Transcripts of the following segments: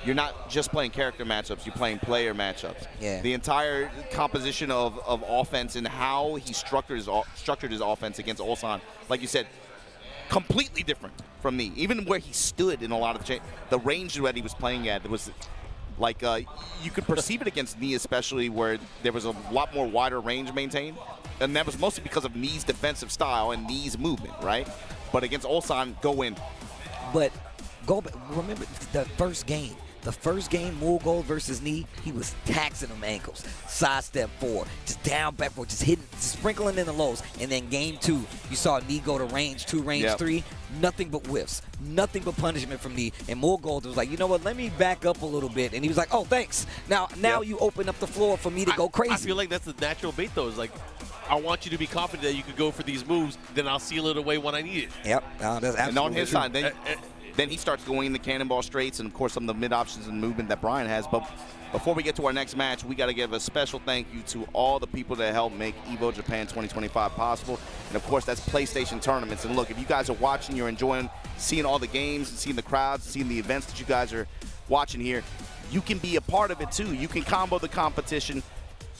you're not just playing character matchups, you're playing player matchups. Yeah. The entire composition of offense and how he structured his offense against Ulsan, like you said, completely different from me. Even where he stood in a lot of the range that he was playing at, it was like you could perceive it against Knee, especially where there was a lot more wider range maintained, and that was mostly because of Knee's defensive style and Knee's movement, right? But against Ulsan, go in. But go back, remember the first game. The first game, Mool Gold versus Knee, he was taxing them ankles. Sidestep 4, just down, back 4, just hitting, sprinkling in the lows. And then game 2, you saw Knee go to range 2, range 3, nothing but whiffs, nothing but punishment from Knee. And Mool Gold was like, you know what, let me back up a little bit. And he was like, oh, thanks. Now you open up the floor for me to go crazy. I feel like that's the natural bait, though. Is like, I want you to be confident that you could go for these moves, then I'll seal it away when I need it. Yep, that's absolutely and on his true. side, then he starts going in the cannonball straights and, of course, some of the mid options and movement that Brian has. But before we get to our next match, we got to give a special thank you to all the people that helped make Evo Japan 2025 possible. And, of course, that's PlayStation Tournaments. And, look, if you guys are watching, you're enjoying seeing all the games and seeing the crowds, seeing the events that you guys are watching here, you can be a part of it, too. You can combo the competition,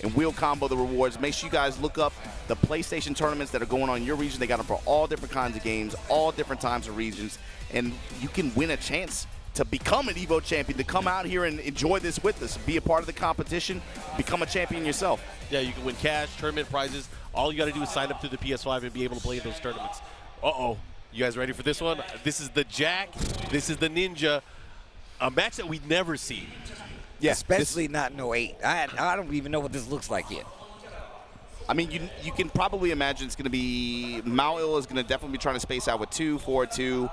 and we'll combo the rewards. Make sure you guys look up the PlayStation tournaments that are going on in your region. They got them for all different kinds of games, all different times of regions, and you can win a chance to become an Evo champion, to come out here and enjoy this with us, be a part of the competition, become a champion yourself. Yeah, you can win cash, tournament prizes. All you got to do is sign up through the PS5 and be able to play in those tournaments. Uh-oh. You guys ready for this one? This is the Jack. This is the Ninja. A match that we'd never see. Yeah, especially not in 08. I don't even know what this looks like yet. I mean, you can probably imagine it's going to be, Mao is going to definitely be trying to space out with 2, 4, 2.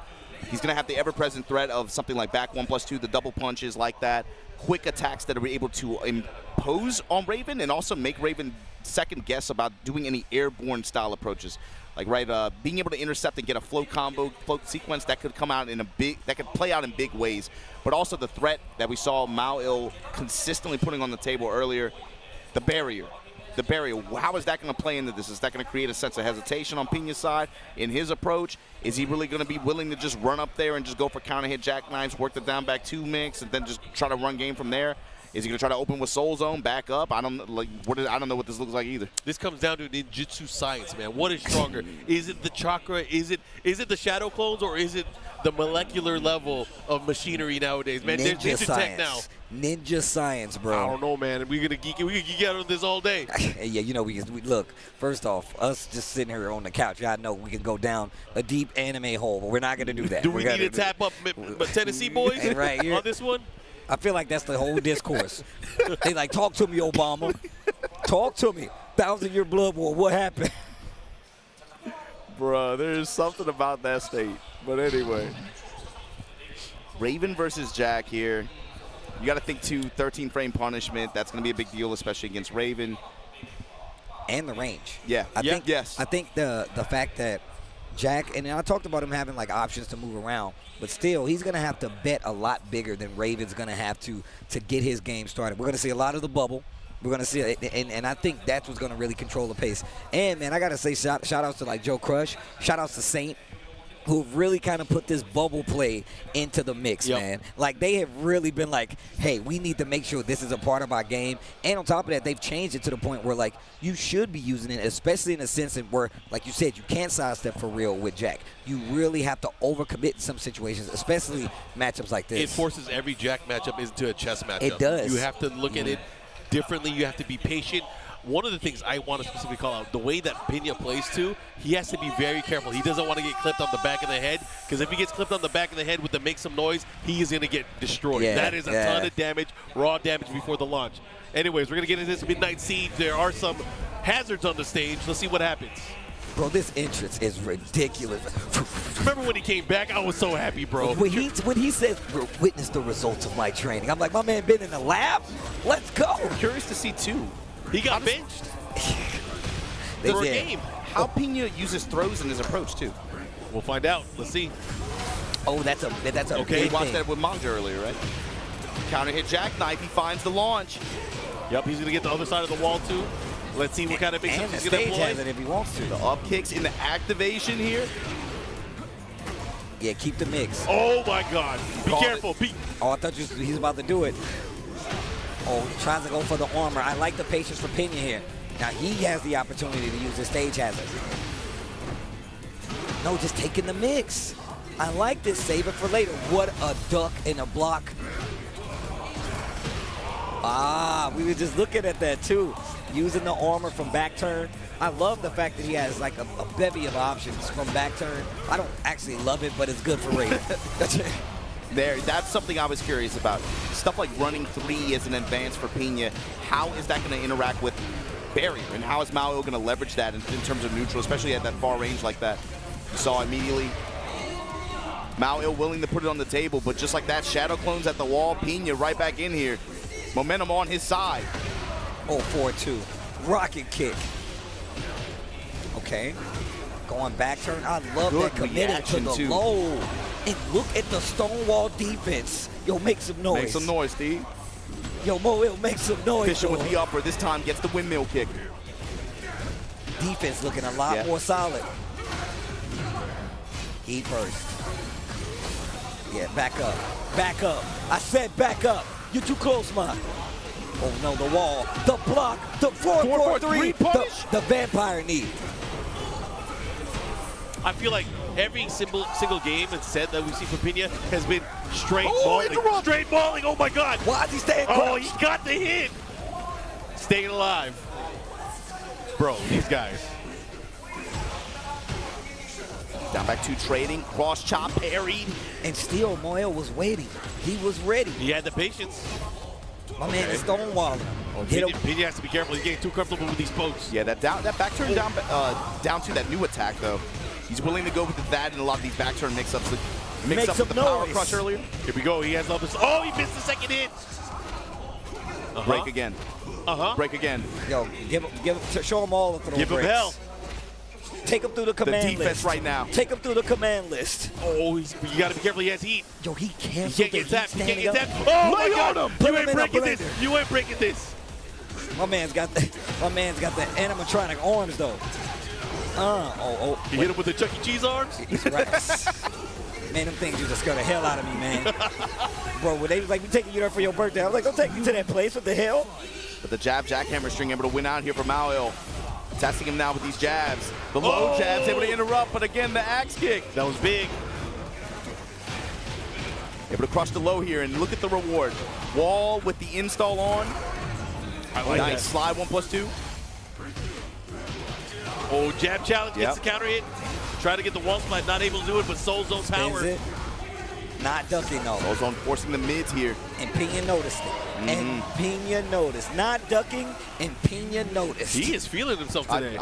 He's going to have the ever-present threat of something like back 1+2, the double punches like that, quick attacks that are able to impose on Raven and also make Raven second guess about doing any airborne style approaches. Like, right, being able to intercept and get a float combo, float sequence that could come out in that could play out in big ways. But also the threat that we saw Mao consistently putting on the table earlier, the barrier. The barrier, how is that going to play into this? Is that going to create a sense of hesitation on Pina's side in his approach? Is he really going to be willing to just run up there and just go for counter hit jackknives, work the down back 2 mix, and then just try to run game from there? Is he going to try to open with Soul Zone, back up? I don't know what this looks like either. This comes down to ninjutsu science, man. What is stronger? Is it the chakra? Is it the shadow clones, or is it the molecular level of machinery nowadays? Man, there's ninja tech now. Ninja science, bro. I don't know, man. We can geek out on this all day. Yeah, you know, we look, first off, us just sitting here on the couch, I know we can go down a deep anime hole, but we're not going to do that. Do we need to tap up Tennessee boys right here on this one? I feel like that's the whole discourse. They like, talk to me, Obama. Talk to me. 1,000-year blood war, what happened? Bruh, there's something about that state. But anyway. Raven versus Jack here. You got to think, too, 13-frame punishment. That's going to be a big deal, especially against Raven. And the range. Yeah. I think the fact that Jack, and I talked about him having like options to move around, but still, he's going to have to bet a lot bigger than Raven's going to have to get his game started. We're going to see a lot of the bubble. We're going to see it, and I think that's what's going to really control the pace. And, man, I got to say shout outs to like Joe Crush, shout outs to Saint, who really kind of put this bubble play into the mix, man. Like, they have really been like, hey, we need to make sure this is a part of our game. And on top of that, they've changed it to the point where, like, you should be using it, especially in a sense where, like you said, you can't sidestep for real with Jack. You really have to overcommit in some situations, especially matchups like this. It forces every Jack matchup into a chess matchup. It does. You have to look at it differently. You have to be patient. One of the things I want to specifically call out, the way that Pina plays too, he has to be very careful. He doesn't want to get clipped on the back of the head, because if he gets clipped on the back of the head with the make some noise, he is going to get destroyed. Yeah, that is a ton of damage, raw damage before the launch. Anyways, we're going to get into this Midnight Siege. There are some hazards on the stage. Let's see what happens. Bro, this entrance is ridiculous. Remember when he came back? I was so happy, bro. When he says, witness the results of my training, I'm like, my man been in the lab? Let's go. I'm curious to see, too. He got benched for a game. How Pina uses throws in his approach, too. We'll find out. Let's see. Oh, that's a okay. Big We watched thing. that with Manga earlier, right? Counter hit jackknife. He finds the launch. Yep, he's going to get the other side of the wall, too. Let's see what kind of mix-ups he's going to employ. Has it if he wants to. The up kicks in the activation here. Yeah, keep the mix. Oh my God! Be Called careful. Oh, I thought he's about to do it. Oh, he tries to go for the armor. I like the patience for Pina here. Now he has the opportunity to use his stage hazard. No, just taking the mix. I like this. Save it for later. What a duck and a block. Ah, we were just looking at that too. Using the armor from back turn. I love the fact that he has like a bevy of options from back turn. I don't actually love it, but it's good for Raven. That's something I was curious about. Stuff like running 3 as an advance for Pina. How is that going to interact with barrier? And how is Mao going to leverage that in terms of neutral, especially at that far range like that? You saw immediately. Mao willing to put it on the table, but just like that, shadow clones at the wall. Pina right back in here. Momentum on his side. Oh, 4-2. Rocket kick. Okay. Going back turn. I love Good that committed to the too. low. And look at the stonewall defense. Yo, make some noise. Make some noise, Steve. Yo, Mo, make some noise. Fisher with the upper. This time gets the windmill kick. Defense looking a lot more solid. He first. Yeah, back up. Back up. I said back up. You're too close, man. Oh, no, the wall. The block. The 4-4-3 punish. The vampire knee. I feel like every single game and set that we've seen from Pina has been straight Oh, mauling. Straight mauling. Oh my God. Why is he staying Oh, crouched? he got the hit. Staying alive. Bro, these guys. Down back 2 trading. Cross chop parried. And still, Moel was waiting. He was ready. He had the patience. My man is stonewalling him. Hit him. Pina has to be careful. He's getting too comfortable with these pokes. Yeah, that back turn down to that new attack though. He's willing to go with that and a lot of these back turn mix-ups. Mix up with the power crush earlier. Here we go. He has levels. Oh, he missed the second hit. Break again. Break again. Yo, show them all the throw Give him breaks. hell. Take him through the command list. The defense right now. Take him through the command list. Oh, you got to be careful. He has heat. Yo, he can't He can't get zapped. He can't get zapped. Oh my God! Put You him ain't in a breaking blender. this. You ain't breaking this. My man's got the animatronic arms though. He hit him with the Chuck E. Cheese arms. He's right. Man, them things used to scare the hell out of me, man. Bro, when they was like, we taking you there for your birthday, I was like, don't take me to that place. What the hell? But the jab jackhammer string able to win out here for Mao. Testing him now with these jabs. The low jabs able to interrupt, but again, the axe kick. That was big. Able to crush the low here, and look at the reward. Wall with the install on. I like Nice that. slide 1+2. Oh, jab challenge gets the counter hit. Try to get the wall splat, not able to do it, but Soul Zone power. Is it? Not ducking though. Ozone forcing the mids here. And Pina noticed it. And Pina noticed. Not ducking, and Pina noticed. He is feeling himself today.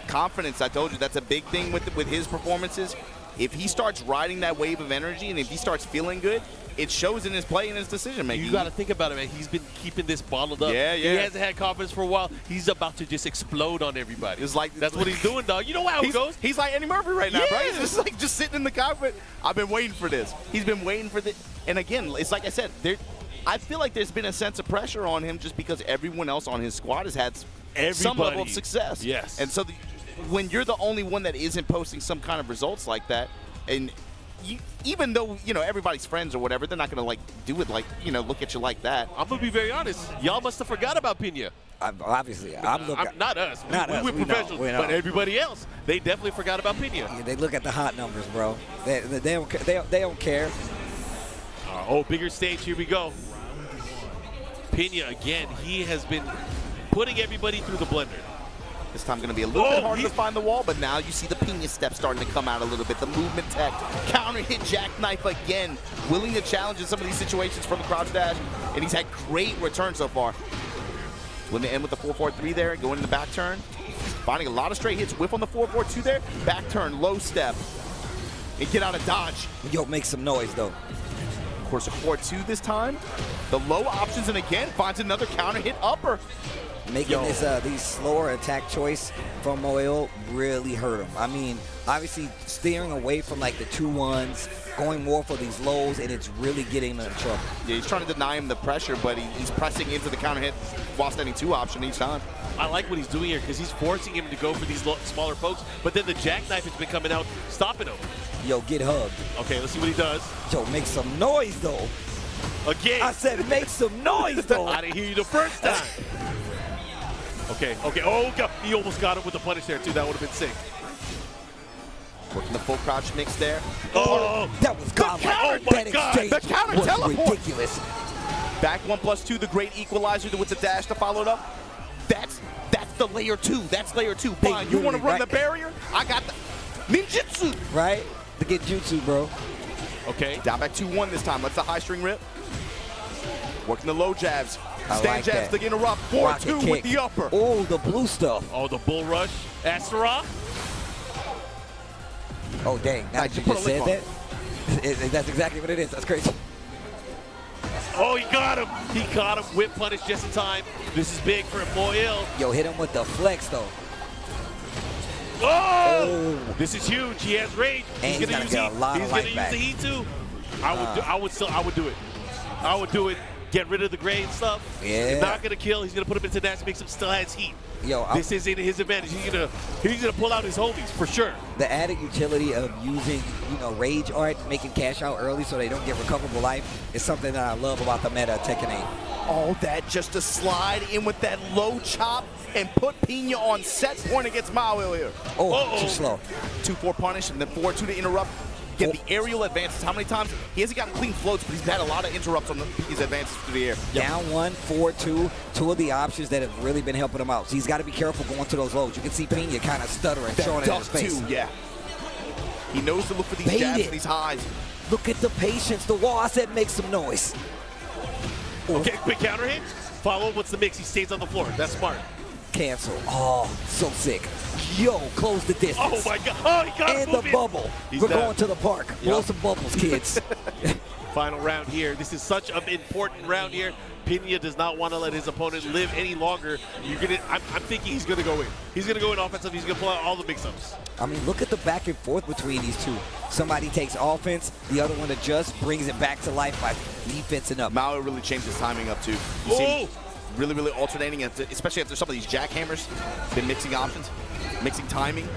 Confidence, I told you, that's a big thing with his performances. If he starts riding that wave of energy and if he starts feeling good, it shows in his play and his decision making. You got to think about it, man. He's been keeping this bottled up. Yeah. He hasn't had confidence for a while. He's about to just explode on everybody. It's like that's what he's doing, dog. You know how it goes. He's like Eddie Murphy right now, right? He's just like sitting in the cockpit. I've been waiting for this. He's been waiting for this. And again, it's like I said, I feel like there's been a sense of pressure on him just because everyone else on his squad has had some level of success. Yes. And so when you're the only one that isn't posting some kind of results like that, and even though, everybody's friends or whatever, they're not going to, like, do it like, look at you like that. I'm going to be very honest. Y'all must have forgot about Pina. Obviously. Not us. Not us. We're We professionals. know. But everybody else, they definitely forgot about Pina. Yeah, they look at the hot numbers, bro. They don't care. Oh, bigger stage. Here we go. Pina, again, he has been putting everybody through the blender. This time going to be a little bit harder to find the wall, but now you see the Pina step starting to come out a little bit. The movement tech, counter hit jackknife again, willing to challenge in some of these situations from the crouch dash, and he's had great return so far. When they end with the 4-4-3 there, going in the back turn, finding a lot of straight hits, whiff on the 4-4-2 there, back turn, low step, and get out of dodge. Yo, make some noise, though. Of course, a 4-2 this time. The low options, and again, finds another counter hit upper. Making these slower attack choice from Moel really hurt him. I mean, obviously steering away from like the 2-1s, going more for these lows, and it's really getting him in trouble. Yeah, he's trying to deny him the pressure, but he's pressing into the counter hit while standing 2 option each time. I like what he's doing here because he's forcing him to go for these smaller pokes, but then the jackknife has been coming out, stopping him. Yo, get hugged. Okay, let's see what he does. Yo, make some noise, though. Again. I said make some noise, though. I didn't hear you the first time. Okay. Oh, God. He almost got him with the punish there, too. That would have been sick. Working the full crouch mix there. Oh, that was godlike. counter, That my God. exchange The counter was teleport. ridiculous. Back 1+2, the great equalizer with the dash to follow it up. That's the layer 2. That's layer 2. They Fine, you want to literally run right- the barrier? I got the ninjutsu. Right? The get jutsu, bro. okay. Down back 2-1 this time. Let's the high string rip. Working the low jabs. I Stand like jabs that. to interrupt. Rocket 4-2 with kick. the upper. Oh, the blue stuff. Oh, the bull rush. Astaroth. Oh, dang. Now Nice, that you put just a lip said that, that's exactly what it is. That's crazy. Oh, he got him. He caught him. Whip punish just in time. This is big for Moyle. Yo, hit him with the flex, though. Oh! This is huge. He has rage. And he's gonna gotta use get a heat. lot of He's gonna life use back. the heat too. I would do it. I would do it. Get rid of the gray and stuff. Yeah. He's not gonna kill. He's gonna put him into dash. Makes him still has heat. Yo, This is in his advantage. He's gonna pull out his homies for sure. the added utility of using, rage art, making cash out early so they don't get recoverable life is something that I love about the meta of Tekken 8. All that just to slide in with that low chop and put Pina on set point against Maui here. Oh, too slow. 2-4 punish and then 4-2 to interrupt. Get the aerial advances. How many times? He hasn't gotten clean floats, but he's had a lot of interrupts on his advances through the air. Down 1, 4-2, two of the options that have really been helping him out. So he's got to be careful going to those lows. You can see Pina kind of stuttering, showing it in his face. Too, yeah. He knows to look for these Bait jabs it. and these highs. Look at the patience. The wall, I said make some noise. Okay, quick counter hit. Follow. What's the mix? He stays on the floor. That's smart. Cancel. Oh, so sick. Yo, close the distance. Oh my God. Oh, he got And him the moving. bubble. He's We're done. going to the park. Blow some bubbles, kids. Final round here. This is such an important round here. Pina does not want to let his opponent live any longer. I'm thinking he's going to go in. He's going to go in offensive. He's going to pull out all the mix-ups. I mean, look at the back and forth between these two. Somebody takes offense, the other one adjusts, brings it back to life by defensing up. Maui really changed his timing up too. You see him really, really alternating, especially after some of these jackhammers. Been mixing options, mixing timing,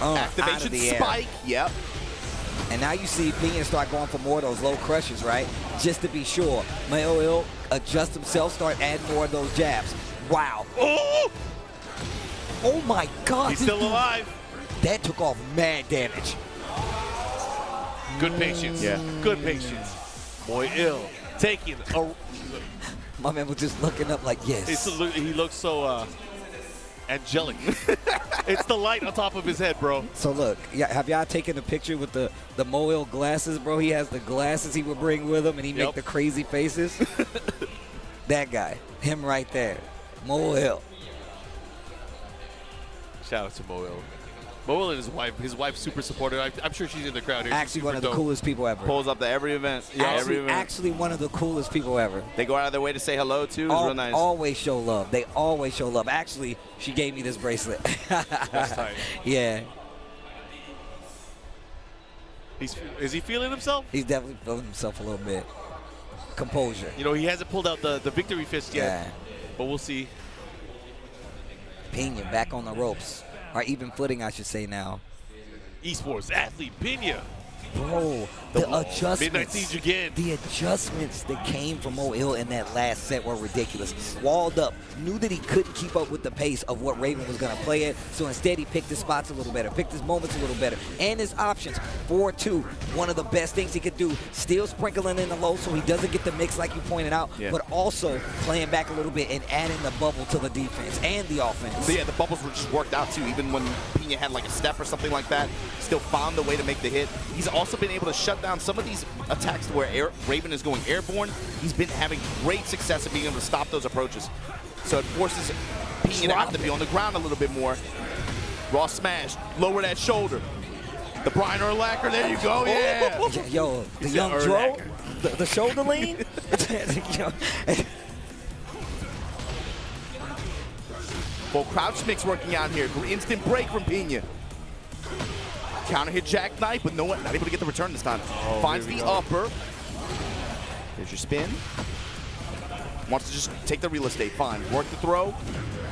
Out activation, of the air. spike. Yep. And now you see Pina start going for more of those low crushes, right? Just to be sure. Mayo adjust himself, start adding more of those jabs. Wow. Oh! Oh my God. He's this still dude- alive. That took off mad damage. Good patience. Yeah. Good patience. Boy, ill. Taking a. My man was just looking up like, yes. He looks so angelic. It's the light on top of his head, bro. So look, have y'all taken a picture with the Moyle glasses, bro? He has the glasses he would bring with him, and he make the crazy faces. That guy, him right there, Moyle. Shout out to Moyle. Moyle and his wife's super supportive. I'm sure she's in the crowd here. Actually, She's one super of the dope. coolest people ever. Pulls up to every event. Yeah, every event. Actually, one of the coolest people ever. They go out of their way to say hello too. It's real nice. Always show love. They always show love. Actually, she gave me this bracelet. That's tight. Yeah, Is he feeling himself? he's definitely feeling himself a little bit. Composure. You know, he hasn't pulled out the victory fist yet, Yeah. but we'll see. Pina back on the ropes, or even footing, I should say now. Esports athlete Pina. Bro, the Midnight adjustments. Siege again. The adjustments that came from Moyle in that last set were ridiculous. Walled up, knew that he couldn't keep up with the pace of what Raven was going to play at, so instead he picked his spots a little better, picked his moments a little better, and his options. 4-2, one of the best things he could do, still sprinkling in the low so he doesn't get the mix like you pointed out, but also playing back a little bit and adding the bubble to the defense and the offense. So yeah, the bubbles were just worked out too. Even when Pina had like a step or something like that, still found the way to make the hit. He's also been able to shut down some of these attacks to where Raven is going airborne. He's been having great success at being able to stop those approaches. So it forces Pina to have to be on the ground a little bit more. Raw smash, lower that shoulder. The Brian Urlacher, there you go, yeah. Yo, the said young Dro, Urlacher. the shoulder lean. Full crouch mix working out here. Instant break from Pina. Counter hit jackknife, but no one not able to get the return this time. Finds the upper. There's your spin. Wants to just take the real estate. Fine. Work the throw.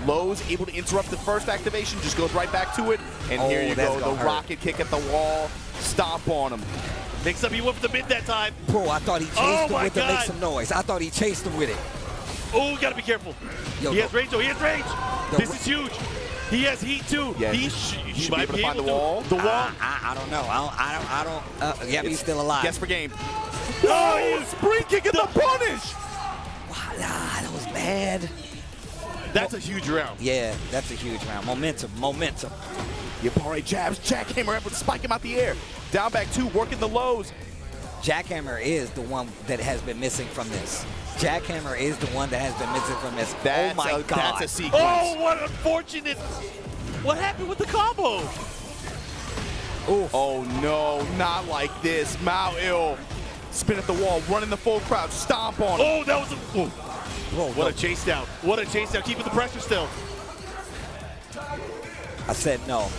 Lowe's able to interrupt the first activation. Just goes right back to it. And here you go. The rocket kick at the wall. Stomp on him. Mix up, he went for the mid that time. Bro, I thought he chased him with to make some noise. I thought he chased him with it. Oh, you gotta be careful. He has range though, he has range. This is huge. He has heat too. Yeah, he should be able to find the wall. The wall? I don't know. I don't. Yeah, he's still alive. Guess for game. Oh, spring kick and the punish. Wow, that was bad. That's a huge round. Yeah, that's a huge round. Momentum. Yabari jabs, jackhammer able to spike him out the air. Down back 2, working the lows. Jackhammer is the one that has been missing from this. Jackhammer is the one that has been missing from this. That's oh my God. That's a sequence. Oh, what unfortunate. What happened with the combo? Oof. Oh no, not like this. Mao spin at the wall, running the full crowd, stomp on him. Oh, that was a. Oh. Bro, what a chase down. What a chase down. Keeping the pressure still. I said no.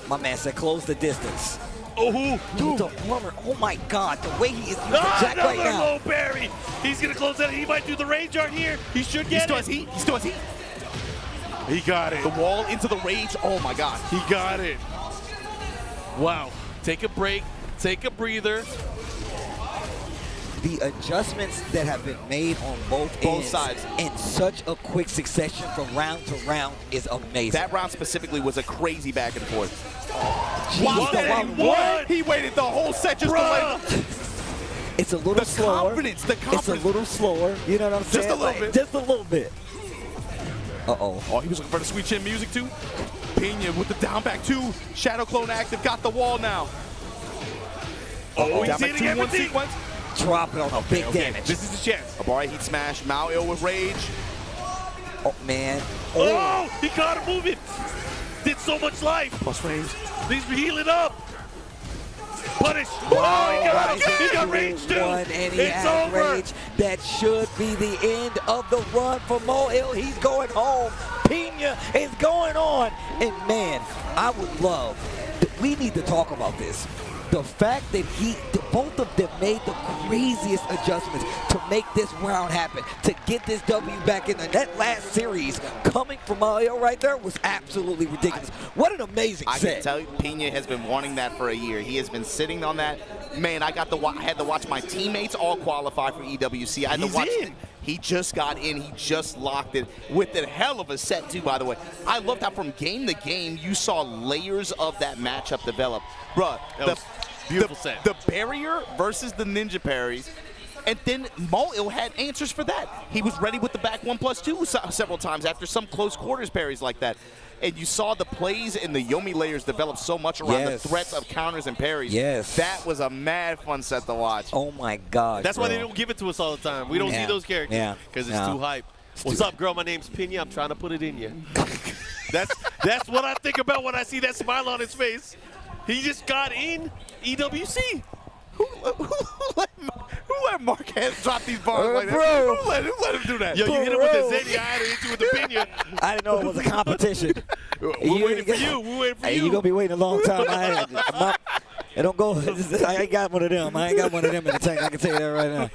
My man said close the distance. Oh, dude, the plumber. Oh my God, the way he is using Jack right now. Low parry. He's gonna close that. He might do the range art here. He should get it. He still has heat. He got it. The wall into the rage. Oh my God. He got it. Wow. Take a break. Take a breather. The adjustments that have been made on both sides in such a quick succession from round to round is amazing. That round specifically was a crazy back and forth. What? He waited the whole set just to let him. It's a little slower. The confidence. It's a little slower. You know what I'm saying? Just a little bit. Just a little bit. Uh-oh. Oh, he was looking for the sweet chin music too. Pina with the down back 2. Shadow clone active. Got the wall now. Oh, down he's back hitting 2-1 everything. sequence. Drop it on a big damage. This is the chance. Abari heat smash. Mao with rage. Oh, man. Oh, he caught him moving. Did so much life. Plus range. He's healing up. Punish. Oh, he got range too. And he it's has over. Range. That should be the end of the run for Mo Hill. He's going home. Pina is going on. And man, I would love, we need to talk about this. The fact that both of them made the craziest adjustments to make this round happen, to get this W back in there. That last series coming from Mario right there was absolutely ridiculous. What an amazing set. I can tell you, Pina has been wanting that for a year. He has been sitting on that. Man, I had to watch my teammates all qualify for EWC. I had to watch. He just got in. He just locked it with a hell of a set too, by the way. I loved how from game to game you saw layers of that matchup develop. Bruh, beautiful set. The barrier versus the ninja parries. And then Mo had answers for that. He was ready with the back 1+2 several times after some close quarters parries like that. And you saw the plays and the Yomi layers develop so much around the threats of counters and parries. Yes. That was a mad fun set to watch. Oh my God. That's why they don't give it to us all the time. We don't see those characters. Yeah. Because it's too hype. What's up, girl? My name's Pina. I'm trying to put it in you. That's what I think about when I see that smile on his face. He just got in EWC. Who let Marquez drop these bars like that? Bro. Who let him do that? Yo, you hit him with the Zeddy. I had to hit you with the Pina. I didn't know it was a competition. We're waiting for you. We're waiting for you. You're going to be waiting a long time. It don't go. I ain't got one of them. I ain't got one of them in the tank. I can tell you that right now.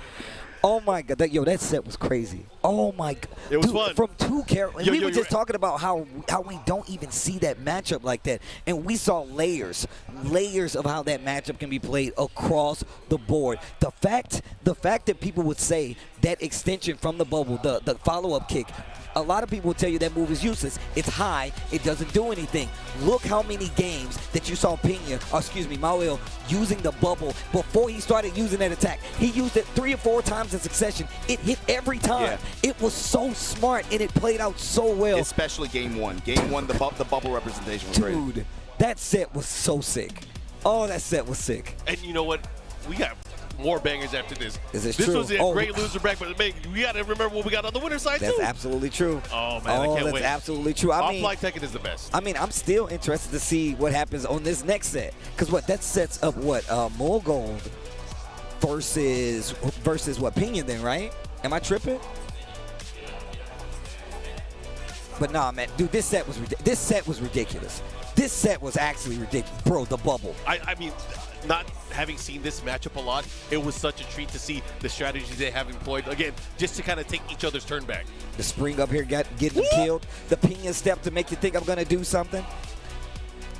Oh my God, that set was crazy. Oh my God, it was fun. From 2 characters. We were just talking about how we don't even see that matchup like that, and we saw layers of how that matchup can be played across the board. The fact that people would say that extension from the bubble, the follow-up kick. A lot of people will tell you that move is useless. It's high. It doesn't do anything. Look how many games that you saw Mao using the bubble before he started using that attack. He used it 3 or 4 times in succession. It hit every time. Yeah. It was so smart, and it played out so well. Especially game 1. Game 1, the bubble representation was great. Dude, that set was so sick. Oh, that set was sick. And you know what? We got more bangers after this. This true? Was a great loser bracket, but we got to remember what we got on the winner's side, That's absolutely true. Oh, man, I can't wait. That's absolutely true. Offline Tekken is the best. I mean, I'm still interested to see what happens on this next set. Because that sets up Mulgold versus what, Pina then, right? Am I tripping? But nah, man, dude, this set was ridiculous. This set was actually ridiculous. Bro, the bubble. I mean, not having seen this matchup a lot, it was such a treat to see the strategies they have employed. Again, just to kind of take each other's turn back. The spring up here getting them killed. The Pina step to make you think I'm going to do something.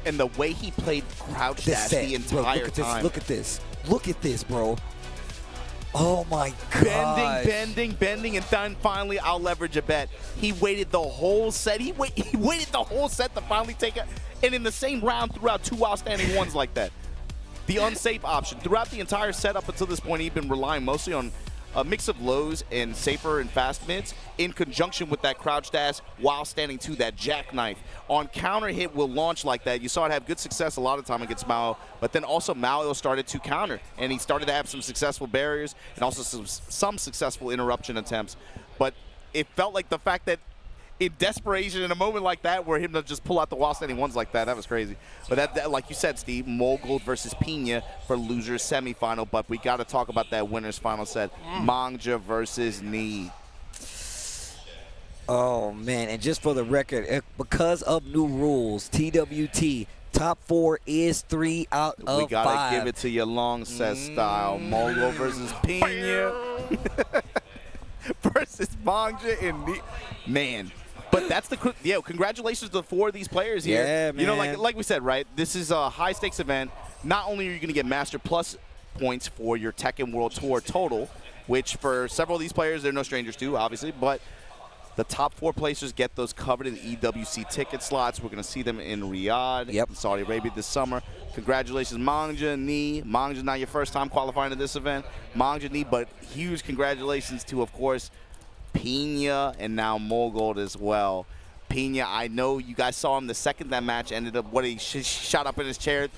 and the way he played crouch dash the entire time. Look at this. Look at this, bro. Oh my God. Bending, and then finally I'll leverage a bet. He waited the whole set. He waited the whole set to finally take it. And in the same round, threw out 2 outstanding ones like that. The unsafe option. Throughout the entire set up until this point, he'd been relying mostly on a mix of lows and safer and fast mids in conjunction with that crouch dash while standing to that jackknife. On counter hit will launch like that. You saw it have good success a lot of time against Mao, but then also Mao started to counter, and he started to have some successful barriers and also some successful interruption attempts. But it felt like the fact that in desperation, in a moment like that, where him to just pull out the while standing ones like that was crazy. But that, like you said, Steve, Mogul versus Pina for losers semifinal. But we got to talk about that winners final set, Manga versus Knee. Oh man! And just for the record, because of new rules, TWT top 4 is 3 out of 5. We gotta give it to you, long set style. Mogul versus Pina versus Manga and Knee. Man. But that's congratulations to 4 of these players here. Yeah, man. You know, like we said, right? This is a high stakes event. Not only are you going to get Master Plus points for your Tekken World Tour total, which for several of these players they're no strangers to, obviously, but the top 4 placers get those coveted EWC ticket slots. We're going to see them in Riyadh, in Saudi Arabia this summer. Congratulations, Manga, Knee. Manga's not your first time qualifying to this event. Manga, Knee, but huge congratulations to, of course, Pina and now Mogul as well. Pina, I know you guys saw him the second that match ended up, he shot up in his chair.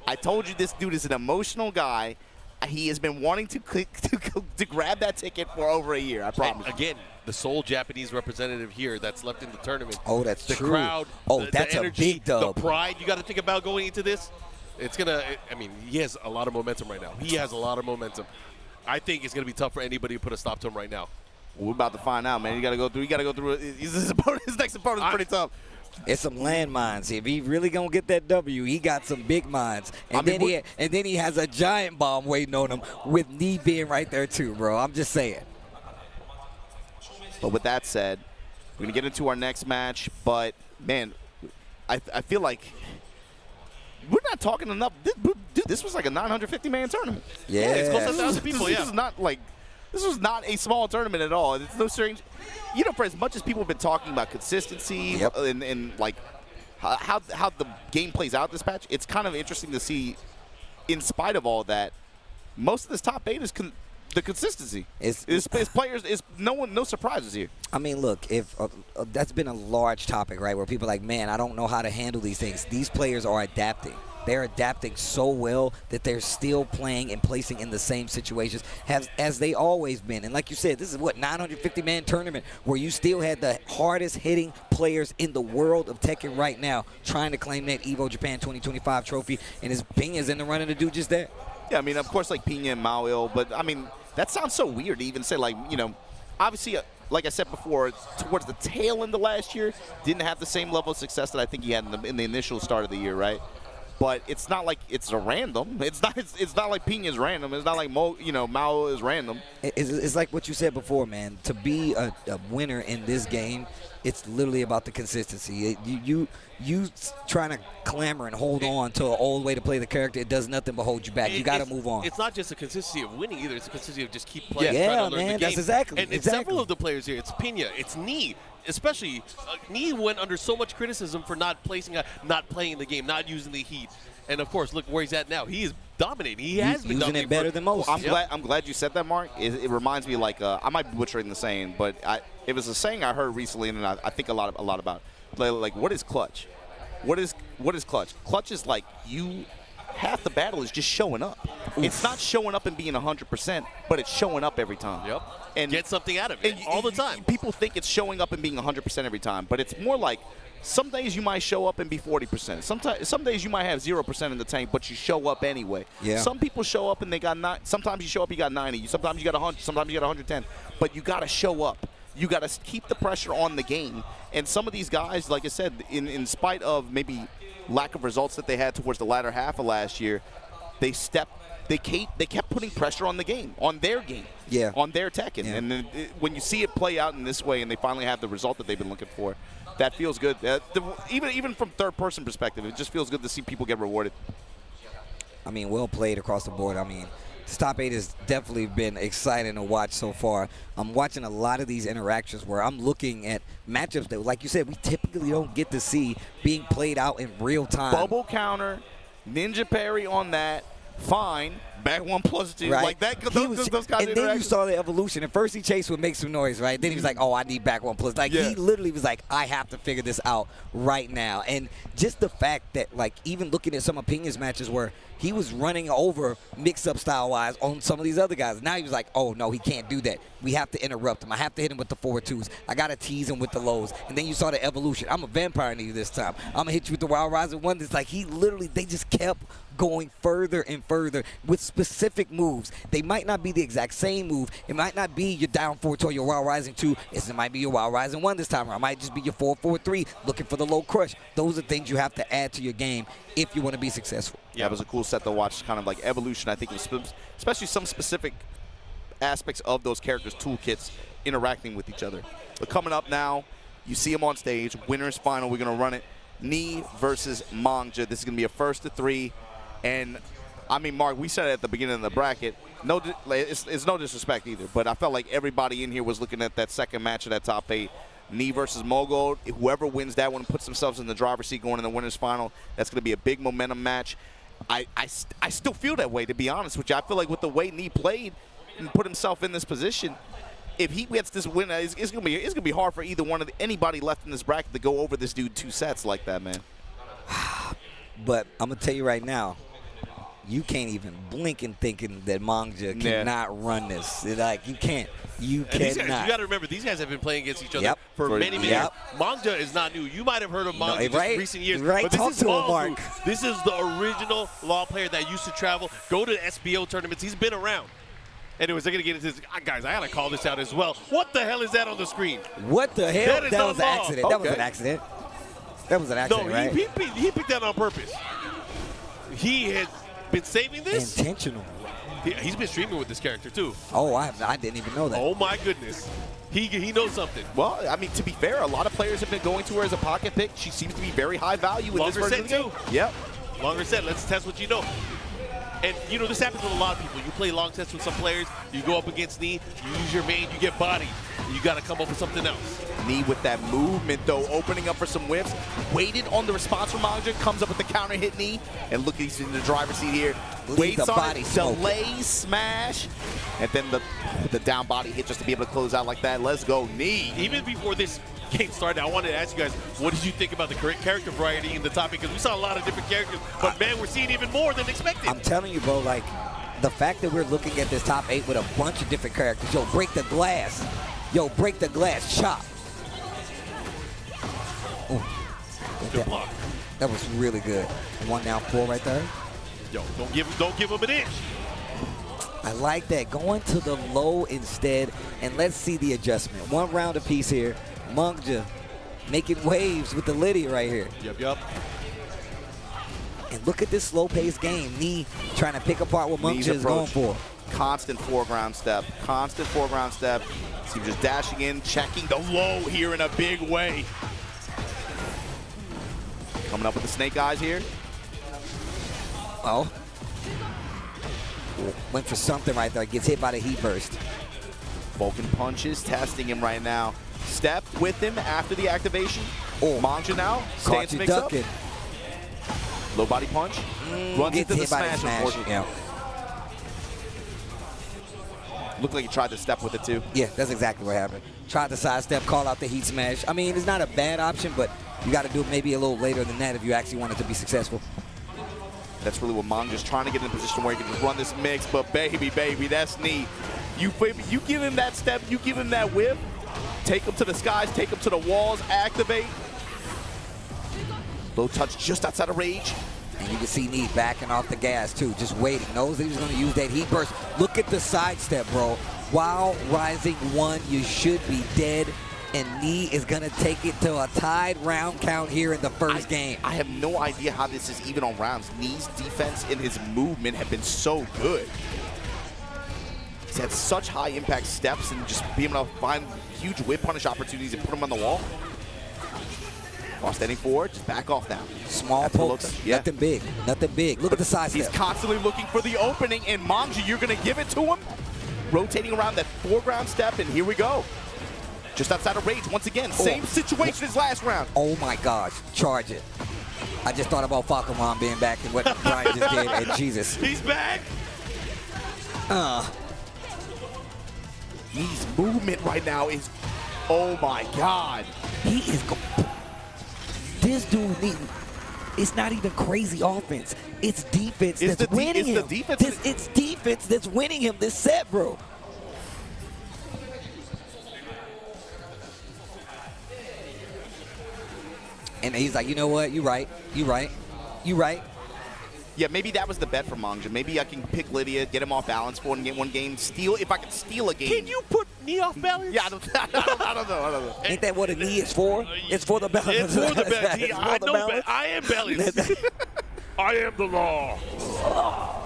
I told you this dude is an emotional guy. He has been wanting to grab that ticket for over a year, I promise. And again, the sole Japanese representative here that's left in the tournament. Oh, that's the true. Crowd, that's the energy, a big dub. The pride you got to think about going into this. It's going to, I mean, he has a lot of momentum right now. He has a lot of momentum. I think it's going to be tough for anybody to put a stop to him right now. We're about to find out, man. You got to go through. His next opponent's pretty tough. It's some landmines. If he really gonna get that W, he got some big mines. And then he has a giant bomb waiting on him with Knee being right there too, bro. I'm just saying. But with that said, we're gonna get into our next match. But man, I feel like we're not talking enough. This was like a 950-man tournament. Yeah, it's close to 1,000 people. This is not like. This was not a small tournament at all. It's no strange. You know, for as much as people have been talking about consistency and like how the game plays out this patch, it's kind of interesting to see, in spite of all that, most of this top 8 is the consistency. Is players, no surprises here. I mean, look, if that's been a large topic, right, where people are like, man, I don't know how to handle these things. These players are adapting. They're adapting so well that they're still playing and placing in the same situations as they always been. And like you said, this is what, 950-man tournament where you still had the hardest hitting players in the world of Tekken right now trying to claim that Evo Japan 2025 trophy, and his Pina's in the running to do just that. Yeah, I mean, of course, like Pina and Mao, but I mean, that sounds so weird to even say, like, you know, obviously, like I said before, towards the tail end of last year, didn't have the same level of success that I think he had in the initial start of the year, right? But it's not like it's a random. It's not like Pina's random. It's not like Mao is random. It's like what you said before, man. To be a winner in this game, it's literally about the consistency. You trying to clamor and hold on to an old way to play the character, it does nothing but hold you back. You got to move on. It's not just a consistency of winning either. It's a consistency of just keep playing. Yeah, man, that's exactly. And several of the players here, it's Pina, it's Knee. Especially, Knee went under so much criticism for not playing the game, not using the heat. And of course, look where he's at now. He is dominating. He has been using it better than most. I'm glad you said that, Mark. It reminds me, like, I might be butchering the saying, but it was a saying I heard recently, and I think a lot about. Like, what is clutch? What is clutch? Clutch is like half the battle is just showing up. Oof. It's not showing up and being 100%, but it's showing up every time. Yep. And get something out of it all the time. People think it's showing up and being 100% every time, but it's more like some days you might show up and be 40%. Some days you might have 0% in the tank, but you show up anyway. Yeah. Some people show up and they got sometimes you show up, you got 90. Sometimes you got 100. Sometimes you got 110. But you got to show up. You got to keep the pressure on the game. And some of these guys, like I said, in spite of maybe lack of results that they had towards the latter half of last year, they kept putting pressure on the game, on their game, on their Tekken. Yeah. And then when you see it play out in this way and they finally have the result that they've been looking for, that feels good. Even from third-person perspective, it just feels good to see people get rewarded. I mean, well played across the board. I mean, this top 8 has definitely been exciting to watch so far. I'm watching a lot of these interactions where I'm looking at matchups that, like you said, we typically don't get to see being played out in real time. Bubble counter, ninja parry on that, fine, back 1+2, right. like that. Those guys. And then you saw the evolution. At first, he chased would make some noise, right? Then he was like, "Oh, I need back 1+." Like he literally was like, "I have to figure this out right now." And just the fact that, like, even looking at some opinions matches where he was running over mix-up style-wise on some of these other guys. Now he was like, oh, no, he can't do that. We have to interrupt him. I have to hit him with the 4-2s. I got to tease him with the lows. And then you saw the evolution. I'm a vampire Knee this time. I'm going to hit you with the Wild Rising one. It's like he literally, they just kept going further and further with specific moves. They might not be the exact same move. It might not be your down 4 or your Wild Rising 2. It might be your Wild Rising 1 this time, or it might just be your 4-4-3 looking for the low crush. Those are things you have to add to your game if you want to be successful. Yeah, it was a cool set to watch, kind of like evolution. I think it was especially some specific aspects of those characters' toolkits interacting with each other. But coming up now, you see them on stage, winners final. We're going to run it. Knee versus Manga. This is going to be a 1st-3. And, I mean, Mark, we said it at the beginning of the bracket. No, it's no disrespect either, but I felt like everybody in here was looking at that second match of that top 8. Knee versus Mogul. Whoever wins that one puts themselves in the driver's seat going in the winners final. That's going to be a big momentum match. I still feel that way, to be honest with you. I feel like with the way Knee played and put himself in this position, if he gets this win, it's going to be hard for either one of anybody left in this bracket to go over this dude 2 sets like that, man. But I'm going to tell you right now, you can't even blink and thinking that Manga cannot run this. Like, you can't. You cannot. You got to remember, these guys have been playing against each other for many years. Manga is not new. You might have heard of Manga in recent years. Right, but this is Mark. This is the original Law player that used to travel, go to the SBO tournaments. He's been around. Anyways, they're going to get into this. Guys, I got to call this out as well. What the hell is that on the screen? What the hell? That was an accident. Okay. That was an accident. That was an accident, no, right? he picked that on purpose. He has been saving this. Intentional. He's been streaming with this character, too. Oh, I didn't even know that. Oh, my goodness. He knows something. Well, I mean, to be fair, a lot of players have been going to her as a pocket pick. She seems to be very high value in this version of the game. Yep. Longer set. Let's test what you know. And, you know, this happens with a lot of people. You play long sets with some players. You go up against Knee. You use your main. You get bodied. You got to come up with something else. Knee with that movement, though, opening up for some whiffs. Waited on the response from Manga. Comes up with the counter hit Knee. And look, he's in the driver's seat here. Waits on it, delays, smash. And then the down body hit just to be able to close out like that. Let's go, Knee. Even before this game started, I wanted to ask you guys, what did you think about the character variety in the top? Because we saw a lot of different characters, but man, we're seeing even more than expected. I'm telling you, bro, like, the fact that we're looking at this top 8 with a bunch of different characters. Yo, break the glass. Yo, break the glass. Chop. Ooh. Good block. That was really good. 1 down 4 right there. Yo, don't give him an inch. I like that. Going to the low instead, and let's see the adjustment. 1 round apiece here. Manga making waves with the Lydia right here. Yep. And look at this slow-paced game. Knee trying to pick apart what Manga is going for. Constant foreground step. Constant foreground step. So just dashing in, checking the low here in a big way. Coming up with the snake eyes here. Oh. Went for something right there. Gets hit by the heat burst. Vulcan punches, testing him right now. Step with him after the activation. Oh. Manga now stands mix up. Low body punch. Runs into the smash, unfortunately. Yeah. Looked like he tried to step with it too. Yeah, that's exactly what happened. Tried to sidestep, call out the heat smash. I mean, it's not a bad option, but you got to do it maybe a little later than that if you actually want it to be successful. That's really what Manga's trying to get in a position where he can just run this mix, but baby, that's Knee. You give him that step, you give him that whip, take him to the skies, take him to the walls, activate. Low touch just outside of rage. And you can see Knee backing off the gas too, just waiting. Knows that he's going to use that heat burst. Look at the sidestep, bro. While rising 1, you should be dead. And Knee is going to take it to a tied round count here in the first game. I have no idea how this is even on rounds. Knee's defense and his movement have been so good. He's had such high impact steps and just being able to find huge whip punish opportunities and put him on the wall. While standing forward, just back off now. Small That's what pokes, looks- yeah. nothing big, nothing big. Look at the side He's step. constantly looking for the opening, and Manga, you're going to give it to him? Rotating around that foreground step, and here we go. Just outside of rage, once again, same situation as last round. Oh my gosh, charge it. I just thought about Falcomon being back and what Brian just did, and Jesus. He's back. His movement right now is, oh my God. He is, this dude need, it's not even crazy offense. It's defense It's that's the winning him. defense. It's defense that's winning him this set, bro. And he's like, you know what? You right. You right. You right. Yeah, maybe that was the bet for Manga. Maybe I can pick Lydia, get him off balance for one game, steal, if I can steal a game. Can you put knee off balance? Yeah, I don't know. Ain't that what a knee is for? It's for the balance. It's for the balance. It's for I the know balance. I am balanced. I am the law.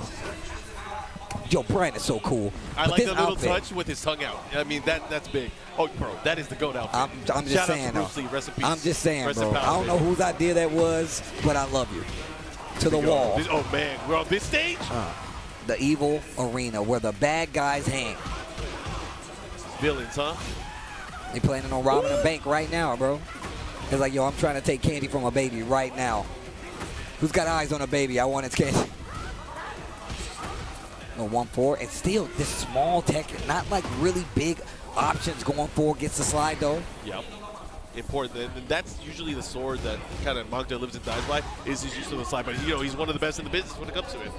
Yo, Brian is so cool. I But like this the little outfit, touch with his tongue out. I mean, that's big. Oh, bro, that is the GOAT outfit. I'm just Shout saying, out to though. Bruce Lee. Rest in peace. I'm just saying, Rest in bro. power, I don't know baby. whose idea that was, but I love you. To the wall. Oh, man. We're on this stage? The evil arena where the bad guys hang. Villains, huh? They planning on robbing a bank right now, bro. It's like, yo, I'm trying to take candy from a baby right now. Who's got eyes on a baby? I want its candy. No, 1-4. And still, this small tech, not like really big options going for gets the slide, though. Yep. Important. And that's usually the sword that kind of Manga lives and dies by, is his use of the slide. But, you know, he's one of the best in the business when it comes to it.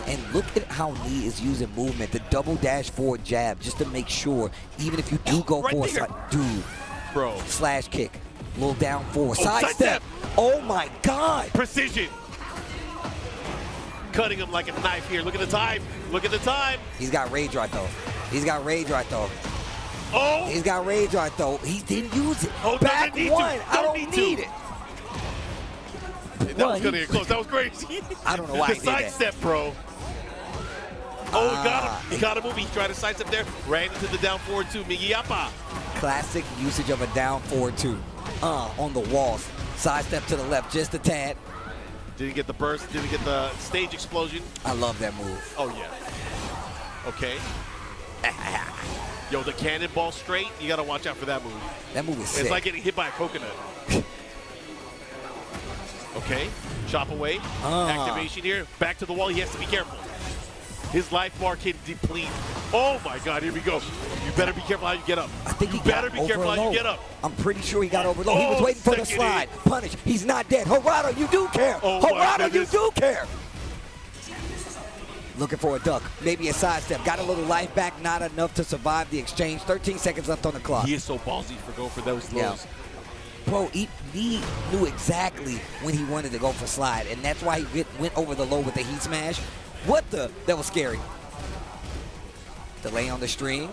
And look at how Lee is using movement, the double dash forward jab, just to make sure, even if you do go Right for a there. slide, dude, Bro. slash kick, little down forward, side side step. step. Oh my God. Precision. Cutting him like a knife here. Look at the time. Look at the time. He's got rage right though. He's got rage right though. Oh. He's got rage right though. He didn't use it. Oh, Back doesn't need one. to. I Don't don't need to. need it. That Well, was going to get close. That was crazy. I don't know why the he did that. sidestep, bro. Oh, he got him. He got a move. He tried to sidestep there. Ran into the down forward two. Migiyapa. Classic usage of a down forward two. On the walls. Sidestep to the left just a tad. Didn't get the burst. Didn't get the stage explosion. I love that move. Oh, yeah. Okay. Yo, the cannonball straight. You got to watch out for that move. That move is sick. It's like getting hit by a coconut. Okay. Chop away. Activation here. Back to the wall. He has to be careful. His life bar can deplete. Oh, my God. Here we go. You better be careful how you get up. I think you he better got be careful how you overload. get up. I'm pretty sure he got overload. He was Oh, waiting for the second slide. hit. Punish. He's not dead. Harada, you do care. Oh, my Harada, you goodness. do care. Looking for a duck. Maybe a sidestep. Got a little life back. Not enough to survive the exchange. 13 seconds left on the clock. He is so ballsy for going for those Yeah. lows. Bro, he knew exactly when he wanted to go for slide, and that's why he went over the low with the heat smash. What the? That was scary. Delay on the string.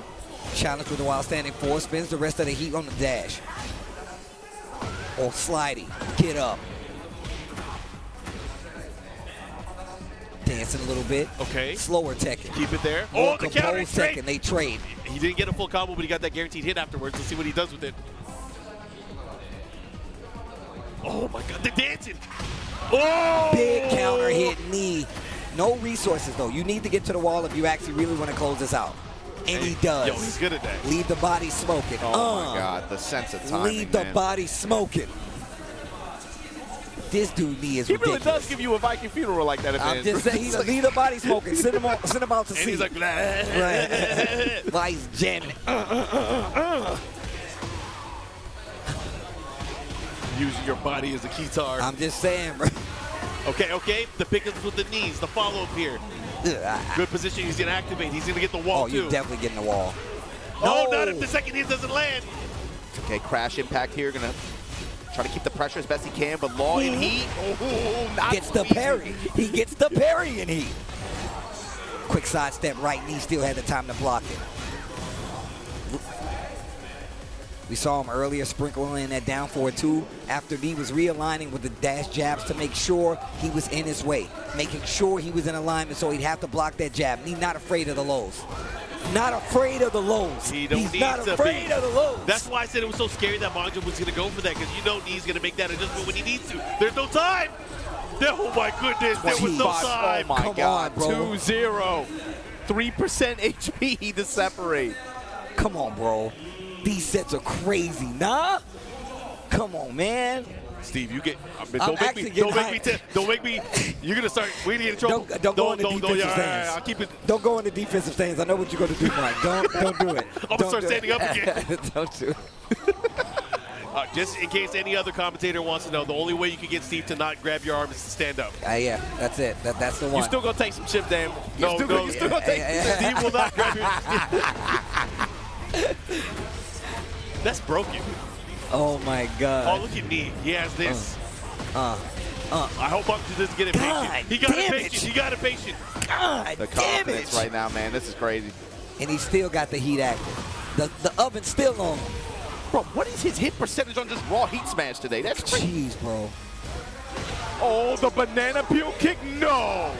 Challenge with the wild standing four. Spins the rest of the heat on the dash. Or sliding. Get up. Dancing a little bit. Okay. Slower Tekken. Keep it there. More Oh, the counter composed straight. Tekken. They trade. He didn't get a full combo, but he got that guaranteed hit afterwards. Let's see what he does with it. Oh, my God. The dancing. Oh! Big counter hit knee. No resources, though. You need to get to the wall if you actually really want to close this out. And he does. Yo, he's good at that. Leave the body smoking. Oh my God, the sense of timing, Leave the man. body smoking. This dude knee is He really ridiculous. does give you a Viking funeral like that. I'm just saying, he's leave the body smoking. Send him out to And sea. he's like, Right. While he's jamming it. using your body as a guitar. I'm just saying, bro. Okay. The pickups with the knees. The follow-up here. Good position. He's going to activate. He's going to get the wall, Oh, too. you're definitely getting the wall. Oh, No. not if the second hit doesn't land. Okay, crash impact here. Gonna try to keep the pressure as best he can, but Law in heat. Oh, not Gets so the easy. parry. He gets the parry in heat. Quick sidestep right knee. Still had the time to block it. We saw him earlier sprinkling in that down forward two after he was realigning with the dash jabs to make sure he was in his way, making sure he was in alignment so he'd have to block that jab. He's not afraid of the lows. not afraid of the lows. He don't He's need not to afraid be. of the lows. That's why I said it was so scary that Manga was going to go for that, because you know he's going to make that adjustment when he needs to. There's no time. Oh my goodness, there was no time. Oh my Come God, on, bro. 2-0. 3% HP to separate. Come on, bro. These sets are crazy, nah? Come on, man. Steve, you get. I'm actually getting Don't make me. You're gonna start. We're gonna get in trouble. Don't go in the defensive stance. I'll keep it. Don't go in the defensive stance. I know what you're going to do, Mike. Don't do it. I'm gonna start standing up again. Don't do it. Just in case any other commentator wants to know, the only way you can get Steve to not grab your arm is to stand up. Yeah, that's it. That's the one. You still gonna take some chip damage. No, you still gonna take Steve will not grab your. That's broken. Oh my Oh, God. look at me. He has this. I hope Manga doesn't get God impatient. He got damn impatient. it. He got impatient. God The damn confidence it. right now, man. This is crazy. And he still got the heat active. The oven's still on. Bro, what is his hit percentage on just raw heat smash today? That's crazy. Jeez, bro. Oh, the banana peel kick? No.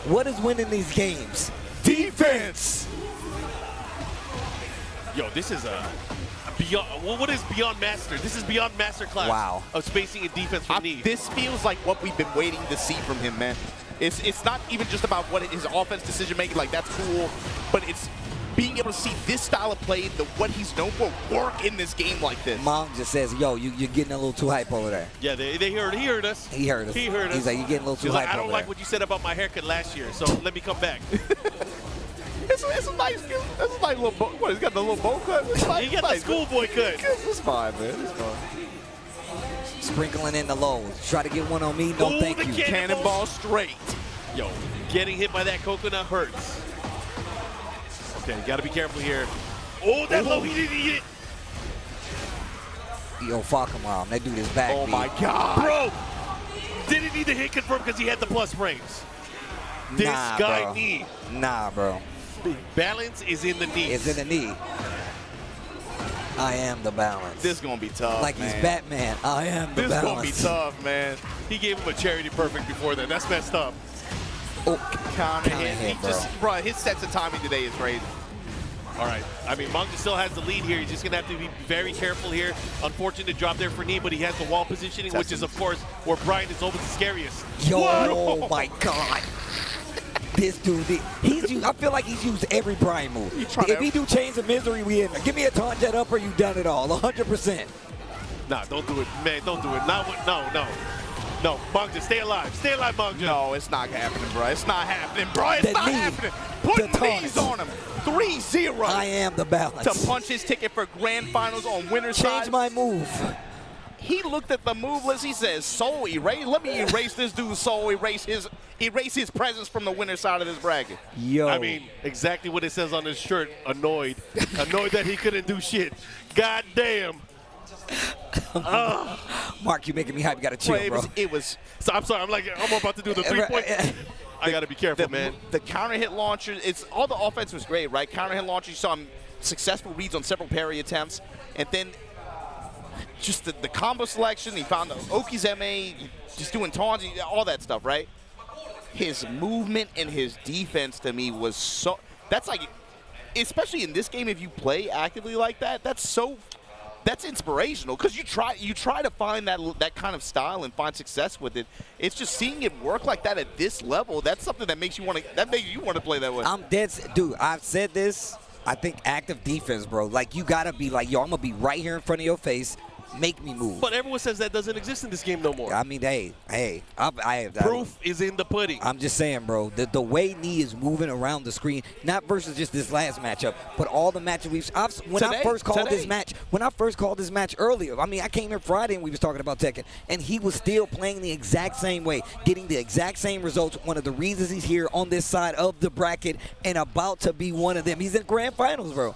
What is winning these games? Defense. Yo, this is a beyond. What is beyond master? This is beyond Masterclass. Wow. Of spacing and defense from Neve. This feels like what we've been waiting to see from him, man. It's not even just about what his offense decision making, like that's cool, but it's being able to see this style of play, what he's known for, work in this game like this. Mom just says, yo, you're getting a little too hype over there. Yeah, he heard us. He heard us. He heard us. He's like, you're getting a little too He's hype like, I don't over like there. what you said about my haircut last year, so let me come back. It's a nice little bow. What, he's got the little bow cut? He got the schoolboy cut. It's fine, man. It's fine. Sprinkling in the lows. Try to get one on me. No, Ooh, thank the you. Cannonball straight. Yo, getting hit by that coconut hurts. Okay, you gotta be careful here. Oh, that low, he didn't eat it. Yo, fuck him, Mom. That dude is back. Oh B. my God. Bro, didn't need the hit confirmed because he had the plus frames. This Nah, guy bro. knee. Nah, bro. Balance is in the knee. It's in the knee. I am the balance. This is gonna be tough. like man. he's Batman. I am the This is balance. gonna be tough, man. He gave him a charity perfect before that. That's messed up. Oh, Counter Counter hit. hit, He just, bro, his sense of timing today is crazy. All right. I mean, Manga still has the lead here. He's just going to have to be very careful here. Unfortunate drop there for knee, but he has the wall positioning, which is, of course, where Brian is always the scariest. Yo, Whoa. oh my God. This dude, he's used, I feel like he's used every Brian move. If he do Chains of Misery, we in. Give me a taunt jet up or you done it all, 100%. Nah, don't do it, man. Don't do it. No, Manga, stay alive. Stay alive, Manga. No, it's not happening, bro. It's not happening, bro. It's The not knee, happening. Put the knees taunts. on him. 3-0. I am the balance. To punch his ticket for grand finals on winner's side. Change my move. He looked at the move list. He says, "Soul erase. Let me erase this dude's soul. Erase his presence from the winner's side of this bracket." Yo. I mean, exactly what it says on his shirt. Annoyed. Annoyed that he couldn't do shit. God damn. Mark, you making me hype. You got to chill, bro. It was So I'm sorry. I'm about to do the 3-point. I got to be careful, man. The counter hit launcher. It's all the offense was great, right? Counter hit launcher. You saw him successful reads on several parry attempts, and then just the combo selection. He found the Oki's MA, just doing taunts, all that stuff, right? His movement and his defense to me was so. That's like, especially in this game, if you play actively like that, that's inspirational because you try to find that kind of style and find success with it. It's just seeing it work like that at this level. That's something that makes you want to play that way. I'm dead, dude. I've said this. I think active defense, bro. Like you gotta be like, yo, I'm gonna be right here in front of your face. Make me move. But everyone says that doesn't exist in this game no more. I mean, hey, Proof is in the pudding. I'm just saying, bro, the way knee is moving around the screen, not versus just this last matchup, but all the matches when I first called this match earlier, I mean, I came here Friday and we was talking about Tekken, and he was still playing the exact same way, getting the exact same results. One of the reasons he's here on this side of the bracket and about to be one of them. He's in grand finals, bro.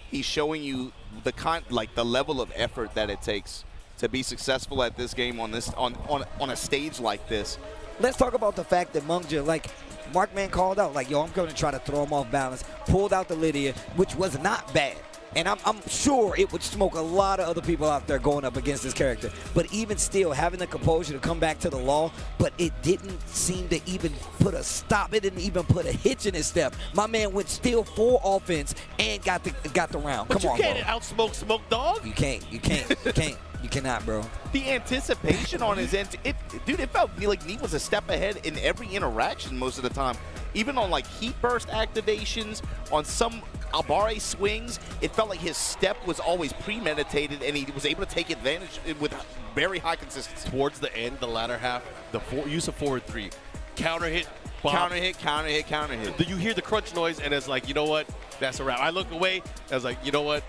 He's showing you the level of effort that it takes to be successful at this game on a stage like this. Let's talk about the fact that Manga, like Markman called out, like, yo, I'm going to try to throw him off balance, pulled out the Lydia, which was not bad. And I'm sure it would smoke a lot of other people out there going up against this character. But even still, having the composure to come back to the law, but it didn't seem to even put a stop. It didn't even put a hitch in his step. My man went still full offense and got the round. But Come on, you can't bro. outsmoke Smoke Dog. You can't. You cannot, bro. The anticipation on his end, dude, it felt like Nee was a step ahead in every interaction most of the time. Even on like heat burst activations, on some Albare swings, it felt like his step was always premeditated and he was able to take advantage with very high consistency. Towards the end, the latter half, the use of forward 3. Counter hit, bomb. Counter hit, counter hit, counter hit. You hear the crunch noise and it's like, you know what? That's a wrap. I look away, I was like, you know what?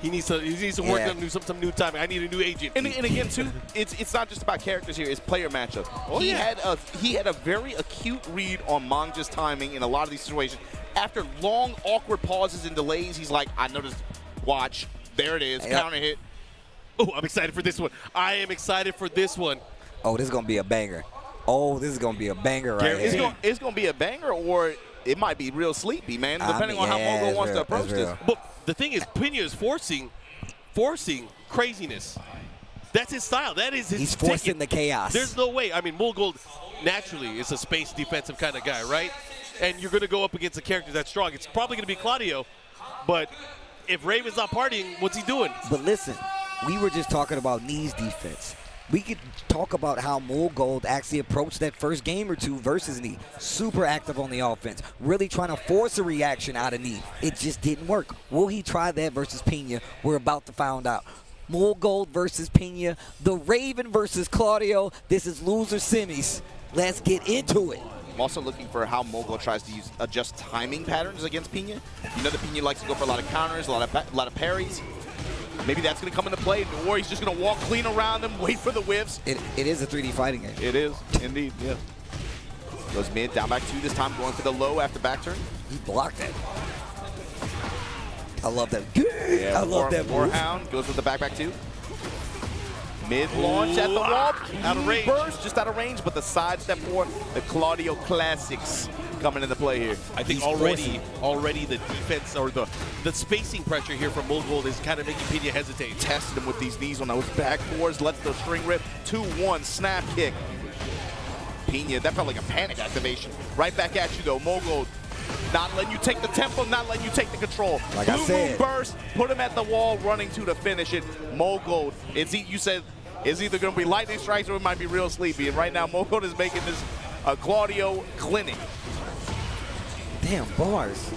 He needs to work on some new timing. I need a new agent. And again, too, it's not just about characters here. It's player matchups. Oh, he had a very acute read on Manga's timing in a lot of these situations. After long, awkward pauses and delays, he's like, I noticed. Watch. There it is. Counter hit. Oh, I'm excited for this one. I am excited for this one. Oh, this is going to be a banger. Oh, this is going to be a banger right here. It's going to be a banger, or it might be real sleepy, man, depending on how Mogo wants to approach this. But the thing is, Pina is forcing craziness. That's his style. That is his He's forcing the chaos. There's no way. I mean, Mulgold naturally is a space defensive kind of guy, right? And you're going to go up against a character that's strong. It's probably going to be Claudio, but if Raven's not partying, what's he doing? But listen, we were just talking about Nee's defense. We could talk about how Mulgold actually approached that first game or two versus Nee. Super active on the offense, really trying to force a reaction out of Nee. It just didn't work. Will he try that versus Pina? We're about to find out. Mulgold versus Pina, the Raven versus Claudio. This is loser semis. Let's get into it. I'm also looking for how Mogo tries to adjust timing patterns against Pina. You know that Pina likes to go for a lot of counters, a lot of parries. Maybe that's going to come into play, or he's just going to walk clean around them, wait for the whiffs. It is a 3D fighting game. It is, indeed, yeah. Goes mid, down back 2 this time, going for the low after back turn. He blocked that. I love that. Yeah, I love that move. Warhound goes with the back 2. Mid launch at the wall. Out of range. Burst, just out of range, but the side step for the Claudio classics coming into play here. I think already the defense or the spacing pressure here from Mulgold is kind of making Pina hesitate. Tested him with these knees on those back fours, lets the string rip. 2-1 snap kick. Pina, that felt like a panic activation. Right back at you though, Mulgold. Not letting you take the tempo, not letting you take the control. Like Blue I said, Moon burst, put him at the wall, running to finish it. Mulgold, you said it's either going to be lightning strikes or it might be real sleepy. And right now, Mulgold is making this a Claudio clinic. Damn, bars.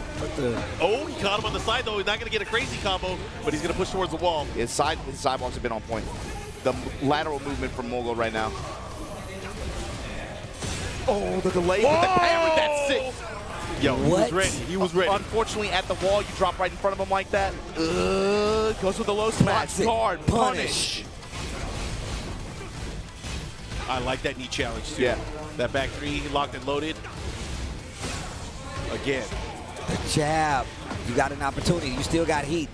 Oh, he caught him on the side, though. He's not going to get a crazy combo, but he's going to push towards the wall. His sidewalks have been on point. The lateral movement from Mulgold right now. Oh, the delay with the parry, that's sick. Yo, he was ready. He was ready. Unfortunately, at the wall, you drop right in front of him like that. Goes with the low smash. Guard, punish. I like that knee challenge, too. Yeah. That back 3, locked and loaded. Again. The jab. You got an opportunity. You still got heat.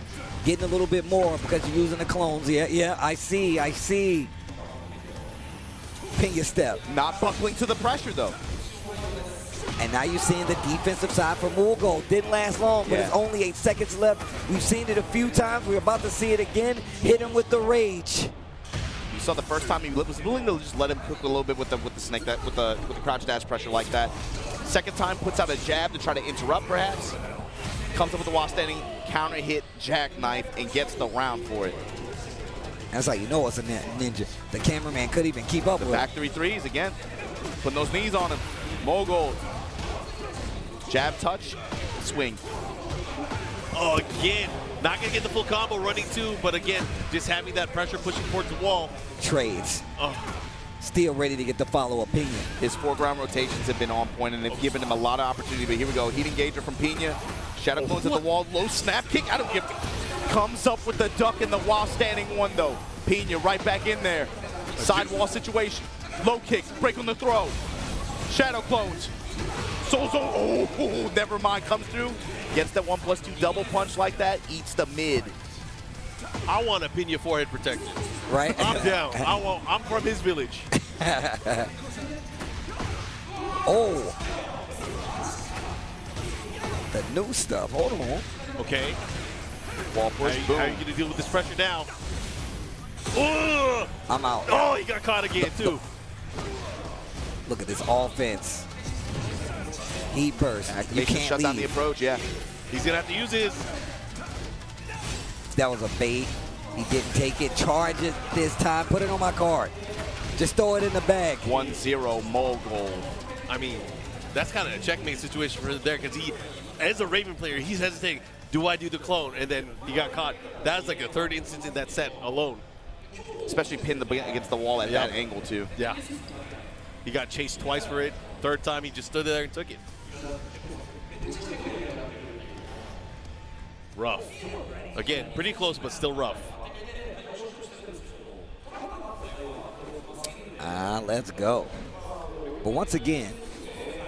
Getting a little bit more because you're using the clones. Yeah, I see. Pin your step. Not buckling to the pressure, though. And now you're seeing the defensive side for Mulgold. Didn't last long, but it's only 8 seconds left. We've seen it a few times. We're about to see it again. Hit him with the rage. You saw the first time he was willing to just let him cook a little bit with the snake, with the crouch dash pressure like that. Second time puts out a jab to try to interrupt, perhaps. Comes up with the while standing counter hit jackknife and gets the round for it. That's how you know it's a ninja. The cameraman couldn't even keep up with it. Back 3 threes again. Putting those knees on him. Mulgold. Jab touch, swing. Oh, again. Not going to get the full combo running too, but again, just having that pressure pushing towards the wall. Trades. Oh. Still ready to get the follow-up Pina. His foreground rotations have been on point and they've given him a lot of opportunity, but here we go. Heat engager from Pina. Shadow clones at the wall, low snap kick. I don't give. Comes up with the duck in the while standing one though. Pina right back in there. Sidewall situation. Low kicks, break on the throw. Shadow clones. Oh, never mind, comes through. Gets the 1+2 double punch like that, eats the mid. I want a Pina forehead protector. Right? I'm down. I'm from his village. Oh. The new stuff. Hold on. Okay. Wall push, How boom. are you going to deal with this pressure now? Ugh! I'm out. Oh, he got caught again, too. Look at this offense. Heat burst. You Activation can't shut down the leave. approach, yeah. He's going to have to use his. That was a bait. He didn't take it. Charge it this time. Put it on my card. Just throw it in the bag. 1-0 Mogul. I mean, that's kind of a checkmate situation for him there because he, as a Raven player, he's hesitating. Do I do the clone? And then he got caught. That was like the third instance in that set alone. Especially pinned against the wall at that angle, too. Yeah. He got chased twice for it. Third time, he just stood there and took it. Rough. Again, pretty close, but still rough. Let's go. But once again,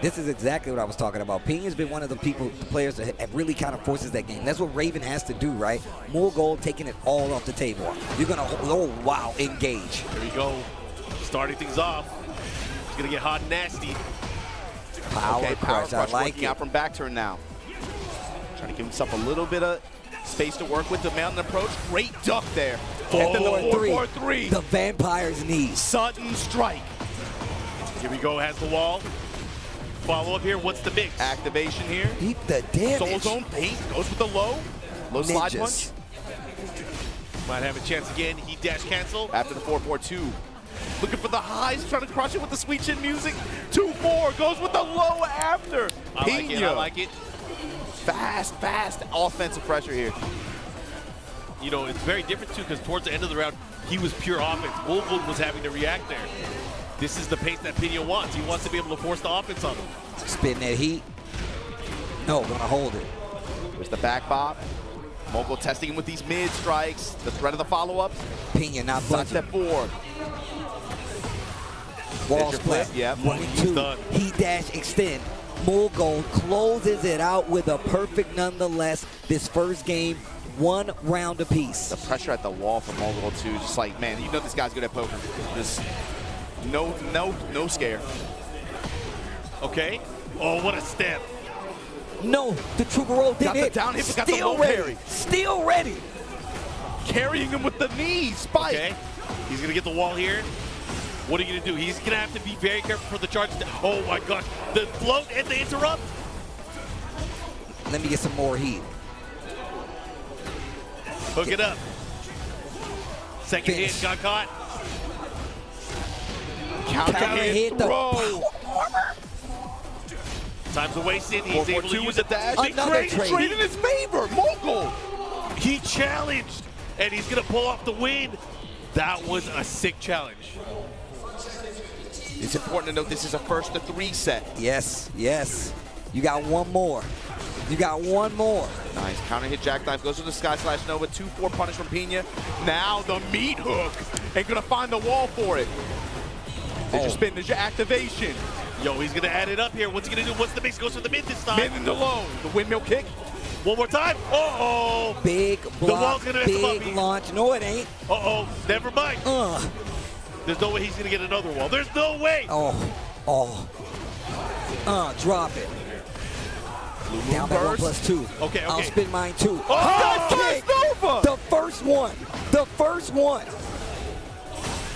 this is exactly what I was talking about. Pina's been one of the players that have really kind of forces that game. That's what Raven has to do, right? More gold, taking it all off the table. You're going to, oh, wow, engage. Here we go. Starting things off. He's going to get hot and nasty. Power crush, I like working it. out from back turn now. Trying to give himself a little bit of space to work with the mountain approach. Great duck there. And then the 4-4-3. The vampire's knees. Sudden strike. Here we go, has the wall. Follow up here, what's the mix? Activation here. Keep the damage. Soul Zone paint goes with the low. Low slide punch. Might have a chance again. He dash cancel. After the 4-4-2. Looking for the highs, trying to crush it with the sweet chin music. 2-4 goes with the low after. I like it, I like it. Fast offensive pressure here. You know, it's very different too because towards the end of the round, he was pure offense. Wolfwood was having to react there. This is the pace that Pina wants. He wants to be able to force the offense on him. Spin that heat. No, gonna hold it. There's the back bop. Mogul testing him with these mid strikes. The threat of the follow-up. Pina not Side budging. step 4. Wall There's your split. flip, yep. 1 and He's 2. done. He dash extend. Mogul closes it out with a perfect nonetheless. This first game, 1 round apiece. The pressure at the wall from Mogul too. Just like, man, you know this guy's good at poker. Just no scare. Okay. Oh, what a step. No, the Troubadour did Got the it. down hit, but got the Still low ready. parry. Still ready. Carrying him with the knee. Spike. Okay. He's going to get the wall here. What are you going to do? He's going to have to be very careful for the charge. Oh, my gosh. The float and the interrupt. Let me get some more heat. Hook it up. Second Finish. hit, got caught. Counter hit, the throw. Time's a wasted. He's able to 4-4-2 use with it. the dash. Another trade. Trade in his favor. Mogul. He challenged, and he's going to pull off the win. That was a sick challenge. It's important to note this is a 1-to-3 set. Yes, yes. You got one more. You got one more. Nice. Counter hit jackknife goes to the Sky Slash Nova. 2-4 punish from Pina. Now the meat hook. Ain't gonna find the wall for it. There's your spin. There's your activation. Yo, he's going to add it up here. What's he going to do? What's the mix? Goes for the mid this time. Mid and the low. The windmill kick. One more time. Uh-oh. Big wall's block, gonna mess him up. big launch. No, it ain't. Uh-oh. Never mind. There's no way he's going to get another wall. There's no way. Drop it. Down by 1+2. Okay. I'll spin mine too. Oh! Kick. Nova! The first one. The first one.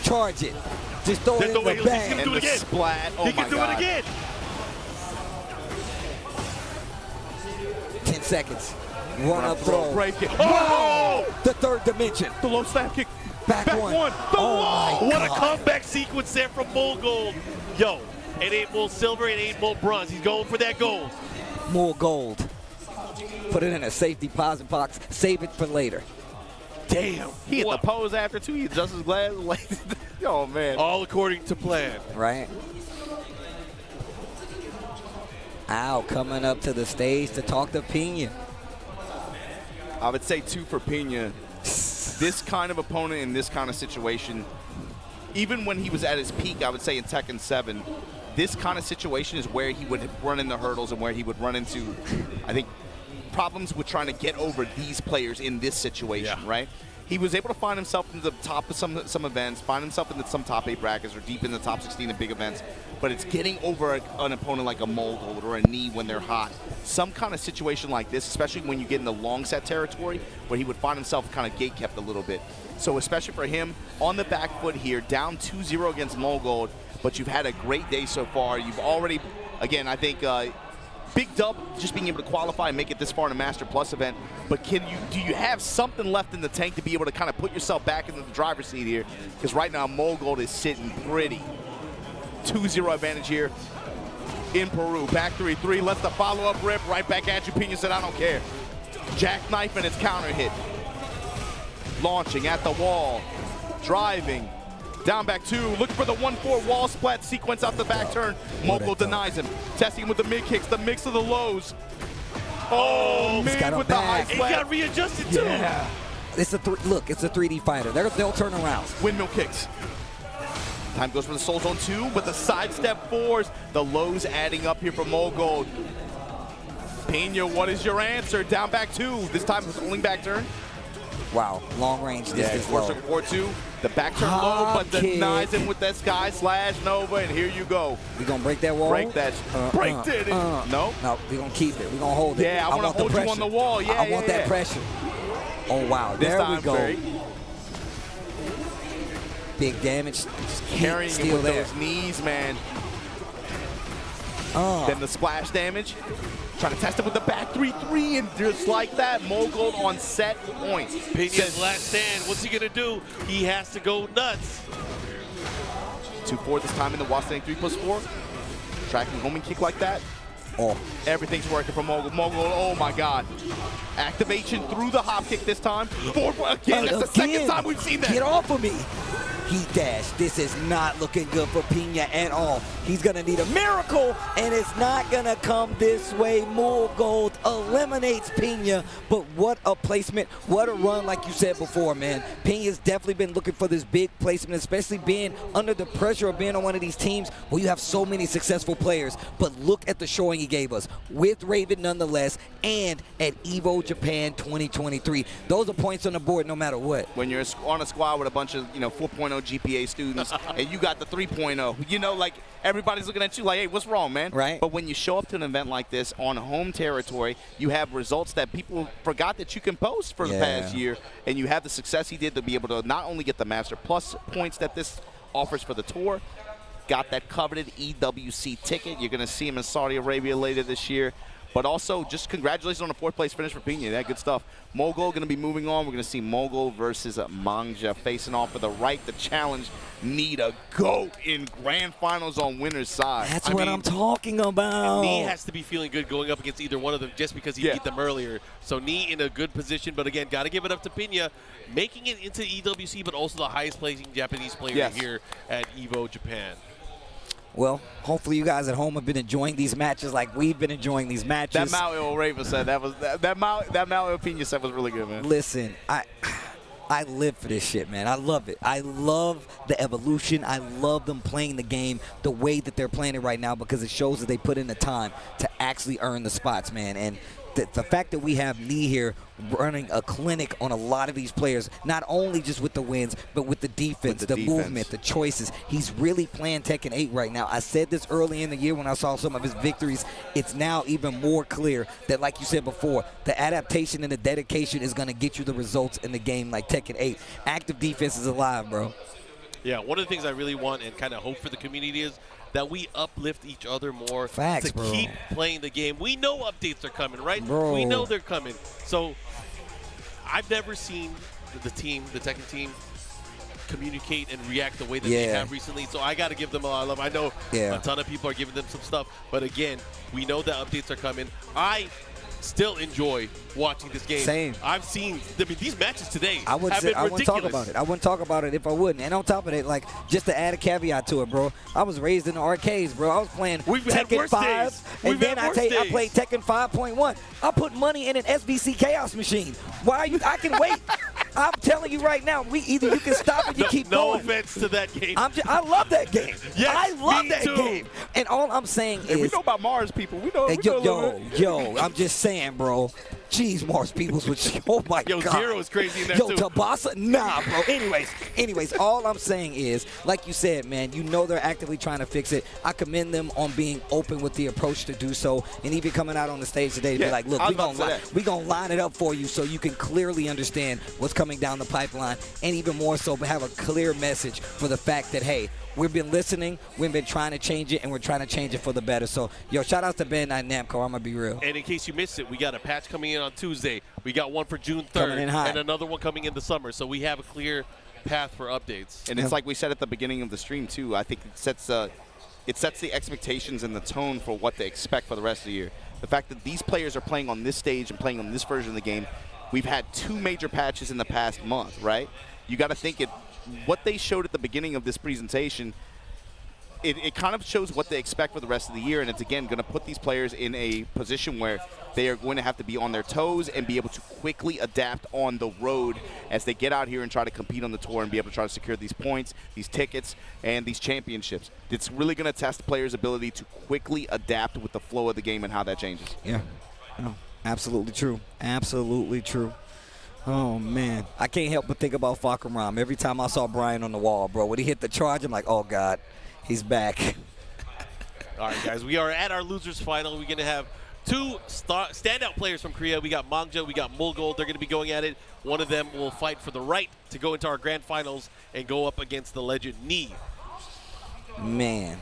Charge it. Just throw There's it no in way the he's bag. gonna And do it the again. splat. Oh He my can do God. it again. 10 seconds. Run up throw. Break it. Oh! The third dimension. The low snap kick. Back one. The Oh low. my What a God. comeback sequence there from Bull Gold. Yo, it ain't Bull Silver, it ain't Bull Bronze. He's going for that gold. More gold. Put it in a safe deposit box. Save it for later. Damn. He hit the pose after too. He adjusts his glasses. Oh man. All according to plan. Right? Al coming up to the stage to talk to Pina. I would say 2 for Pina. This kind of opponent in this kind of situation, even when he was at his peak, I would say in Tekken 7, this kind of situation is where he would run into hurdles and where he would run into, I think, problems with trying to get over these players in this situation, right? he was able to find himself in the top of some events, find himself in some top 8 brackets or deep in the top 16 in big events. But it's getting over an opponent like a Mogul or a Knee when they're hot. Some kind of situation like this, especially when you get in the long set territory, where he would find himself kind of gate kept a little bit. So especially for him, on the back foot here, down 2-0 against Mogul, but you've had a great day so far. You've already, again, I think, big dub, just being able to qualify and make it this far in a Master Plus event. But do you have something left in the tank to be able to kind of put yourself back into the driver's seat here? Because right now, Mogul is sitting pretty. 2-0 advantage here in Peru. Back 3-3, lets the follow-up rip right back at you. Pina said, I don't care. Jackknife and its counter hit. Launching at the wall, driving. Down back 2, looking for the 1-4 wall splat sequence out the back turn. Mogul denies him. Testing him with the mid kicks, the mix of the lows. Oh, man, with the high splat. He got readjusted too. Yeah. It's a look, it's a 3D fighter. They'll turn around. Windmill kicks. Time goes for the Soul Zone 2, but the sidestep 4s. The lows adding up here for Mogul. Pina, what is your answer? Down back 2. This time it's only back turn. Wow, long range distance low. 4-2. The back turn low, but denies him with that Sky Slash Nova, and here you go. We gonna break that wall? Break that. Break it. No? No, we gonna keep it. We gonna hold it. Yeah, I want to hold you on the wall. Yeah, I want that pressure. Oh, wow. There we go. Big damage. Carrying it with those knees, man. Then the splash damage. Trying to test it with the back 3-3, and just like that, Mogul on set point. Pina's last stand. What's he gonna do? He has to go nuts. 2-4 this time in the wall standing 3+4. Tracking homing kick like that. Oh, everything's working for Mogul. Mogul, oh my God. Activation through the hop kick this time. 4 again, that's the second time we've seen that. Get off of me. Heat dash. This is not looking good for Pina at all. He's going to need a miracle, and it's not going to come this way. Mogul eliminates Pina, but what a placement. What a run, like you said before, man. Pina's definitely been looking for this big placement, especially being under the pressure of being on one of these teams where you have so many successful players. But look at the showing he gave us with Raven nonetheless, and at Evo Japan 2023. Those are points on the board no matter what. When you're on a squad with a bunch of 4.0 GPA students and you got the 3.0, like everybody's looking at you like, hey, what's wrong, man? Right. But when you show up to an event like this on home territory, you have results that people forgot that you can post for the past year, and you have the success he did to be able to not only get the Master Plus points that this offers for the tour, got that coveted EWC ticket. You're going to see him in Saudi Arabia later this year. But also, just congratulations on the 4th place finish for Pina. That good stuff. Mogul going to be moving on. We're going to see Mogul versus Manga facing off for the right to challenge Knee to GOAT in grand finals on winner's side. That's what I'm talking about. Knee has to be feeling good going up against either one of them just because he beat them earlier. So Knee in a good position, but again, got to give it up to Pina, making it into EWC, but also the highest placing Japanese player here at Evo Japan. Well, hopefully you guys at home have been enjoying these matches like we've been enjoying these matches. That Maui Raven said that Maui Pina said was really good, man. Listen, I live for this shit, man. I love it. I love the evolution. I love them playing the game the way that they're playing it right now, because it shows that they put in the time to actually earn the spots, man. And the fact that we have Knee here running a clinic on a lot of these players, not only just with the wins, but with the defense, the movement, the choices. He's really playing Tekken 8 right now. I said this early in the year when I saw some of his victories. It's now even more clear that, like you said before, the adaptation and the dedication is going to get you the results in the game like Tekken 8. Active defense is alive, bro. Yeah, one of the things I really want and kind of hope for the community is that we uplift each other more to keep playing the game. We know updates are coming, right? Bro. We know they're coming. So I've never seen the Tekken team, communicate and react the way that they have recently. So I got to give them a lot of love. I know a ton of people are giving them some stuff, but again, we know that updates are coming. I still enjoy watching this game. Same. I've seen, I mean, these matches today I wouldn't talk about it. I wouldn't talk about it if I wouldn't. And on top of it, like, just to add a caveat to it, bro, I was raised in the arcades, bro. I was playing Tekken 5, and then I played Tekken 5.1. I put money in an SBC Chaos machine. Why are you? I can wait. I'm telling you right now, either you can stop it, you keep going. No offense to that game. I love that game. Yes, I love that too. game. And all I'm saying is, we know about Mars people. We know. yo, I'm just saying, bro. Jeez, Mars Peoples, which, oh my Yo, God. Zero is crazy in there Yo, too. Tabasa, nah, bro. Anyways, all I'm saying is, like you said, man, you know they're actively trying to fix it. I commend them on being open with the approach to do so, and even coming out on the stage today to be like, look, we gonna line it up for you so you can clearly understand what's coming down the pipeline, and even more so, have a clear message for the fact that, hey, we've been listening, we've been trying to change it, and we're trying to change it for the better. So, yo, shout out to Bandai Namco. I'm going to be real. And in case you missed it, we got a patch coming in on Tuesday. We got one for June 3rd Coming in hot. and another one coming in the summer. So we have a clear path for updates. And it's like we said at the beginning of the stream, too. I think it sets the expectations and the tone for what they expect for the rest of the year. The fact that these players are playing on this stage and playing on this version of the game, we've had 2 major patches in the past month, right? You got to think what they showed at the beginning of this presentation, it kind of shows what they expect for the rest of the year, and it's, again, going to put these players in a position where they are going to have to be on their toes and be able to quickly adapt on the road as they get out here and try to compete on the tour and be able to try to secure these points, these tickets, and these championships. It's really going to test the players' ability to quickly adapt with the flow of the game and how that changes. Yeah, no, absolutely true. Absolutely true. Oh, man. I can't help but think about Fakaram. Every time I saw Brian on the wall, bro, when he hit the charge, I'm like, oh, God, he's back. All right, guys, we are at our losers final. We're going to have 2 standout players from Korea. We got Manga, we got Mulgold. They're going to be going at it. One of them will fight for the right to go into our grand finals and go up against the legend Ni. Man,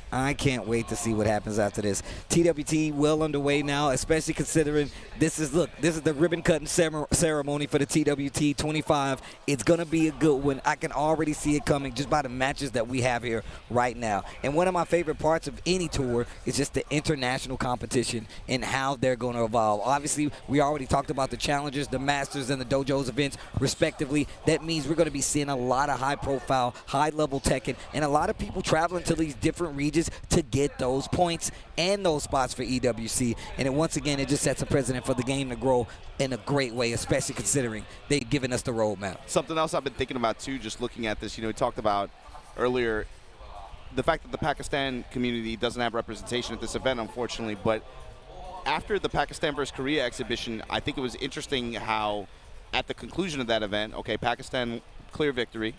I can't wait to see what happens after this. TWT well underway now, especially considering this is the ribbon cutting ceremony for the TWT 25. It's going to be a good one. I can already see it coming just by the matches that we have here right now. And one of my favorite parts of any tour is just the international competition and how they're going to evolve. Obviously, we already talked about the challenges, the Masters, and the Dojos events, respectively. That means we're going to be seeing a lot of high-profile, high-level Tekken, and a lot of people traveling to these different regions to get those points and those spots for EWC. And then once again, it just sets a precedent for the game to grow in a great way, especially considering they've given us the roadmap. Something else I've been thinking about, too, just looking at this, we talked about earlier the fact that the Pakistan community doesn't have representation at this event, unfortunately. But after the Pakistan versus Korea exhibition, I think it was interesting how at the conclusion of that event, okay, Pakistan, clear victory.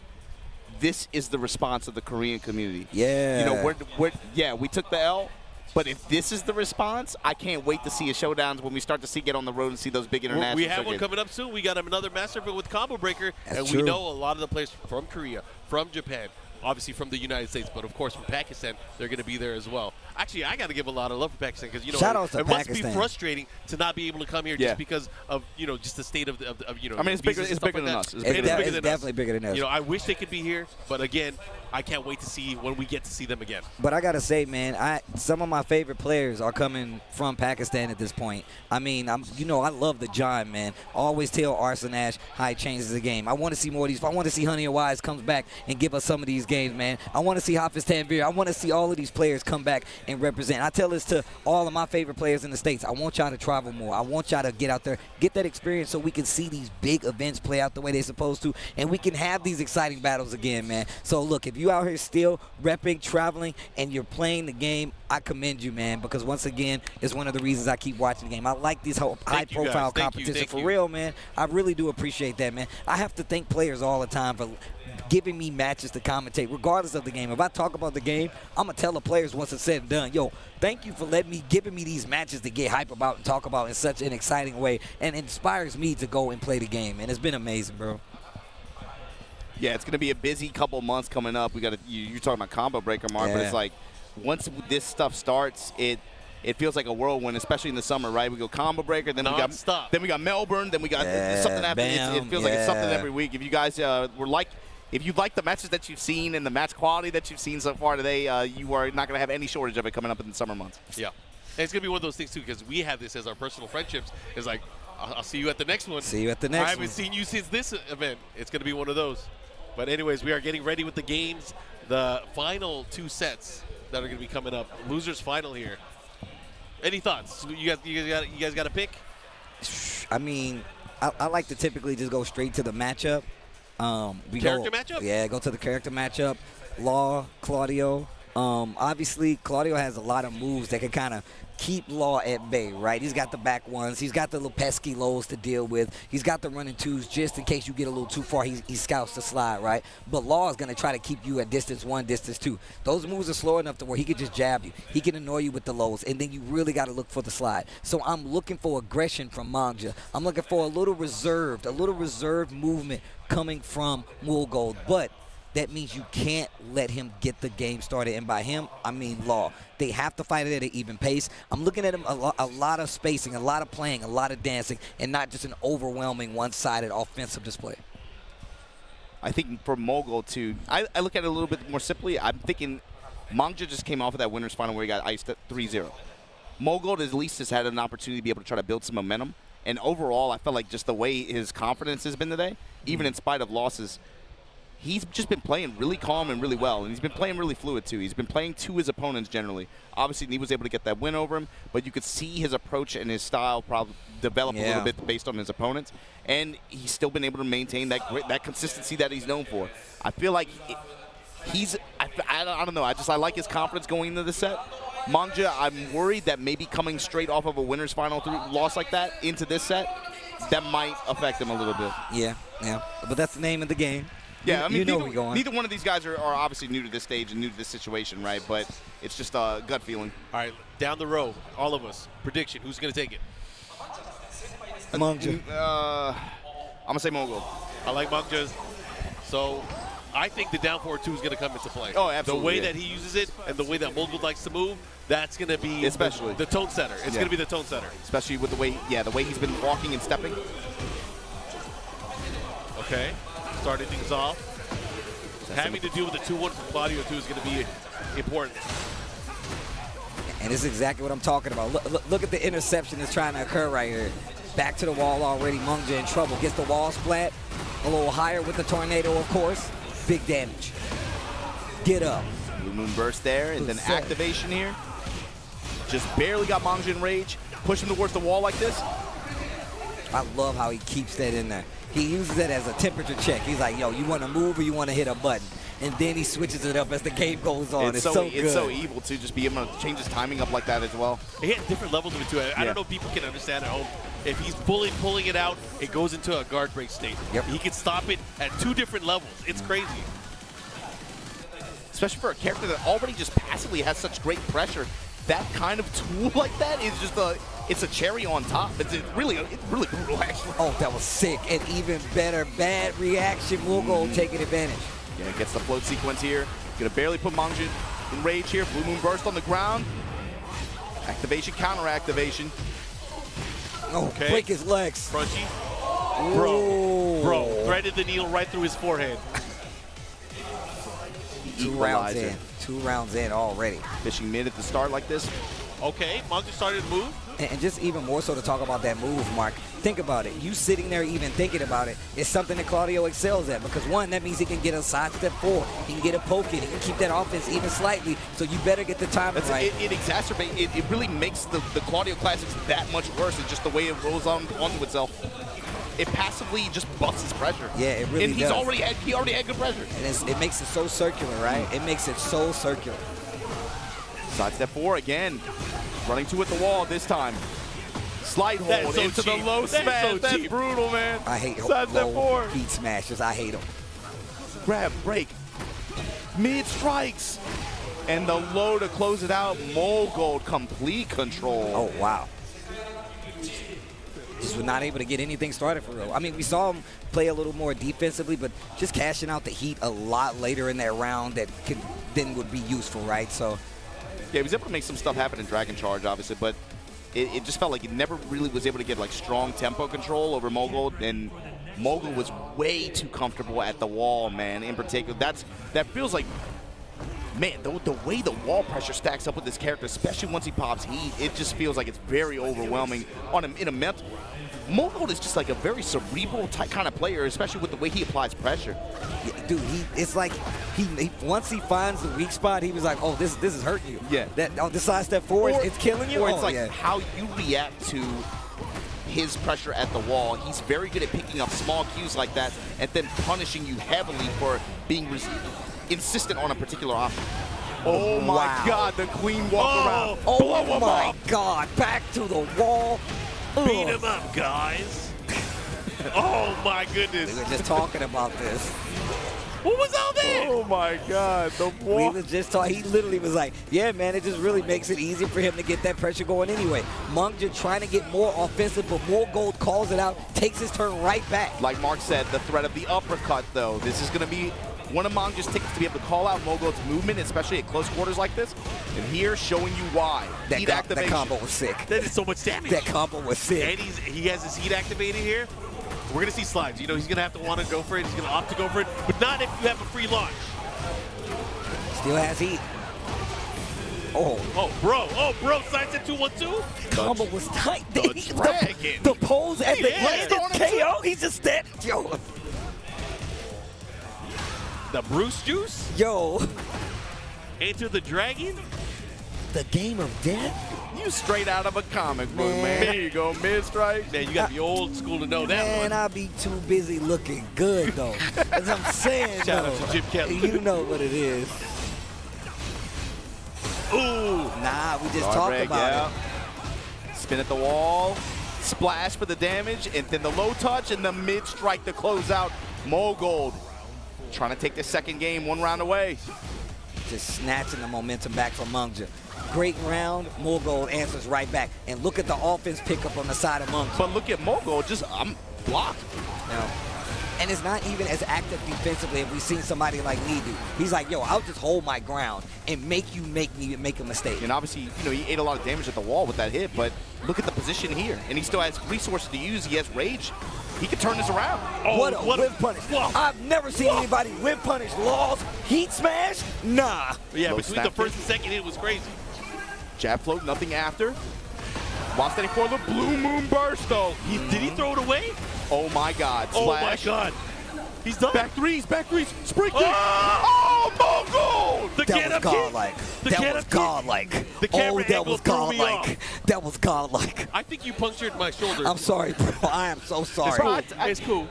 This is the response of the Korean community. Yeah. We took the L, but if this is the response, I can't wait to see a showdowns when we start to get on the road and see those big international We have circuits. one coming up soon. We got another Master Event with Combo Breaker, That's and true. we know a lot of the players from Korea, from Japan, obviously from the United States, but of course from Pakistan, they're going to be there as well. Actually, I got to give a lot of love for Pakistan because Shout out to it must be Pakistan. frustrating to not be able to come here just because of just the state of I mean, it's bigger than us. It's definitely bigger than us. I wish they could be here, but again, I can't wait to see when we get to see them again. But I gotta say, man, some of my favorite players are coming from Pakistan at this point. I mean, I love the John, man. I always tell Arson Ash how he changes the game. I want to see more of these. I want to see Honey and Wise comes back and give us some of these games, man. I want to see Hafiz Tanvir. I want to see all of these players come back and represent. I tell this to all of my favorite players in the States. I want y'all to travel more. I want y'all to get out there, get that experience so we can see these big events play out the way they're supposed to, and we can have these exciting battles again, man. So, look, if you out here still repping, traveling, and you're playing the game, I commend you, man, because once again, it's one of the reasons I keep watching the game. I like these high-profile competition for real, man. I really do appreciate that, man. I have to thank players all the time for giving me matches to commentate, regardless of the game. If I talk about the game, I'm going to tell the players once it's said and done, yo, thank you for giving me these matches to get hype about and talk about in such an exciting way, and it inspires me to go and play the game, and it's been amazing, bro. Yeah, it's going to be a busy couple months coming up. You're talking about Combo Breaker, Mark, but it's like once this stuff starts, it feels like a whirlwind, especially in the summer, right? We go Combo Breaker, then we got Melbourne, then we got something happening. It feels like it's something every week. If you guys if you like the matches that you've seen and the match quality that you've seen so far today, you are not going to have any shortage of it coming up in the summer months. Yeah. And it's going to be one of those things, too, because we have this as our personal friendships. It's like, I'll see you at the next one. See you at the next one. I haven't seen you since this event. It's going to be one of those. But anyways, we are getting ready with the games. The final 2 sets that are going to be coming up. Losers final here. Any thoughts? You guys got a pick? I mean, I like to typically just go straight to the matchup. Character matchup? Yeah, go to the character matchup. Law, Claudio. Obviously, Claudio has a lot of moves that can kind of keep Law at bay, right? He's got the back ones. He's got the little pesky lows to deal with. He's got the running twos just in case you get a little too far. He scouts the slide, right? But Law is going to try to keep you at distance 1, distance 2. Those moves are slow enough to where he could just jab you. He can annoy you with the lows, and then you really got to look for the slide. So I'm looking for aggression from Manga. I'm looking for a little reserved movement coming from Woolgold. But that means you can't let him get the game started. And by him, I mean Law. They have to fight it at an even pace. I'm looking at him a lot of spacing, a lot of playing, a lot of dancing, and not just an overwhelming one-sided offensive display. I think for Mogul, too, I look at it a little bit more simply. I'm thinking Manga just came off of that winner's final where he got iced at 3-0. Mogul at least has had an opportunity to be able to try to build some momentum. And overall, I felt like just the way his confidence has been today, even in spite of losses, he's just been playing really calm and really well, and he's been playing really fluid too. He's been playing to his opponents generally. Obviously, he was able to get that win over him, but you could see his approach and his style probably develop a little bit based on his opponents, and he's still been able to maintain that consistency that he's known for. I feel like I don't know. I like his confidence going into the set. Manga, I'm worried that maybe coming straight off of a winner's final loss like that into this set, that might affect him a little bit. Yeah, but that's the name of the game. Yeah, I mean, neither one of these guys are obviously new to this stage and new to this situation, right? But it's just a gut feeling. All right, down the row, all of us. Prediction, who's going to take it? Manga. I'm going to say Mogul. I like Manga's. So I think the down forward 2 is going to come into play. Oh, absolutely. The way that he uses it and the way that Mogul likes to move, that's going to be especially the tone setter. It's going to be the tone setter. Especially with the way he's been walking and stepping. Okay. Starting things off. Having to deal with the 2-1 from Claudio 2 is going to be important. And this is exactly what I'm talking about. Look at the interception that's trying to occur right here. Back to the wall already. Manga in trouble. Gets the wall splat. A little higher with the tornado, of course. Big damage. Get up. Blue Moon burst there, and then activation here. Just barely got Manga in rage. Push him towards the wall like this. I love how he keeps that in there. He uses it as a temperature check. He's like, yo, you want to move or you want to hit a button? And then he switches it up as the game goes on. It's so good. It's so evil to just be able to change his timing up like that as well. He has different levels of it too. I don't know if people can understand at home. If he's pulling it out, it goes into a guard break state. Yep. He can stop it at 2 different levels. It's crazy. Especially for a character that already just passively has such great pressure. That kind of tool like that is just it's a cherry on top. It's really brutal, actually. Oh, that was sick. And even better, bad reaction. Woolgold taking advantage. Yeah, gets the float sequence here. Gonna barely put Manga in rage here. Blue Moon burst on the ground. Activation, counter activation. Oh, okay. Break his legs. Crunchy. Bro, threaded the needle right through his forehead. 2 rounds in. 2 rounds in already. Fishing mid at the start like this. Okay, Manga started to move. And just even more so to talk about that move, Mark. Think about it. You sitting there even thinking about it is something that Claudio excels at because, one, that means he can get a sidestep forward. He can get a poke in. He can keep that offense even slightly, so you better get the timing right. It exacerbates. It really makes the Claudio Classics that much worse. It's just the way it rolls onto itself. It passively just busts his pressure. Yeah, it really does. And he already had good pressure. And it makes it so circular, right? It makes it so circular. Sidestep 4 again. Running 2 at the wall this time. Slide hold into the low smash. That's brutal, man. I hate low beat smashers. I hate them. Grab, break. Mid strikes. And the low to close it out. Mogold complete control. Oh, wow. Just was not able to get anything started for real. I mean, we saw him play a little more defensively, but just cashing out the heat a lot later in that round that then would be useful, right? So, yeah, he was able to make some stuff happen in Dragon Charge, obviously, but it just felt like he never really was able to get like strong tempo control over Mogul, and Mogul was way too comfortable at the wall, man. In particular, that feels like, man, the way the wall pressure stacks up with this character, especially once he pops heat, it just feels like it's very overwhelming on him in a mental. Mogul is just like a very cerebral type kind of player, especially with the way he applies pressure. Yeah, dude, it's like he once he finds the weak spot, he was like, oh, this is hurting you. Yeah. This sidestep forward, it's killing you. Or it's like how you react to his pressure at the wall. He's very good at picking up small cues like that and then punishing you heavily for being insistent on a particular option. Oh my Wow. God, the clean walk around. Oh Blow him my up. God, back to the wall. Beat Ugh. him up, guys. Oh my We goodness. were just talking about this. What was all that? Oh my God, the We walk. was just talking. He literally was like, yeah, man, it just really makes it easier for him to get that pressure going anyway. Manga trying to get more offensive, but more gold calls it out, takes his turn right back. Like Mark said, the threat of the uppercut, though. This is going to be one of Manga's tickets to be able to call out Mogold's movement, especially at close quarters like this. And here, showing you why. Heat That activation. combo was sick. That is so much damage. That combo was sick. And he has his heat activated here. We're going to see slides. You know, he's going to have to want to go for it. He's going to opt to go for it, but not if you have a free launch. Still has heat. Oh, Oh, bro, sidestep 2-1-2. combo was tight. The dragon. The pose at the Yeah. end KO. He's just dead. Yo, The Bruce Juice. yo, Enter the Dragon. the game of death. You straight out of a comic book, Man. man. There you go, mid-strike. Man, you got to be old school to know that Man, one. I be too busy looking good though. As I'm saying, Shout out though, to Jim Kelly. you know what it is. Ooh. Nah, we just Guard talked break, about yeah. Spin at the wall, splash for the damage, and then the low touch and the mid-strike to close out. Mogold trying to take the second game, one round away. it. Just snatching the momentum back from Manga. Great round. Mogold answers right back. And look at the offense pickup on the side of Manga. But look at Mogold, just blocked. Now, and it's not even as active defensively if we've seen somebody like Lee do. He's like, yo, I'll just hold my ground and make you make me make a mistake. And obviously, you know, he ate a lot of damage at the wall with that hit, but look at the position here. And he still has resources to use. He has rage. He can turn this around. Oh, What a whip punish. Whoa. I've never seen anybody whip punish Laws. Heat smash? Nah. Yeah, Low between the snap first kick. and second hit was crazy. Jab float, nothing after. While standing for the Blue Moon Burst, though. Did he throw it away? Oh my God, Oh my splash. God. He's done. Back threes, spring kick. Oh! Oh, Mogold! The That was get-up kick. godlike. The That get-up was kick. godlike. The Oh, camera that angle was threw me godlike. off. That was godlike. I think you punctured my shoulder. I'm sorry, bro. I am so sorry. It's cool. Right. It's cool.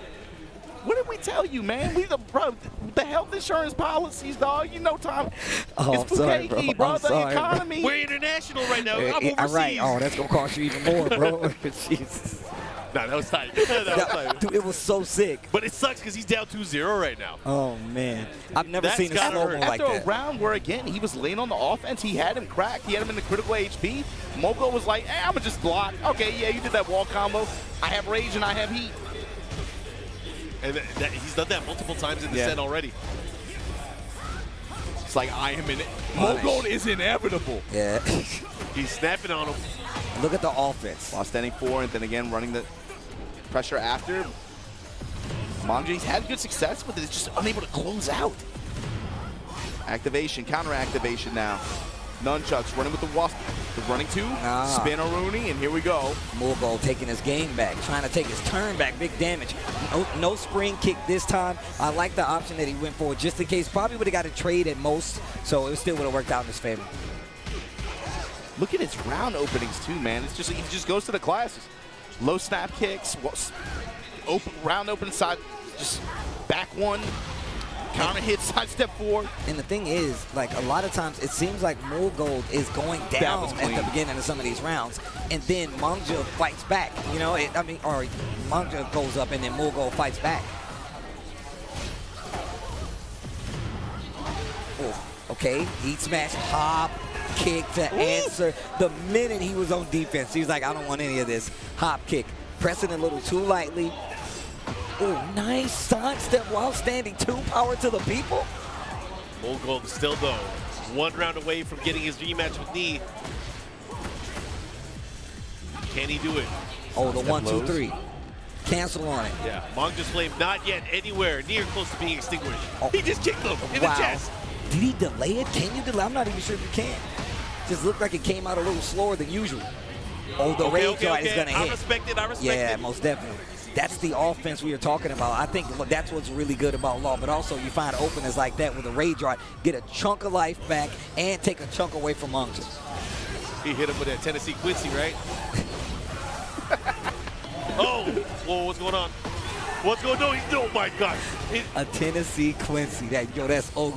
What did we tell you, man? The health insurance policies, dog. You know, Tom. Oh, it's I'm sorry, bro. Pukaki, bro. I'm The sorry, bro. economy. We're international right now. I'm overseas. Right. Oh, that's going to cost you even more, bro. Jesus. Nah, that was tight. That was tight. Dude, it was so sick. But it sucks because he's down 2-0 right now. Oh, man. I've never That's seen a gotta slow-mo hurt. like After that. a round where, again, he was laying on the offense, he had him cracked, he had him in the critical HP. Mogo was like, hey, I'm going to just block. Okay, yeah, you did that wall combo. I have rage and I have heat. And he's done that multiple times in the set already. It's like, I am in it. Punish. Mogo is inevitable. Yeah. He's snapping on him. Look at the offense. While standing four and then again running the pressure after. Mangja's had good success with it, it's just unable to close out. Activation, counter activation now. Nunchucks running with the wasp. The running two, spin a Rooney, and here we go. Mogo taking his game back, trying to take his turn back, big damage. No spring kick this time. I like the option that he went for just in case. Probably would have got a trade at most, so it still would have worked out in his favor. Look at his round openings too, man. It's just he just goes to the classes. Low snap kicks, round open side, just back one, counter hit, side step forward. And the thing is, like, a lot of times it seems like Mogold is going down was at clean. the beginning of some of these rounds, and then Manga fights back. You know, or Manga goes up and then Mogold fights back. Oh, okay, heat smash, hop, kick to answer. The minute he was on defense, he was like, I don't want any of this. Hop kick, pressing a little too lightly. Oh, nice side step while standing. 2 power to the people. Mogold still though, 1 round away from getting his rematch with Knee. Can he do it? Oh, the Step 1, 2, lows. 3. Cancel on it. Yeah, Manga's flame not yet anywhere near close to being extinguished. Oh. He just kicked him in the chest. Did he delay it? Can you delay? I'm not even sure if you can. Just looked like it came out a little slower than usual. Oh, the rage guard is going to I hit. respect it. I respect it. Yeah, most definitely. That's the offense we were talking about. I think that's what's really good about Law. But also, you find openers like that with a rage art, get a chunk of life back and take a chunk away from Manga. He hit him with that Tennessee Quincy, right? Oh, whoa, what's going on? What's going on? Oh my God. A Tennessee Quincy. That's OD.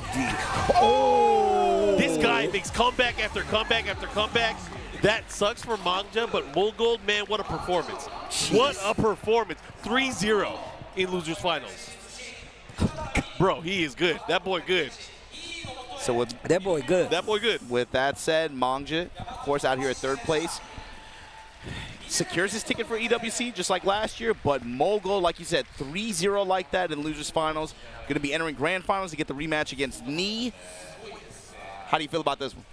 This guy makes comeback after comeback after comeback. That sucks for Manga, but Mulgold, man, what a performance. Jeez. What a performance. 3-0 in losers finals. Bro, he is good. That boy good. So with That boy good. That boy good. With that said, Manga, of course, out here at third place, secures his ticket for EWC just like last year, but Mogul, like you said, 3-0 like that in losers finals. Going to be entering grand finals to get the rematch against Knee. How do you feel about this one?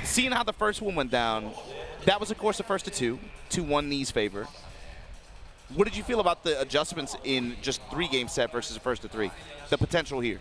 Seeing how the first one went down, that was, of course, the first of two. 2-1 Knee's favor. What did you feel about the adjustments in just 3-game set versus the first of 3? The potential here.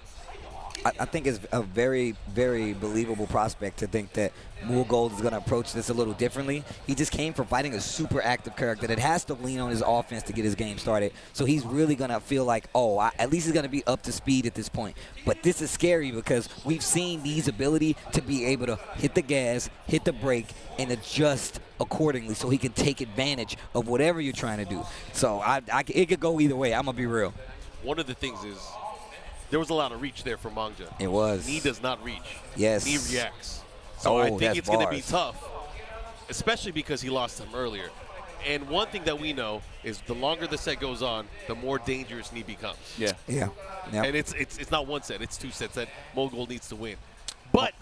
I think it's a very, very believable prospect to think that Mulgold is going to approach this a little differently. He just came from fighting a super active character that has to lean on his offense to get his game started. So he's really going to feel like, at least he's going to be up to speed at this point. But this is scary because we've seen Knee's ability to be able to hit the gas, hit the brake, and adjust accordingly so he can take advantage of whatever you're trying to do. So it could go either way. I'm going to be real. One of the things is there was a lot of reach there for Manga. It was. Knee does not reach. Yes. Knee reacts. So I think that's it's going to be bars. tough, especially because he lost him earlier. And one thing that we know is the longer the set goes on, the more dangerous Knee becomes. Yeah. Yeah. Yep. And it's not one set, it's 2 sets that Mogul needs to win. But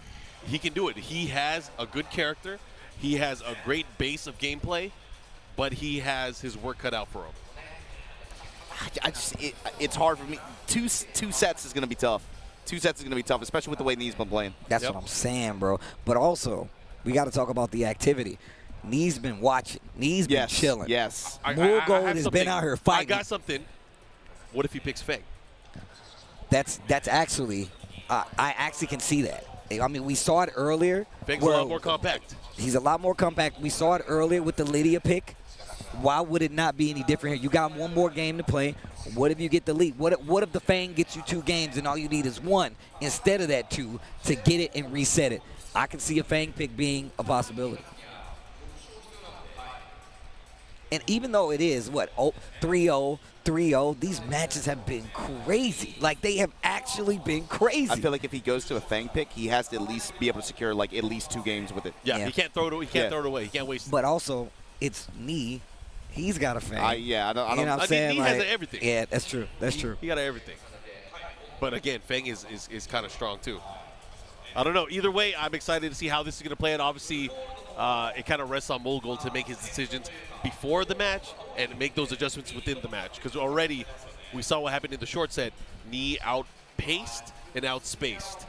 he can do it. He has a good character. He has a great base of gameplay, but he has his work cut out for him. It's hard for me. Two sets is going to be tough. 2 sets is going to be tough, especially with the way Knee's been playing. That's Yep. what I'm saying, bro. But also, we got to talk about the activity. Knee's been watching. Knee's been chilling. Yes. Mulgold have has something. been out here fighting. I got something. What if he picks Feng? That's actually, I actually can see that. I mean, we saw it earlier. Feng's a lot more compact. He's a lot more compact. We saw it earlier with the Lydia pick. Why would it not be any different here? You got one more game to play. What if you get the lead? What if the Fang gets you 2 games and all you need is 1 instead of that 2 to get it and reset it? I can see a Fang pick being a possibility. And even though it is, 3-0, 3-0, these matches have been crazy. Like, they have actually been crazy. I feel like if he goes to a Fang pick, he has to at least be able to secure like at least 2 games with it. Yeah, Yeah. he can't throw it away. He can't throw it away. He can't waste it. But also, it's Knee. He's got a Fang. I You know don't. what I'm saying? Knee has everything. Yeah, that's true. That's true. He got everything. But again, Feng is kind of strong too. I don't know. Either way, I'm excited to see how this is going to play out. Obviously, it kind of rests on Mulgold to make his decisions before the match and make those adjustments within the match. Because already we saw what happened in the short set. Knee outpaced and outspaced.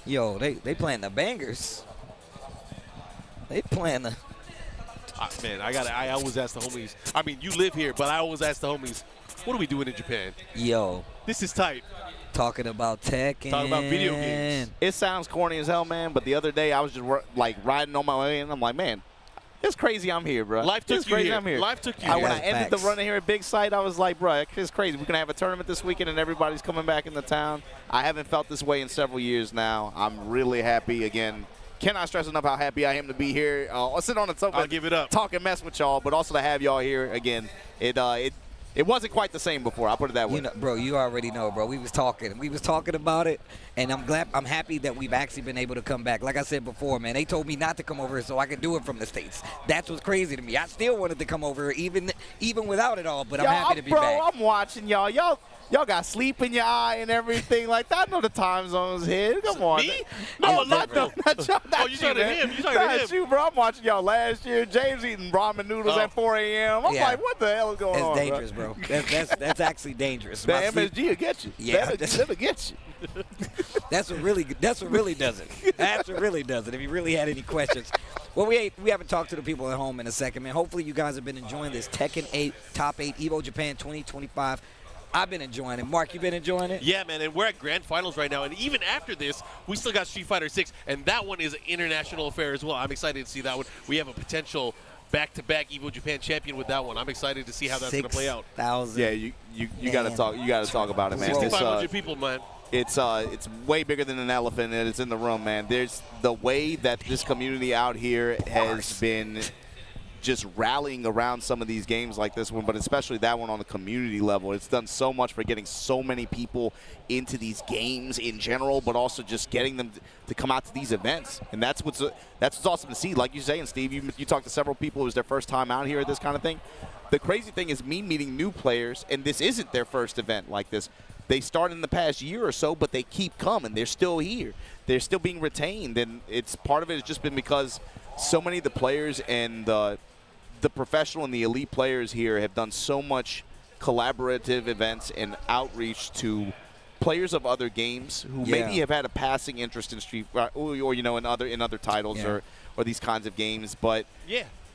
Yo, they playing the bangers. They playing the. Man, I always ask the homies. I mean, you live here, but I always ask the homies, what are we doing in Japan? Yo, This is tight. talking about TEKKEN. Talking about video games. It sounds corny as hell, man. But the other day I was just like riding on my way, and I'm like, man, it's crazy I'm here, bro. Life took it's you crazy here. I'm here. Life took you When here. I ended the Facts. run here at Big Sight, I was like, bro, it's crazy. We're gonna have a tournament this weekend, and everybody's coming back in the town. I haven't felt this way in several years now. I'm really happy again. Cannot stress enough how happy I am to be here. I'll sit on the sofa, I'll give it up. talk and mess with y'all, but also to have y'all here again. It wasn't quite the same before. I'll put it that way. You know, bro, you already know, bro. We was talking about it, and I'm happy that we've actually been able to come back. Like I said before, man, they told me not to come over here so I could do it from the States. That's what's crazy to me. I still wanted to come over here, even without it all, but I'm happy to be back. I'm watching y'all. Y'all got sleep in your eye and everything like that. I know the time zone's here. Come on. Me? No, I'm not different. y'all. Oh, you talking to him. You talking to Not him. you, bro. I'm watching y'all last year. James eating ramen noodles Oh. at 4 a.m. I'm Yeah. like, what the hell is going It's on, dangerous, bro. That's actually dangerous. The My sleep- MSG will get you. Yeah. That'll get you. That's what really does it. That's what really does it. If you really had any questions. Well, we haven't talked to the people at home in a second, man. Hopefully you guys have been enjoying this Tekken 8 Top 8 Evo Japan 2025. I've been enjoying it. Mark, you been enjoying it? Yeah, man, and we're at grand finals right now, and even after this, we still got Street Fighter 6, and that one is an international affair as well. I'm excited to see that one. We have a potential back-to-back Evo Japan champion with that one. I'm excited to see how that's going to play out. 6,000. Yeah, you gotta talk. You gotta talk about it, man. It's, 6,500 people, man. It's way bigger than an elephant, and it's in the room, man. There's the way that this community out here has been just rallying around some of these games like this one, but especially that one on the community level. It's done so much for getting so many people into these games in general, but also just getting them to come out to these events. And that's what's awesome to see. Like you're saying, Steve, you talked to several people. It was their first time out here at this kind of thing. The crazy thing is me meeting new players, and this isn't their first event like this. They started in the past year or so, but they keep coming. They're still here. They're still being retained, and it's part of it has just been because so many of the players and the professional and the elite players here have done so much collaborative events and outreach to players of other games who maybe have had a passing interest in Street or you know, in other titles or these kinds of games, but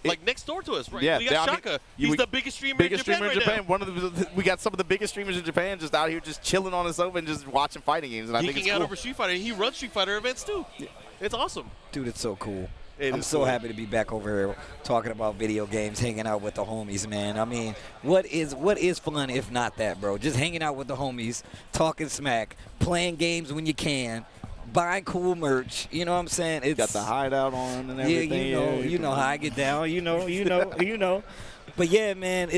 like next door to us, right? Yeah, we got Shaka. He's the biggest streamer in Japan right now. One of we got some of the biggest streamers in Japan just out here just chilling on his sofa and just watching fighting games, and I think it's out cool. over Street Fighter. He runs Street Fighter events too. It's awesome. Dude, it's so cool. I'm so cool. happy to be back over here talking about video games, hanging out with the homies, man. I mean, what is fun if not that, bro? Just hanging out with the homies, talking smack, playing games when you can, buying cool merch. You know what I'm saying? It's got the hideout on and everything. Yeah, you know how I get down. You know. But yeah, man,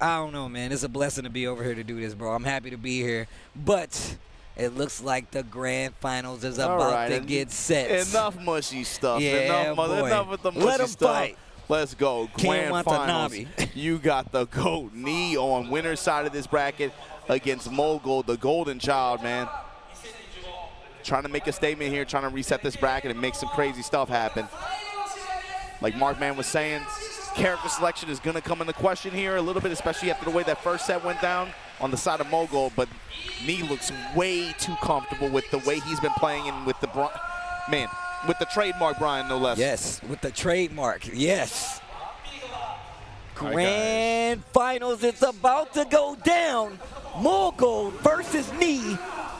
I don't know, man. It's a blessing to be over here to do this, bro. I'm happy to be here, but it looks like the grand finals is about to get set. Enough mushy stuff. Yeah, enough with the mushy Let 'em stuff. fight. Let's go. Grand finals. You got the GOAT knee on winner's side of this bracket against Mogul, the golden child, man. Trying to make a statement here, trying to reset this bracket and make some crazy stuff happen. Like Markman was saying, character selection is going to come into question here a little bit, especially after the way that first set went down on the side of Mogul, but Nee looks way too comfortable with the way he's been playing and with the with the trademark Brian, no less. Yes, with the trademark, yes. Grand finals, it's about to go down. Mogul versus Nee.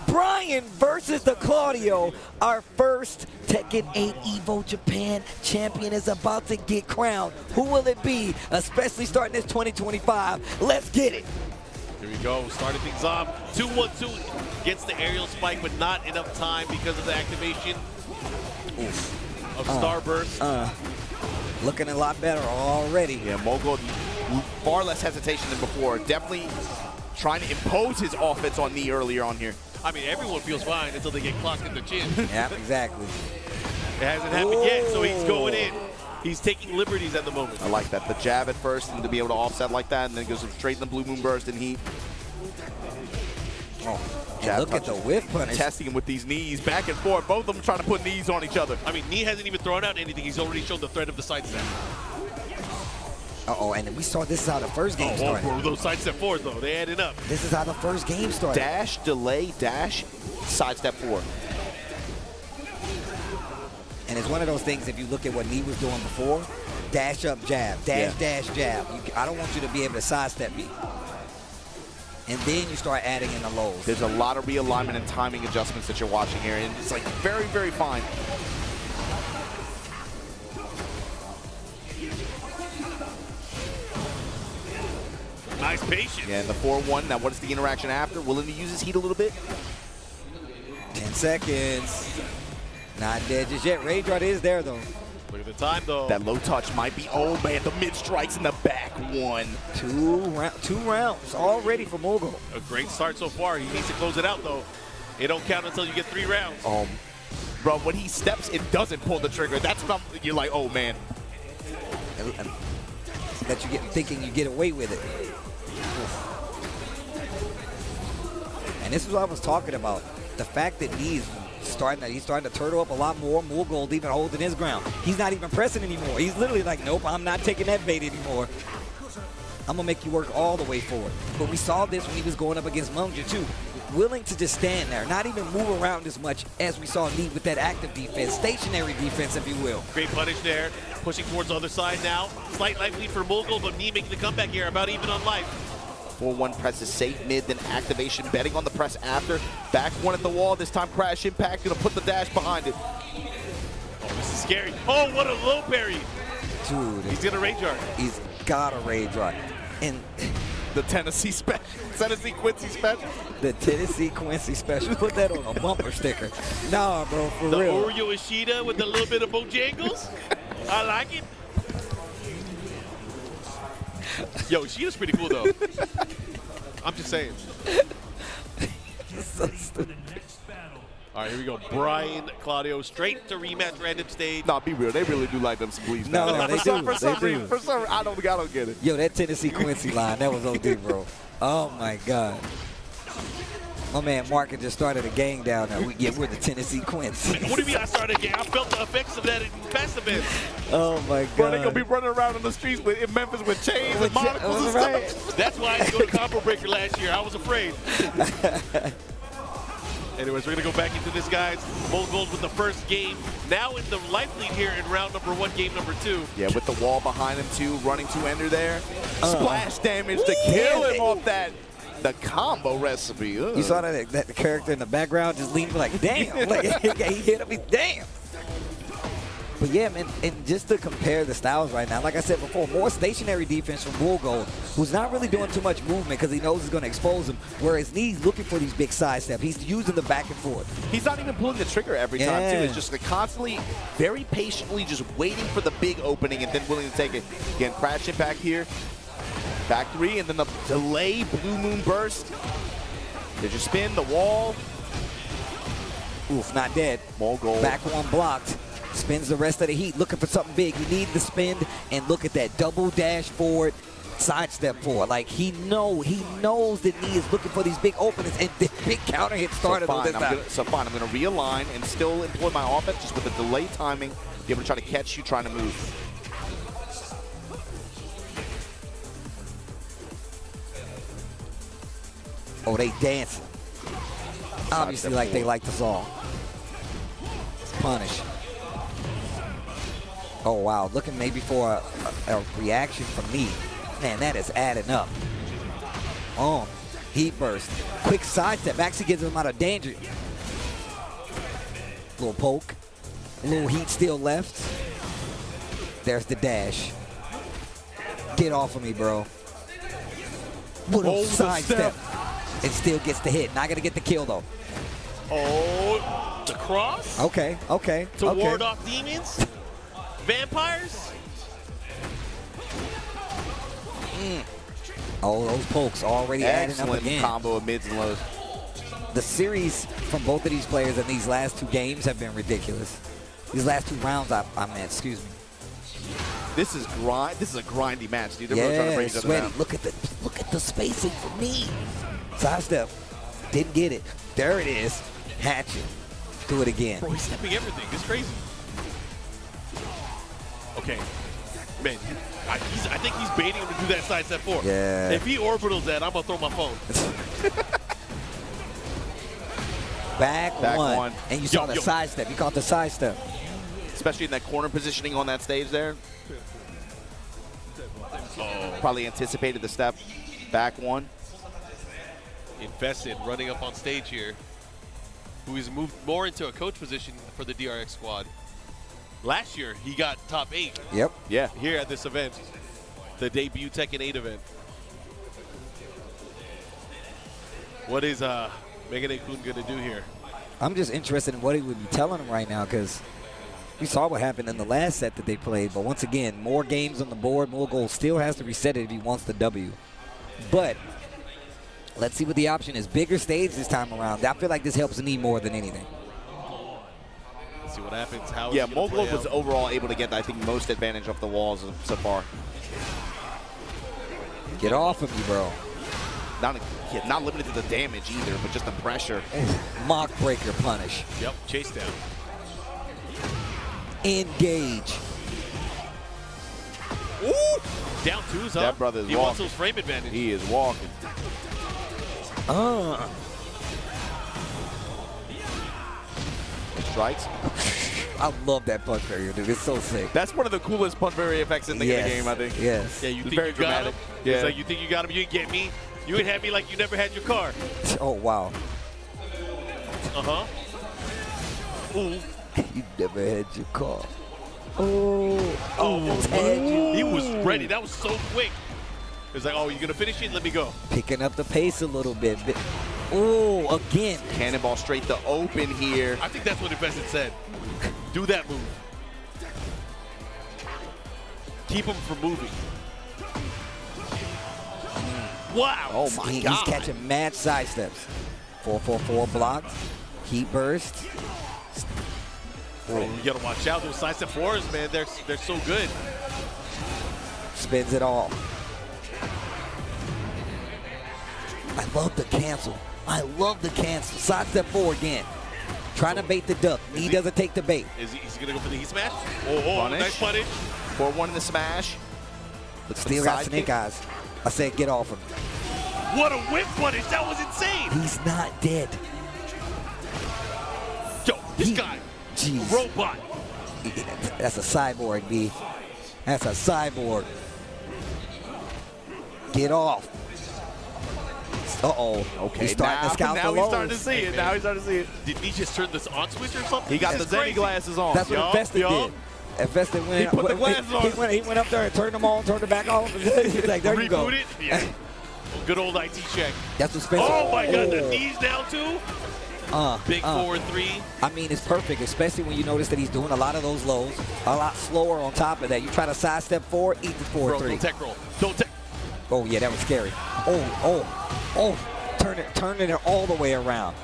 Brian versus the Claudio. Our first Tekken 8 Evo Japan champion is about to get crowned. Who will it be? Especially starting this 2025. Let's get it. Here we go, starting things off. 2-1-2 gets the aerial spike, but not enough time because of the activation of Starburst. Looking a lot better already. Yeah, Mogul, far less hesitation than before. Definitely trying to impose his offense on Nee earlier on here. I mean, everyone feels fine until they get clocked in the chin. Yeah, exactly. It hasn't happened yet, so he's going in. He's taking liberties at the moment. I like that. The jab at first and to be able to offset like that, and then goes straight in the Blue Moon Burst and heat. And look at the whiff punish. Testing him with these knees back and forth. Both of them trying to put knees on each other. I mean, Nee hasn't even thrown out anything. He's already shown the threat of the sidestep. And we saw this is how the first game started. Oh, those sidestep fours, though, they added up. This is how the first game started. Dash, delay, dash, sidestep forward. And it's one of those things, if you look at what Nee was doing before, dash up, jab, dash, jab. I don't want you to be able to sidestep me. And then you start adding in the lows. There's a lot of realignment and timing adjustments that you're watching here, and it's like very, very fine. Nice patience. Yeah, and the 4-1. Now, what is the interaction after? Willing to use his heat a little bit? 10 seconds. Not dead just yet. Rage Rod is there, though. Look at the time, though. That low touch might be, oh man, the mid strikes in the back one. Two rounds already for Mogul. A great start so far. He needs to close it out, though. It don't count until you get 3 rounds. Bro, when he steps and doesn't pull the trigger, that's what you're like, oh man. That you get thinking you get away with it. And this is what I was talking about. The fact that he's starting to turtle up a lot more. Mogul even holding his ground. He's not even pressing anymore. He's literally like, nope, I'm not taking that bait anymore. I'm going to make you work all the way forward. But we saw this when he was going up against Manga too. Willing to just stand there, not even move around as much as we saw Nee with that active defense, stationary defense, if you will. Great punish there. Pushing towards the other side now. Slight life lead for Mogul, but Nee making the comeback here, about even on life. 4-1 presses safe mid, then activation, betting on the press after. Back one at the wall, this time crash impact, gonna put the dash behind it. Oh, this is scary. Oh, what a low parry. Dude. He's gonna rage art. He's got a rage art. And the Tennessee special. Tennessee Quincy special. The Tennessee Quincy special. Put that on a bumper sticker. Nah, bro, for real. The Oreo Ishida with a little bit of Bojangles. I like it. Yo, Sheeta's pretty cool, though. I'm just saying. So stupid. All right, here we go. Brian, Claudio, straight to rematch random stage. Nah, be real. They really do like them some bleeds. No, now. they For some do. reason, I don't get it. Yo, that Tennessee Quincy line, that was OD, bro. Oh, my God. My man Mark just started a gang down there. We're the Tennessee Quincy. What do you mean I started a game? I felt the effects of that in past events. Oh, my God. Bro, they gonna be running around in the streets in Memphis with chains and monocles and right. stuff. That's why I didn't go to Combo Breaker last year. I was afraid. Anyways, we're going to go back into this, guys. Mongols with the first game. Now in the life lead here in round number 1, game number 2. Yeah, with the wall behind him, too, running to ender there. Splash damage to kill him off that. The combo recipe. Ugh. You saw that the character in the background just leaning like, damn. Like, he hit him, damn. But yeah, man, and just to compare the styles right now, like I said before, more stationary defense from Bullgold, who's not really doing too much movement because he knows he's going to expose him, whereas he's looking for these big side steps. He's using the back and forth. He's not even pulling the trigger every time, too. It's just like constantly, very patiently just waiting for the big opening and then willing to take it. Again, crash impact here. Back 3, and then the delay blue moon burst. Did you spin the wall? Oof, not dead. Mongol. Back 1 blocked. Spins the rest of the heat, looking for something big. He needs to spin, and look at that double dash forward, sidestep forward. Like he knows that he is looking for these big openings, and the big counter hit started on this time. I'm gonna realign and still employ my offense just with the delay timing, be able to try to catch you trying to move. Oh, they dancing. Obviously, like they like the song. Punish. Oh, wow. Looking maybe for a reaction from me. Man, that is adding up. Oh, heat burst. Quick sidestep. Actually gets him out of danger. Little poke. A little heat still left. There's the dash. Get off of me, bro. What a sidestep. And still gets the hit. Not going to get the kill, though. Oh, the cross? Okay. To ward off demons? Vampires? Oh, those pokes already adding up Excellent again. combo of mids and lows. The series from both of these players in these last 2 games have been ridiculous. These last 2 rounds, I meant, excuse me. This is a grindy match, dude. They're really trying to break each other sweaty. down. Look at the spacing for me. Sidestep. Didn't get it. There it is. Hatchet. Do it again. Bro, he's stepping everything. It's crazy. Okay. Man, I think he's baiting him to do that sidestep 4. Yeah. If he orbitals that, I'm going to throw my phone. Back one. And you saw the sidestep. You caught the sidestep. Especially in that corner positioning on that stage there. Probably anticipated the step. Back 1. Infested running up on stage here, who has moved more into a coach position for the DRX squad. Last year, he got top 8. Yep. Yeah. Here at this event, the debut Tekken 8 event. What is Megane-kun going to do here? I'm just interested in what he would be telling him right now, because we saw what happened in the last set that they played. But once again, more games on the board. Mongols still has to reset it if he wants the W. But let's see what the option is. Bigger stage this time around. I feel like this helps me more than anything. Let's see what happens. How Yeah, Mogul was overall able to get, I think, most advantage off the walls so far. Get off of me, bro. Not limited to the damage either, but just the pressure. Mock breaker punish. Yep, chase down. Engage. Ooh! Down 2s, huh? That brother is He wants walking. those frame advantage. He is walking. Strikes. I love that punch barrier, dude. It's so sick. That's one of the coolest punch barrier effects in the game, I think. Yes. Yeah, you It's think very you got dramatic. him? Yeah. It's like, you think you got him, you didn't get me. You would have me like you never had your car. Oh, wow. Uh-huh. Ooh. You never had your car. Oh, almost had you. He was ready. That was so quick. It was like, oh, you're going to finish it? Let me go. Picking up the pace a little bit. Oh, again. Cannonball straight to open here. I think that's what Infested said. Do that move. Keep him from moving. Wow. Oh my He's God. catching mad side steps. 444 blocked. Heat burst. Bro, you gotta watch out. Those side step fours, man, they're so good. Spins it all. I love the cancel. I love the cancel. Side step 4 again. Trying to bait the duck. He doesn't take the bait. Is he gonna go for the heat smash? Oh, Punish. nice punish. 4-1 in the smash. But still got Side snake kick. eyes. I said get off him. What a whip punish. That was insane. He's not dead. Yo, this guy, Jeez. robot. That's a cyborg, B. That's a cyborg. Get off. Uh-oh. Okay, He's starting to scout now the he's starting to lows. see it. Now he's starting to see it. Did he just turn this on switch or something? He got That's the Zenny crazy. glasses on. That's what Yup, Infested yup. did. Infested went. He put the glasses on. He went up there and turned them on, turned it back off. He's like, there you go. Reboot it? Yeah. Good old IT check. That's what Spencer. Oh my God, the knees down too? Big 4-3. I mean, it's perfect, especially when you notice that he's doing a lot of those lows, a lot slower on top of that. You try to sidestep 4, eat the 4-3. Bro, don't tech roll. Don't tech. Oh, yeah, that was scary. Oh. Turning it all the way around.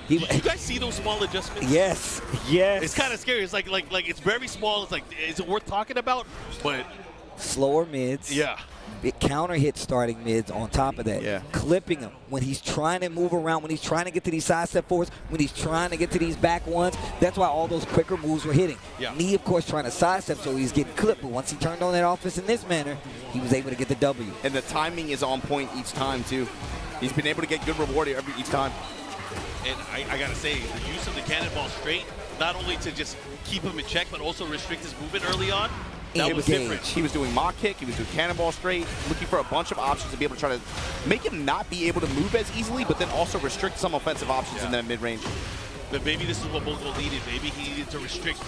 You guys see those small adjustments? Yes. It's kind of scary. It's like it's very small. It's like, is it worth talking about? But Slower mids. yeah. It counter hit starting mids on top of that. Yeah. Clipping him when he's trying to move around, when he's trying to get to these side step 4s, when he's trying to get to these back ones. That's why all those quicker moves were hitting. Yeah. Knee, of course, trying to sidestep, so he's getting clipped. But once he turned on that offense in this manner, he was able to get the W. And the timing is on point each time, too. He's been able to get good reward each time. And I got to say, the use of the cannonball straight, not only to just keep him in check, but also restrict his movement early on, that was Engage. different. He was doing mock kick, he was doing cannonball straight, looking for a bunch of options to be able to try to make him not be able to move as easily, but then also restrict some offensive options in that mid-range. But maybe this is what Mongol needed. Maybe he needed to restrict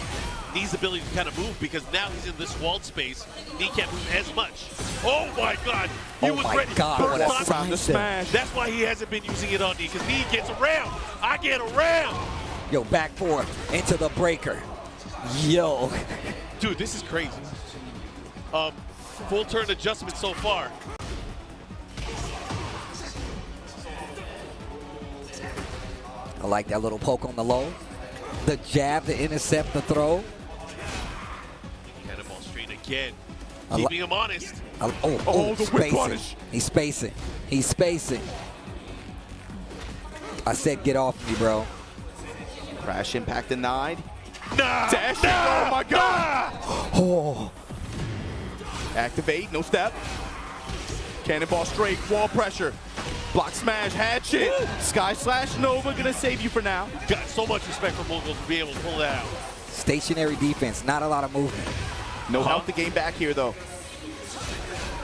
Knee's ability to kind of move, because now he's in this walled space. Knee can't move as much. Oh my God! He Oh was my ready. God, First what a time. side step. smash. That's why he hasn't been using it on Knee, because Knee gets around. I get around. Yo, back 4 into the breaker. Yo. Dude, this is crazy. Full turn adjustment so far. I like that little poke on the low. The jab to intercept the throw. Cannonball straight again. I li- Keeping him honest. Oh, the whip punish. He's spacing. He's spacing. I said get off me, bro. Crash impact denied. Nah! Dash. Nah! Oh my God! Oh. Activate, no step. Cannonball straight, wall pressure. Block smash, hatchet. Sky slash Nova gonna save you for now. Got so much respect for Mongol to be able to pull that out. Stationary defense, not a lot of movement. No help to gain back here though.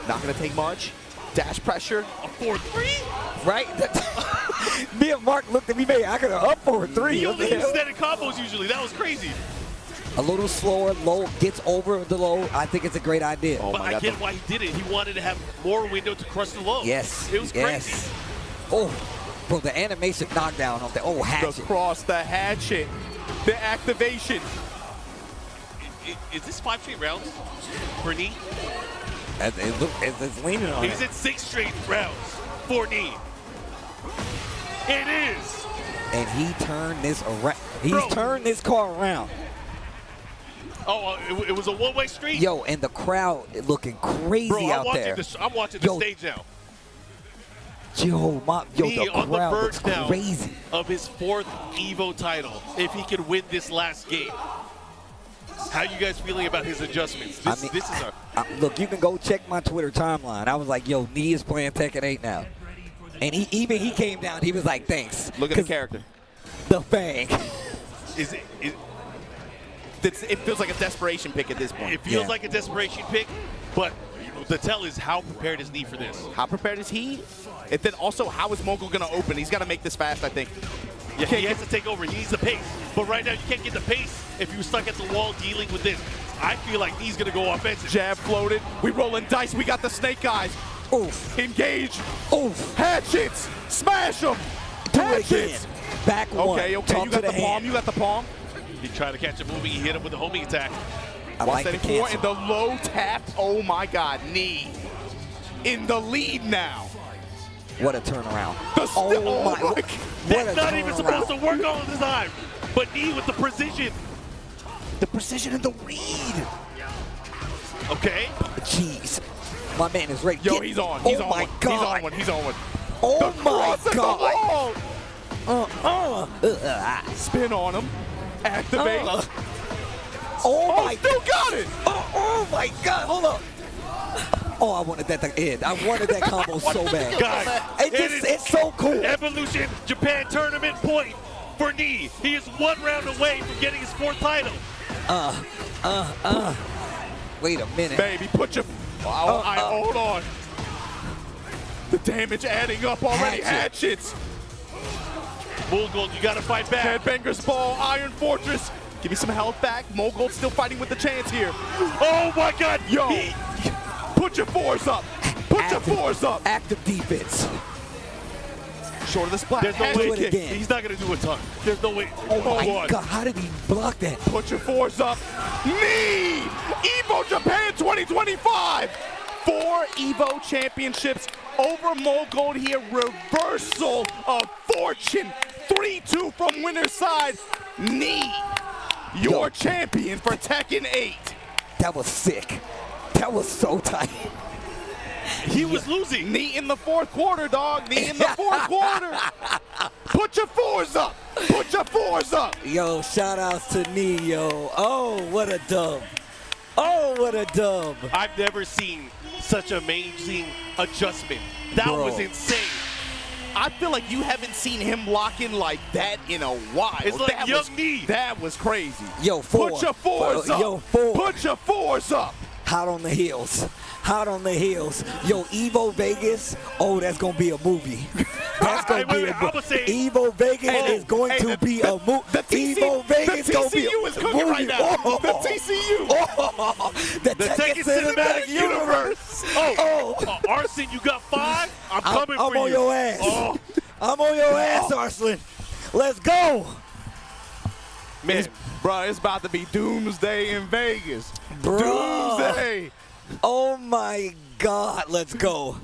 Not gonna take much. Dash pressure. A 4-3? Right? Me and Mark looked at me, man, I could have up 4-3. He What the only uses hell? that in combos usually. That was crazy. A little slower, low, gets over the low. I think it's a great idea. Oh But my I God. get why he did it. He wanted to have more window to crush the low. Yes. It was yes. crazy. Oh, bro, the animation knockdown on the The hatchet. cross, the hatchet, the activation. Is this 5 straight rounds for Knee? It's leaning on He's it. in 6 straight rounds for Knee. It is. And he turned this around. He's Bro. turned this car around. Oh, it was a one-way street. Yo, and the crowd looking crazy Bro, out there. I'm watching the Yo. stage now. Yo, Knee the on the crowd verge looks now crazy. of his 4th Evo title. If he can win this last game. How you guys feeling about his adjustments? This is a Look, you can go check my Twitter timeline. I was like, yo, Knee is playing Tekken 8 now. And he came down, he was like, thanks. Look at the 'Cause character. The Fang. It feels like a desperation pick at this point. It feels Yeah. like a desperation pick, but the tell is how prepared is Knee for this? How prepared is he? And then also, how is Mogul going to open? He's got to make this fast, I think. Yeah, Can't he has get- to take over. He needs the pace. But right now, you can't get the pace if you're stuck at the wall dealing with this. I feel like he's going to go offensive. Jab floated. We rolling dice. We got the snake eyes. Oof. Engage. Oof. Hatchets. Smash them. Do it again. Hatchets. Back one. Okay. Talk You to got the palm. hand. You got the palm. He tried to catch a moving. He hit him with a homing attack. I like the 174 cancel. and the low tap. Oh my God. Knee in the lead now. What a turnaround. Oh my. What a That's not even supposed to turnaround. work all the time. But knee with the precision. The precision and the read. Okay. Jeez. My man is ready. Yo, he's on. He's oh on my one. God. He's on one. He's on one. Oh The my cross at the God. wall. Spin on him. Activate. Oh my. Still got it. Oh my God. Hold up. Oh, I wanted that to end. I wanted that combo so bad. Guys, It's so cool. Evolution Japan tournament point for knee. He is 1 round away from getting his 4th title. Wait a minute. Baby, put your. Hold on. The damage adding up already. Hatchets. Mogul, you gotta fight back. Headbanger's ball. Iron Fortress. Give me some health back. Mogul still fighting with the chance here. Oh my God. Yo. Put your 4s up. Put your 4s up. Active defense. Short of the splat. There's no Head way. it kick. again. He's not gonna do a ton. There's no way. Oh my God. How did he block that? Put your 4s up. Knee! Evo Japan 2025! 4 Evo championships over Mogul here. Reversal of fortune. 3-2 from winner's side. Knee, your champion for Tekken 8. That was sick. That was so tight. He was losing. Knee in the 4th quarter, dog. Knee in the 4th quarter. Put your 4s up. Put your 4s up. Yo, shout outs to knee, yo. Oh, what a dub. Oh, what a dub. I've never seen such amazing adjustment. That Bro. was insane. I feel like you haven't seen him lock in like that in a while. It's like that young was, knee. That was crazy. Yo, 4. Put your 4s up. Yo, 4. Put your 4s up. Hot on the heels. Hot on the heels. Yo, Evo Vegas. Oh, that's going to be a movie. That's going to be a movie. Evo Vegas is going to be a movie. Evo Vegas is going to be a TCU is cooking right now. Oh. The TCU. Oh. The Tekken Cinematic Universe. Oh, Arson, you got 5? I'm coming I'm for on you. your ass. Oh, I'm on your ass, Arslan. Let's go. man. Bro, it's about to be doomsday in Vegas. Bro. Doomsday. Oh, my God. Let's go.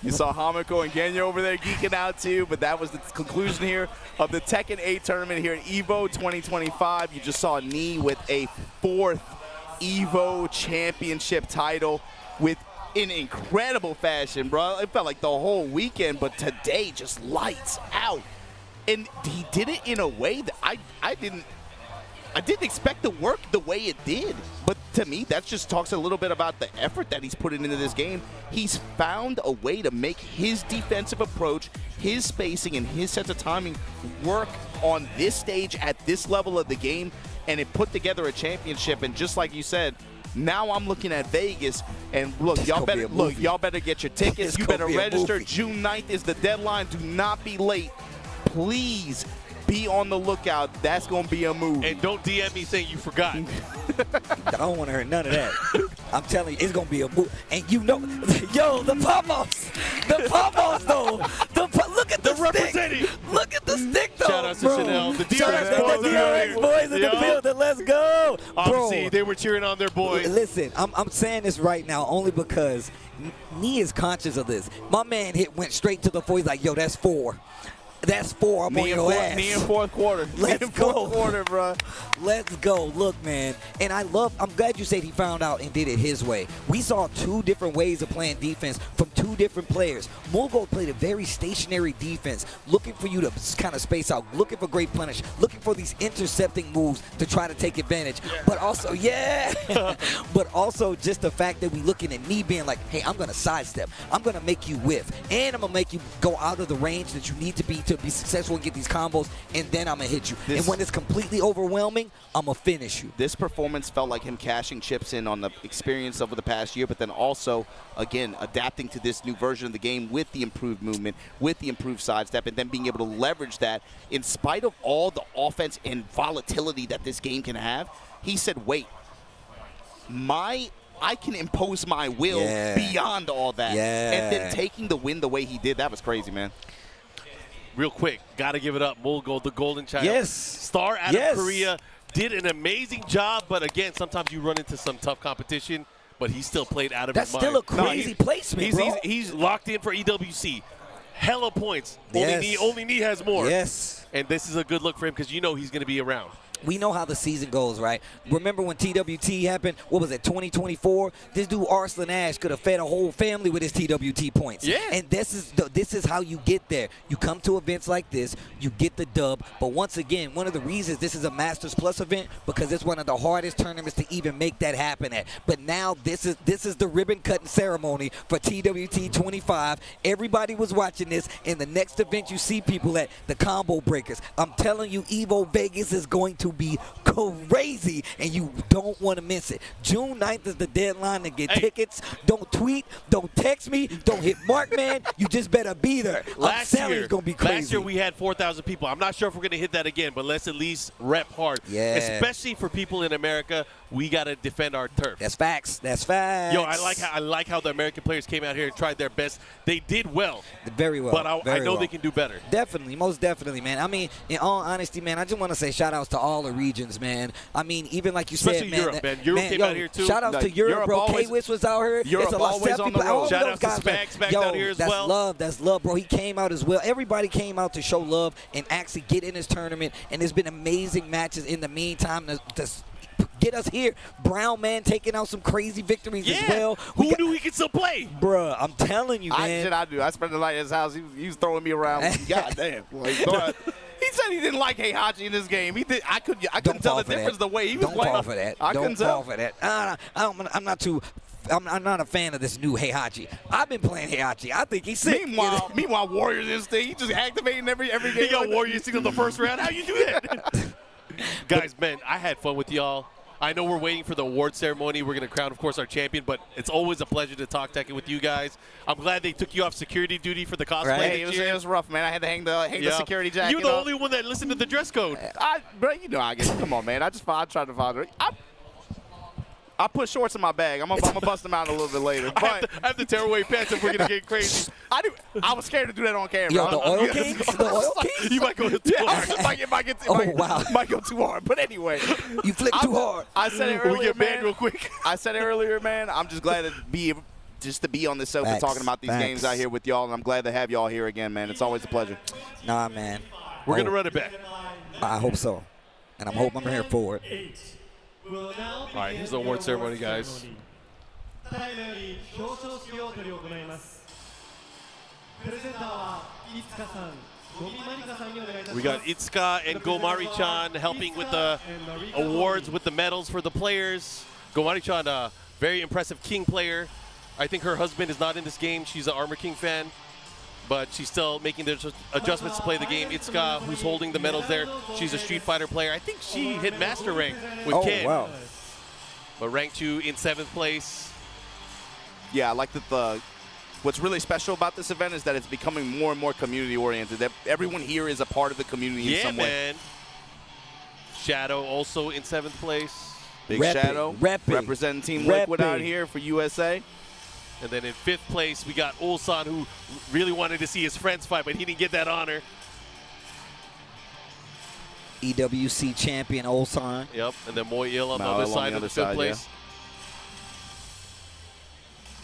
You saw Hamiko and Genya over there geeking out too, but that was the conclusion here of the Tekken 8 tournament here at Evo 2025. You just saw Knee with a 4th Evo championship title in incredible fashion, bro. It felt like the whole weekend, but today just lights out. And he did it in a way that I didn't expect to work the way it did. But to me, that just talks a little bit about the effort that he's putting into this game. He's found a way to make his defensive approach, his spacing, and his sense of timing work on this stage at this level of the game, and it put together a championship. And just like you said, now I'm looking at Vegas, and look, y'all better get your tickets. You better register. June 9th is the deadline. Do not be late. Please be on the lookout. That's going to be a movie. And don't DM me saying you forgot. I don't want to hear none of that. I'm telling you, it's going to be a movie. And you know, yo, the pop-offs. The pop-offs, though. Look at the representing. stick. Look at the stick, though, Shout out to bro. Chanel. The Shout out DRX to boys the DRX boys in the building. Let's go. Obviously, they were cheering on their boys. Listen, I'm saying this right now only because Knee is conscious of this. My man went straight to the 4. He's like, yo, that's 4. That's 4. I'm on your ass. Knee in 4th quarter. Let's go. 4th quarter, bro. Let's go. Look, man. And I'm glad you said he found out and did it his way. We saw 2 different ways of playing defense from 2 different players. Mogul played a very stationary defense, looking for you to kind of space out, looking for great punish, looking for these intercepting moves to try to take advantage. Yeah. But also, but also just the fact that we looking at Knee being like, hey, I'm going to sidestep. I'm going to make you whiff. And I'm going to make you go out of the range that you need to be successful and get these combos, and then I'm going to hit you. And when it's completely overwhelming, I'm going to finish you. This performance felt like him cashing chips in on the experience over the past year, but then also, again, adapting to this new version of the game with the improved movement, with the improved sidestep, and then being able to leverage that in spite of all the offense and volatility that this game can have. He said, wait, I can impose my will beyond all that. And then taking the win the way he did, that was crazy, man. Real quick, got to give it up. Mogul, the golden child. Yes. Star out of Korea, did an amazing job, but again, sometimes you run into some tough competition, but he still played out of his mind. That's still a crazy placement, bro. He's locked in for EWC. hella points. Yes. Only knee has more. Yes. And this is a good look for him because you know he's going to be around. We know how the season goes, right? Remember when TWT happened? What was it, 2024? This dude Arslan Ash could have fed a whole family with his TWT points. Yeah. And this is how you get there. You come to events like this, you get the dub. But once again, one of the reasons this is a Masters Plus event because it's one of the hardest tournaments to even make that happen at. But now this is the ribbon cutting ceremony for TWT 25. Everybody was watching this. In the next event you see people at the Combo Breakers. I'm telling you, Evo Vegas is going to be crazy, and you don't want to miss it. June 9th is the deadline to get tickets. Don't tweet, don't text me, don't hit Mark, man. You just better be there. Last year, it's going to be crazy. Last year we had 4,000 people. I'm not sure if we're going to hit that again, but let's at least rep hard. Yeah. Especially for people in America, we got to defend our turf. That's facts. That's facts. Yo, I like how the American players came out here and tried their best. They did well. Very well. But I know they can do better. Definitely, most definitely, man. I mean, in all honesty, man, I just want to say shout outs to all the regions, man. I mean, even like you Especially said, Europe, man. Europe came out here too. Shout outs to Europe, bro. K-Wiz was out here. Europe It's a lot always of on the people. road. All Shout those out to guys, man. Spags Yo, out here as that's well. love. That's love, bro. He came out as well. Everybody came out to show love and actually get in this tournament. And there's been amazing matches in the meantime to get us here. Brown man taking out some crazy victories as well. Who knew he could still play? Bruh, I'm telling you, man. I do. I spent the night at his house. He was throwing me around. God damn. Like, he said he didn't like Heihachi in this game. He did. I couldn't tell the difference the way he was playing. Don't fall for that. I couldn't tell. Don't fall for that. I'm not a fan of this new Heihachi. I've been playing Heihachi. I think he's sick. Meanwhile, Warriors instinct. He just activating every game. He got Warriors instinct on the first round. How you do that? Guys, man, I had fun with y'all. I know we're waiting for the award ceremony. We're going to crown, of course, our champion, but it's always a pleasure to talk Tekken with you guys. I'm glad they took you off security duty for the cosplay. Right. It was rough, man. I had to hang the security jacket. You're the only one that listened to the dress code. Bro, you know I get it. Come on, man. I tried to find it. I put shorts in my bag. I'm gonna bust them out a little bit later. But I have to tear away pants if we're gonna get crazy. I was scared to do that on camera. Yo, the Oil Kings? The Oil Kings? You might go too hard. Might go too hard. But anyway, you flipped too hard. I said it earlier, we get banned man. real quick. I said it earlier, man. I'm just glad to be on this sofa talking about these games out here with y'all, and I'm glad to have y'all here again, man. It's always a pleasure. Nah, man. We're gonna run it back. I hope so, and I'm hoping I'm here for it. All right, here's the award ceremony, guys. We got Itsuka and Gomari-chan helping with the awards, with the medals for the players. Gomari-chan, a very impressive King player. I think her husband is not in this game. She's an Armor King fan, but she's still making the adjustments to play the game. Itsuka, who's holding the medals there, she's a Street Fighter player. I think she hit Master Rank with Ken. Wow. But ranked 2 in 7th place. Yeah, I like that what's really special about this event is that it's becoming more and more community-oriented. That everyone here is a part of the community in some way. Yeah, man. Shadow also in 7th place. Big Shadow representing Team Liquid out here for USA. And then in 5th place, we got Ulsan, who really wanted to see his friends fight, but he didn't get that honor. EWC champion Ulsan. Yep, and then Moyil on the other side of the 5th place.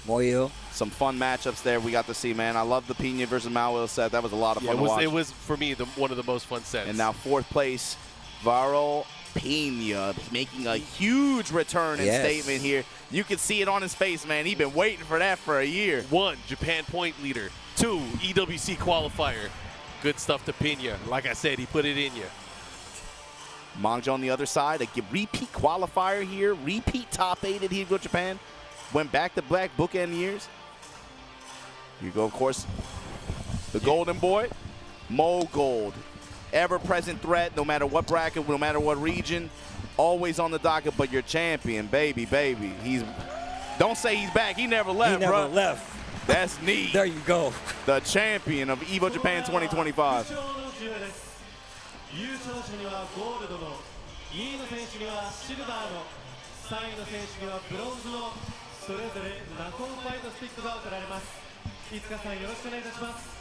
Yeah. Moyil. Some fun matchups there we got to see, man. I love the Pina versus Mauil set. That was a lot of fun to watch. It was, for me, one of the most fun sets. And now 4th place, Varol Pina making a huge return and statement here. You can see it on his face, man. He's been waiting for that for a year. 1, Japan point leader. 2, EWC qualifier. Good stuff to Pina. Like I said, he put it in you. Manga on the other side, a repeat qualifier here, repeat top 8 at Evo Japan. Went back-to-back bookend years. Here you go, of course, the golden boy, Mo Gold. Ever-present threat, no matter what bracket, no matter what region. Always on the docket, but your champion, baby. Don't say he's back. He never left, He never left. That's neat. There you go. The champion of Evo Japan 2025. 優勝者にはゴールドの、2位の選手にはシルバーの、3位の選手にはブロンズの、それぞれナコンファイトスティックが贈られます。いつかさんよろしくお願いいたします。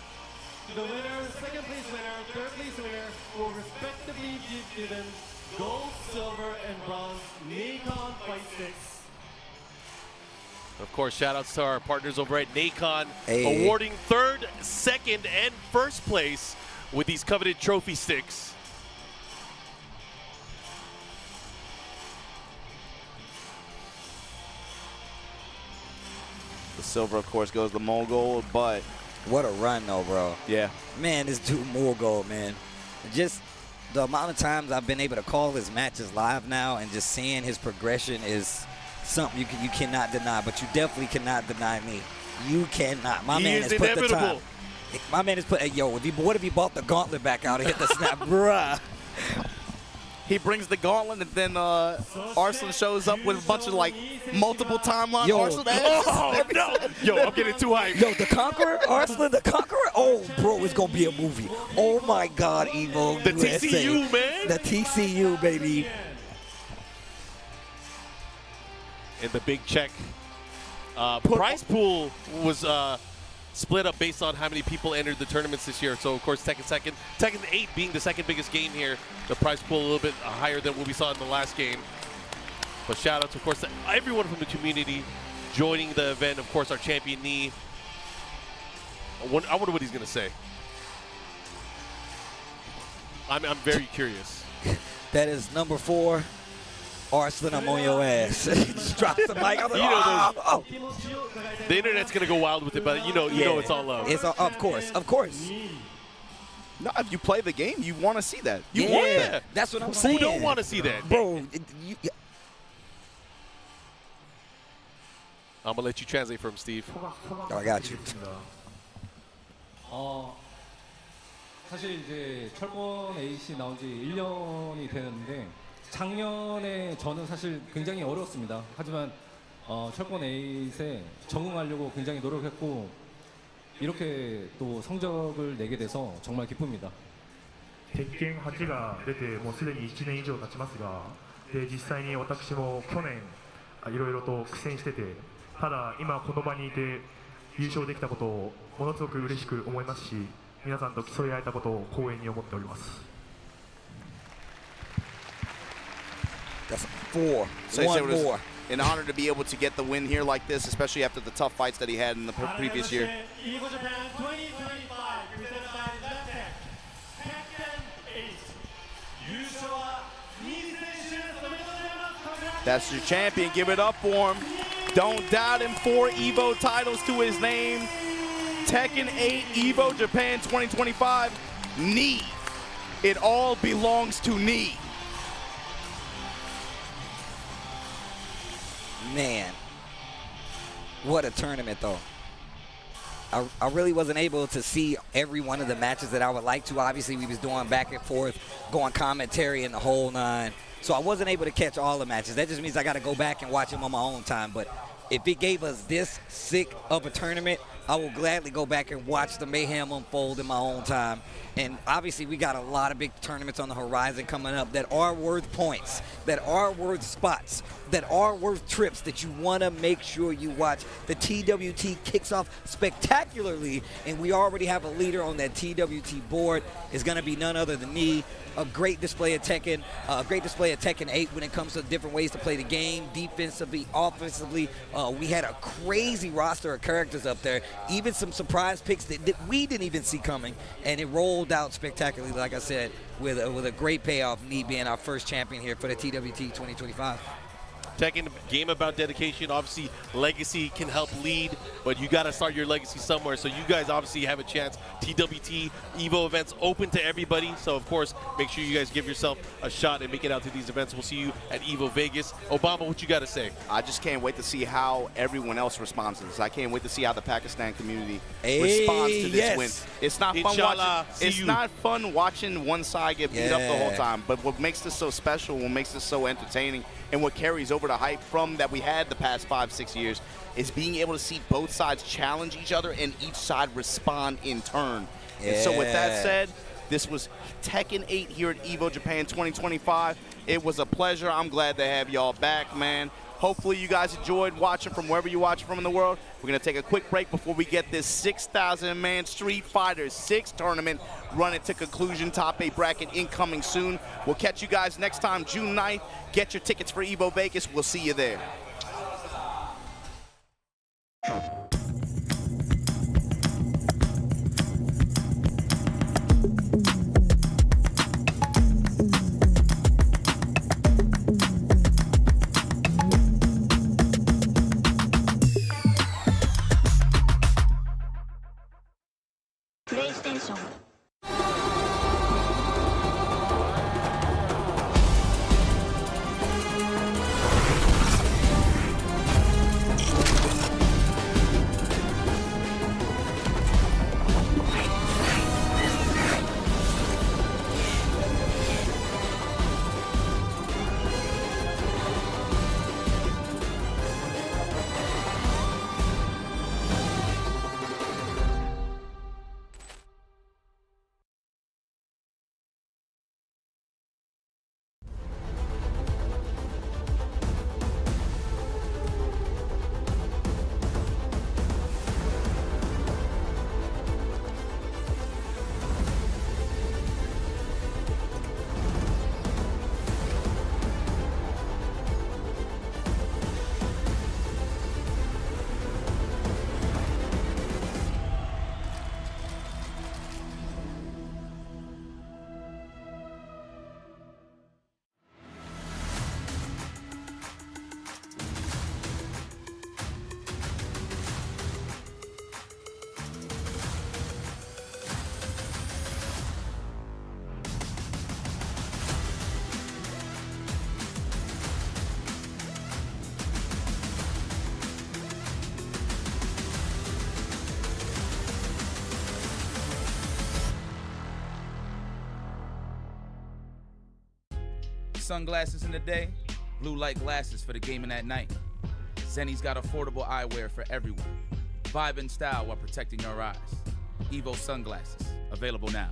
The winner, second place winner, third place winner will respectively be given gold, silver, and bronze Nikon fight sticks. Of course, shout-outs to our partners over at Nacon, Hey. awarding 3rd, 2nd, and 1st place with these coveted trophy sticks. The silver, of course, goes to Mogul, but What a run, though, bro. yeah. Man, this dude Mogul, man. Just the amount of times I've been able to call his matches live now and just seeing his progression is something you cannot deny, but you definitely cannot deny me. You cannot. My man has put the time. My man has put, hey, yo, what if he bought the gauntlet back out and hit the snap? Bruh. He brings the gauntlet, and then Arslan shows up with a bunch of, like, multiple timelines. Yo. Arslan, Oh, no. Yo, I'm getting too hyped. Yo, the Conqueror, Arslan the Conqueror. Oh, bro, it's going to be a movie. Oh, my God, Evo. The USA. TCU, man. The TCU, baby. And the big check. Prize pool was split up based on how many people entered the tournaments this year. So, of course, Tekken 8 being the 2nd biggest game here. The prize pool a little bit higher than what we saw in the last game. But shout out, of course, to everyone from the community joining the event. Of course, our champion, Nee. I wonder what he's going to say. I'm very curious. That is number 4. Arslan, I'm on your ass. Just drops the mic. I'm like, You know, oh. The internet's going to go wild with it, but you know it's all love. It's of course. No, if you play the game, you want to see that. You Yeah, want that. that's what I'm Who saying. don't want to see that? Bro, I'm going to let you translate for him, Steve. I got you. 사실 이제 철권 A씨 나온 지 1년이 되는데 작년에 저는 사실 굉장히 어려웠습니다. 하지만 철권 A에 적응하려고 굉장히 노력했고 이렇게 또 성적을 내게 돼서 정말 기쁩니다. 鉄拳8が出てもうすでに1年以上経ちますが、で実際に私も去年いろいろと苦戦してて、ただ今この場にいて優勝できたことをものすごく嬉しく思いますし、皆さんと競い合えたことを光栄に思っております。 That's 4. So he said One it was more. an honor to be able to get the win here like this, especially after the tough fights that he had in the previous year. Evo Japan 2025 presented by TEKKEN 8. 優勝は新選手おめでとうございます。 That's your champion. Give it up for him. Don't doubt him. 4 Evo titles to his name. Tekken 8 Evo Japan 2025. Nee. It all belongs to Nee. Man, what a tournament, though. I really wasn't able to see every one of the matches that I would like to. Obviously, we was doing back and forth, going commentary and the whole 9. So I wasn't able to catch all the matches. That just means I got to go back and watch them on my own time. But if it gave us this sick of a tournament, I will gladly go back and watch the mayhem unfold in my own time. And obviously, we got a lot of big tournaments on the horizon coming up that are worth points, that are worth spots, that are worth trips that you want to make sure you watch. The TWT kicks off spectacularly, and we already have a leader on that TWT board. It's going to be none other than me. A great display of Tekken, a great display of Tekken 8 when it comes to different ways to play the game, defensively, offensively. We had a crazy roster of characters up there, even some surprise picks that we didn't even see coming, and it rolled out spectacularly, like I said, with a great payoff, me being our first champion here for the TWT 2025. Tekken, game about dedication. Obviously, legacy can help lead, but you got to start your legacy somewhere. So you guys obviously have a chance. TWT Evo events open to everybody. So, of course, make sure you guys give yourself a shot and make it out to these events. We'll see you at Evo Vegas. Obama, what you got to say? I just can't wait to see how everyone else responds to this. I can't wait to see how the Pakistan community Hey, responds to this yes. win. It's not fun Inshallah, watching. see It's you. not fun watching one side get beat up the whole Yeah. time. But what makes this so special, what makes this so entertaining, and what carries over the hype from that we had the past 5-6 years is being able to see both sides challenge each other and each side respond in turn. And so with that Yeah. said, this was Tekken 8 here at Evo Japan 2025. It was a pleasure. I'm glad to have y'all back, man. Hopefully you guys enjoyed watching from wherever you watch from in the world. We're going to take a quick break before we get this 6,000-man Street Fighter 6 tournament running to conclusion. Top 8 bracket incoming soon. We'll catch you guys next time, June 9th. Get your tickets for Evo Vegas. We'll see you there. sunglasses in the day, blue light glasses for the gaming at night. Zenny's got affordable eyewear for everyone. Vibe and style while protecting your eyes. Evo sunglasses, available now.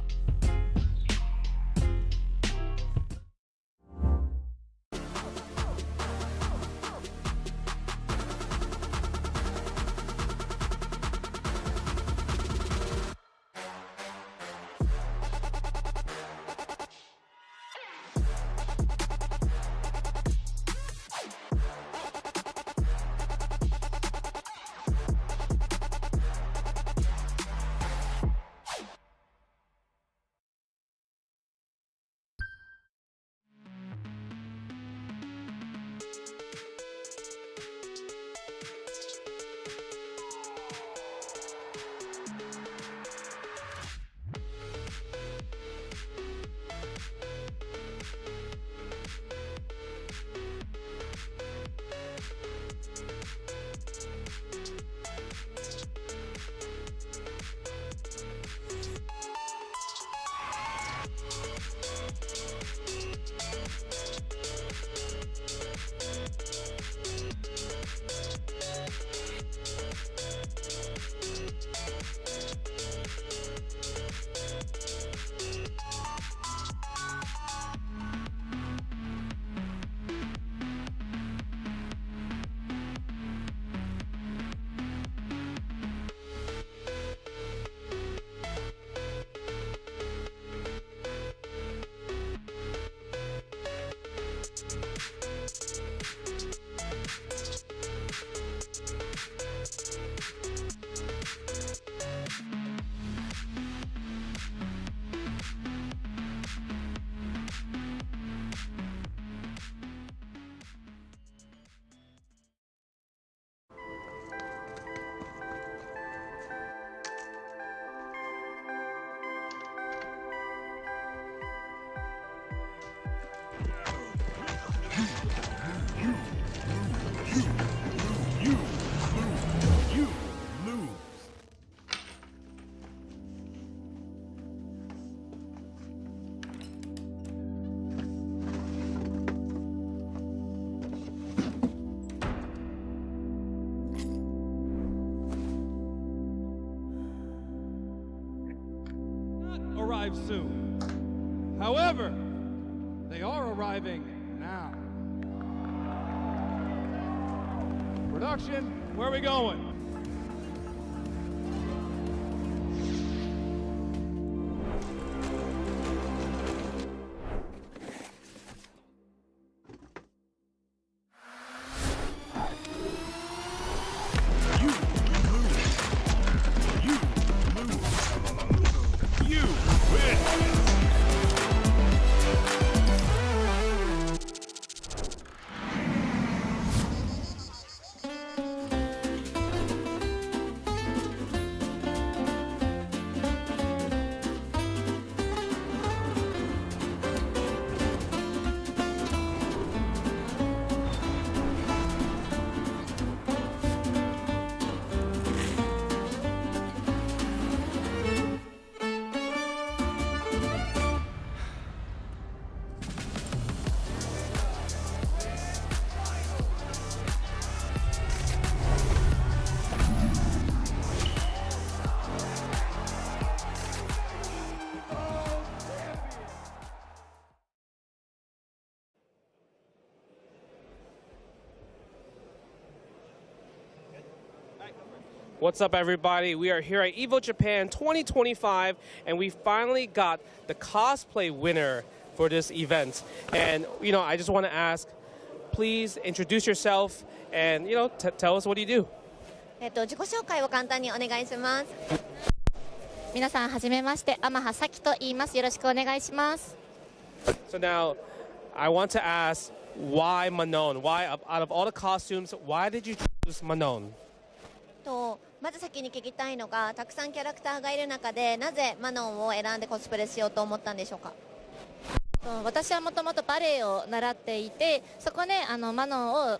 Arrive soon. However, they are arriving now. Production, where are we going? What's up, everybody? We are here at Evo Japan 2025, and we finally got the cosplay winner for this event. And, I just want to ask, please introduce yourself and, tell us what you do. 自己紹介を簡単にお願いします。皆さんはじめまして、天葉咲と言います。よろしくお願いします。So now, I want to ask, why Manon? Why, out of all the costumes, why did you choose Manon? まず先に聞きたいのが、たくさんキャラクターがいる中でなぜマノンを選んでコスプレしようと思ったんでしょうか。私はもともとバレエを習っていて、そこでマノンを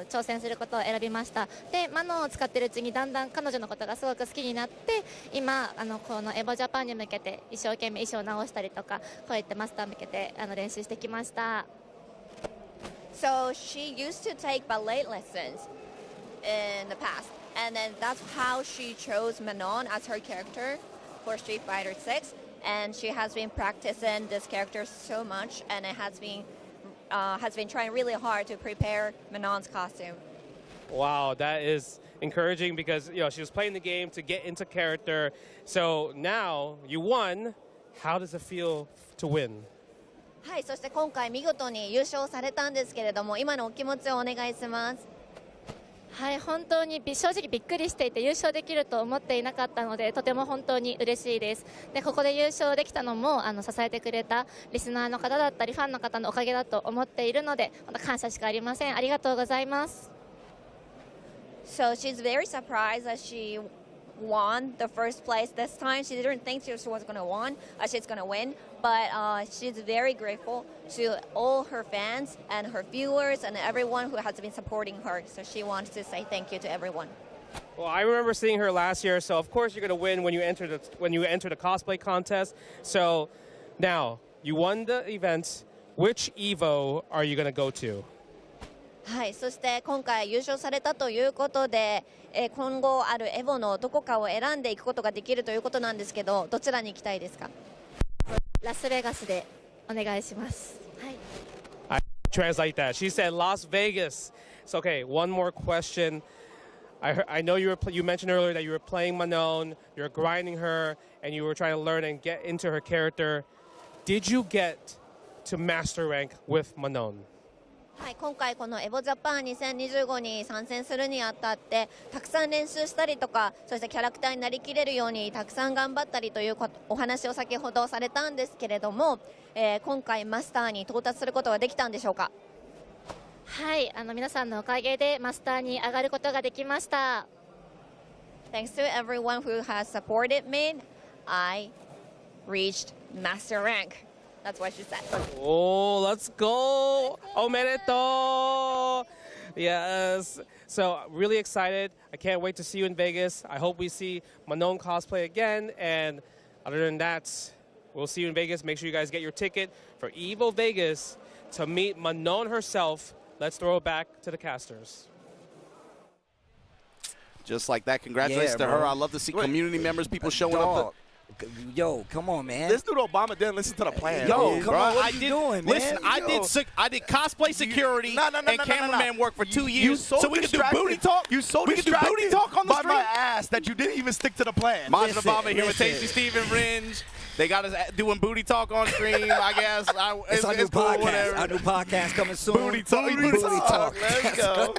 挑戦することを選びました。でマノンを使っているうちにだんだん彼女のことがすごく好きになって、今このエボジャパンに向けて一生懸命衣装を直したりとか、こうやってマスター向けて練習してきました。So she used to take ballet lessons in the past, and then that's how she chose Manon as her character for Street Fighter 6. And she has been practicing this character so much, and it has been trying really hard to prepare Manon's costume. Wow, that is encouraging because she was playing the game to get into character. So now you won. How does it feel to win? はい、そして今回見事に優勝されたんですけれども、今のお気持ちをお願いします。はい、本当に正直びっくりしていて優勝できると思っていなかったのでとても本当に嬉しいです。でここで優勝できたのも支えてくれたリスナーの方だったりファンの方のおかげだと思っているので本当感謝しかありません。ありがとうございます。So she's very surprised that she won the first place this time. She didn't think she was going to win. She's going to win, but she's very grateful to all her fans and her viewers and everyone who has been supporting her. So she wants to say thank you to everyone. Well, I remember seeing her last year, so of course you're going to win when you enter the cosplay contest. So now you won the event. Which Evo are you going to go to? はい、そして今回優勝されたということで、今後あるエボのどこかを選んでいくことができるということなんですけど、どちらに行きたいですか？ラスベガスでお願いします。はい。I translate that. She said Las Vegas. So okay, one more question. I know you mentioned earlier that you were playing Manon, you're grinding her, and you were trying to learn and get into her character. Did you get to master rank with Manon? はい、今回このエボジャパン2025に参戦するにあたってたくさん練習したりとか、そしてキャラクターになりきれるようにたくさん頑張ったりというお話を先ほどされたんですけれども、今回マスターに到達することはできたんでしょうか？はい、皆さんのおかげでマスターに上がることができました。Thanks to everyone who has supported me, I reached master rank. That's what she said. Oh, let's go! Omedeto! Yes. So really excited. I can't wait to see you in Vegas. I hope we see Manon cosplay again. And other than that, we'll see you in Vegas. Make sure you guys get your ticket for Evo Vegas to meet Manon herself. Let's throw it back to the casters. Just like that. Congratulations to her. I love to see community members, people showing up. Yo, come on, man. This dude Obama didn't listen to the plan. Yo, come on, what are you doing, man? Listen, I did cosplay security and cameraman work for 2 years, so we can do booty talk. You so we can do booty talk on the street. my ass that you didn't even stick to the plan. Majin Obama here with Tasty Steven Ringe. They got us doing booty talk on stream, I guess. It's our new cool, podcast. whatever. Our new podcast coming soon. Booty talk. Booty talk. Let's go.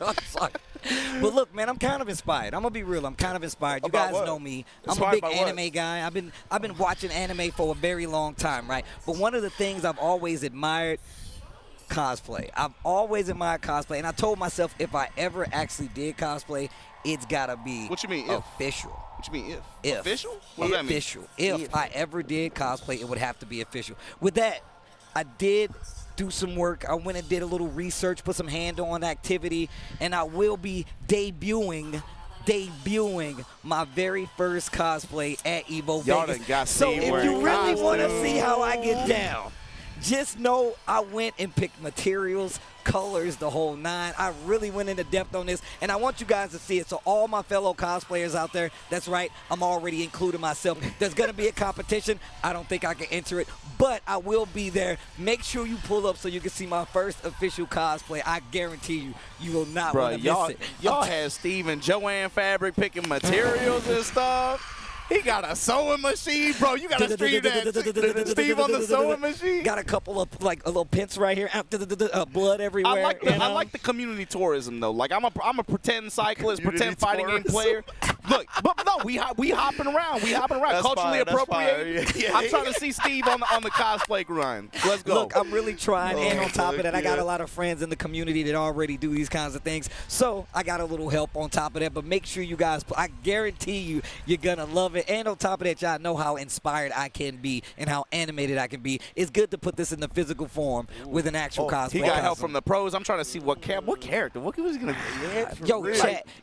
But look, man, I'm kind of inspired. I'm gonna be real. I'm kind of inspired. You guys know me. I'm a big anime guy. I've been watching anime for a very long time, right? But one of the things I've always admired, cosplay. I've always admired cosplay, and I told myself if I ever actually did cosplay, it's gotta be What you mean, official. What you mean, If official? What does that mean? Official. If I ever did cosplay, it would have to be official. With that, I did do some work. I went and did a little research, put some hand-on activity, and I will be debuting my very first cosplay at Evo Y'all Vegas. done got So Steve if wearing you really want to costumes. see how I get down, just know I went and picked materials, colors, the whole nine. I really went into depth on this, and I want you guys to see it. So all my fellow cosplayers out there, that's right, I'm already including myself. There's going to be a competition. I don't think I can enter it, but I will be there. Make sure you pull up so you can see my first official cosplay. I guarantee you, you will not want to miss it. Y'all had Steve and Joanne Fabric picking materials and stuff. He got a sewing machine, bro. You got to stream that. Steve on the sewing machine. Got a couple of like a little pins right here. Blood everywhere. I like the community tourism though. Like I'm a pretend cyclist, pretend fighting game player. Look, but no, we hopping around. That's Culturally fine, appropriated. Yeah. I'm trying to see Steve on the cosplay grind. Let's go. Look, I'm really trying, and on top of that, I got yeah. a lot of friends in the community that already do these kinds of things. So I got a little help on top of that. But make sure you guys, I guarantee you, you're gonna love it. And on top of that, y'all know how inspired I can be and how animated I can be. It's good to put this in the physical form with an actual cosplay. He got help costume. from the pros. I'm trying to see what character. What was he gonna?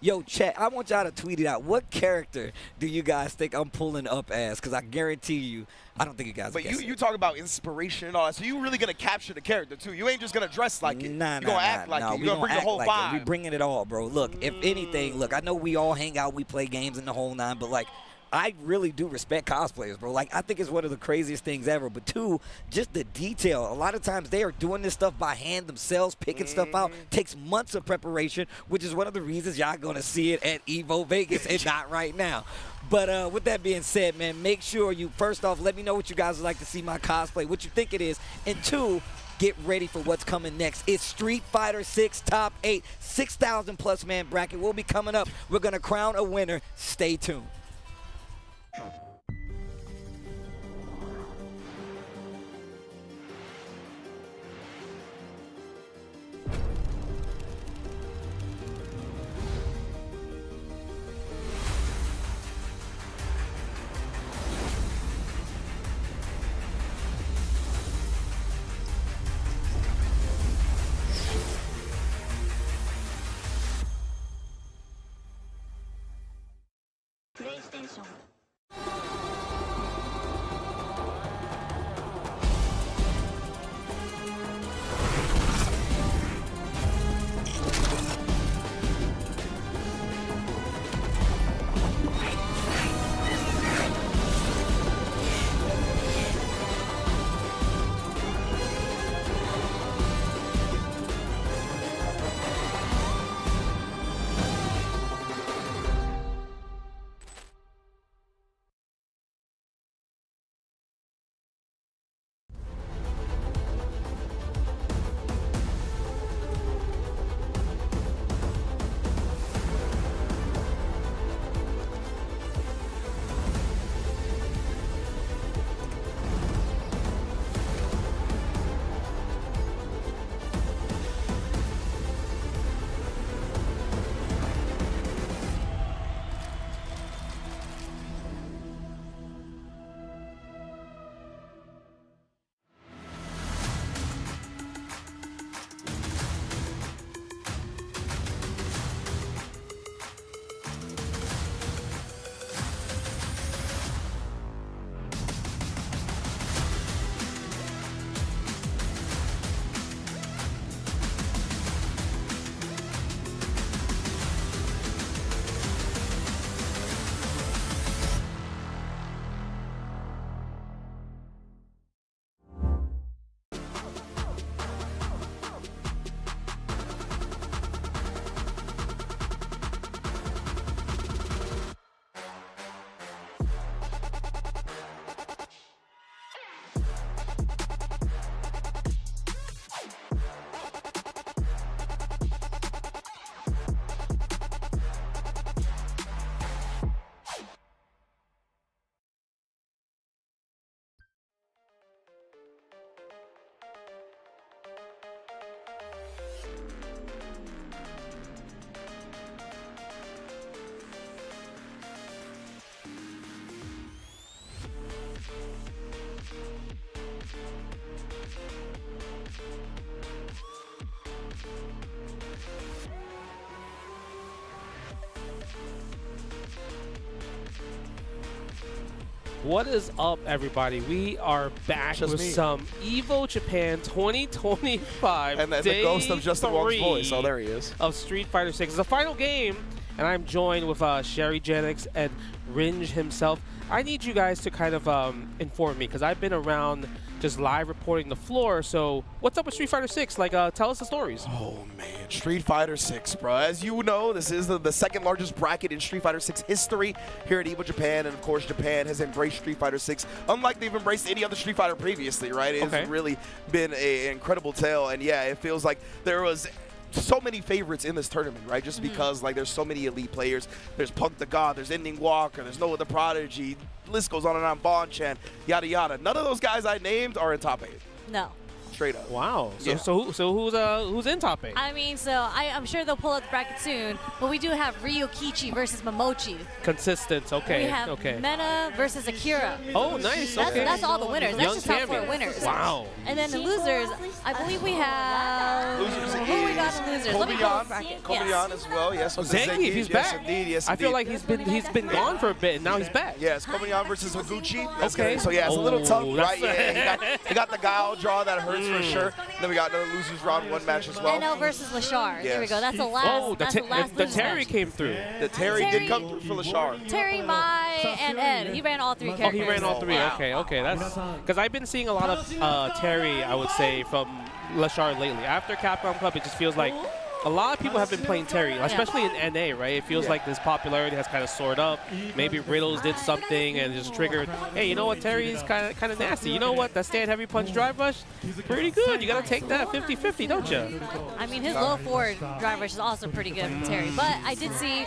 Yo, chat. I want y'all to tweet it out. what character do you guys think I'm pulling up as? Because I guarantee you, I don't think you guys. But you talk about inspiration and all that, so you really gonna capture the character too. You ain't just gonna dress like it. Nah, you gonna act like it. You gonna bring the whole vibe. We bringing it all, bro. Look, if anything, look, I know we all hang out, we play games in the whole nine, but like, I really do respect cosplayers, bro. Like, I think it's one of the craziest things ever. But two, just the detail. A lot of times they are doing this stuff by hand themselves, picking stuff out. Takes months of preparation, which is one of the reasons y'all gonna see it at Evo Vegas and not right now. But with that being said, man, make sure you, first off, let me know what you guys would like to see my cosplay, what you think it is. And two, get ready for what's coming next. It's Street Fighter 6 Top 8, 6,000 plus man bracket will be coming up. We're gonna crown a winner. Stay tuned. PlayStation What is up, everybody? We are back with some Evo Japan 2025. And that's the ghost of Justin Wong's voice. Oh, there he is. Of Street Fighter 6. It's the final game, and I'm joined with Sherry Janix and Ringe himself. I need you guys to kind of inform me, because I've been around just live reporting the floor. So what's up with Street Fighter 6? Like, tell us the stories. Oh, man. Street Fighter 6, bro. As you know, this is the second largest bracket in Street Fighter 6 history here at Evo Japan. And, of course, Japan has embraced Street Fighter 6, unlike they've embraced any other Street Fighter previously, right? It's really been an incredible tale. And, yeah, it feels like there was so many favorites in this tournament, right? Just because, like, there's so many elite players. There's Punk the God, there's Ending Walker, there's Noah the Prodigy, list goes on and on, Bonchan, yada yada. None of those guys I named are in top 8. No. Straight up. Wow. So, Yeah. so who's in top 8? I mean, so I'm sure they'll pull out the bracket soon, but we do have Ryokichi versus Momochi. Consistent. Okay. We have okay. Mena versus Akira. Oh, nice. That's, okay. that's all the winners. That's Young just top champion. 4 winners. Wow. Wow. And then the losers, I believe we have. Losers who we got in losers? Let me pull the bracket. Kobayan as well. Yes. with the Zangief, he's yes, back. Indeed, yes, I feel indeed. like he's been gone for a bit, and now he's back. Yes, Kobayan versus Higuchi. That's Okay. good. So yeah, it's a little tough, that's- right? Yeah, he got the Guile draw that hurts for sure. And then we got another losers round 1 match as well. NL versus Lashar. There we Yes. go. That's the last. Oh, that's the last the losers Terry match. came through. The Terry Terry- did come through for Lashar. Terry, Mai, and Ed. He ran all 3 Oh, characters. he ran all 3. wow. Okay. That's because I've been seeing a lot of Terry, I would say, from Lashar lately. After Capcom Cup, it just feels like a lot of people have been playing Terry, especially in NA, right? It feels like this popularity has kind of soared up. Maybe Riddles did something and just triggered, hey, you know what, Terry's kind of nasty. You know what, that stand heavy punch drive rush, pretty good. You got to take that 50-50, don't you? I mean, his low forward drive rush is also pretty good from Terry. But I did see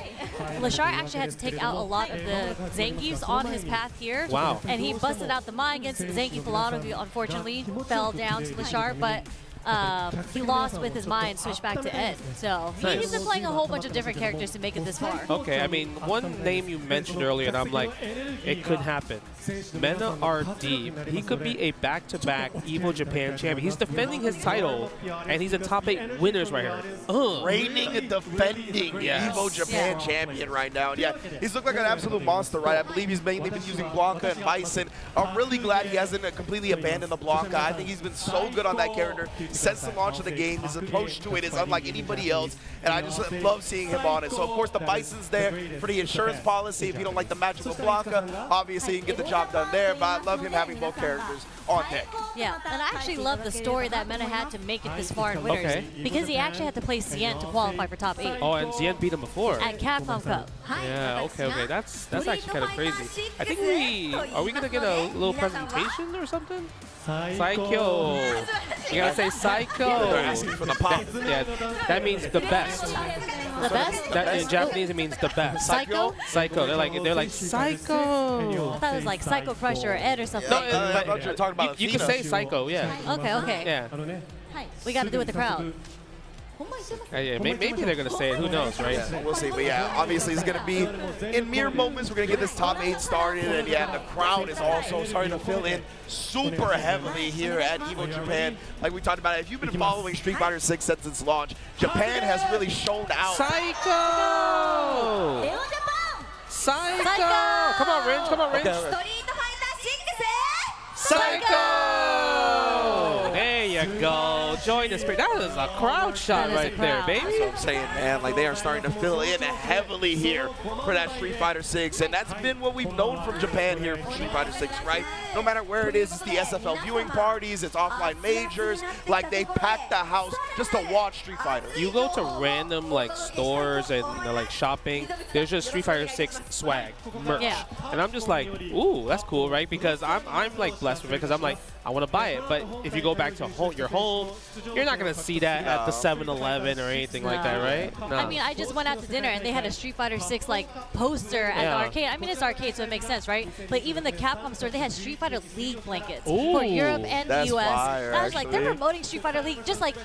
Lashar actually had to take out a lot of the Zangiefs on his path here. Wow. And he busted out the Mai against Zangief a lot of, unfortunately, fell down to Lashar. But he lost with his Mai and switched back to Ed. So he's been playing a whole bunch of different characters to make it this far. Okay, I mean, one name you mentioned earlier, and I'm like, it could happen. Mena RD, he could be a back-to-back Evo Japan champion. He's defending his title, and he's a top 8 winners right here. Reigning and defending Yes. Evo Japan champion right now. And yeah, he's looked like an absolute monster, right? I believe he's mainly been using Blanca and Bison. I'm really glad he hasn't completely abandoned the Blanca. I think he's been so good on that character since the launch of the game. His approach to it is unlike anybody else, and I just love seeing him on it. So, of course, the Bison's there for the insurance policy. If you don't like the matchup with Blanca, obviously you can get the job done there, but I love him having both characters on deck. Yeah, and I actually love the story that Mena had to make it this far in winners. Okay. Because he actually had to play Cien to qualify for top 8. Oh, and Zien beat him before. At Capcom Cup. Yeah, okay. That's actually kind of crazy. I think are we gonna get a little presentation or something? Psycho. You gotta say Psycho. They're asking for the pop. That means the best. The best? That in Japanese it means the best. Psycho? Psycho. They're like Psycho. I thought it was like Psycho Crusher or Ed or something. No, I thought you were talking about you can say Psycho. Yeah. Okay. Yeah. We got to do with the crowd. Yeah, maybe they're gonna say it. Who knows, right? Yeah, we'll see. But yeah, obviously it's gonna be in mere moments. We're gonna get this top 8 started, and yeah, the crowd is also starting to fill in super heavily here at Evo Japan. Like we talked about, if you've been following Street Fighter 6 since its launch, Japan has really shown out. Psycho! Psycho! Come on, Ringe. Come on, Ringe. Psycho! There you go. Join the spirit. That is a crowd shot right there, baby. That's what I'm saying, man. Like, they are starting to fill in heavily here for that Street Fighter 6, and that's been what we've known from Japan here for Street Fighter 6, right? No matter where it is, it's the SFL viewing parties, it's offline majors. Like, they pack the house just to watch Street Fighter. You go to random like stores and like shopping, there's just Street Fighter 6 swag, merch. Yeah. And I'm just like, ooh, that's cool, right? Because I'm like blessed with it because I'm like, I want to buy it. But if you go back to your home, you're not going to see that at the 7-Eleven or anything like that, right? No. I mean, I just went out to dinner and they had a Street Fighter 6 like poster at the arcade. I mean, it's arcade, so it makes sense, right? But even the Capcom store, they had Street Fighter League blankets for Europe and the US. Fire, I was like, they're promoting Street Fighter League, just like,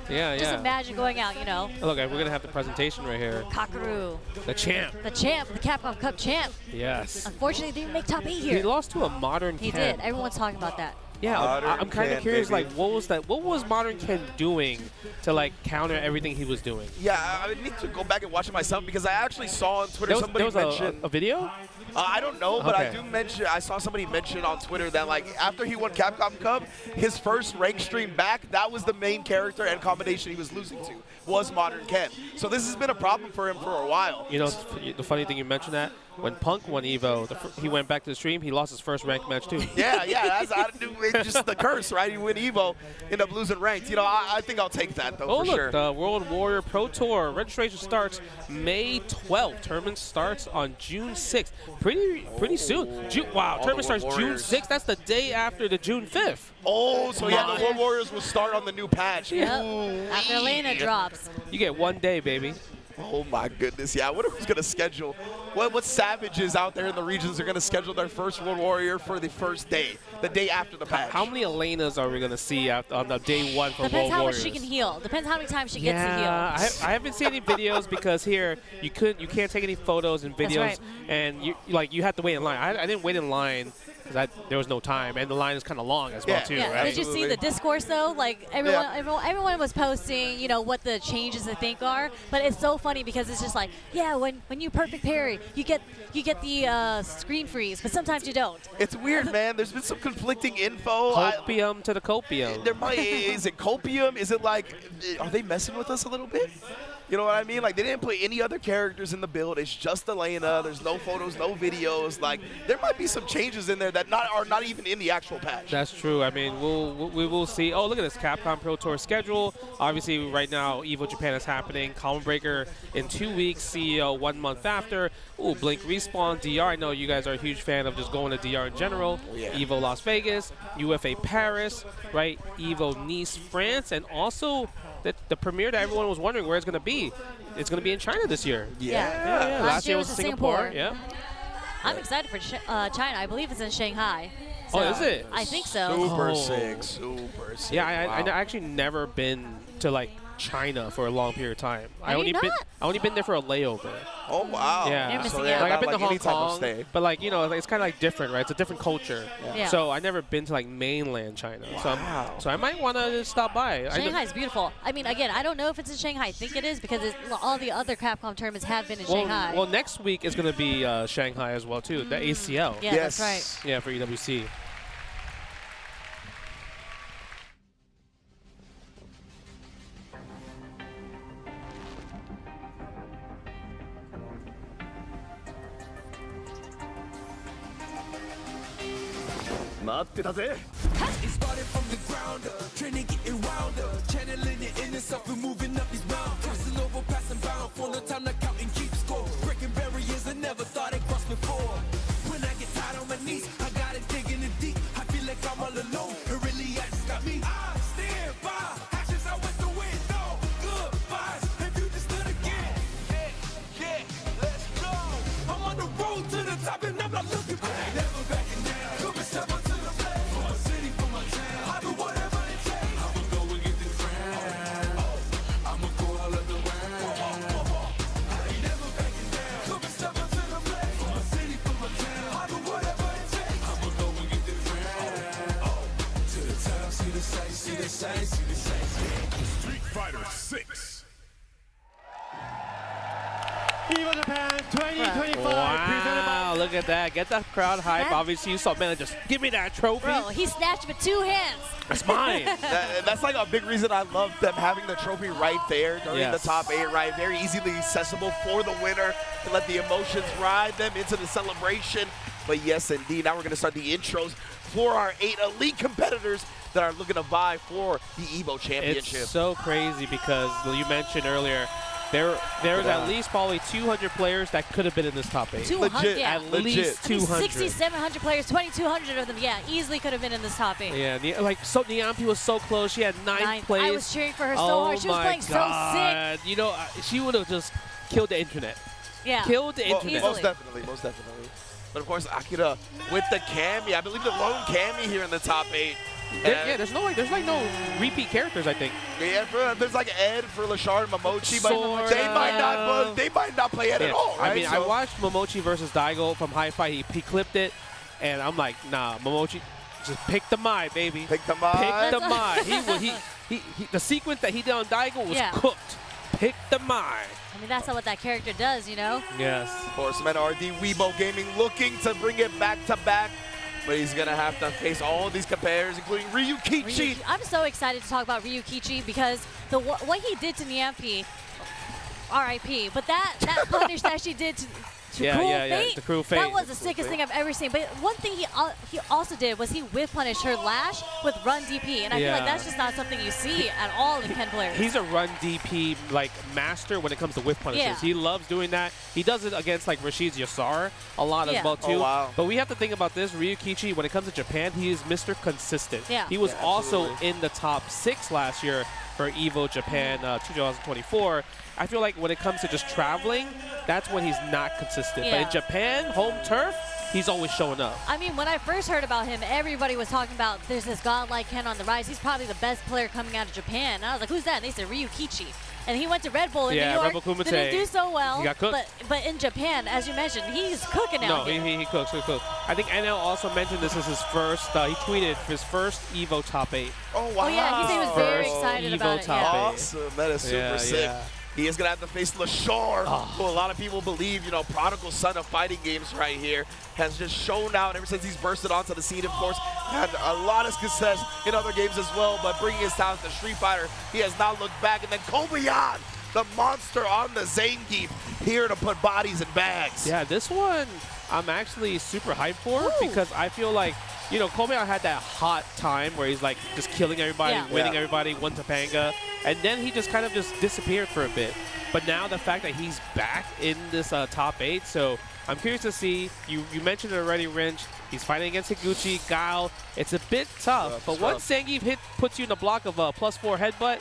just imagine going out, you know. Look, we're going to have the presentation right here. Kakaru. The champ. The champ, the Capcom Cup champ. Yes. Unfortunately, they didn't make top 8 here. He lost to a modern He Ken. did. Everyone's talking about that. Yeah, I'm kind of Ken, curious, baby. like, what was that? What was Modern Ken doing to, like, counter everything he was doing? Yeah, I need to go back and watch it myself because I actually saw on Twitter There was mention a video? I don't know, but Okay. I do mention. I saw somebody mention on Twitter that like after he won Capcom Cup, his first rank stream back, that was the main character and combination he was losing to was Modern Ken. So this has been a problem for him for a while. You know, the funny thing you mentioned that when Punk won Evo, he went back to the stream. He lost his first ranked match too. Yeah, it's just the curse, right? You win Evo, end up losing ranked. You know, I think I'll take that though for look, sure. the World Warrior Pro Tour registration starts May 12th. Tournament starts on June 6th. Pretty soon. Tournament starts June 6th. That's the day after the June 5th. Oh, so yeah, the World Warriors will start on the new patch. Yep. Ooh. After Elena drops. You get 1 day, baby. Oh my goodness, yeah. I wonder who's gonna schedule. What savages out there in the regions are gonna schedule their first World Warrior for the first day, the day after the patch? How many Elenas are we gonna see on the day 1 for Depends World how Warriors? much she can heal. Depends how many times she gets to heal. Yeah, I haven't seen any videos because here you can't take any photos and videos, right. and you have to wait in line. I didn't wait in line there was no time, and the line is kind of long as well too. Yeah. Right? Did you see the discourse though? Like everyone was posting, you know, what the changes they think are. But it's so funny because it's just like, yeah, when you perfect parry, you get the screen freeze, but sometimes you don't. It's weird, man. There's been some conflicting info. Copium to the copium. Is it copium? Is it like, are they messing with us a little bit? You know what I mean? Like, they didn't put any other characters in the build. It's just Elena. There's no photos, no videos. Like, there might be some changes in there that are not even in the actual patch. That's true. I mean, we will see. Oh, look at this Capcom Pro Tour schedule. Obviously, right now, Evo Japan is happening. Column Breaker in 2 weeks. CEO 1 month after. Ooh, Blink Respawn. DR. I know you guys are a huge fan of just going to DR in general. Evo Las Vegas. UFA Paris. Right? Evo Nice, France. And also the premiere that everyone was wondering where it's going to be. It's going to be in China this year. Yeah. Last year was Singapore. Yeah. I'm excited for China. I believe it's in Shanghai. So So is it? I think so. Super sick. Super sick. Yeah, I Wow. actually never been to like China for a long period of time. I only been there for a layover. Oh wow. Yeah. You're missing yeah, out. Like not I've been to like any Hong type of Kong, stay. but like, you know, it's kind of like different, right? It's a different culture. Yeah. So I never been to like mainland China. So I might want to stop by. Shanghai's beautiful. I mean, again, I don't know if it's in Shanghai. I think it is because all the other Capcom tournaments have been in Shanghai. Well, next week is going to be Shanghai as well too. The ACL. Yeah, that's right. Yeah, for EWC. It started from the ground up, training getting wound up, channeling your inner self and moving up these mountains, crossing over, passing bound, for no time to count and keep score, breaking barriers I never thought I'd cross before. When I get tired on my knees, I got it digging it deep. I feel like I'm all alone, it really has got me. I stand by, actions out with the window, goodbyes, if you just stood again. Yeah, let's go. I'm on the road to the top and I'm not looking back. I ain't never backing down. Come and step up to the plate. For my city, for my town. I'll do whatever it takes. I'ma go and get the crown. I'ma go all of the round. I ain't never backing down. Come and step up to the plate. For my city, for my town. I'll do whatever it takes. I'ma go and get the crown. To the top, see the sights, see the sights, see the sights. Street Fighter 6. Evo Japan 2025 presented Wow, by look at that. Get that crowd hype. Obviously, you saw man just give me that trophy. Bro, he snatched with 2 hands. That's mine. That's like a big reason I love them having the trophy right there during Yes. the top 8, right? Very easily accessible for the winner to let the emotions ride them into the celebration. But yes, indeed, now we're going to start the intros for our 8 elite competitors that are looking to vie for the Evo Championship. It's so crazy because you mentioned earlier, there's at least probably 200 players that could have been in this top 8. 200, yeah. At least 200. 6,700 players, 2,200 of them, yeah, easily could have been in this top 8. Yeah, like so Niampi was so close. She had 9th place. I was cheering for her so hard. She was playing so sick. You know, she would have just killed the internet. Yeah. Killed the internet. Most definitely, most definitely. But of course, Akira with the Cammy. I believe the lone Cammy here in the top 8. Yeah, there's no repeat characters, I think. Yeah, there's like Ed for Lashard and Momochi, but Sorta. they might not play Ed at all, right? I mean, I watched Momochi versus Daigo from Hi-Fi. He clipped it, and I'm like, nah, Momochi, just pick the Mai, baby. Pick the Mai. Pick the Mai. The sequence that he did on Daigo was cooked. Pick the Mai. I mean, that's not what that character does, you know? Yes. Horseman RD Weibo Gaming looking to bring it back to back. But he's going to have to face all of these competitors, including Ryukichi. I'm so excited to talk about Ryukichi because what he did to Niampi, R.I.P., but that punish that she did to the Cruel Fate. that was the sickest thing I've ever seen. But one thing he also did was he whiff punished her Lash with run DP, and I feel like that's just not something you see at all in Ken players. He's a run DP like master when it comes to whiff punishes. Yeah. He loves doing that. He does it against like Rashid Yassar a lot as well too. Oh, wow. But we have to think about this. Ryukichi, when it comes to Japan, he is Mr. Consistent. Yeah. He was also absolutely. in the top 6 last year for Evo Japan 2024. I feel like when it comes to just traveling, that's when he's not consistent. But in Japan, home turf, he's always showing up. I mean, when I first heard about him, everybody was talking about there's this godlike Ken on the rise. He's probably the best player coming out of Japan. And I was like, who's that? And they said Ryukichi. And he went to Red Bull in New York. Red Bull Kumite. Didn't do so well. He got cooked. But in Japan, as you mentioned, he's cooking out here. No, he cooks. I think NL also mentioned this is his first. He tweeted his first Evo top 8. Oh, wow. Oh, yeah, he said he was very excited Evo about it. top 8. Awesome. That is super sick. Yeah. He is going to have to face LaShore, who a lot of people believe, prodigal son of fighting games right here, has just shown out ever since he's bursted onto the scene, of course. Had a lot of success in other games as well, but bringing his talent to Street Fighter, he has not looked back. And then Kobayan, the monster on the Zangief, here to put bodies in bags. Yeah, this one I'm actually super hyped for because I feel like, Kobayan had that hot time where he's like just killing everybody, winning everybody, won Topanga, and then he just kind of just disappeared for a bit. But now the fact that he's back in this top 8, so I'm curious to see. You mentioned it already, Wrench. He's fighting against Higuchi, Guile. It's a bit tough, but once Zangief puts you in the block of a +4 headbutt,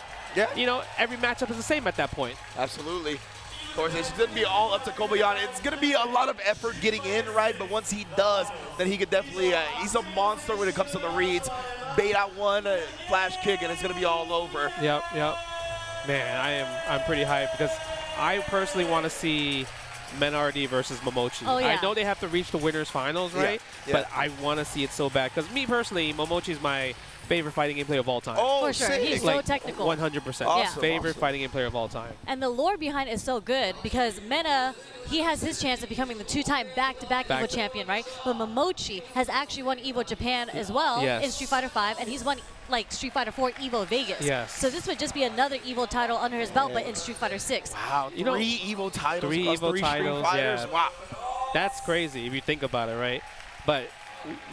every matchup is the same at that point. Absolutely. Of course, it's going to be all up to Kobayan. It's going to be a lot of effort getting in, right? But once he does, then he could definitely, he's a monster when it comes to the reads. Bait out one, flash kick, and it's going to be all over. Yep. Man, I'm pretty hyped because I personally want to see Menardi versus Momochi. Oh, yeah. I know they have to reach the winners finals, right? Yeah. But I want to see it so bad because me personally, Momochi is my favorite fighting game player of all time. Oh, for sure. sick. He's so technical. 100%. Awesome, Favorite fighting game player of all time. And the lore behind it is so good because Mena, he has his chance of becoming the 2-time back-to-back Evo champion, right? But Momochi has actually won Evo Japan as well in Street Fighter V, and he's won like Street Fighter 4 Evo Vegas. Yes. So this would just be another Evo title under his belt, but in Street Fighter 6. Wow, three Evo titles across Evo three titles, Street Fighters. yeah. Wow. That's crazy if you think about it, right? But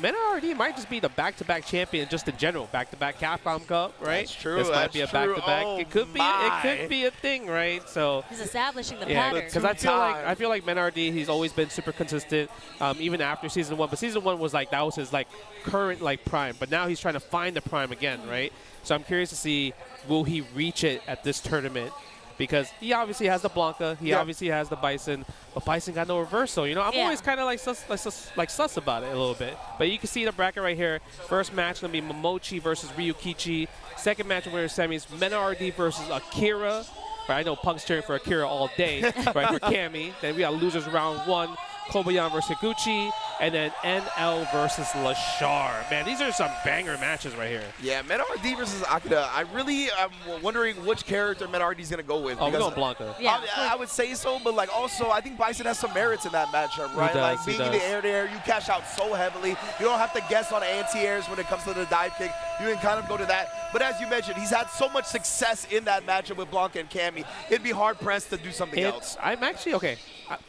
Menardi might just be the back-to-back champion just in general. Back-to-back Capcom Cup, right? That's true. This might be a back-to-back. Oh, it could be a thing, right? So he's establishing the pattern. pattern. Because I feel like Menardi, he's always been super consistent, even after season 1. But season 1 was like that was his like current like prime. But now he's trying to find the prime again, right? So I'm curious to see, will he reach it at this tournament? Because he obviously has the Blanca, he obviously has the Bison, but Bison got no reversal. I'm always kind of like sus about it a little bit. But you can see the bracket right here. First match going to be Momochi versus Ryukichi. Second match over semis, Menardi versus Akira. Right, I know Punk's cheering for Akira all day, right, for Cammy. Then we got losers round 1. Kobayan versus Higuchi, and then NL versus LaShore. Man, these are some banger matches right here. Yeah, Menardi versus Akira. I really am wondering which character Menardi's going to go with. Oh, we're going Blanca. Yeah. I would say so, but like also I think Bison has some merits in that matchup, right? Does, like being in the air, you cash out so heavily. You don't have to guess on anti-airs when it comes to the dive kick. You can kind of go to that. But as you mentioned, he's had so much success in that matchup with Blanca and Cammy. It'd be hard-pressed to do something else. I'm actually, okay,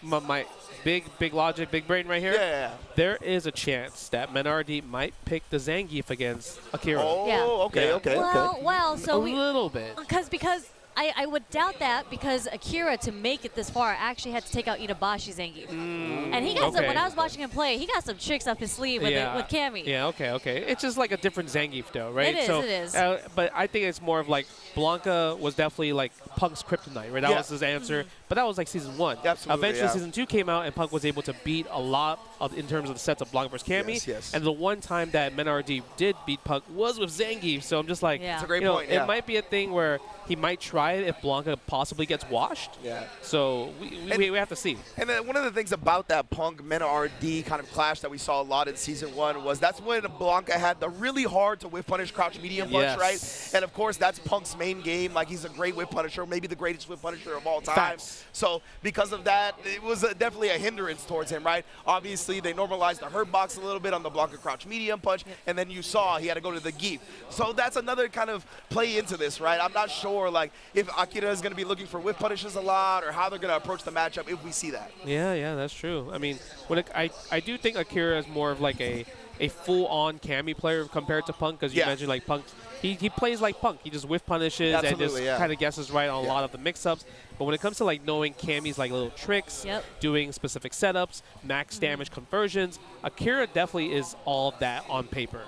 my big logic, big brain right here. Yeah. There is a chance that Menardi might pick the Zangief against Akira. Oh, okay. Well, so a little bit. Because I would doubt that because Akira, to make it this far, actually had to take out Itabashi Zangief. And he got some, when I was watching him play, he got some tricks up his sleeve with Cammy. Yeah, okay. It's just like a different Zangief though, right? It is. But I think it's more of like Blanca was definitely like Punk's kryptonite, right? That was his answer. But that was like season 1. Absolutely, Eventually season 2 came out and Punk was able to beat a lot in terms of the sets of Blanca versus Cammy. Yes. And the one time that Menardi did beat Punk was with Zangief. So I'm just like, That's a great point. It might be a thing where he might try it if Blanca possibly gets washed. Yeah. So we have to see. And then one of the things about that Punk Menardi kind of clash that we saw a lot in season 1 was that's when Blanca had the really hard to whiff punish crouch medium punch, right? And of course that's Punk's main game. Like he's a great whiff punisher, maybe the greatest whiff punisher of all time. Facts. So because of that, it was definitely a hindrance towards him, right? Obviously they normalized the hurt box a little bit on the Blanca crouch medium punch, and then you saw he had to go to the Geef. So that's another kind of play into this, right? I'm not sure like if Akira is going to be looking for whiff punishes a lot or how they're going to approach the matchup if we see that. Yeah, that's true. I mean, I do think Akira is more of like a a full-on Cammy player compared to Punk, because you mentioned like Punk. He plays like Punk. He just whiff punishes and just kind of guesses right on a lot of the mix-ups. But when it comes to like knowing Cammy's like little tricks, doing specific setups, max damage conversions, Akira definitely is all of that on paper.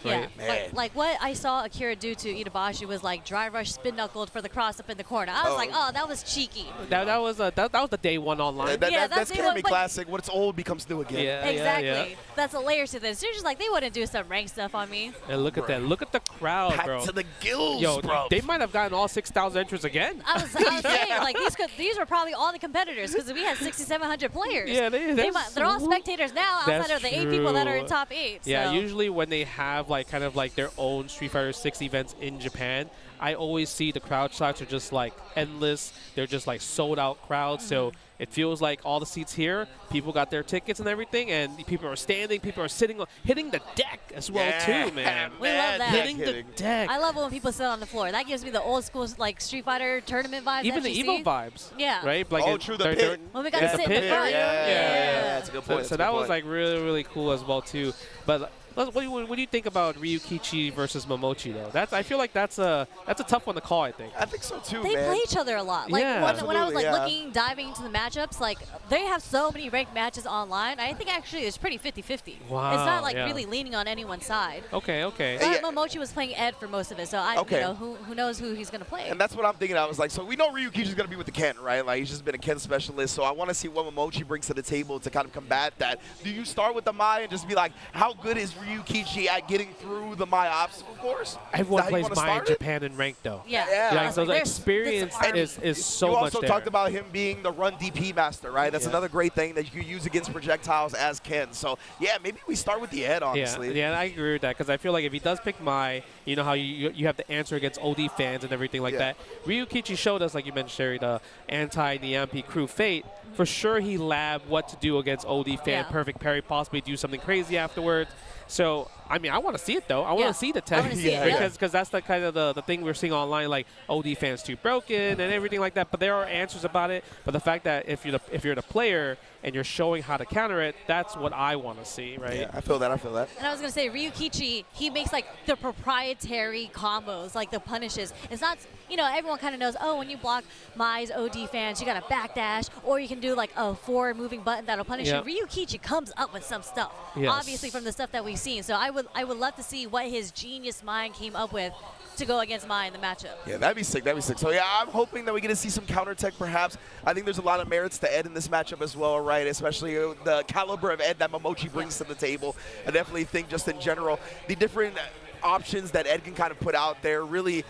Right? Yeah, like what I saw Akira do to Itabashi was like dry rush spin knuckled for the cross up in the corner. I was like, oh, that was cheeky. That was the day one online. That's Cammy classic. When it's old becomes new again. Yeah, exactly. That's a layer to this. You're just like, they wouldn't do some rank stuff on me. And look at that. Look at the crowd, Back bro. to the gills, Yo, bro. they might have gotten all 6,000 entrants again. I was saying, like, these were probably all the competitors, because we had 6,700 players. Yeah, they're all spectators now outside of the 8 people that are in top 8. Yeah, so. Usually when they have like kind of like their own Street Fighter 6 events in Japan, I always see the crowd shots are just like endless. They're just like sold out crowds. So it feels like all the seats here, people got their tickets and everything, and people are standing, people are sitting, hitting the deck as well too, man. We love that. Hitting the deck. I love it when people sit on the floor. That gives me the old school like Street Fighter tournament vibes. Even the Evo vibes. Yeah. Right? Like true, the pit. When we got to sit in the front. Yeah, that's a good point. So that was like really, really cool as well too. But what do you think about Ryukichi versus Momochi though? I feel like that's a tough one to call. I think. I think so too. They play each other a lot. Like when I was like diving into the matchups, like they have so many ranked matches online. I think actually it's pretty 50-50. Wow. It's not like really leaning on anyone's side. Okay. But Momochi was playing Ed for most of it, so you know, who knows who he's gonna play. And that's what I'm thinking. I was like, so we know Ryukichi's gonna be with the Ken, right? Like he's just been a Ken specialist. So I want to see what Momochi brings to the table to kind of combat that. Do you start with the Mai and just be like, how good is Ryukichi at getting through the Mai obstacle course? Everyone plays Mai in Japan in ranked though. Yeah. So the experience is so much. You also there. talked about him being the run DP master, right? That's another great thing that you can use against projectiles as Ken. So yeah, maybe we start with the Ed, honestly. Yeah, I agree with that, because I feel like if he does pick Mai, you know how you have the answer against OD fans and everything like that. Ryukichi showed us, like you mentioned, Sherry, the anti-Niampi crew Fate. For sure, he labbed what to do against OD fan, perfect parry, possibly do something crazy afterwards. So, I mean, I want to see it, though. I want to see the tech. Because that's the kind of the thing we're seeing online, like OD fans too broken and everything like that. But there are answers about it. But the fact that if you're the player and you're showing how to counter it, that's what I want to see, right? Yeah, I feel that. And I was going to say, Ryukichi, he makes like the proprietary combos, like the punishes. It's not, you know, everyone kind of knows, oh, when you block Mai's OD fans, you got to backdash, or you can do like a forward moving button that'll punish you. Ryukichi comes up with some stuff, obviously from the stuff that we've seen. So I would love to see what his genius mind came up with to go against Mai in the matchup. Yeah, that'd be sick. So yeah, I'm hoping that we get to see some counter tech perhaps. I think there's a lot of merits to Ed in this matchup as well, right? Especially the caliber of Ed that Momochi brings to the table. I definitely think just in general, the different options that Ed can kind of put out there really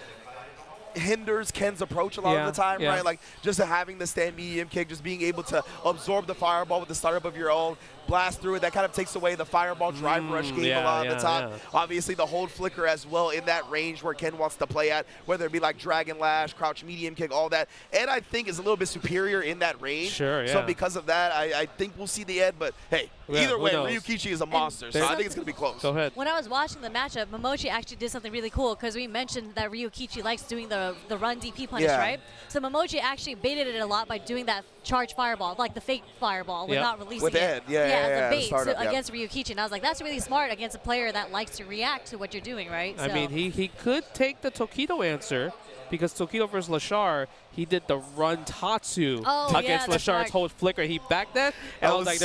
hinders Ken's approach a lot of the time, right? Like just having the stand medium kick, just being able to absorb the fireball with the startup of your own, blast through it, that kind of takes away the fireball drive rush game a lot of the time. Obviously the hold flicker as well in that range where Ken wants to play at, whether it be like dragon lash, crouch medium kick, all that. Ed, I think, is a little bit superior in that range. So because of that, I think we'll see the Ed, but hey, either way, Ryukichi is a monster, so I think it's going to be close. Go ahead. When I was watching the matchup, Momochi actually did something really cool, because we mentioned that Ryukichi likes doing the run DP punish, right? So Momochi actually baited it a lot by doing that charge fireball, like the fake fireball, without releasing with Ed. As a bait against Ryukichi. And I was like, that's really smart against a player that likes to react to what you're doing, right? I mean, he could take the Tokido answer, because Tokido versus Lashar, he did the run Tatsu against Lashar's hold flicker. He backed that, and I was like,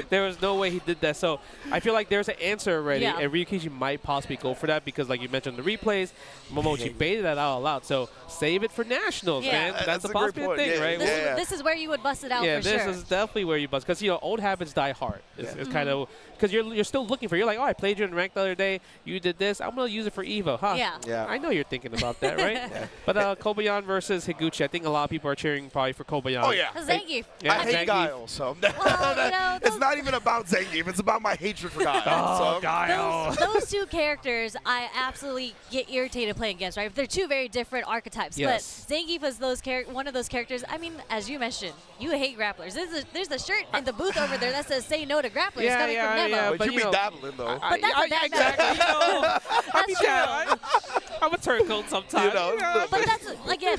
there was no way he did that. So I feel like there's an answer already, and Ryukichi might possibly go for that, because like you mentioned the replays, Momochi baited that out loud. So save it for nationals, man. That's a possible thing, right? This is where you would bust it out for sure. Yeah, this is definitely where you bust, because, you know, old habits die hard. It's kind of, because you're still looking for, you're like, oh, I played you in ranked the other day, you did this, I'm going to use it for Evo, huh? Yeah. I know you're thinking about that, right? But Kobayan versus Higuchi, I think a lot of people are cheering probably for Kobayan. Oh, yeah. Zangief. I hate Guile, so it's not even about Zangief. It's about my hatred for Guile. Oh, Guile. Those two characters I absolutely get irritated playing against, right? They're two very different archetypes. But Zangief is one of those characters. I mean, as you mentioned, you hate grapplers. There's a shirt in the booth over there that says "Say no to grapplers" coming from Nemo. Yeah, but you be dabbling, though. But that's a bad exactly. You know, that's true. I'm a turncoat sometimes. You know, but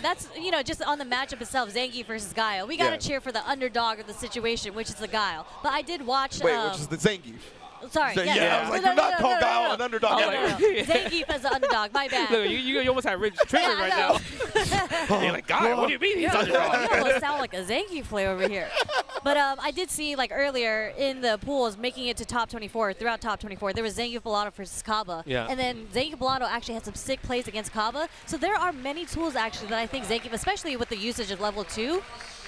that's just on the matchup itself, Zangief versus Guile. We gotta cheer for the underdog of the situation, which is the Guile. But I did watch. Wait, which is the Zangief? Sorry. So, Yeah, yeah, I was like, do not call Guile an underdog. Zangief as an underdog. My bad. Look, you almost had Ridge triggered right now. You're like, God, what do you mean he's underdog? You almost sound like a Zangief player over here. But I did see, like, earlier in the pools, making it to top 24, throughout top 24, there was Zangief Bellato versus Kaba. Yeah. And then Zangief Bellato actually had some sick plays against Kaba. So there are many tools, actually, that I think Zangief, especially with the usage of level 2,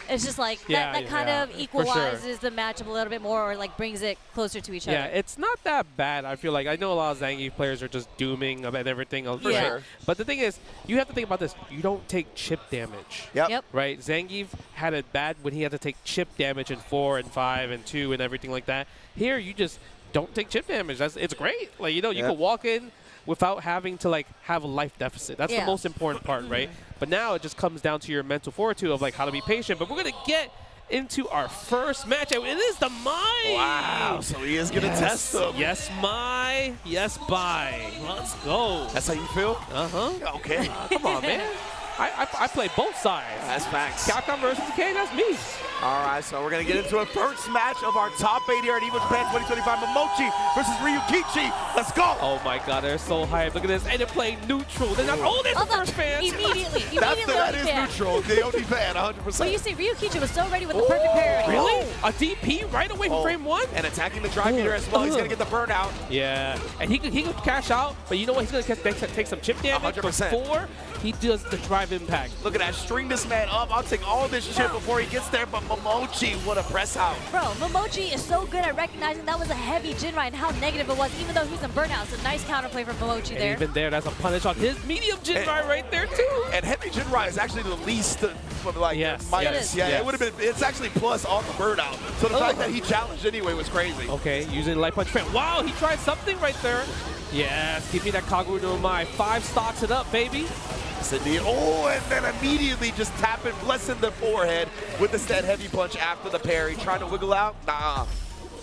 it's just like that kind of equalizes the matchup a little bit more, or like brings it closer to each other. Yeah, it's not that bad. I feel like I know a lot of Zangief players are just dooming about everything else. For sure. But the thing is, you have to think about this. You don't take chip damage. Yep. Right? Zangief had it bad when he had to take chip damage in 4 and 5 and 2 and everything like that. Here, you just don't take chip damage. It's great. Like, you know, you can walk in without having to like have a life deficit. That's the most important part, right? But now it just comes down to your mental fortitude of like how to be patient. But we're gonna get into our first matchup. It is the Mai. Wow, so he is gonna test them. Yes, Mai. Yes, bye. Let's go. That's how you feel? Uh-huh. Okay. Come on, man. I play both sides. That's facts. Capcom versus K, that's me. All right, so we're going to get into a first match of our top 8 here at Evo Japan 2025. Momochi versus Ryukichi. Let's go. Oh, my God. They're so hyped. Look at this. And they're playing neutral. They're not. Oh, there's the first fans. Immediately. That is neutral. The only fan, 100%. But you see, Ryukichi was so ready with the perfect parry. Really? A DP right away from frame 1? And attacking the drive meter as well. He's going to get the burnout. Yeah. And he could cash out, but you know what? He's going to take some chip damage 100%. before he does the drive impact. Look at that. String this man up. I'll take all this chip before he gets there, but Momochi, what a press out. Bro, Momochi is so good at recognizing that was a heavy Jinrai and how negative it was, even though he's in burnout. It's a nice counterplay from Momochi And there. even there, that's a punish on his medium Jinrai right there, too. And heavy Jinrai is actually the least, like, minus. Yeah, it would have been, it's actually plus on the burnout. So the fact that he challenged anyway was crazy. Okay, using light punch. Wow, he tried something right there. Yes, give me that Kagura no Mai. 5 stocks it up, baby. Oh, and then immediately just tapping, blessing the forehead with the stand heavy punch after the parry. Trying to wiggle out? Nah.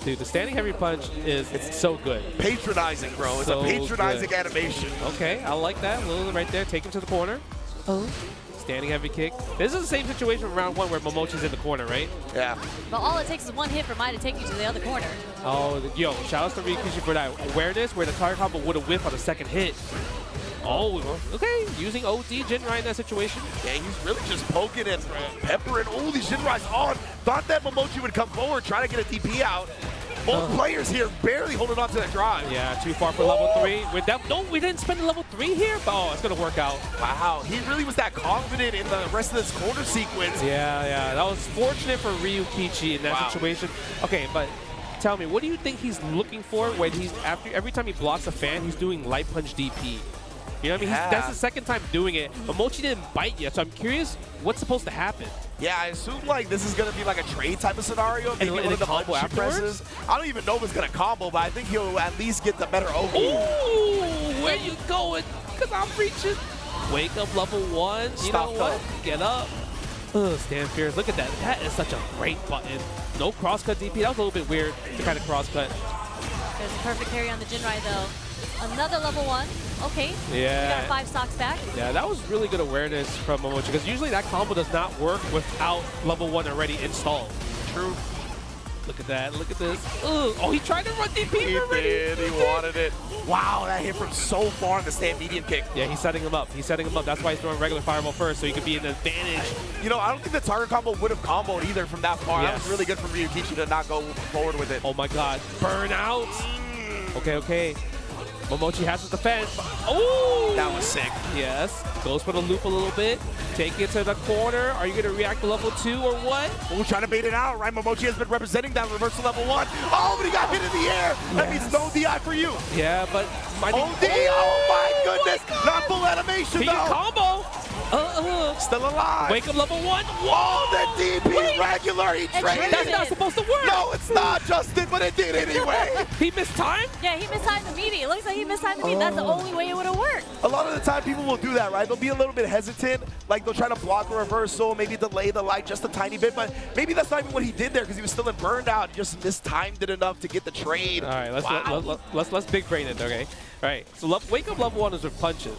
Dude, the standing heavy punch it's so good. Patronizing, bro. It's a patronizing animation. Okay, I like that. A little right there. Take him to the corner. Oh. Standing heavy kick. This is the same situation from round 1 where Momochi's in the corner, right? Yeah. But all it takes is one hit for Mai to take you to the other corner. Oh, yo, shout out to Ryukichi for that awareness where the target combo would have whiffed on the second hit. Oh, okay. Using OD Jinrai in that situation. Yeah, he's really just poking and peppering all these Jinrais on. Thought that Momochi would come forward, try to get a DP out. Both players here barely holding on to that drive. Yeah, too far for level 3. We didn't spend the level 3 here. Oh, it's going to work out. Wow, he really was that confident in the rest of this corner sequence. Yeah. That was fortunate for Ryukichi in that situation. Okay, but tell me, what do you think he's looking for when he's every time he blocks a fan, he's doing light punch DP? You know what I mean? That's the second time doing it. Momochi didn't bite yet, so I'm curious what's supposed to happen. Yeah, I assume like this is gonna be like a trade type of scenario. Maybe one of the combo punch afterwards? presses. I don't even know if it's gonna combo, but I think he'll at least get the better OP. Ooh, where you going? Cause I'm reaching. Wake up level 1. You know what? Get up. Stand fierce. Look at that. That is such a great button. No crosscut DP. That was a little bit weird to kind of crosscut. There's a perfect carry on the Jinrai though. Another level 1. Okay. Yeah. We got 5 stocks back. Yeah, that was really good awareness from Momochi because usually that combo does not work without level 1 already installed. True. Look at that. Look at this. Ugh. Oh, he tried to run DP already. He wanted it. Wow, that hit from so far in the stand medium kick. Yeah, he's setting him up. That's why he's throwing regular fireball first, so he could be in an advantage. You know, I don't think the target combo would have comboed either from that far. That was really good from Ryukichi to not go forward with it. Oh my God. Burnout. Okay. Momochi has his defense. Oh! That was sick. Yes. Goes for the loop a little bit. Take it to the corner. Are you going to react to level 2 or what? Oh, trying to bait it out, right? Momochi has been representing that reversal level 1. Oh, but he got hit in the air. Yes. That means no DI for you. Yeah, but... OD! Oh, my goodness. Not full animation, He though. combo. Still alive. Wake up level 1. Whoa, the DP regular. He traded. That's not supposed to work. No, it's not, Justin, but it did anyway. He missed time? Yeah, he mistimed the meeting. It looks like he mistimed the meeting. That's the only way it would have worked. A lot of the time, people will do that, right? They'll be a little bit hesitant. Like, they'll try to block a reversal, maybe delay the light just a tiny bit. But maybe that's not even what he did there because he was still in burned out. Just mistimed it enough to get the trade. All right, let's big brain it, okay? All right, so wake up level 1 is with punches.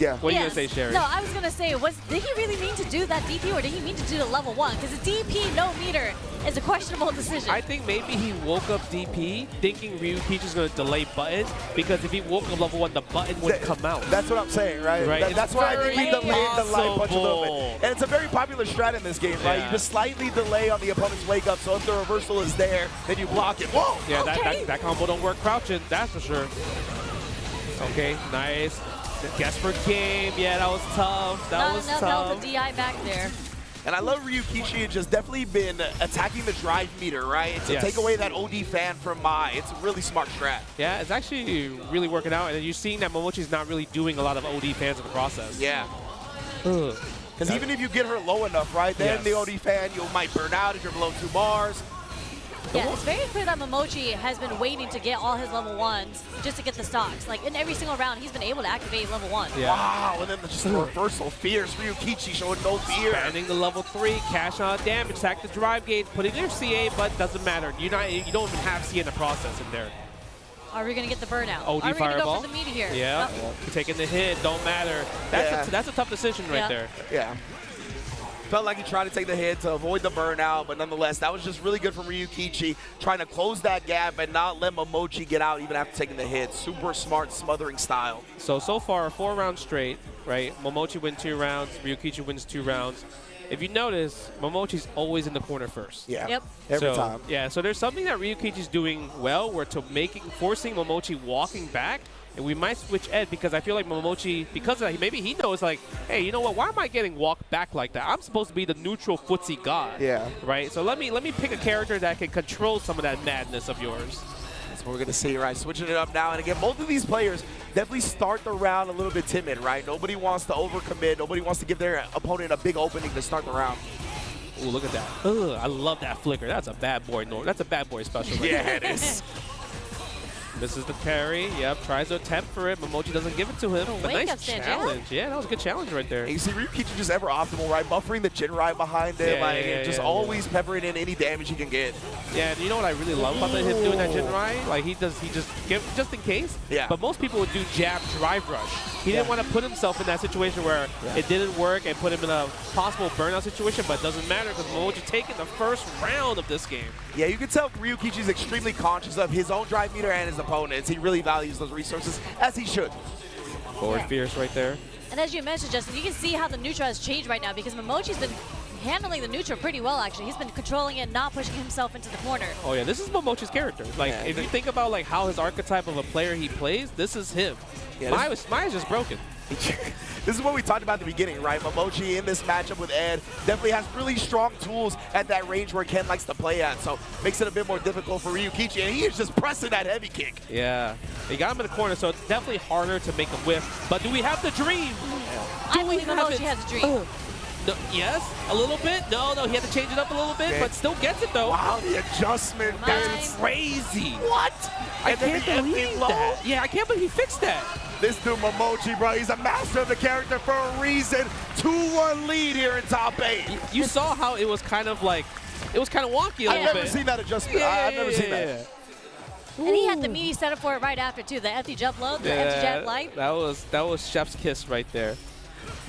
Yeah. What are you going to say, Sherry? No, I was going to say, did he really mean to do that DP or did he mean to do the level 1? Because the DP no meter is a questionable decision. I think maybe he woke up DP thinking Ryukichi is going to delay button, because if he woke up level 1, the button wouldn't come out. That's what I'm saying, right? That's why I think he delayed the light punch a little bit. And it's a very popular strat in this game, right? Yeah. You just slightly delay on the opponent's wake up, so if the reversal is there, then you block it. Whoa! Yeah, that combo don't work crouching, that's for sure. Okay, nice. Desperate game. Yeah, that was tough. That was Not enough help to DI back there. And I love Ryukichi has just definitely been attacking the drive meter, right? To take away that OD fan from Mai. It's a really smart strat. Yeah, it's actually really working out. And you're seeing that Momochi's not really doing a lot of OD fans in the process. Yeah. Because even if you get her low enough, right, then the OD fan, you might burn out if you're below 2 bars. Yeah, it's very clear that Momochi has been waiting to get all his level 1s just to get the stocks. Like, in every single round, he's been able to activate level 1. Yeah. Wow, and then just the reversal. Fierce Ryukichi showing no fear. Expanding the level 3, cash on damage, attack the drive gauge, put in your CA, but doesn't matter. You don't even have CA in the process in there. Are we going to get the burnout? OD Are we going to fireball. go for the meteor here? Yeah, taking the hit, don't matter. That's a tough decision right there. Yeah. Felt like he tried to take the hit to avoid the burnout, but nonetheless, that was just really good from Ryukichi, trying to close that gap and not let Momochi get out even after taking the hit. Super smart, smothering style. So far, 4 rounds straight, right? Momochi wins 2 rounds, Ryukichi wins 2 rounds. If you notice, Momochi's always in the corner first. Yeah. Yep. Every time. Yeah, so there's something that Ryukichi's doing well, where forcing Momochi walking back. And we might switch Ed, because I feel like Momochi, because of that, maybe he knows, like, hey, you know what? Why am I getting walked back like that? I'm supposed to be the neutral footsie god. Yeah. Right? So let me pick a character that can control some of that madness of yours. That's what we're going to see, right? Switching it up now. And again, both of these players definitely start the round a little bit timid, right? Nobody wants to overcommit. Nobody wants to give their opponent a big opening to start the round. Ooh, look at that. Ugh, I love that flicker. That's a bad boy. That's a bad boy special. Right Yeah, there. it is. Misses the parry. Yep, tries to attempt for it. Momochi doesn't give it to him. But nice challenge. Yeah, that was a good challenge right there. And you see Ryukichi just ever optimal, right? Buffering the Jinrai behind him, always peppering in any damage he can get. Yeah, and you know what I really love about him doing that Jinrai? Like, he just give just in case. Yeah. But most people would do jab drive rush. He didn't want to put himself in that situation where it didn't work and put him in a possible burnout situation, but it doesn't matter because Momochi taking the first round of this game. Yeah, you can tell Ryukichi's extremely conscious of his own drive meter and his opponents. He really values those resources, as he should. Forward fierce right there. And as you mentioned, Justin, you can see how the neutral has changed right now, because Momochi's been handling the neutral pretty well, actually. He's been controlling it, not pushing himself into the corner. Oh yeah, this is Momochi's character. Like, if you think about like how his archetype of a player he plays, this is him. Yeah, Maya's just broken. This is what we talked about at the beginning, right? Momochi in this matchup with Ed definitely has really strong tools at that range where Ken likes to play at, so makes it a bit more difficult for Ryukichi, and he is just pressing that heavy kick. Yeah, he got him in the corner, so it's definitely harder to make a whiff. But do we have the dream? I believe Momochi has a dream. No, yes, a little bit. No, he had to change it up a little bit, but still gets it though. Wow, the adjustment. That's crazy. What? I can't believe that. Yeah, I can't believe he fixed that. This dude Momochi, bro, he's a master of the character for a reason. 2-1 lead here in top 8. You saw how it was kind of like, it was kind of wonky a little bit. I've never seen that adjustment. I've never seen that. And he had the meaty setup for it right after, too. The empty jump low, the empty jab light. That was Chef's kiss right there.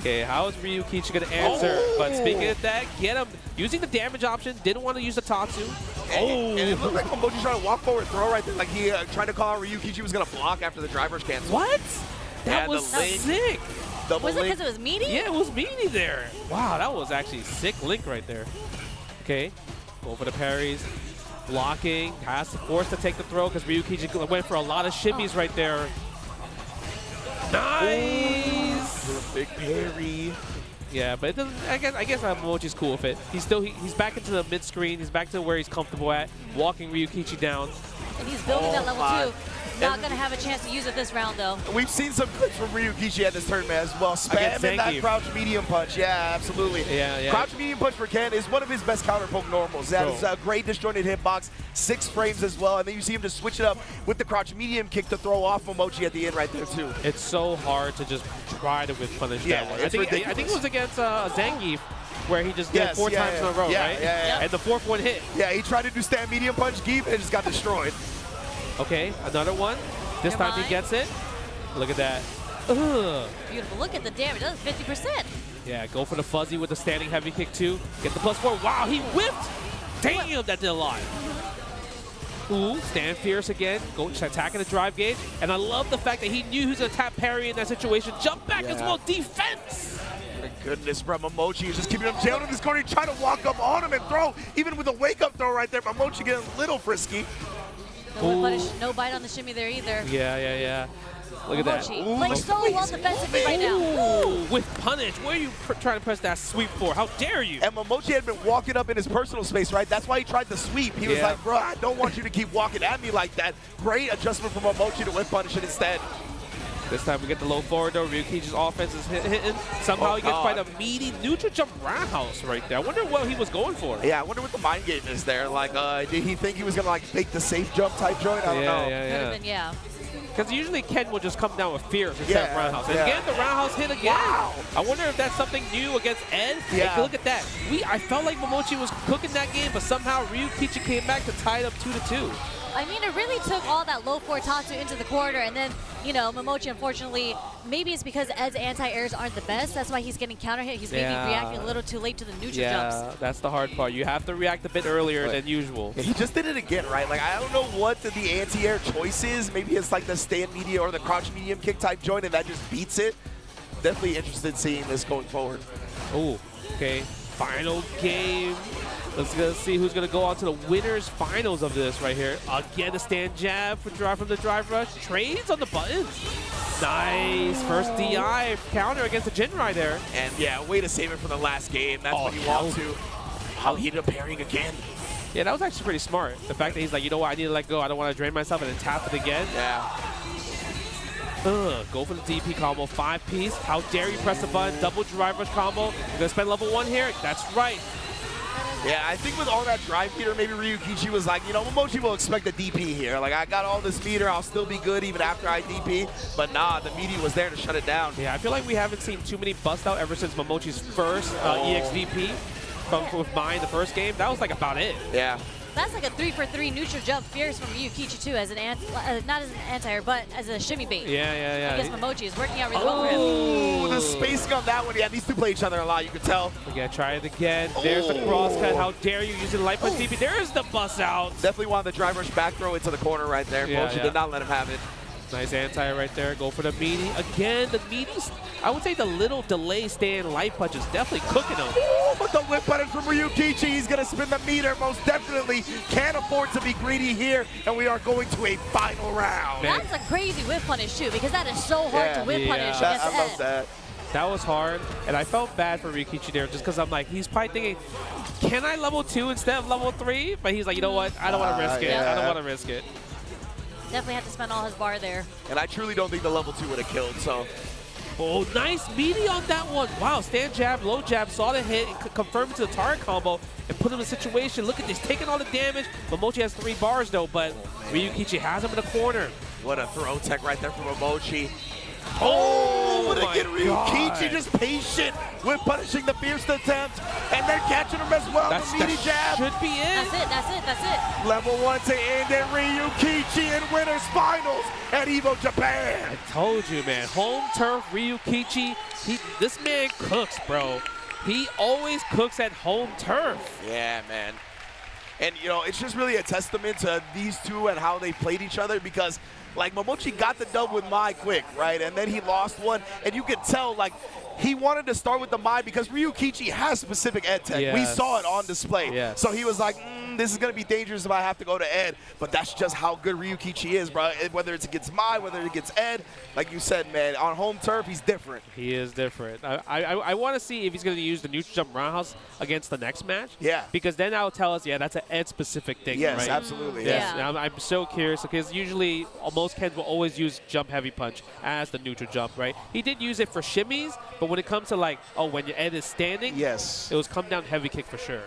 Okay, how is Ryukichi going to answer? But speaking of that, get him using the damage option. Didn't want to use the Tatsu. And it looked like Momochi trying to walk forward throw right there. Like he tried to call out Ryukichi was going to block after the driver's cancel. What? That was sick. Was it because it was meaty? Yeah, it was meaty there. Wow, that was actually sick link right there. Okay, go for the parries. Blocking, has to force to take the throw because Ryukichi went for a lot of shimmies right there. Nice! Big parry. Yeah, but it doesn't. I guess Momochi's cool with it. He's back into the mid screen. He's back to where he's comfortable at, walking Ryukichi down. And he's building that level 2. Not going to have a chance to use it this round, though. We've seen some clips from Ryukichi at this tournament as well. Spamming that crouch medium punch. Yeah, absolutely. Yeah. Crouch medium punch for Ken is one of his best counter poke normals. That is a great disjointed hitbox, 6 frames as well. And then you see him just switch it up with the crouch medium kick to throw off Momochi at the end right there, too. It's so hard to just try to whip punish that one. I think it was against Zangief, where he just did 4 times in a row, right? And the 4th one hit. Yeah, he tried to do stand medium punch, Geef, and just got destroyed. Okay, another one. This time he gets it. Look at that. Ugh. Beautiful. Look at the damage. That's 50%. Yeah, go for the fuzzy with the standing heavy kick too. Get the +4. Wow, he whipped. Damn, that did a lot. Ooh, stand fierce again. Go attacking the drive gauge. And I love the fact that he knew he was going to tap parry in that situation. Jump back as well. Defense. My goodness, bro. Momochi is just keeping him jailed in this corner. He tried to walk up on him and throw. Even with a wake-up throw right there, Momochi getting a little frisky. No bite on the shimmy there either. Yeah. Look at that. Momochi playing so well defensively right now. Ooh, with punish. Where are you trying to press that sweep for? How dare you? And Momochi had been walking up in his personal space, right? That's why he tried the sweep. He was like, bro, I don't want you to keep walking at me like that. Great adjustment from Momochi to whip punish it instead. This time we get the low forward though. Ryukichi's offense is hitting. Somehow he gets quite a meaty neutral jump roundhouse right there. I wonder what he was going for. Yeah, I wonder what the mind game is there. Like, did he think he was going to like fake the safe jump type joint? I don't know. Yeah. Because usually Ken will just come down with fierce instead of roundhouse. And again, the roundhouse hit again. Wow. I wonder if that's something new against Ed. Yeah. Look at that. I felt like Momochi was cooking that game, but somehow Ryukichi came back to tie it up 2-2. I mean, it really took all that low four Tatsu into the corner, and then, you know, Momochi, unfortunately, maybe it's because Ed's anti-airs aren't the best. That's why he's getting counter hit. He's maybe reacting a little too late to the neutral jumps. Yeah, that's the hard part. You have to react a bit earlier than usual. Yeah, he just did it again, right? Like, I don't know what the anti-air choice is. Maybe it's like the stand media or the crouch medium kick type joint, and that just beats it. Definitely interested in seeing this going forward. Oh, okay. Final game. Let's see who's going to go on to the winners finals of this right here. Again, a stand jab from the drive rush. Trades on the buttons. Nice. First DI counter against the Jinrai there. And yeah, way to save it for the last game. That's what you want to. How he ended up parrying again. Yeah, that was actually pretty smart. The fact that he's like, you know what, I need to let go. I don't want to drain myself, and then tap it again. Yeah. Go for the DP combo, 5-piece. How dare you press the button, double drive rush combo. You're going to spend level 1 here? That's right. Yeah, I think with all that drive meter, maybe Ryukichi was like, you know, Momochi will expect a DP here. Like, I got all this meter, I'll still be good even after I DP. But nah, the media was there to shut it down. Yeah, I feel like we haven't seen too many bust out ever since Momochi's first EXDP with mine the first game. That was like about it. Yeah. That's like a 3-for-3 neutral jump fierce from Ryukichi too, as an not as an anti-air, but as a shimmy bait. Yeah. I guess Momochi is working out really well for him. Oh, the spacing on that one. Yeah, these two play each other a lot, you can tell. Again, try it again. There's the cross cut. How dare you using the light punch DP. There's the bust out. Definitely wanted the drive rush back throw into the corner right there. Momochi did not let him have it. Nice anti right there. Go for the meaty. Again, the meaties. I would say the little delay stand light punch is definitely cooking him. Ooh, but the whip button from Ryukichi. He's going to spin the meter. Most definitely can't afford to be greedy here. And we are going to a final round. That's a crazy whip punish too, because that is so hard to whip punish against I love that. That was hard, and I felt bad for Ryukichi there just because I'm like, he's probably thinking, can I level 2 instead of level 3? But he's like, you know what? I don't want to risk it. I don't want to risk it. Definitely had to spend all his bar there. And I truly don't think the level 2 would have killed, so. Oh, nice meaty on that one. Wow, stand jab, low jab, saw the hit, and confirmed to the target combo, and put him in a situation. Look at this, taking all the damage. Momochi has 3 bars, though, but Ryukichi has him in the corner. What a throw tech right there from Momochi. Oh, but again, Ryukichi just patient with punishing the fierce attempt, and then catching him as well. The meaty jab. Should be it. That's it. Level 1 to end in Ryukichi in winners finals at Evo Japan. I told you, man. Home turf Ryukichi. This man cooks, bro. He always cooks at home turf. Yeah, man. And, you know, it's just really a testament to these two and how they played each other because, like, Momochi got the dub with Mai quick, right? And then he lost one. And you could tell, like, he wanted to start with the Mai because Ryukichi has specific Ed tech. Yes. We saw it on display. Yes. So he was like, this is going to be dangerous if I have to go to Ed. But that's just how good Ryukichi is, bro. Whether it's against Mai, whether it gets Ed, like you said, man, on home turf, he's different. He is different. I want to see if he's going to use the neutral jump roundhouse against the next match. Yeah. Because then that'll tell us, yeah, that's an Ed-specific thing, yes, right? Absolutely. Yes. Yeah. I'm so curious because usually most Kens will always use jump heavy punch as the neutral jump, right? He did use it for shimmies, but when it comes to like, oh, when your Ed is standing, yes, it was come down heavy kick for sure.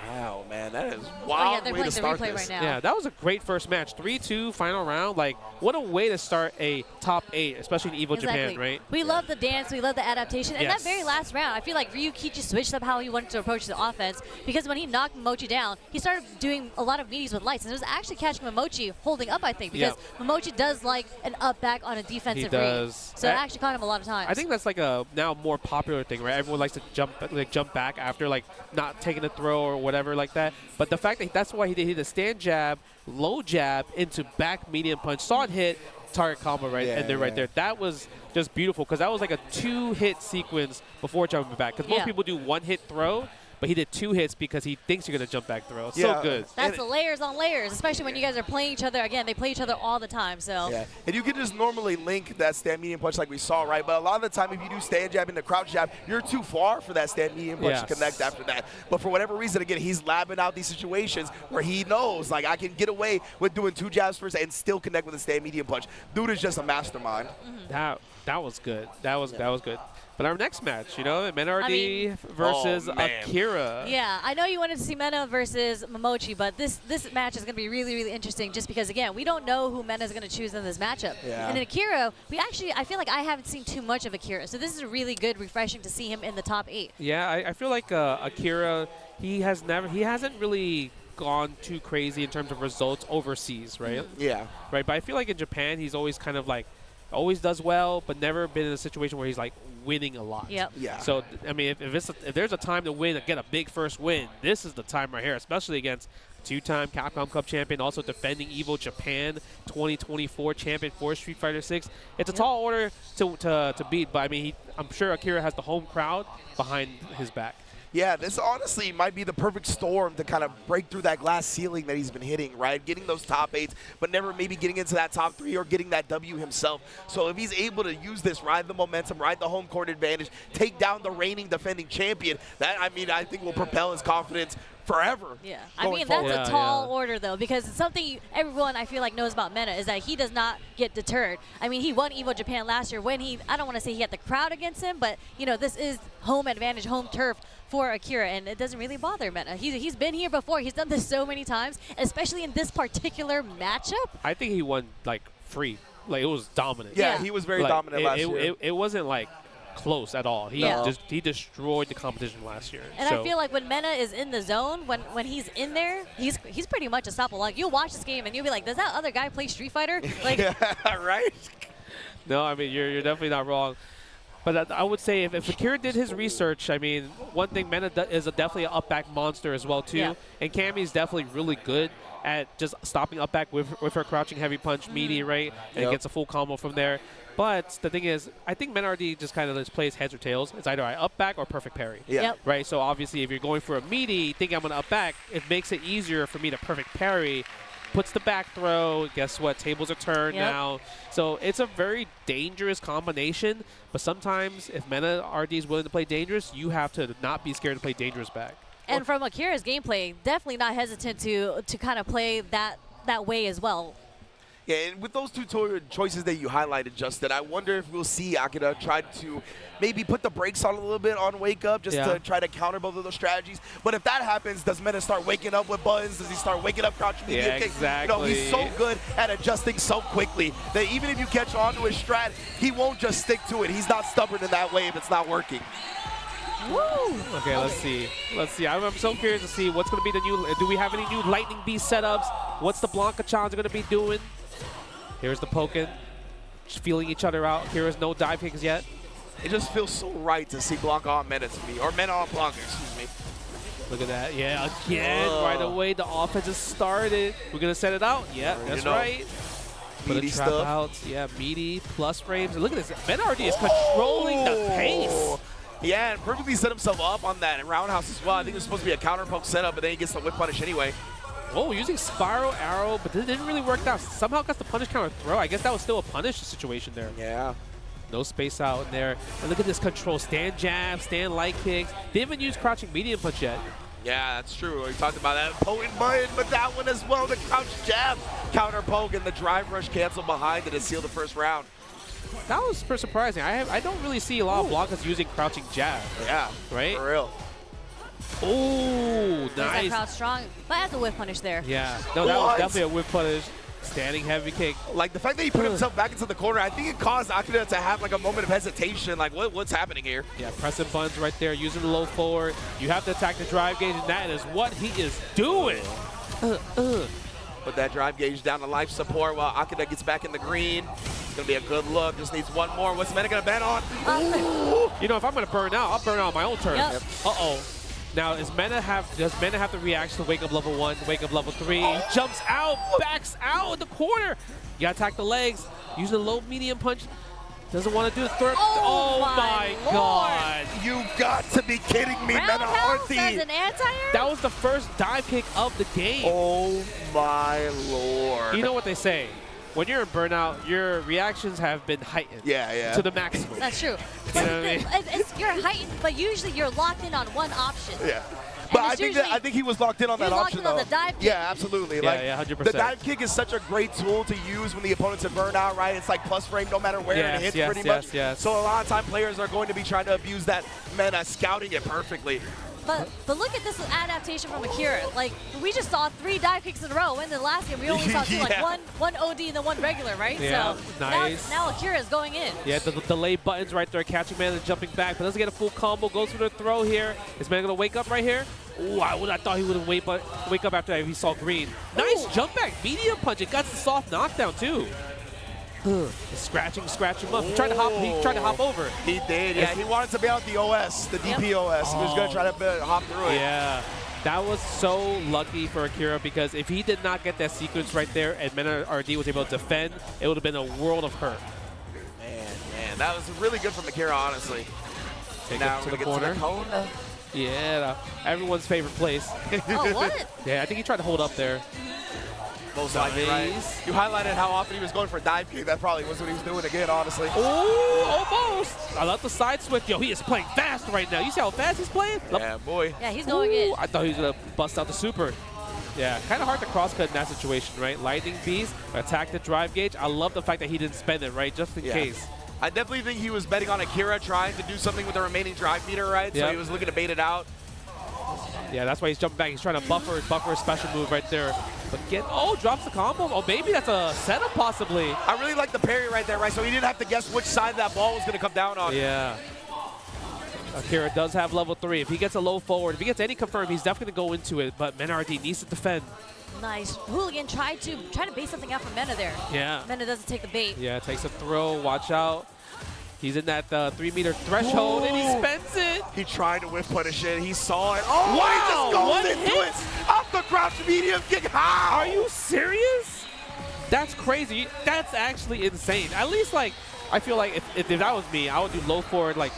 Wow, man, that is wild they're way to playing the start replay this. right now. Yeah, that was a great first match. 3-2 final round. Like, what a way to start a top 8, especially in Evo Japan, right? We love the dance, we love the adaptation, and Yes. that very last round, I feel like Ryukichi switched up how he wanted to approach the offense, because when he knocked Momochi down, he started doing a lot of meetings with lights, and it was actually catching Momochi holding up, I think, because Momochi does like an up back on a defensive read. does. So it actually caught him a lot of times. I think that's like a now more popular thing, right? Everyone likes to jump back after like not taking a throw or whatever like that. But the fact that that's why he did the stand jab, low jab into back medium punch, saw it hit, target combo and then right there. That was just beautiful because that was like a 2-hit sequence before jumping back. Because most people do 1-hit throw, but he did 2 hits because he thinks you're going to jump back throw. So good. That's the layers on layers, especially when you guys are playing each other. Again, they play each other all the time. So Yeah, and you can just normally link that stand medium punch like we saw, right? But a lot of the time, if you do stand jab into crouch jab, you're too far for that stand medium punch to connect after that. But for whatever reason, again, he's labbing out these situations where he knows, like, I can get away with doing 2 jabs first and still connect with a stand medium punch. Dude is just a mastermind. That was good. That was good. But our next match, Menardi versus Akira. Yeah, I know you wanted to see Mena versus Momochi, but this match is going to be really, really interesting just because, again, we don't know who Mena is going to choose in this matchup. Yeah. And in Akira, I feel like I haven't seen too much of Akira, so this is really good, refreshing to see him in the top 8. Yeah, I feel like Akira, he hasn't really gone too crazy in terms of results overseas, right? Yeah. Right, but I feel like in Japan, he's always kind of like, always does well, but never been in a situation where he's like winning a lot. Yep. Yeah. So I mean, if there's a time to win, get a big first win, this is the time right here, especially against 2-time Capcom Cup champion, also defending Evo Japan 2024 champion for Street Fighter 6. It's a tall order to beat, but I mean, I'm sure Akira has the home crowd behind his back. Yeah, this honestly might be the perfect storm to kind of break through that glass ceiling that he's been hitting, right? Getting those top 8s, but never maybe getting into that top 3 or getting that W himself. So if he's able to use this, ride the momentum, ride the home court advantage, take down the reigning defending champion, that, I mean, I think will propel his confidence forever. Yeah, I mean, that's a tall order, though, because something everyone I feel like knows about Mena is that he does not get deterred. I mean, he won Evo Japan last year when I don't want to say he had the crowd against him, but, this is home advantage, home turf for Akira, and it doesn't really bother Mena. He's been here before. He's done this so many times, especially in this particular matchup. I think he won, like, free. Like, it was dominant. Yeah, he was very dominant last year. It wasn't, like, close at all. He destroyed the competition last year. And I feel like when Mena is in the zone, when he's in there, he's pretty much unstoppable. Like, you'll watch this game and you'll be like, does that other guy play Street Fighter? Like, right? No, I mean, you're definitely not wrong. But I would say if Akira did his research, I mean, one thing, Mena is definitely an up-back monster as well, too. Yeah. And Cammy's definitely really good at just stopping up-back with her crouching heavy punch, meaty, right? And gets a full combo from there. But the thing is, I think Menardi just kind of just plays heads or tails. It's either I up-back or perfect parry. Yeah. Yep. Right? So obviously, if you're going for a meaty, think I'm going to up-back, it makes it easier for me to perfect parry. Puts the back throw. Guess what? Tables are turned now. So it's a very dangerous combination. But sometimes, if Menardi is willing to play dangerous, you have to not be scared to play dangerous back. And from Akira's gameplay, definitely not hesitant to kind of play that way as well. Yeah, and with those 2 choices that you highlighted, Justin, I wonder if we'll see Akira try to maybe put the brakes on a little bit on Wake Up just to try to counter both of those strategies. But if that happens, does Mena start waking up with buttons? Does he start waking up crouching medium kick? Exactly. He's so good at adjusting so quickly that even if you catch on to his strat, he won't just stick to it. He's not stubborn in that way if it's not working. Woo! Okay, let's see. I'm so curious to see what's going to be the new. Do we have any new Lightning Beast setups? What's the Blanca challenge going to be doing? Here's the Pokken, just feeling each other out. Here's no dive kicks yet. It just feels so right to see Blanca on Mena to me, or Mena on Blanca, excuse me. Look at that. Yeah, again, right away, the offense has started. We're going to set it out. Yeah, that's right. Put a trap out. Yeah, meaty, plus frames. And look at this. Menardi is controlling the pace. Yeah, and perfectly set himself up on that roundhouse as well. I think it was supposed to be a counter poke setup, but then he gets the whip punish anyway. Oh, using spiral arrow, but it didn't really work out. Somehow got the punish counter throw. I guess that was still a punish situation there. Yeah. No space out in there. And look at this control. Stand jab, stand light kicks. They haven't used crouching medium punch yet. Yeah, that's true. We talked about that potent button, but that one as well, the crouch jab, counter poke, and the drive rush cancel behind it to seal the first round. That was super surprising. I don't really see a lot of blockers using crouching jab. Yeah, right? For real. Oh, nice. That crowd strong, but has a whip punish there. Yeah, no, that was definitely a whip punish. Standing heavy kick. Like the fact that he put himself back into the corner, I think it caused Akira to have like a moment of hesitation. Like what's happening here? Yeah, pressing buttons right there, using the low forward. You have to attack the drive gauge, and that is what he is doing. Put that drive gauge down to life support while Akira gets back in the green. It's gonna be a good look. Just needs one more. What's Mena gonna bet on? You know, if I'm gonna burn out, I'll burn out on my own turn. Yep. Uh-oh. Now, does Mena have the reaction to wake up level 1, wake up level 3? He jumps out, backs out in the corner. You gotta attack the legs. Using a low medium punch. Doesn't want to do the third. Oh my God. You got to be kidding me, Mena Roundhouse as Arthi. an anti-air? That was the first dive kick of the game. Oh my Lord. You know what they say? When you're in burnout, your reactions have been heightened. Yeah. To the maximum. That's true. You But know what I mean? you're heightened, but usually you're locked in on one option. Yeah. And But it's I think he was locked in on that option, locked in on though. the dive kick. Yeah, absolutely. Yeah, like, yeah, 100%. The dive kick is such a great tool to use when the opponent's in burnout, right? It's like plus frame no matter where it hits pretty much. Yes. So a lot of time players are going to be trying to abuse that Mena, scouting it perfectly. But look at this adaptation from Akira. Like, we just saw 3 dive kicks in a row. In the last game, we only saw 2, like Yeah. one OD and then 1 regular, right? Yeah, so nice. now Akira is going in. Yeah, the delay buttons right there, catching Mena and jumping back, but doesn't get a full combo, goes for the throw here. Is Mena gonna wake up right here? Ooh, I thought he would wake up after that if he saw green. Nice jump back, medium punch. It got the soft knockdown too. Scratch him up. He tried to hop over. He did, yeah. He wanted to be out the OS, the DPOS. He was going to try to hop through it. Yeah. That was so lucky for Akira because if he did not get that sequence right there and Mena RD was able to defend, it would have been a world of hurt. Man, that was really good from Akira, honestly. Take now it to we're the going to corner. get to the corner. Yeah, everyone's favorite place. Oh, what? Yeah, I think he tried to hold up there. Most likely, right? You highlighted how often he was going for dive kick. That probably was what he was doing again, honestly. Ooh, almost. I love the side switch. Yo, he is playing fast right now. You see how fast he's playing? Yeah, boy. Yeah, he's going in. I thought he was going to bust out the super. Yeah, kind of hard to cross-cut in that situation, right? Lightning Beast, attack the drive gauge. I love the fact that he didn't spend it, right? Just in case. I definitely think he was betting on Akira trying to do something with the remaining drive meter, right? So he was looking to bait it out. Yeah, that's why he's jumping back. He's trying to buffer a special move right there. But drops the combo. Oh, maybe that's a setup possibly. I really like the parry right there, right? So he didn't have to guess which side that ball was going to come down on. Yeah. Akira does have level 3. If he gets a low forward, if he gets any confirm, he's definitely going to go into it. But Mena RD needs to defend. Nice. Hooligan tried to bait something out from Mena there. Yeah. Mena doesn't take the bait. Yeah, takes a throw. Watch out. He's in that 3-meter threshold, and he spends it. He tried to whiff punish it. He saw it. Oh, Wow, he just goes into it. Off the crouch medium kick. How? Are you serious? That's crazy. That's actually insane. At least, like, I feel like if that was me, I would do low forward, like,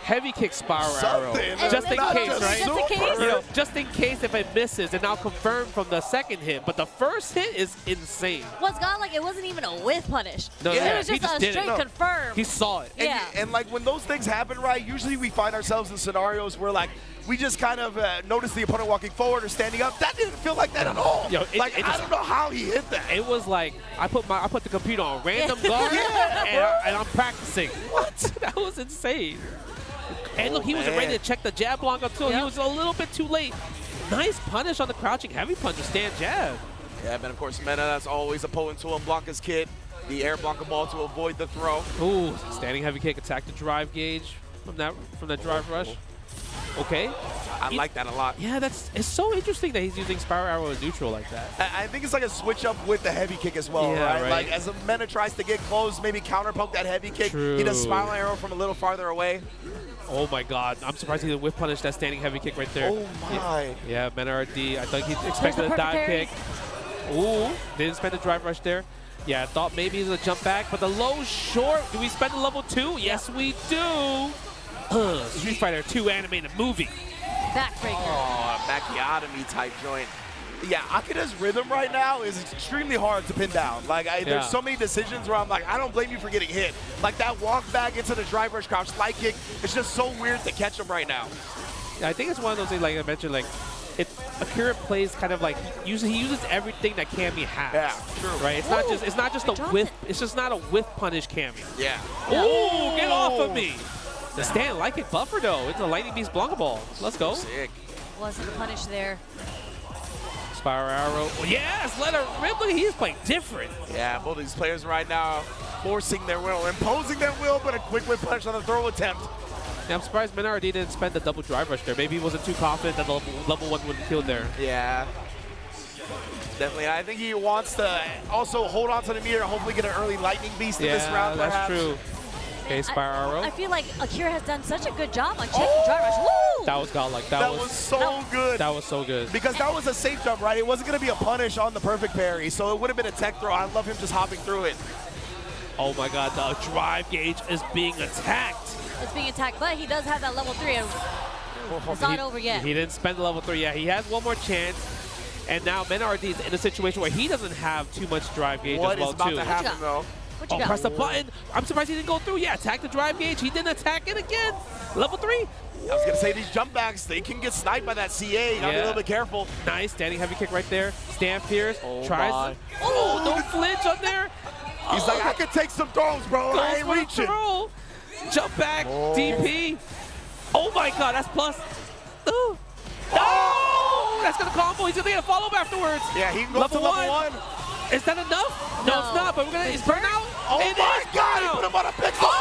heavy kick spiral arrow. Just in case, right? Just in case? You know, just in case if it misses, and I'll confirm from the second hit. But the first hit is insane. What's gone like it wasn't even a whiff punish. No, it was he just a did it. straight confirm. He saw it. And like when those things happen, right, usually we find ourselves in scenarios where like we just kind of notice the opponent walking forward or standing up. That didn't feel like that at all. Yo, I don't know how he hit that. It was like I put the computer on random guard and I'm practicing. What? That was insane. And look, he was ready to check the jab block up too. He was a little bit too late. Nice punish on the crouching heavy punch to stand jab. Yeah, but of course Mena, that's always a potent tool in Blanca's kit. The air Blanca ball to avoid the throw. Ooh, standing heavy kick, attack the drive gauge from that drive rush. Okay. I like that a lot. Yeah, it's so interesting that he's using spiral arrow in neutral like that. I think it's like a switch up with the heavy kick as well, right? Like as a Mena tries to get close, maybe counter poke that heavy kick. True. He does spiral arrow from a little farther away. Oh my God, I'm surprised he didn't whiff punish that standing heavy kick right there. Oh my. Yeah, Mena RD, I think he expected a dive kick. Ooh, didn't spend the drive rush there. Yeah, I thought maybe he was a jump back, but the low short, do we spend a level 2? Yes, we do. Street Fighter 2 animated movie. Backbreaker. Oh, Macchiotomy type joint. Yeah, Akira's rhythm right now is extremely hard to pin down. Like, there's so many decisions where I'm like, I don't blame you for getting hit. Like that walk back into the drive rush crouch slide kick, it's just so weird to catch him right now. Yeah, I think it's one of those things, like I mentioned, like, Akira plays kind of like he uses everything that Cammy has. Yeah, true. Right? It's not just a whiff. It's just not a whiff punish Cammy. Yeah. Ooh, get off of me. The stand light kick buffer though. It's a Lightning Beast Blanca ball. Let's go. Sick. Wasn't a punish there. Spiral arrow. Oh, yes, let her rip. Look, he's playing different. Yeah, both these players right now forcing their will, imposing their will, but a quick whip punch on the throw attempt. Yeah, I'm surprised Menardi didn't spend the double drive rush there. Maybe he wasn't too confident that level 1 would kill there. Yeah. Definitely. I think he wants to also hold on to the meter and hopefully get an early lightning beast in this round, that's perhaps. true. Okay, Spiral arrow. I feel like Akira has done such a good job on checking drive rush. Woo! That was godlike. That was so good. That was so good. Because that was a safe jump, right? It wasn't going to be a punish on the perfect parry, so it would have been a tech throw. I love him just hopping through it. Oh my god, the drive gauge is being attacked. It's being attacked, but he does have that level 3. And it's not over yet. He didn't spend the level 3 yet. He has one more chance. And now Menardi is in a situation where he doesn't have too much drive gauge What as well, is about too. to happen, though? What you Oh, got? press the button. I'm surprised he didn't go through. Yeah, attack the drive gauge. He didn't attack it again. Level 3. I was going to say, these jump backs, they can get sniped by that CA. You got to be a little bit careful. Nice. Standing heavy kick right there. Stand fierce. Oh, Tries. my. Oh, no flinch up there. He's like, I can take some throws, bro. I ain't reaching. Throw. Jump back. DP. Oh, my God. That's plus. Ooh. Oh, that's going to combo. He's going to get a follow-up afterwards. Yeah, he can go to level 1. Is that enough? No, it's not, but we're going to... It's burnout. Oh, my God. He put him on a pixel.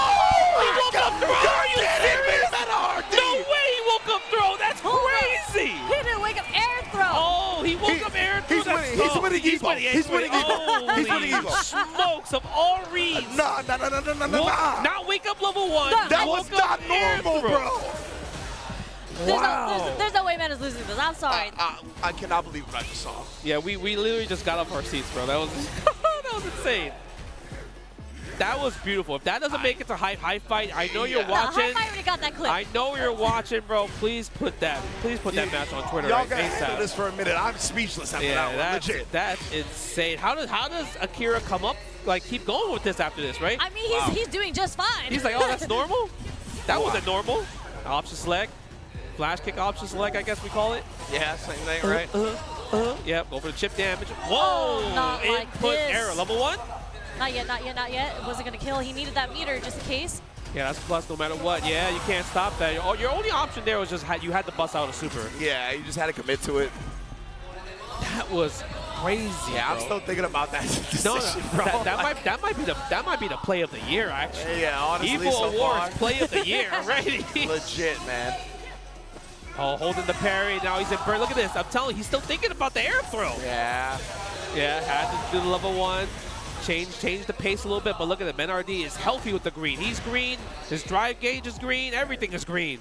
He woke up throw. Are you serious? Menardi. No way he woke up throw. That's crazy. He didn't wake up air throw. Oh, he woke up air throw. He's winning Evo. He's winning Evo. He's winning Evo. Smokes of all reads. Nah. Not wake up level 1. That was not normal, bro. There's no way man is losing this. I'm sorry. I cannot believe what I just saw. Yeah, we literally just got off our seats, bro. That was that was insane. That was beautiful. If that doesn't make it to high fight, I know you're watching. I already got that clip. I know you're watching, bro. Please put that match on Twitter. Y'all gotta handle this for a minute. I'm speechless after that one. Legit. That's insane. How does Akira come up, like, keep going with this after this, right? I mean, he's doing just fine. He's like, oh, that's normal? That wasn't normal. Option select. Flash kick option select, I guess we call it. Yeah, same thing, right? Yep, go for the chip damage. Whoa! Not like Input this. error. Level 1? Not yet. It wasn't going to kill. He needed that meter just in case. Yeah, that's a plus no matter what. Yeah, you can't stop that. Your only option there was just you had to bust out a super. Yeah, you just had to commit to it. That was crazy. Yeah, bro. I'm still thinking about that decision, No, bro. that might be the play of the year, actually. Yeah, honestly, Evo so Awards far. play of the year already. Legit, man. Oh, holding the parry. Now he's in burn. Look at this. I'm telling you, he's still thinking about the air throw. Yeah. Yeah, had to do the level 1. Change the pace a little bit, but look at it. MenRD is healthy with the green. He's green. His drive gauge is green. Everything is green.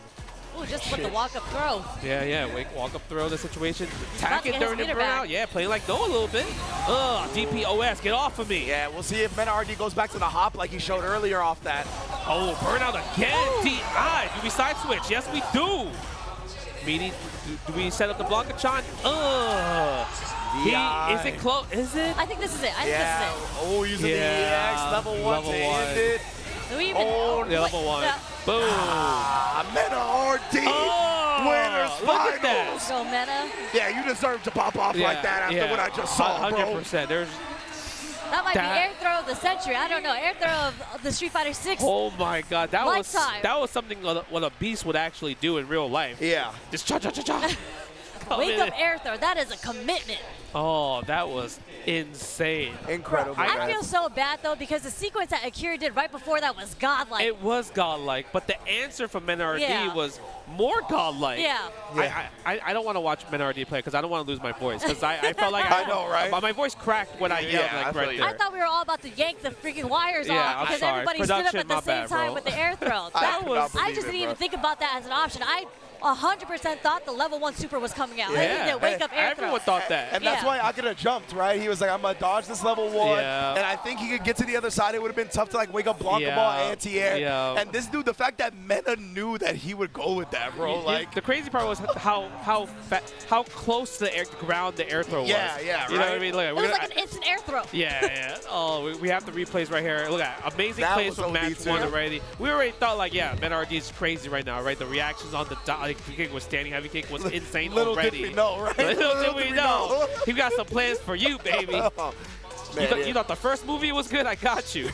Ooh, just with the walk-up throw. Yeah. Walk up throw the situation. About to Attacking get during the his meter burnout. back. Yeah, playing like no a little bit. DPOS, get off of me. Yeah, we'll see if Menardi goes back to the hop like he showed earlier off that. Oh, burnout again. DI. Do we side switch? Yes, we do. Meaning, do we set up the Blanca-chan? Is it close? Is it? I think this is it. I think Yeah. this is it. Oh, using the EX level 1 to end it. Do we even, Yeah, level 1. Yeah. Boom. Menardi winners Look at that. finals. Go meta. Yeah, you deserve to pop off like that after what I just saw, bro. 100%. There's. That might be That- air throw of the century. I don't know. Air throw of the Street Fighter 6. Oh my God, that Lifetime. was something what a beast would actually do in real life. Yeah. Just cha-cha-cha-cha. Wake up air throw. That is a commitment. Oh, that was insane. Incredible. I feel so bad, though, because the sequence that Akira did right before that was godlike. It was godlike, but the answer from Menardi Yeah. was more godlike. Yeah. I don't want to watch Menardi play because I don't want to lose my voice. Because I felt like I know, right? My voice cracked when I yelled I feel right you. there. I thought we were all about to yank the freaking wires Yeah, off I'm because sorry. everybody stood up Production, at the my same bad, time bro. with the air throw. I could not I believe just it, didn't even bro. think about that as an option. I 100% thought the level 1 super was coming out. I Yeah. didn't wake up air Everyone throw. thought that. And that's Yeah. why I could have jumped, right? He was like, I'm going to dodge this level 1. Yeah. And I think he could get to the other side. It would have been tough to like wake up Blanca Ball anti-air. Yeah. And this dude, the fact that Mena knew that he would go with that, bro. Like, the crazy part was how close to the ground the air throw was. Yeah, You know what I mean? Look, It was like an instant air throw. Yeah. Oh, we have the replays right here. Look at amazing That plays was from OD match too. 1 already. We already thought like, yeah, MenRD is crazy right now, right? The reactions on the heavy kick was standing heavy kick was insane little already. did we know, right? Little did we know. He got some plans for you, baby. Man, You thought the first movie was good? I got you.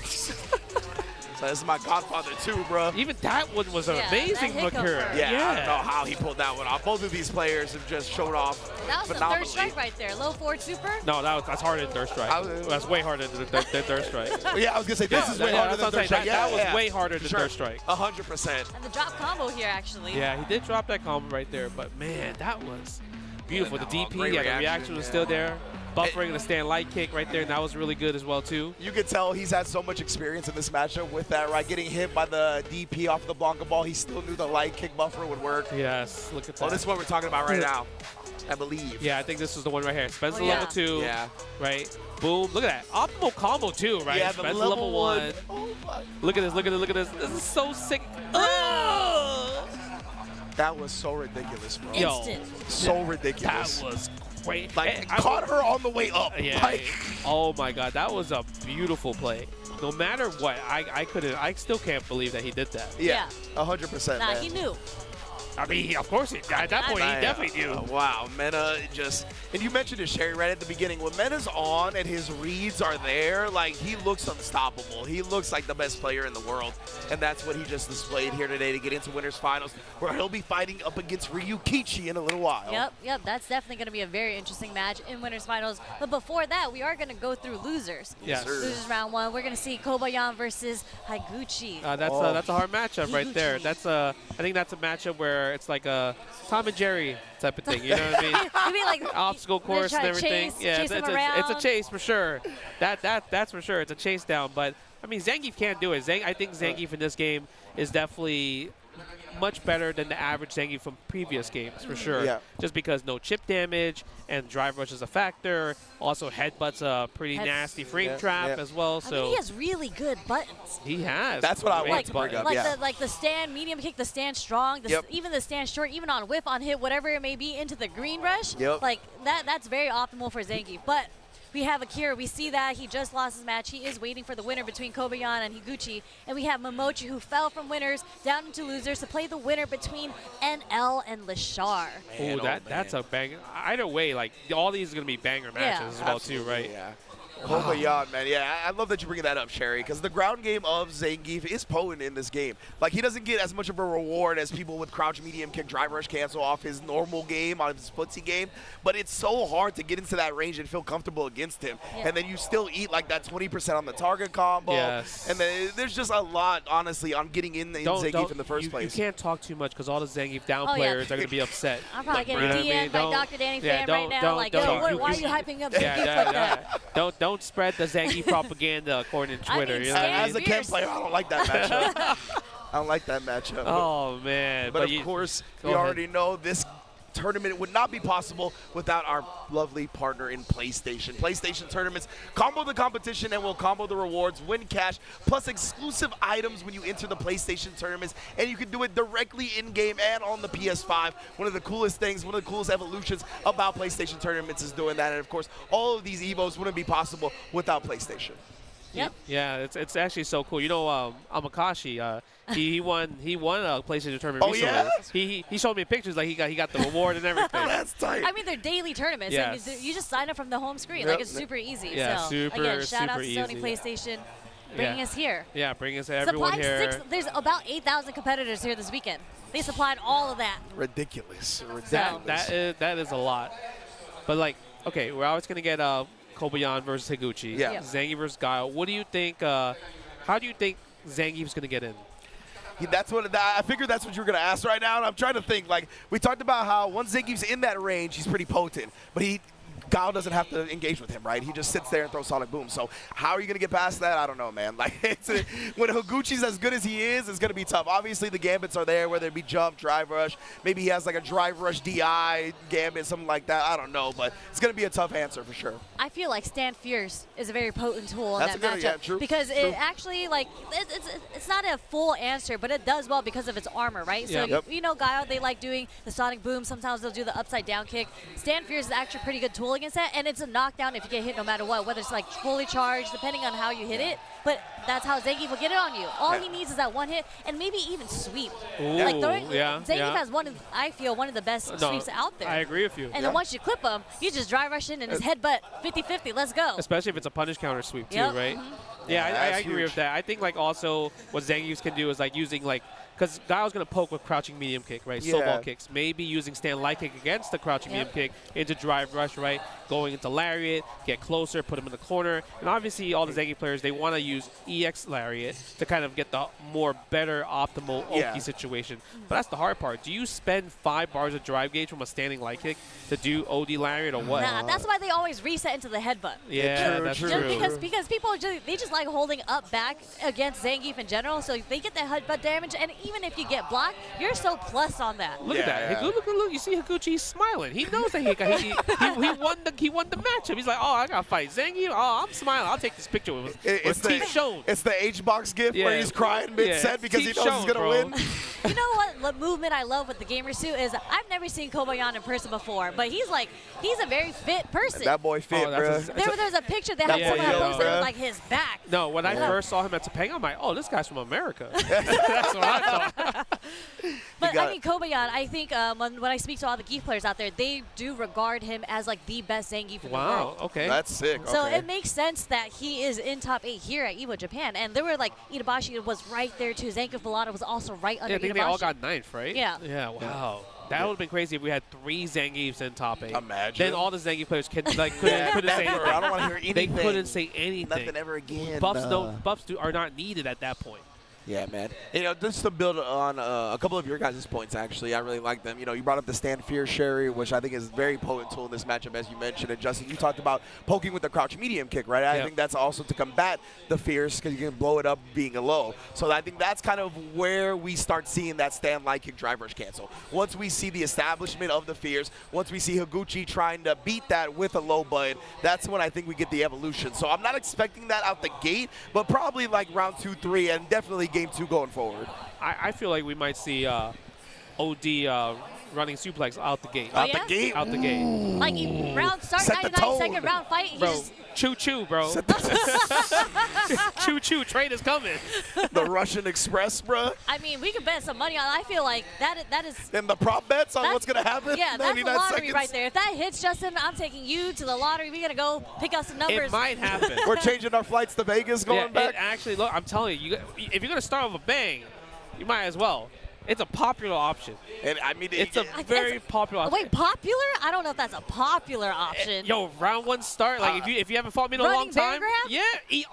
So this is my Godfather too, bro. Even that one was an Yeah, amazing that looker. hiccup. Yeah, I don't know how he pulled that one off. Both of these players have just shown off That was the phenomenally. third strike right there. Low forward super. No, that's harder than third strike. That's way harder than third strike. Yeah, I was gonna say this is way harder than third strike. That was way harder than Sure. third strike. 100%. And the drop combo here, actually. Yeah, he did drop that combo right there, but man, that was beautiful. The DP, great yeah, the reaction, reaction was yeah. still there. Buffering the stand light kick right there, and that was really good as well too. You can tell he's had so much experience in this matchup with that, right? Getting hit by the DP off the Blanca ball, he still knew the light kick buffer would work. Yes, look at that. Oh, this is what we're talking about right now, I believe. Yeah, I think this is the one right here. Spencer yeah. level 2. Yeah. Right. Boom. Look at that. Optimal combo too, right? Yeah, the Spencer level 1. 1. Oh my. Look at this, look at this, look at this. This is so sick. Oh! That was so ridiculous, bro. Yo, Instant. So ridiculous. that was great. Like, caught her on the way up. Yeah. Like, Oh my God, that was a beautiful play. No matter what, I still can't believe that he did that. yeah, 100%, Nah, man. he knew. I mean, of course, at that point, he definitely knew. Wow, Mena just, and you mentioned it, Sherry, right at the beginning. When Mena's on and his reads are there, like, he looks unstoppable. He looks like the best player in the world, and that's what he just displayed here today to get into winners finals, where he'll be fighting up against Ryu Kichi in a little while. Yep, that's definitely going to be a very interesting match in winners finals. But before that, we are going to go through losers. Yes. Losers round 1. We're going to see Kobayan versus Higuchi. That's a hard matchup right there. That's I think that's a matchup where it's like a Tom and Jerry type of thing. You know what I mean? You mean like Obstacle course and everything. Chase him it's around. a chase for sure. That's for sure. It's a chase down. But I mean, Zangief can't do it. I think Zangief in this game is definitely much better than the average Zangief from previous games, for sure. Yeah. Just because no chip damage and drive rush is a factor. Also, headbutt's a pretty nasty frame trap as well. I So mean, he has really good buttons. he has. That's what I great want to bring buttons. up, Like yeah. the stand medium kick, the stand strong, Yep. even the stand short, even on whiff, on hit, whatever it may be, into the green rush. Yep. Like that's very optimal for Zangief. But we have Akira. We see that he just lost his match. He is waiting for the winner between Kobayan and Higuchi. And we have Momochi, who fell from winners down into losers to play the winner between NL and Lashar. Ooh, that's a banger. Either way, like all these are gonna be banger matches as well too, right? Yeah. Kobayan, man. Yeah, I love that you bring that up, Sherry, because the ground game of Zangief is potent in this game. Like, he doesn't get as much of a reward as people with crouch, medium kick, drive rush cancel off his normal game, on his footsie game, but it's so hard to get into that range and feel comfortable against him. Yeah. And then you still eat like that 20% on the target combo. Yes. And then there's just a lot, honestly, on getting in Zangief in the first place. You can't talk too much because all the Zangief down Oh, yeah. players are gonna be upset. I'm probably You know getting what I mean? DM'd by Don't- Dr. Danny yeah, fan right now. Like, yo, why are you hyping up Zangief like that? Don't spread the Zangief propaganda according to I Twitter. mean, you know what I As mean? a Ken player, I don't like that matchup. I don't like that matchup. Oh man! But of course, we already know this tournament would not be possible without our lovely partner in PlayStation. PlayStation tournaments combo the competition and will combo the rewards, win cash, plus exclusive items when you enter the PlayStation tournaments, and you can do it directly in-game and on the PS5. One of the coolest things, one of the coolest evolutions about PlayStation tournaments is doing that, and of course, all of these Evos wouldn't be possible without PlayStation. Yep. Yeah, it's actually so cool. You know, Amakashi, he won a PlayStation tournament Oh, recently. yeah? He showed me pictures like he got the reward and everything. That's tight. I mean, they're daily tournaments. Yes. And you just sign up from the home screen. Yep. Like, it's super easy. Yeah, so, super, again, shout out to super Sony easy. PlayStation bringing us here. Yeah, bring us everyone Supplying here. there's about 8,000 competitors here this weekend. They supplied all of that. Ridiculous. That is a lot. But like, okay, we're always gonna get Kobayan versus Higuchi. Yeah. Zangief versus Guile. What do you think? How do you think Zangief's gonna get in? That's what I figured. That's what you were gonna ask right now, and I'm trying to think. Like, we talked about how once Zangief's in that range, he's pretty potent, but Guile doesn't have to engage with him, right? He just sits there and throws Sonic Boom. So how are you gonna get past that? I don't know, man. Like, when Higuchi's as good as he is, it's gonna be tough. Obviously, the gambits are there, whether it be jump, drive rush. Maybe he has like a drive rush DI gambit, something like that. I don't know, but it's gonna be a tough answer for sure. I feel like Stand Fierce is a very potent tool in That's that a good- matchup. yeah, true, because true. it actually, like, it's not a full answer, but it does well because of its armor, right? Yeah. So, Yep. you know, Guile, they like doing the Sonic Boom. Sometimes they'll do the upside down kick. Stand Fierce is actually a pretty good tool against that, and it's a knockdown if you get hit no matter what, whether it's like fully charged, depending on how you hit it. But that's how Zangief will get it on you. All he needs is that one hit, and maybe even sweep. Like throwing, Zangief has I feel one of the best sweeps out there. I agree with you. And then once you clip him, you just drive rush in and his headbutt 50-50. Let's go. Especially if it's a punish counter sweep too, Yep. right? Yeah, I agree with that. I think like also what Zangief's can do is like using like, because Guile's going to poke with crouching medium kick, right? Yeah. Snowball kicks. Maybe using stand light kick against the crouching medium kick into drive rush, right? Going into lariat, get closer, put him in the corner. And obviously all the Zangief players, they want to use EX lariat to kind of get the more better optimal Oki situation. But that's the hard part. Do you spend 5 bars of drive gauge from a standing light kick to do OD lariat or what? Nah, that's why they always reset into the headbutt. Yeah, that's true. Because people they just like holding up back against Zangief in general, so they get that headbutt damage, and even if you get blocked, you're so plus on that. Look at that. Look. You see Higuchi, he's smiling. He knows that he won the matchup. He's like, oh, I got to fight Zangief. Oh, I'm smiling. I'll take this picture with teeth shown. It's the H-box gif where he's crying mid-set because he knows he's going to win. You know what movement I love with the gamer suit is I've never seen Kobayan in person before, but he's a very fit person. That boy fit, bro. There's a picture that had someone posted with like his back. No, when I first saw him at Topanga, I'm like, oh, this guy's from America. That's what I thought. But I mean, Kobayan, I think when I speak to all the Geef players out there, they do regard him as like the best Zangief in the world. Wow, okay. That's sick. So it makes sense that he is in top 8 here at Evo Japan. And there were like, Itabashi was right there too. Zangief Balada was also right under Itabashi. I think they all got 9th, right? Yeah. Yeah, wow. That would have been crazy if we had 3 Zangiefs in top 8. Imagine. Then all the Zangief players couldn't say anything. I don't want to hear anything. They couldn't say anything. Nothing ever again. Buffs are not needed at that point. Yeah, man. You know, just to build on a couple of your guys' points, actually, I really like them. You know, you brought up the Stand Fear Sherry, which I think is a very potent tool in this matchup, as you mentioned. And, Justin, you talked about poking with the crouch medium kick, right? I think that's also to combat the fears because you can blow it up being a low. So I think that's kind of where we start seeing that stand light kick drive rush cancel. Once we see the establishment of the fears, once we see Higuchi trying to beat that with a low button, that's when I think we get the evolution. So I'm not expecting that out the gate, but probably like round 2, 3, and definitely game 2 going forward. I feel like we might see OD running suplex out the gate. Out the gate? Out the gate. Like round start, 99-second round fight. He Bro, just choo-choo, bro. Choo-choo, train is coming. The Russian Express, bro. I mean, we could bet some money on it. I feel like that is. And the prop bets on what's going to happen? Yeah, that's a lottery seconds. right there. If that hits, Justin, I'm taking you to the lottery. We're going to go pick out some numbers. It might happen. We're changing our flights to Vegas going back. Actually, look, I'm telling you, if you're going to start with a bang, you might as well. It's a popular option. And I mean, it's a very popular option. Wait, popular? I don't know if that's a popular option. Yo, round 1 start. Like if you haven't fought me in a long time. Yeah,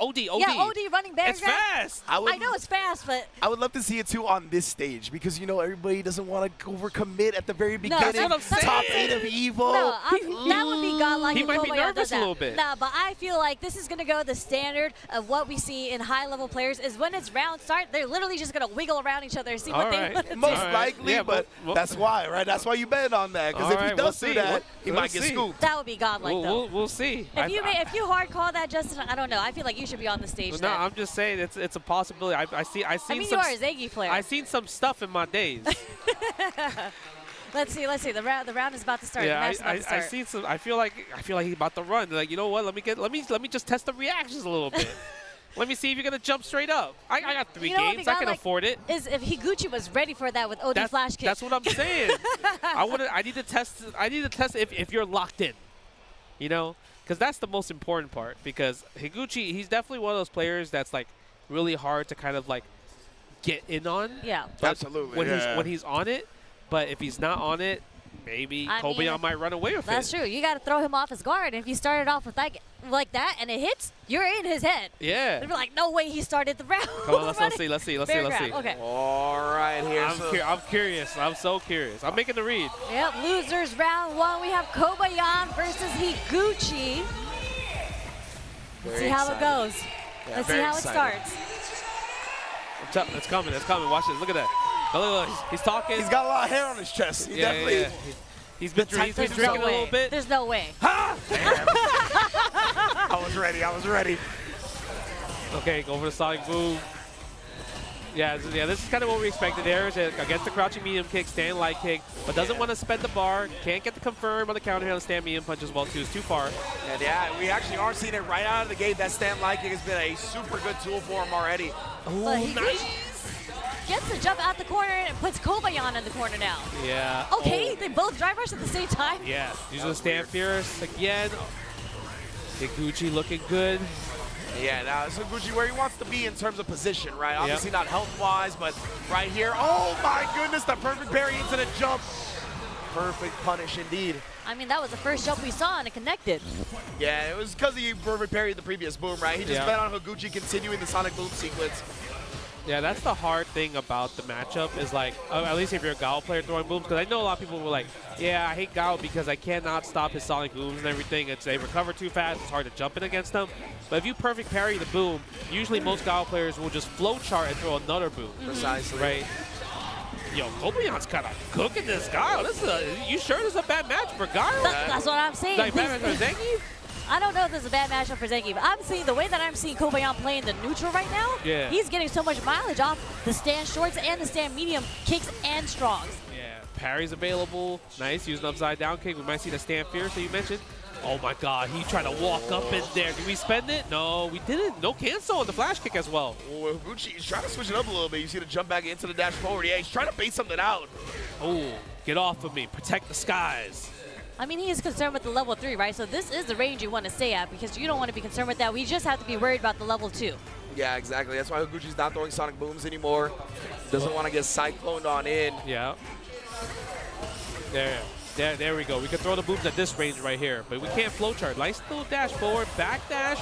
OD. Yeah, OD running bear It's fast. I know it's fast, but I would love to see it too on this stage because you know everybody doesn't want to overcommit at the very beginning. That's what I'm saying. Top 8 of Evo. No, that would be godlike. He might be nervous a little bit. Nah, but I feel like this is gonna go the standard of what we see in high-level players is when it's round start, they're literally just gonna wiggle around each other and see what they want to do. Most likely, but that's why, right? That's why you bet on that because if he does do that, he might get scooped. That would be godlike, though. We'll see. If you hard call that, Justin, I don't know. I feel like you should be on the stage. No, I'm just saying it's a possibility. I mean, you are a Zangief player. I've seen some stuff in my days. Let's see. The round is about to start. Yeah, the match is about to start. I seen some. I feel like he's about to run. Like, you know what? Let me just test the reactions a little bit. Let me see if you're gonna jump straight up. I got 3 games. I can afford it. Is if Higuchi was ready for that with OD flash kick. That's what I'm saying. I need to test. If you're locked in. You know, because that's the most important part. Because Higuchi, he's definitely one of those players that's like really hard to kind of like get in on. Yeah. Absolutely. When he's on it, but if he's not on it, maybe Kobayan might run away with it. That's true. You got to throw him off his guard. And if you started off with like that and it hits, you're in his head. Yeah. They're like, no way he started the round. Come on, let's see. Okay. All right, here. I'm curious. I'm so curious. I'm making the read. Yep, losers round 1. We have Kobayan versus Higuchi. Let's see how it goes. Yeah, Let's see how it starts. It's coming. Watch this. Look at that. Look. He's talking. He's got a lot of hair on his chest. He definitely. Yeah. He's been drinking a little bit. There's no way. Ha! I was ready. Okay, go for the sonic boom. Yeah, this is kind of what we expected there. Is against the crouching medium kick, stand light kick, but doesn't want to spend the bar. Can't get the confirm on the counter here on the stand medium punch as well, too. It's too far. And yeah, we actually are seeing it right out of the gate. That stand light kick has been a super good tool for him already. Oh, nice. Gets the jump out the corner and puts Kobayan in the corner now. Yeah. Okay, they both drive rush at the same time. Yeah. Using the stand fierce again. Higuchi looking good. Yeah, now it's Higuchi where he wants to be in terms of position, right? Obviously not health-wise, but right here. Oh my goodness, the perfect parry into the jump. Perfect punish indeed. I mean, that was the first jump we saw, and it connected. Yeah, it was because he perfect parried the previous boom, right? He just bet on Higuchi continuing the Sonic Boom sequence. Yeah, that's the hard thing about the matchup is like, at least if you're a Gao player throwing booms, because I know a lot of people were like, yeah, I hate Gao because I cannot stop his Sonic booms and everything. They recover too fast. It's hard to jump in against them. But if you perfect parry the boom, usually most Gao players will just flowchart and throw another boom. Precisely. Right? Yo, Kobayon's kind of cooking this Gao. You sure this is a bad match for Gao? That's what I'm saying. Like bad match for Zengi? I don't know if this is a bad matchup for Zengi, but I'm seeing the way that I'm seeing Kobayan playing the neutral right now. Yeah. He's getting so much mileage off the stand shorts and the stand medium kicks and strongs. Yeah, parry's available. Nice, using upside down kick. We might see the stand fierce that you mentioned. Oh my god, he tried to walk up in there. Did we spend it? No, we didn't. No cancel on the flash kick as well. Oh, Higuchi's trying to switch it up a little bit. You see the jump back into the dash forward. Yeah, he's trying to bait something out. Oh, get off of me. Protect the skies. I mean, he is concerned with the level 3, right? So this is the range you want to stay at because you don't want to be concerned with that. We just have to be worried about the level 2. Yeah, exactly. That's why Higuchi's not throwing Sonic Booms anymore. Doesn't want to get cycloned on in. Yeah. There we go. We can throw the booms at this range right here, but we can't flowchart. Nice little dash forward, back dash.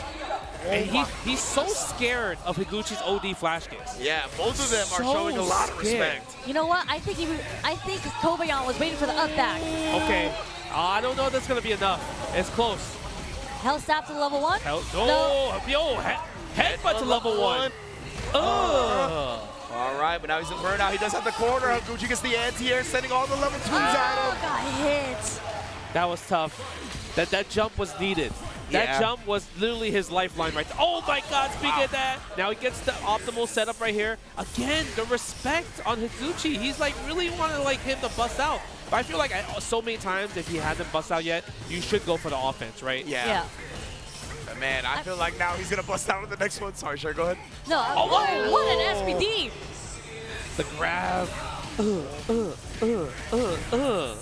And he's so scared of Higuchi's OD flash kicks. Yeah, both of them are showing a lot of respect. You know what? I think Kobayan was waiting for the up back. Okay. I don't know if that's going to be enough. It's close. Hell stop to level 1? No. Yo, headbutt to level 1. Ugh. All right, but now he's in burnout. He does have the corner. Higuchi gets the anti-air, sending all the level 2s at him. Got hit. That was tough. That jump was needed. That jump was literally his lifeline right there. Oh my god, speaking of that, now he gets the optimal setup right here. Again, the respect on Higuchi. He's like really wanting like him to bust out. But I feel like so many times if he hasn't bust out yet, you should go for the offense, right? Yeah. But man, I feel like now he's going to bust out in the next one. Sorry, sure, go ahead. No, what an SPD. The grab.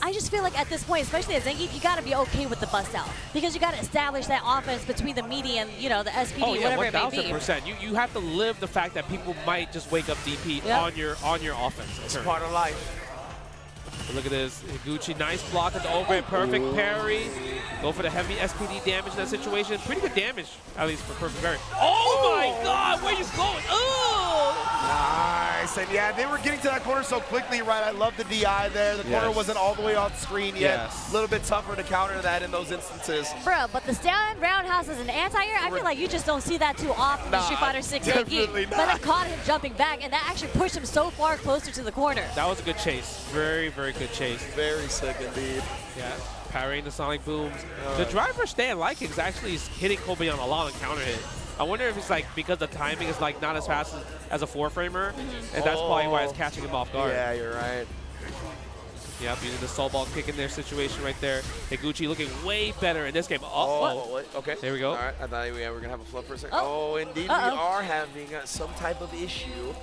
I just feel like at this point, especially at Zengi, you got to be okay with the bust out because you got to establish that offense between the meaty and the SPD, whatever it may be. 1000%. You have to live the fact that people might just wake up DP on your offense. It's part of life. But look at this, Higuchi, nice block at the overhead, perfect parry. Go for the heavy SPD damage in that situation. Pretty good damage, at least for perfect parry. Oh my god, where are you going? Oh! Nice, and yeah, they were getting to that corner so quickly, right? I love the DI there. The corner wasn't all the way on screen yet. A little bit tougher to counter that in those instances. Bro, but the stand roundhouse as an anti-air, I feel like you just don't see that too often in Street Fighter 6 definitely Zengi. But it caught him jumping back, and that actually pushed him so far closer to the corner. That was a good chase. Very, very good chase. Very sick indeed. Yeah, parrying the Sonic booms. The driver stand liking is actually hitting Kobayan a lot on counter hit. I wonder if it's like because the timing is like not as fast as a 4-framer, and that's probably why it's catching him off guard. Yeah, you're right. Yep, using the soul ball kick in their situation right there. Higuchi looking way better in this game. Okay. There we go. All right, I thought we were going to have a flip for a second. Oh, indeed, we are having some type of issue.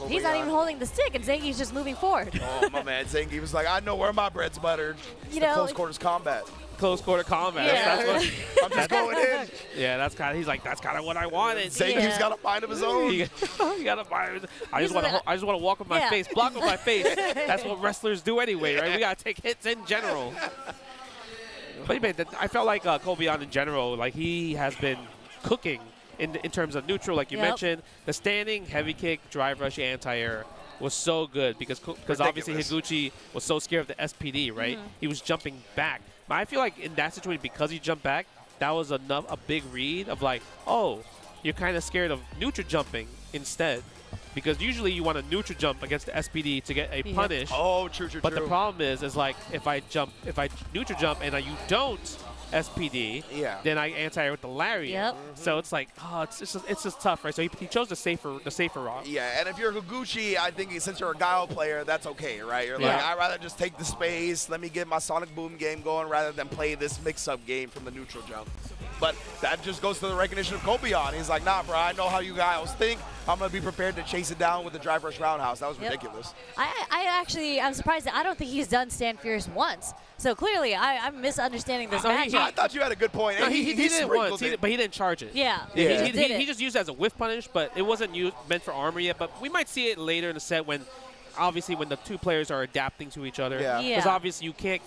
He's not even holding the stick, and Zengi's just moving forward. Oh, my man. Zengi was like, I know where my bread's buttered. It's the close quarters combat. Close quarter combat. Yeah. I'm just going in. Yeah, that's kind of. He's like, that's kind of what I wanted. Zengi's got a mind of his own. He got a mind of his own. I just want to walk with my face, block with my face. That's what wrestlers do anyway, right? We gotta take hits in general. But man, I felt like Kobayan in general, like he has been cooking in terms of neutral, like you mentioned. The standing, heavy kick, drive rush, anti-air was so good because obviously Higuchi was so scared of the SPD, right? He was jumping back. But I feel like in that situation, because he jumped back, that was a big read of like, oh, you're kind of scared of neutral jumping instead. Because usually you want to neutral jump against the SPD to get a punish. Oh, true. But the problem is like if I neutral jump and you don't SPD, then I anti-air with the lariat. So it's like, oh, it's just tough, right? So he chose the safer route. Yeah, and if you're Higuchi, I think since you're a Guile player, that's okay, right? You're like, I'd rather just take the space, let me get my Sonic Boom game going rather than play this mix-up game from the neutral jump. But that just goes to the recognition of Kobeon. He's like, nah, bro, I know how you guys think. I'm going to be prepared to chase it down with the drive rush roundhouse. That was ridiculous. I'm surprised that I don't think he's done Stand Fierce once. So clearly, I'm misunderstanding this match. I thought you had a good point. No, he did it once, but he didn't charge it. Yeah. He just used it as a whiff punish, but it wasn't meant for armor yet. But we might see it later in the set when, obviously, when the two players are adapting to each other. Because obviously you can't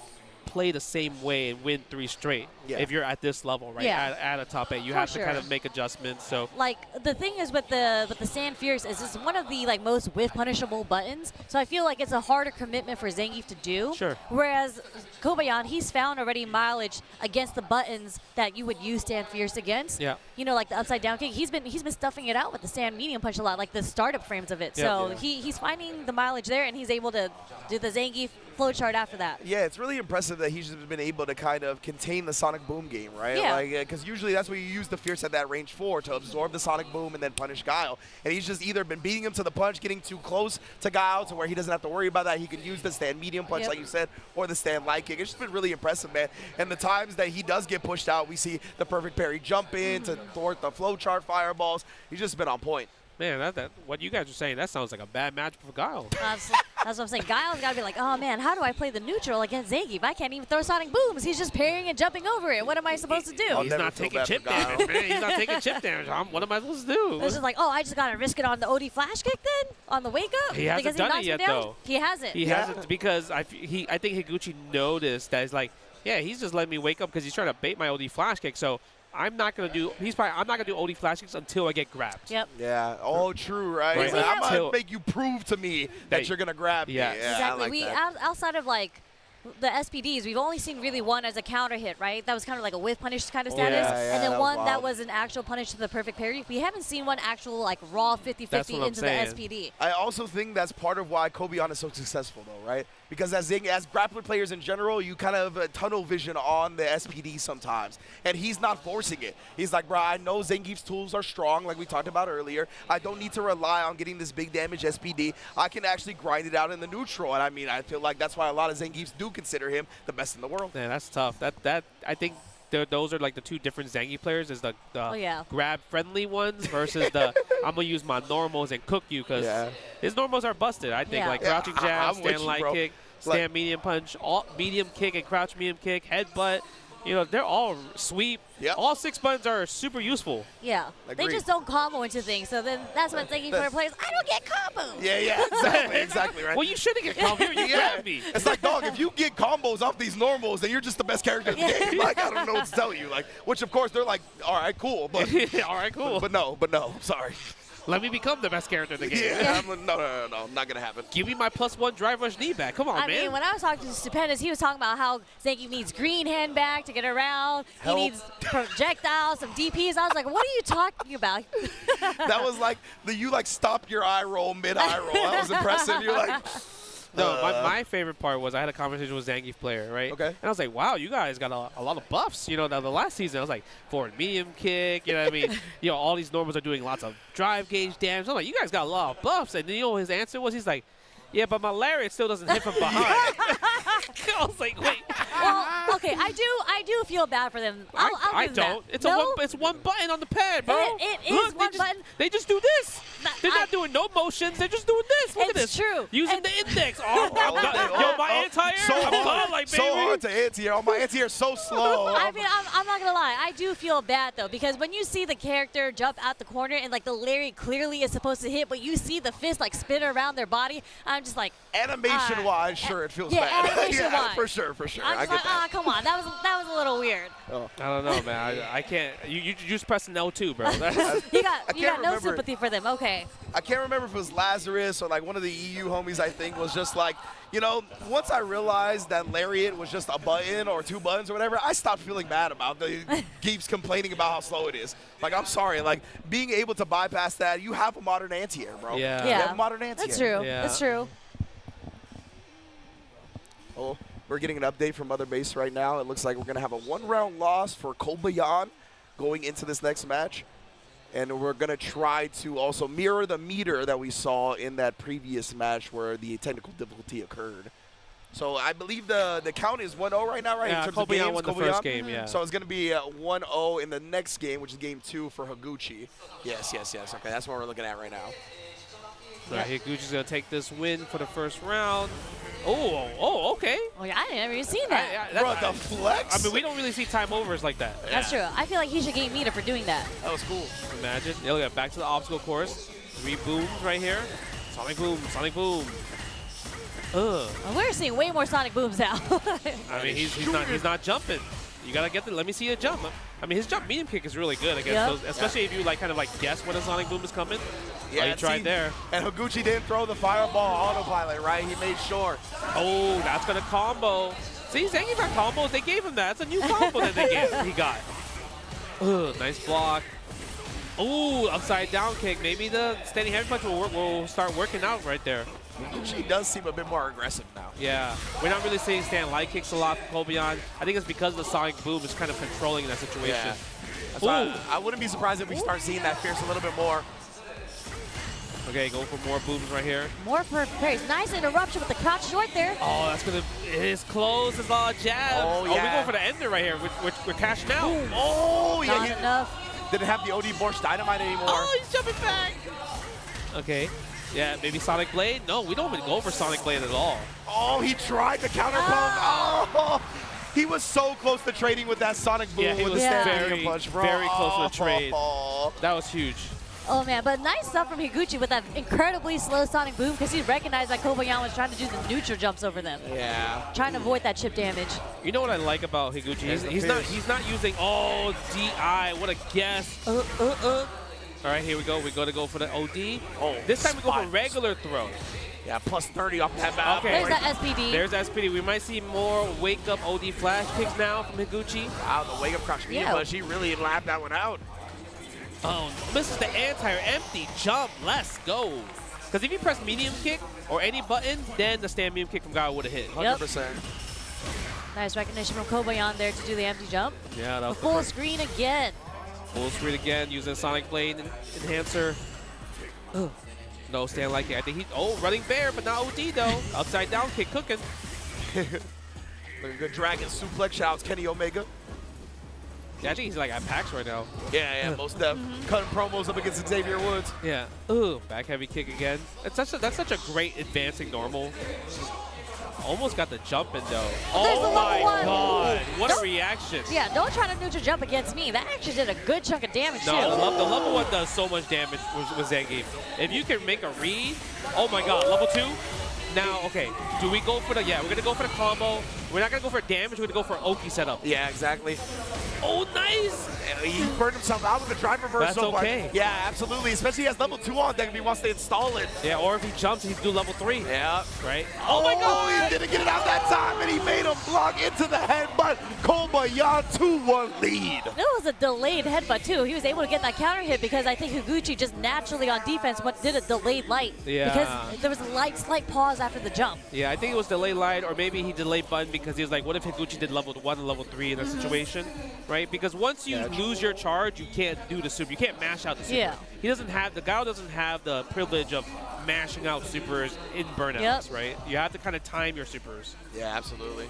play the same way and win 3 straight if you're at this level, right? At a top 8, you have to kind of make adjustments. So like the thing is with the Stand Fierce is it's one of the like most whiff punishable buttons. So I feel like it's a harder commitment for Zangief to do. Sure. Whereas Kobayan, he's found already mileage against the buttons that you would use Stand Fierce against. Yeah. You know, like the upside down kick. He's been stuffing it out with the stand medium punch a lot, like the startup frames of it. So he's finding the mileage there, and he's able to do the Zangief flowchart after that. Yeah, it's really impressive that he's just been able to kind of contain the Sonic Boom game, right? Yeah. Like, because usually that's what you use the Fierce at that range for, to absorb the Sonic Boom and then punish Guile. And he's just either been beating him to the punch, getting too close to Guile to where he doesn't have to worry about that. He can use the stand medium punch, like you said, or the stand light kick. It's just been really impressive, man. And the times that he does get pushed out, we see the perfect parry jump in to thwart the flowchart fireballs. He's just been on point. Man, what you guys are saying, that sounds like a bad match for Guile. That's what I'm saying. Guile's got to be like, oh, man, how do I play the neutral against Zangief? I can't even throw Sonic Booms. He's just parrying and jumping over it. What am I supposed to do? He's not taking chip damage, man. He's not taking chip damage. What am I supposed to do? It's just like, oh, I just got to risk it on the OD flash kick then? On the wake up? He hasn't done it yet, though. He hasn't. He hasn't because I think Higuchi noticed that he's like, yeah, he's just letting me wake up because he's trying to bait my OD flash kick. So I'm not gonna do. I'm not gonna do OD flash kicks until I get grabbed. Yep. Yeah. Oh, true, right? Like, I'm gonna make you prove to me that you're gonna grab me. Yeah. Exactly. Like outside of like the SPDs, we've only seen really one as a counter hit, right? That was kind of like a whiff punish kind of status. And then one that was an actual punish to the perfect parry. We haven't seen one actual like raw 50-50 into the SPD. I also think that's part of why Kobeon is so successful though, right? Because as grappler players in general, you kind of tunnel vision on the SPD sometimes. And he's not forcing it. He's like, bro, I know Zangief's tools are strong, like we talked about earlier. I don't need to rely on getting this big damage SPD. I can actually grind it out in the neutral. And I mean, I feel like that's why a lot of Zangiefs do consider him the best in the world. Man, that's tough. I think those are like the two different Zangief players, is the grab friendly ones versus the I'm gonna use my normals and cook you, because his normals are busted. I think like crouching jab, stand light kick, stand medium punch, medium kick and crouch medium kick, headbutt. You know, they're all sweep. All 6 buttons are super useful. Yeah. They just don't combo into things. So then that's what Zangief player plays. I don't get combos. Yeah, exactly, right. Well, you shouldn't get combos. You grab me. It's like, dog, if you get combos off these normals, then you're just the best character in the game. Like, I don't know what to tell you. Like, which, of course, they're like, all right, cool. But all right, cool. But no, sorry. Let me become the best character in the game. No, not going to happen. Give me my +1 drive rush knee back. Come on, man. I mean, when I was talking to Stupendous, he was talking about how Zangief needs green hand back to get around. He needs projectiles, some DPs. I was like, what are you talking about? That was like, you like stopped your eye roll mid-eye roll. That was impressive. You're like... No, my favorite part was I had a conversation with Zangief player, right? Okay. And I was like, wow, you guys got a lot of buffs. You know, the last season, I was like, forward medium kick, you know what I mean? You know, all these normals are doing lots of drive gauge damage. I'm like, you guys got a lot of buffs. And you know his answer was, he's like, yeah, but my lariat still doesn't hit from behind. I was like, wait. Well, okay, I do feel bad for them. I don't. It's one button on the pad, bro. It is one button. They just do this. They're not doing no motions. They're just doing this. Look at this. It's true. Using the index. My anti-air. So I'm gone, like, baby. So hard to anti-air. Oh, my anti-air is so slow. I mean, I'm not going to lie. I do feel bad, though, because when you see the character jump out the corner and, like, the lariat clearly is supposed to hit, but you see the fist, like, spin around their body, I'm just like... Animation-wise, sure, it feels bad. Animation-wise. For sure. I'm just like, come on. That was a little weird. I don't know, man. I can't. You just pressing L2, bro. you got no sympathy for them. Okay. I can't remember if it was Lazarus or like one of the EU homies, I think, was just like, you know, once I realized that Lariat was just a button or 2 buttons or whatever, I stopped feeling bad about the Geeps complaining about how slow it is. Like, I'm sorry. Like, being able to bypass that, you have a modern anti-air, bro. Yeah. You have a modern anti-air. That's true. Yeah. That's true. Oh, we're getting an update from Mother Base right now. It looks like we're going to have a 1-round loss for Kobayan going into this next match. And we're going to try to also mirror the meter that we saw in that previous match where the technical difficulty occurred. So I believe the count is 1-0 right now, right? Yeah, in terms of Kobayan games, won the first game, yeah. So it's going to be 1-0 in the next game, which is game 2 for Higuchi. Yes. Okay, that's what we're looking at right now. So Higuchi's going to take this win for the first round. Oh, okay. Oh, yeah, I never even seen that. Bro, the flex? I mean, we don't really see time overs like that. That's true. I feel like he should gain meter for doing that. That was cool. Imagine. Yeah, look at back to the obstacle course. 3 booms right here. Sonic boom, Sonic boom. Well, we're seeing way more Sonic booms now. I mean, he's not jumping. You gotta get the. Let me see a jump. I mean, his jump medium kick is really good against those, especially if you like kind of like guess when a Sonic boom is coming. Yeah, he tried there. And Higuchi didn't throw the fireball autopilot, right? He made sure. Oh, that's gonna combo. See, Zangief got combos. They gave him that. That's a new combo that he got. Nice block. Ooh, upside down kick. Maybe the standing heavy punch will start working out right there. Higuchi does seem a bit more aggressive now. Yeah, we're not really seeing stand light kicks a lot from Kobayan. I think it's because the Sonic boom is kind of controlling that situation. Yeah. That's why I wouldn't be surprised if we start seeing that Fierce a little bit more. Okay, go for more booms right here. More perfect parries. Nice interruption with the crouch short there. Oh, that's gonna. It's close. It's all jab. Oh, yeah. We're going for the ender right here. We're cashing out. Boom. Oh, yeah. Not enough. Didn't have the OD Borscht Dynamite anymore. Oh, he's jumping back. Okay. Yeah, maybe Sonic Blade? No, we don't even go for Sonic Blade at all. Oh, he tried the counter pump. Oh, he was so close to trading with that Sonic boom with the standing punch, bro. Very close to the trade. That was huge. Oh, man, but nice stuff from Higuchi with that incredibly slow Sonic boom because he recognized that Kobayan was trying to do the neutral jumps over them. Yeah. Trying to avoid that chip damage. You know what I like about Higuchi? He's not using, DI. What a guess. All right, here we go. We got to go for the OD. Oh, this time we go for regular throw. Yeah, plus 30 off that bat. Okay. There's that SPD. There's SPD. We might see more wake-up OD flash kicks now from Higuchi. Wow, the wake-up crouch but she really lapped that one out. Oh, misses the anti-air empty jump. Let's go. Because if you press medium kick or any button, then the stand medium kick from Guy would have hit. 100%. Nice recognition from Kobayan there to do the empty jump. Yeah, that was full screen again. Full screen again using Sonic Blade enhancer. No stand like it. I think running bear, but not OD though. Upside down kick cooking. Looking good dragon suplex. Shouts Kenny Omega. Yeah, I think he's like at PAX right now. Yeah, most def. Cutting promos up against Xavier Woods. Yeah. Back heavy kick again. That's such a great advancing normal. Almost got the jump in though. Oh my god! What a reaction! Yeah, don't try to neutral jump against me. That actually did a good chunk of damage too. No, the level 1 does so much damage with Zangief. If you can make a read, oh my god, level 2. Now, okay, do we go for the, we're gonna go for the combo. We're not gonna go for damage, we're gonna go for Oki setup. Yeah, exactly. Oh, nice! He burned himself out with the drive reversal. That's okay. Yeah, absolutely. Especially he has level 2 on deck if he wants to install it. Yeah, or if he jumps, he'd do level 3. Yeah. Right? Oh my god! He didn't get it out that time, and he made him block into the headbutt. Kobayan 2-1 lead. That was a delayed headbutt too. He was able to get that counter hit because I think Higuchi just naturally on defense did a delayed light. Yeah. Because there was a slight pause after the jump. Yeah, I think it was delay light, or maybe he delayed button because he was like, what if Higuchi did level 1 and level 3 in that situation, right? Because once you lose your charge, you can't do the super. You can't mash out the super. Yeah. The guy doesn't have the privilege of mashing out supers in burnouts, right? You have to kind of time your supers. Yeah, absolutely.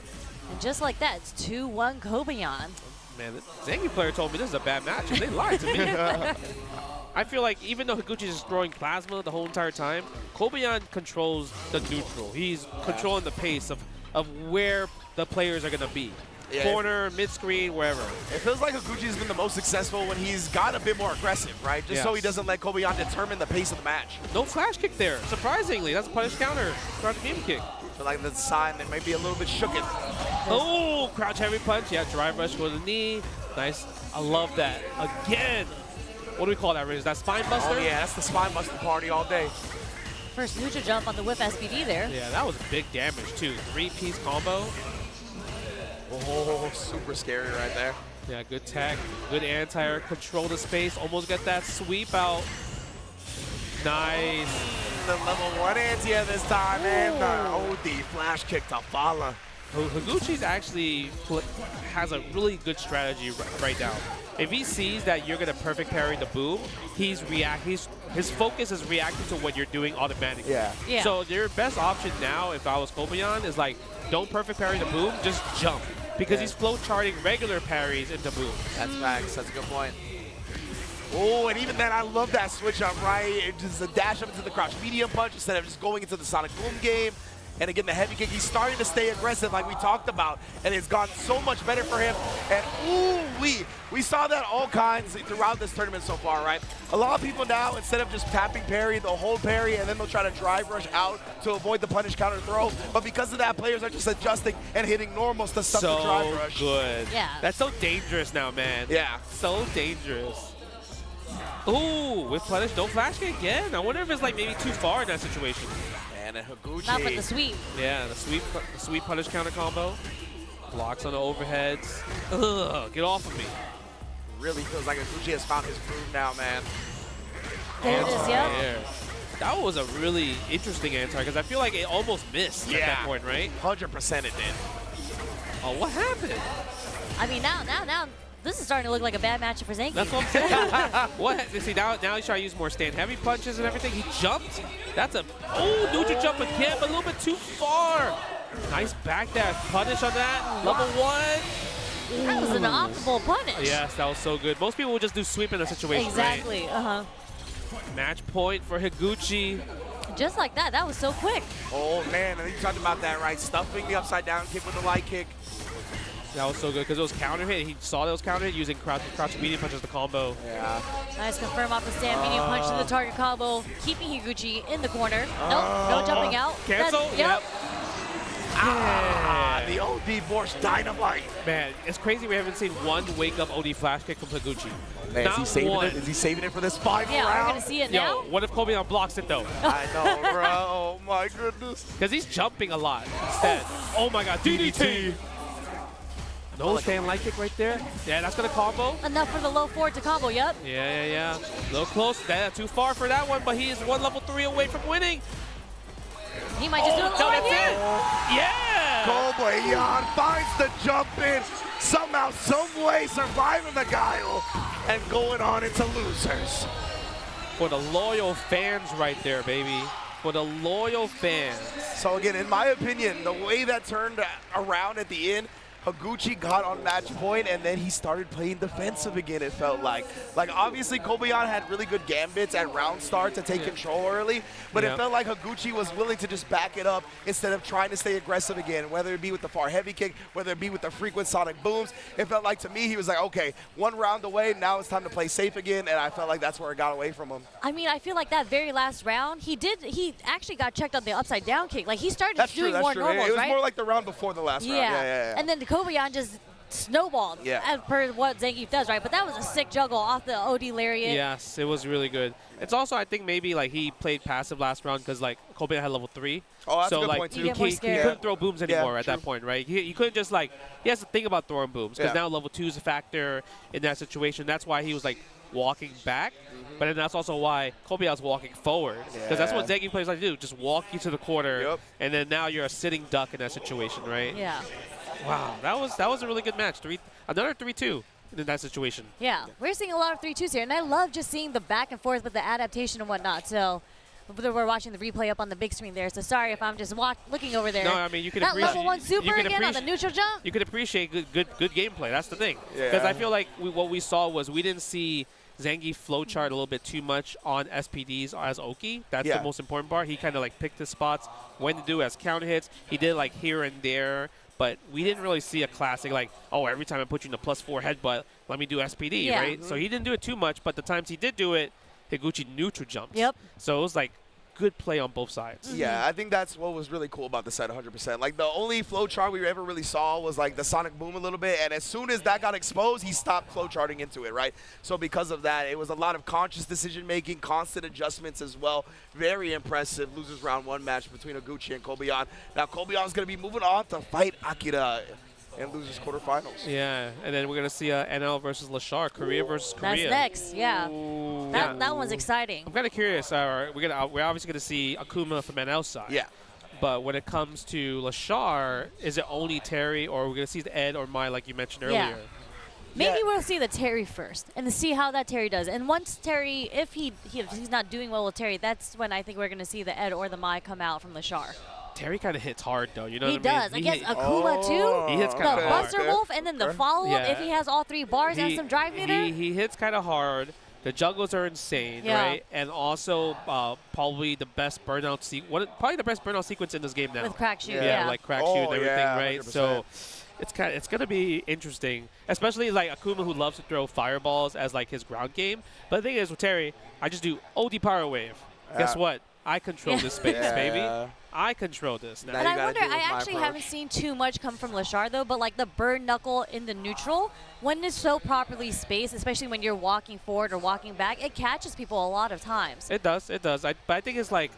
And just like that, it's 2-1 Kobayan. Man, the Zangief player told me this is a bad match, and they lied to me. I feel like even though Higuchi is throwing plasma the whole entire time, Kobayan controls the neutral. He's controlling the pace of where the players are going to be. Yeah. Corner, mid-screen, wherever. It feels like Higuchi's been the most successful when he's got a bit more aggressive, right? Just so he doesn't let Kobayan determine the pace of the match. No flash kick there, surprisingly. That's a punish counter. Crouch game kick. I feel like that's a sign that might be a little bit shooken. Oh, crouch heavy punch. Yeah, drive rush, go to the knee. Nice. I love that. Again. What do we call that, Riz? Is that spine buster? Oh, yeah, that's the spine buster party all day. First neutral jump on the whip SPD there. Yeah, that was big damage, too. 3-piece combo. Oh, super scary right there. Yeah, good tech, good anti-air, control the space, almost get that sweep out. Nice. The level 1 anti-air this time, and the OD flash kick to follow. Higuchi's actually has a really good strategy right now. If he sees that you're gonna perfect parry the boom, his focus is reacting to what you're doing automatically. Yeah. So your best option now, if I was Kobayan, is like don't perfect parry the boom, just jump, because he's flow charting regular parries into boom. That's facts. That's a good point. Oh, and even then, I love that switch up, right? It just a dash up into the crouch medium punch instead of just going into the Sonic Boom game. And again, the heavy kick, he's starting to stay aggressive like we talked about, and it's gone so much better for him. And ooh, we saw that all kinds throughout this tournament so far, right? A lot of people now, instead of just tapping parry, they'll hold parry, and then they'll try to drive rush out to avoid the punish counter throw. But because of that, players are just adjusting and hitting normals to stop the drive rush. So good. Yeah. That's so dangerous now, man. Yeah. So dangerous. Ooh, with punish, no flash kick again. I wonder if it's like maybe too far in that situation. And Higuchi. Not for the sweep. Yeah, the sweep punish counter combo. Blocks on the overheads. Ugh, get off of me. Really feels like Higuchi has found his groove now, man. There it is, yep. There. That was a really interesting answer because I feel like it almost missed at that point, right? 100% it did. Oh, what happened? I mean, now, this is starting to look like a bad matchup for Zangief. That's what I'm saying. What? See, now he's trying to use more stand heavy punches and everything. He jumped. That's a neutral jump again, but a little bit too far. Nice back dash punish on that. Level 1. That was an optimal punish. Yes, that was so good. Most people would just do sweep in a situation. Exactly. Right? Match point for Higuchi. Just like that. That was so quick. Oh man, and you talked about that, right? Stuffing the upside down kick with the light kick. That was so good because it was counter hit. He saw those counter hit using crouch medium punch as the combo. Yeah. Nice confirm off the stand medium punch to the target combo, keeping Higuchi in the corner. Nope, no jumping out. Cancel? Yep. The OD Force Dynamite. Man, it's crazy we haven't seen one wake-up OD flash kick from Higuchi. Man, Not is he saving one. it? Is he saving it for this final Yeah, round? we're going to see it now. Yo, what if Kobayan blocks it, though? I know, bro. Oh, my goodness. Because he's jumping a lot instead. Oh, my God. DDT. No stand light kick right there. Yeah, that's going to combo. Enough for the low forward to combo, yep. Yeah. A little close. Too far for that one, but he is one level 3 away from winning. He might just do it right here. Yeah! Kobayan finds the jump in, somehow, some way surviving the guile and going on into losers. For the loyal fans right there, baby. For the loyal fans. So again, in my opinion, the way that turned around at the end, Higuchi got on match point, and then he started playing defensive again, it felt like. Like, obviously, Kobayan had really good gambits at round start to take control early, but it felt like Higuchi was willing to just back it up instead of trying to stay aggressive again, whether it be with the far heavy kick, whether it be with the frequent sonic booms. It felt like, to me, he was like, okay, one round away, now it's time to play safe again, and I felt like that's where it got away from him. I mean, I feel like that very last round, he actually got checked on the upside down kick. Like, he started doing more normals, It was right? more like the round before the last round. Yeah. And then Kobayan just snowballed as per what Zangief does, right? But that was a sick juggle off the OD lariat. Yes, it was really good. It's also, I think, maybe like he played passive last round because like Kobayan had level 3. Oh, that's so a good like point, too. he couldn't throw booms anymore at that point, right? He couldn't just like, he has to think about throwing booms because now level 2 is a factor in that situation. That's why he was like walking back. But then that's also why Kobayan's walking forward. Because that's what Zangief players like to do, just walk you to the corner, and then now you're a sitting duck in that situation, right? Yeah. Wow, that was a really good match. Another 3-2 in that situation. Yeah, we're seeing a lot of 3-2s here, and I love just seeing the back and forth with the adaptation and whatnot. So we're watching the replay up on the big screen there, so sorry if I'm just looking over there. No, I mean, you can that appreciate level 1 super again on the neutral jump. You can appreciate good gameplay. That's the thing. Because I feel like what we saw was we didn't see Zangief flowchart a little bit too much on SPDs as Oki. That's the most important part. He kind of like picked his spots when to do as counter hits. He did like here and there, but we didn't really see a classic like, oh, every time I put you in the +4 headbutt, let me do SPD, right? So he didn't do it too much, but the times he did do it, Higuchi neutral jumps. Yep. So it was like good play on both sides. Yeah, I think that's what was really cool about the set 100%. Like, the only flow chart we ever really saw was, like, the Sonic Boom a little bit, and as soon as that got exposed, he stopped flow charting into it, right? So because of that, it was a lot of conscious decision-making, constant adjustments as well. Very impressive losers round 1 match between Higuchi and Kobayan. Now, Kobayan's going to be moving on to fight Akira in losers quarterfinals. Yeah, and then we're going to see NL versus Lashar, Korea versus Korea. That's next, yeah. That one's exciting. I'm kind of curious. We're obviously going to see Akuma from NL's side. Yeah. But when it comes to Lashar, is it only Terry, or are we going to see the Ed or Mai like you mentioned earlier? Maybe we'll see the Terry first and see how that Terry does. And once Terry, if he's not doing well with Terry, that's when I think we're going to see the Ed or the Mai come out from Lashar. Terry kind of hits hard, though. You know He what I mean? does. Against Akuma, too. He hits kind of hard. The Buster Wolf and then the follow-up, if he has all 3 bars and some drive meter. He hits kind of hard. The juggles are insane, right? And also probably the best burnout probably the best burnout sequence in this game now. With crack shoot, yeah. Like crack shoot and everything, right? 100%. So it's gonna be interesting, especially like Akuma, who loves to throw fireballs as like his ground game. But the thing is with Terry, I just do OD Power Wave. Guess what? I control this space, baby. I control this now. And I wonder, I actually haven't seen too much come from Lashar, though, but like the burn knuckle in the neutral, when it's so properly spaced, especially when you're walking forward or walking back, it catches people a lot of times. It does. But I think it's like,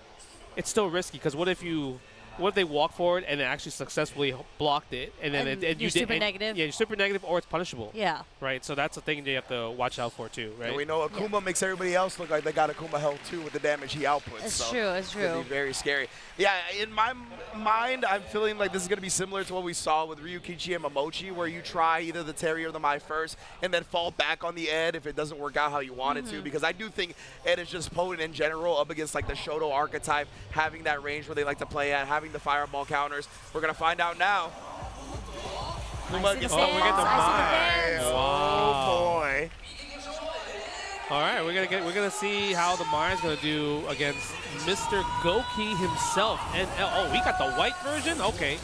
it's still risky, because what if they walk forward and it actually successfully blocked it, and then you're super negative? Yeah, you're super negative, or it's punishable. Yeah. Right. So that's the thing that you have to watch out for too, right? And we know Akuma makes everybody else look like they got Akuma held too with the damage he outputs. It's true. It's true. It'll be very scary. Yeah, in my mind, I'm feeling like this is going to be similar to what we saw with Ryukichi and Momochi, where you try either the Terry or the Mai first, and then fall back on the Ed if it doesn't work out how you want it to. Because I do think Ed is just potent in general up against like the Shoto archetype, having that range where they like to play at, having the fireball counters. We're going to find out now. We get the Mai. Oh boy. All right, we're gonna see how the Mai is gonna do against Mr. Goki himself. And we got the white version. Okay.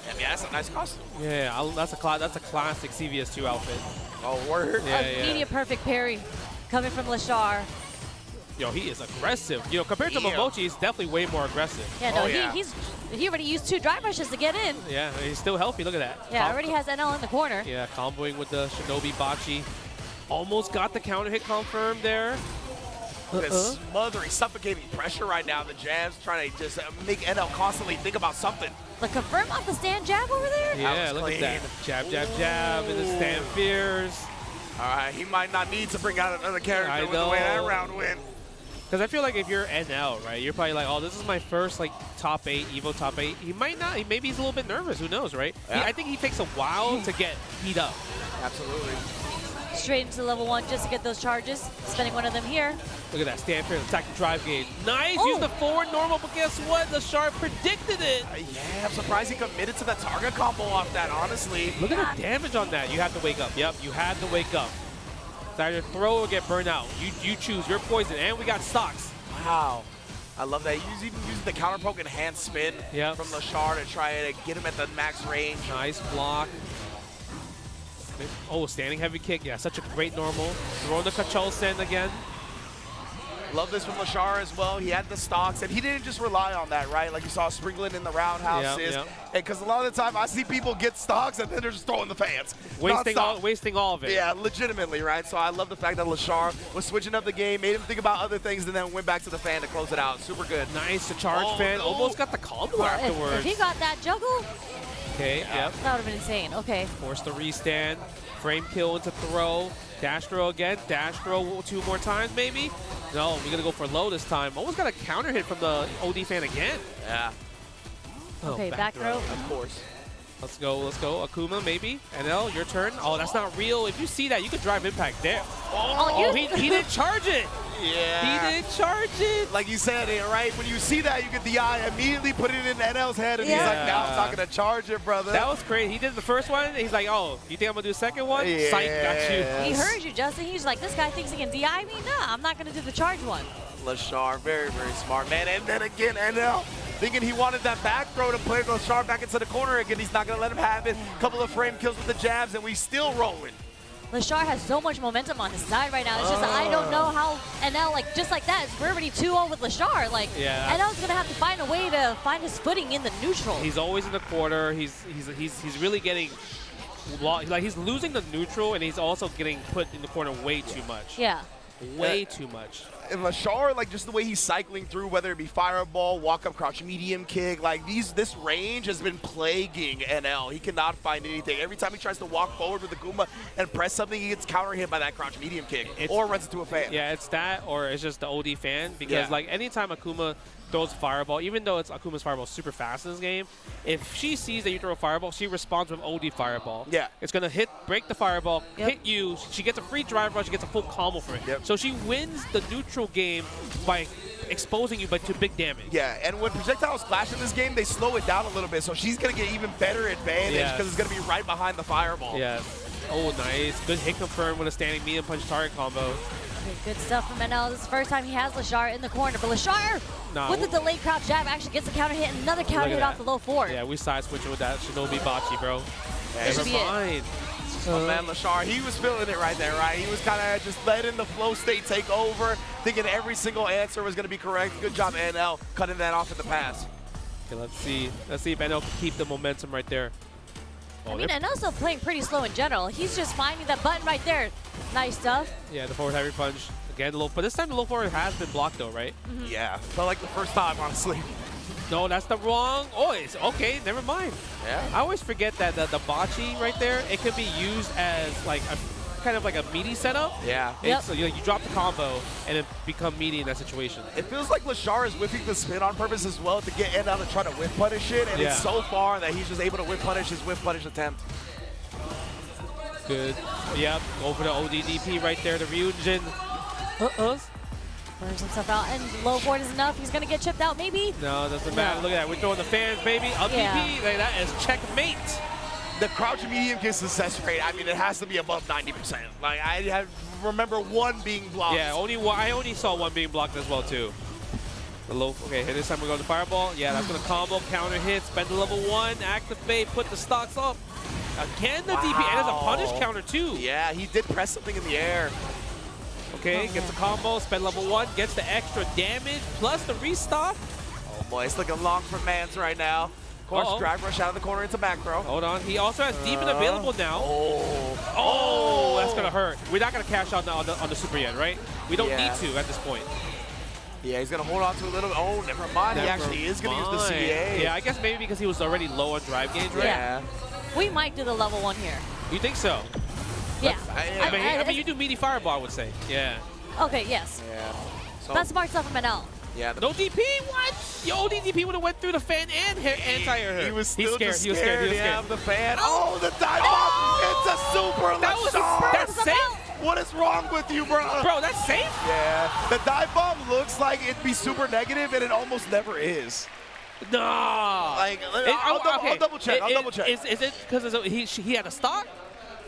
I mean, that's a nice costume. Yeah, that's a classic CVS2 outfit. Oh, word. Immediate perfect parry coming from Lashar. Yo, he is aggressive. You know, compared to Momochi, he's definitely way more aggressive. Yeah, no, he already used 2 drive rushes to get in. Yeah, he's still healthy. Look at that. Yeah, already has NL in the corner. Yeah, comboing with the Shinobi Bachi. Almost got the counter hit confirmed there. Smothering, suffocating pressure right now. The jabs trying to just make NL constantly think about something. The confirm off the stand jab over there? Yeah, look at that. Jab, jab, jab, and the stand fears. All right, he might not need to bring out another character with the way that round went. Because I feel like if you're NL, right, you're probably like, oh, this is my first like top 8, Evo top 8. He might not. Maybe he's a little bit nervous. Who knows, right? Yeah. I think he takes a while to get heat up. Absolutely. Straight into level 1 just to get those charges. Spending one of them here. Look at that. Stand fair, attack the drive gauge. Nice. Use the forward normal, but guess what? The Sharp predicted it. Yeah, I'm surprised he committed to the target combo off that, honestly. Look at the damage on that. You have to wake up. Yep, you had to wake up. It's either throw or get burned out. You choose. You're poison. And we got stocks. Wow. I love that. He's even using the counter poke and hand spin from Lashar to try to get him at the max range. Nice block. Oh, standing heavy kick. Yeah, such a great normal. Throwing the Kachol Sen again. Love this from Lashar as well. He had the stocks, and he didn't just rely on that, right? Like you saw sprinkling in the roundhouses. Because a lot of the time, I see people get stocks, and then they're just throwing the fans. Wasting all of it. Yeah, legitimately, right? So I love the fact that Lashar was switching up the game, made him think about other things, and then went back to the fan to close it out. Super good. Nice, the charge fan. No. Almost got the combo afterwards. If he got that juggle, okay, yep. That would have been insane. Okay. Force the restand. Frame kill into throw. Dash throw again. Dash throw 2 more times, maybe? No, we're going to go for low this time. Almost got a counter hit from the OD fan again. Yeah. Okay, back throw. Of course. Let's go. Akuma, maybe. NL, your turn. Oh, that's not real. If you see that, you could drive impact there. He didn't charge it. Yeah. He didn't charge it. Like you said, right? When you see that, you get the eye, immediately put it in NL's head, and he's like, now I'm not going to charge it, brother. That was crazy. He did the first one, and he's like, oh, you think I'm going to do the second one? Yeah. Psych, got you. He heard you, Justin. He's like, this guy thinks he can DI me? Nah, I'm not going to do the charge one. Lashar, very, very smart, man. And then again, NL thinking he wanted that back throw to play Lashar back into the corner again. He's not going to let him have it. Couple of frame kills with the jabs, and we still rolling. Lashar has so much momentum on his side right now. It's just I don't know how NL, like, just like that, we're already 2-0 with Lashar. Like, NL's going to have to find a way to find his footing in the neutral. He's always in the quarter. He's really getting, like, he's losing the neutral, and he's also getting put in the corner way too much. Yeah. Way too much. And Lashar, like just the way he's cycling through, whether it be fireball, walk up, crouch, medium kick, like this range has been plaguing NL. He cannot find anything. Every time he tries to walk forward with the Akuma and press something, he gets counter hit by that crouch medium kick or runs into a fan. Yeah, it's that or it's just the OD fan because like anytime Akuma throws fireball, even though it's Akuma's fireball super fast in this game, if she sees that you throw a fireball, she responds with OD fireball. Yeah. It's going to break the fireball, hit you, she gets a free drive rush, she gets a full combo for it. Yep. So she wins the neutral game by exposing you but to big damage. Yeah, and when projectiles clash in this game, they slow it down a little bit, so she's going to get even better advantage because it's going to be right behind the fireball. Yeah. Oh, nice. Good hit confirm with a standing medium punch target combo. Good stuff from NL. This is the first time he has Lashar in the corner, but Lashar with the delayed crouch jab actually gets a counter hit and another counter hit off the low forward. Yeah, we side switching with that Shinobi Bachi, bro. Never mind. Oh man, Lashar, he was feeling it right there, right? He was kind of just letting the flow state take over, thinking every single answer was going to be correct. Good job, NL, cutting that off in the pass. Okay, let's see if NL can keep the momentum right there. I mean, NL's still playing pretty slow in general. He's just finding that button right there. Nice stuff. Yeah, the forward heavy punch. Again, the low, but this time the low forward has been blocked though, right? Yeah, felt like the first time, honestly. No, that's the wrong. Oh, it's okay. Never mind. Yeah. I always forget that the bachi right there, it can be used as like a kind of like a meaty setup. Yeah. So you drop the combo and it become meaty in that situation. It feels like Lashar is whipping the spin on purpose as well to get NL to try to whip punish it, and it's so far that he's just able to whip punish his whip punish attempt. Good. Yep. Go for the ODDP right there. The Ryujin. Burns himself out, and low forward is enough. He's going to get chipped out, maybe? No, doesn't matter. Look at that. We're throwing the fans, baby. Up DP. Like, that is checkmate. The crouch medium kick success rate, I mean, it has to be above 90%. Like, I remember one being blocked. Yeah, I only saw one being blocked as well, too. The low, okay, this time we're going to fireball. Yeah, that's going to combo, counter hit, spend the level 1, activate, put the stocks up. Again, the DP, and there's a punish counter, too. Yeah, he did press something in the air. Okay, gets a combo, spend level 1, gets the extra damage, plus the restock. Oh boy, it's looking long for Mans right now. Of course, drive rush out of the corner into back throw. Hold on, he also has demon available now. Oh, that's gonna hurt. We're not gonna cash out on the super yet, right? We don't need to at this point. Yeah, he's gonna hold on to a little. Oh, never mind. He actually is gonna use the CA. Yeah, I guess maybe because he was already low on drive gauge, right? Yeah. We might do the level 1 here. You think so? Yeah. I mean, you do meaty fireball, I would say. Yeah. Okay, yes. Yeah. So That's smart stuff from NL. Yeah. No DP? What? Yo, DP would have went through the fan and anti-air. He was still scared. just He was scared. Yeah, the fan. Oh, the dive bomb. It's a super Lashar. That's safe? What is wrong with you, bro? Bro, that's safe? Yeah. The dive bomb looks like it'd be super negative, and it almost never is. No. Like, I'll double check. I'll double check. Is it because he had a stock?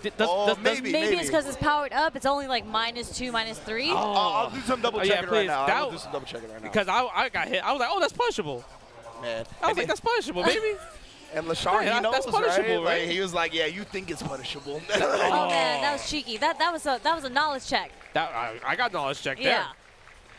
Maybe it's because it's powered up. It's only like -2, -3. I'll do some double checking right now. That, I'll do some double checking right now. Because I got hit. I was like, oh, that's punishable. Man. I was like, that's punishable, baby. And Lashar, he knows, that's punishable, right? Like, he was like, yeah, you think it's punishable. Oh man, that was cheeky. That was a knowledge check. I got knowledge check there. Yeah.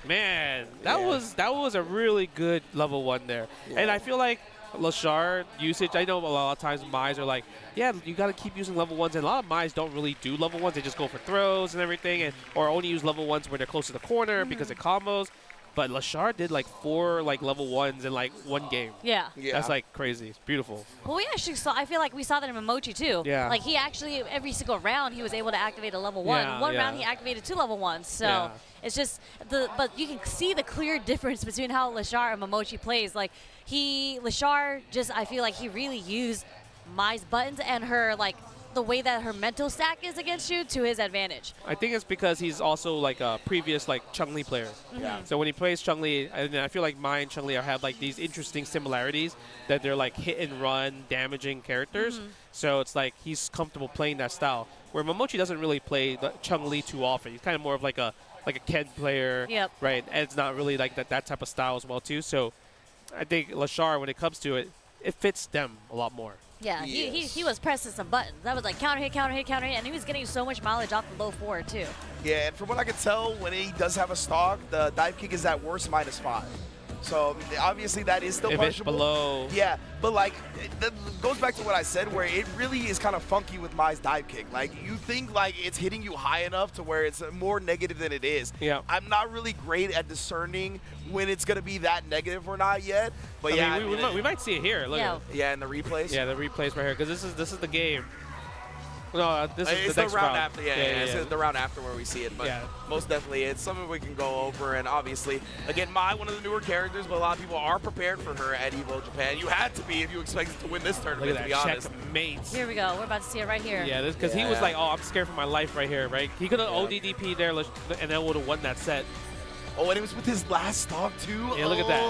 Man, that was a really good level 1 there. Yeah. And I feel like Lashar usage, I know a lot of times Mize are like, yeah, you got to keep using level 1s, and a lot of Mize don't really do level 1s. They just go for throws and everything, or only use level 1s where they're close to the corner because it combos. But Lashar did like 4 level 1s in like 1 game. Yeah. That's like crazy. It's beautiful. Well, we actually saw, I feel like we saw that in Momochi too. Yeah. Like he actually, every single round, he was able to activate a level 1. Yeah, One round he activated 2 level 1s. So it's just, but you can see the clear difference between how Lashar and Momochi plays. Like Lashar just, I feel like he really used Mai's buttons and her the way that her mental stack is against you to his advantage. I think it's because he's also like a previous Chun-Li player. Yeah. So when he plays Chun-Li, I feel like Mai and Chun-Li have like these interesting similarities that they're like hit and run, damaging characters. So it's like he's comfortable playing that style. Where Momochi doesn't really play Chun-Li too often. He's kind of more of like a Ken player, right? And it's not really like that type of style as well too. So I think Lashar, when it comes to it, it fits them a lot more. Yeah, he was pressing some buttons. That was like counter hit, counter hit, counter hit, and he was getting so much mileage off the low forward too. Yeah, and from what I can tell, when he does have a stock, the dive kick is at worst -5. So obviously that is still if it's punishable. below. Yeah, but like it goes back to what I said, where it really is kind of funky with Mai's dive kick. Like you think like it's hitting you high enough to where it's more negative than it is. Yeah. I'm not really great at discerning when it's gonna be that negative or not yet. But I mean, we might see it here. Look at it. Yeah, in the replays. Yeah, the replays right here, because this is the game. No, this is it's the next round after. Yeah, yeah. the round after where we see it. But most definitely, it's something we can go over. And obviously, again, Mai, one of the newer characters, but a lot of people are prepared for her at Evo Japan. You had to be if you expected to win this tournament. Look at to be that, honest. checkmate. Here we go. We're about to see it right here. Yeah, because he was like, oh, I'm scared for my life right here, right? He could have ODDP there, and then would have won that set. Oh, and it was with his last stock too. Yeah, look at that.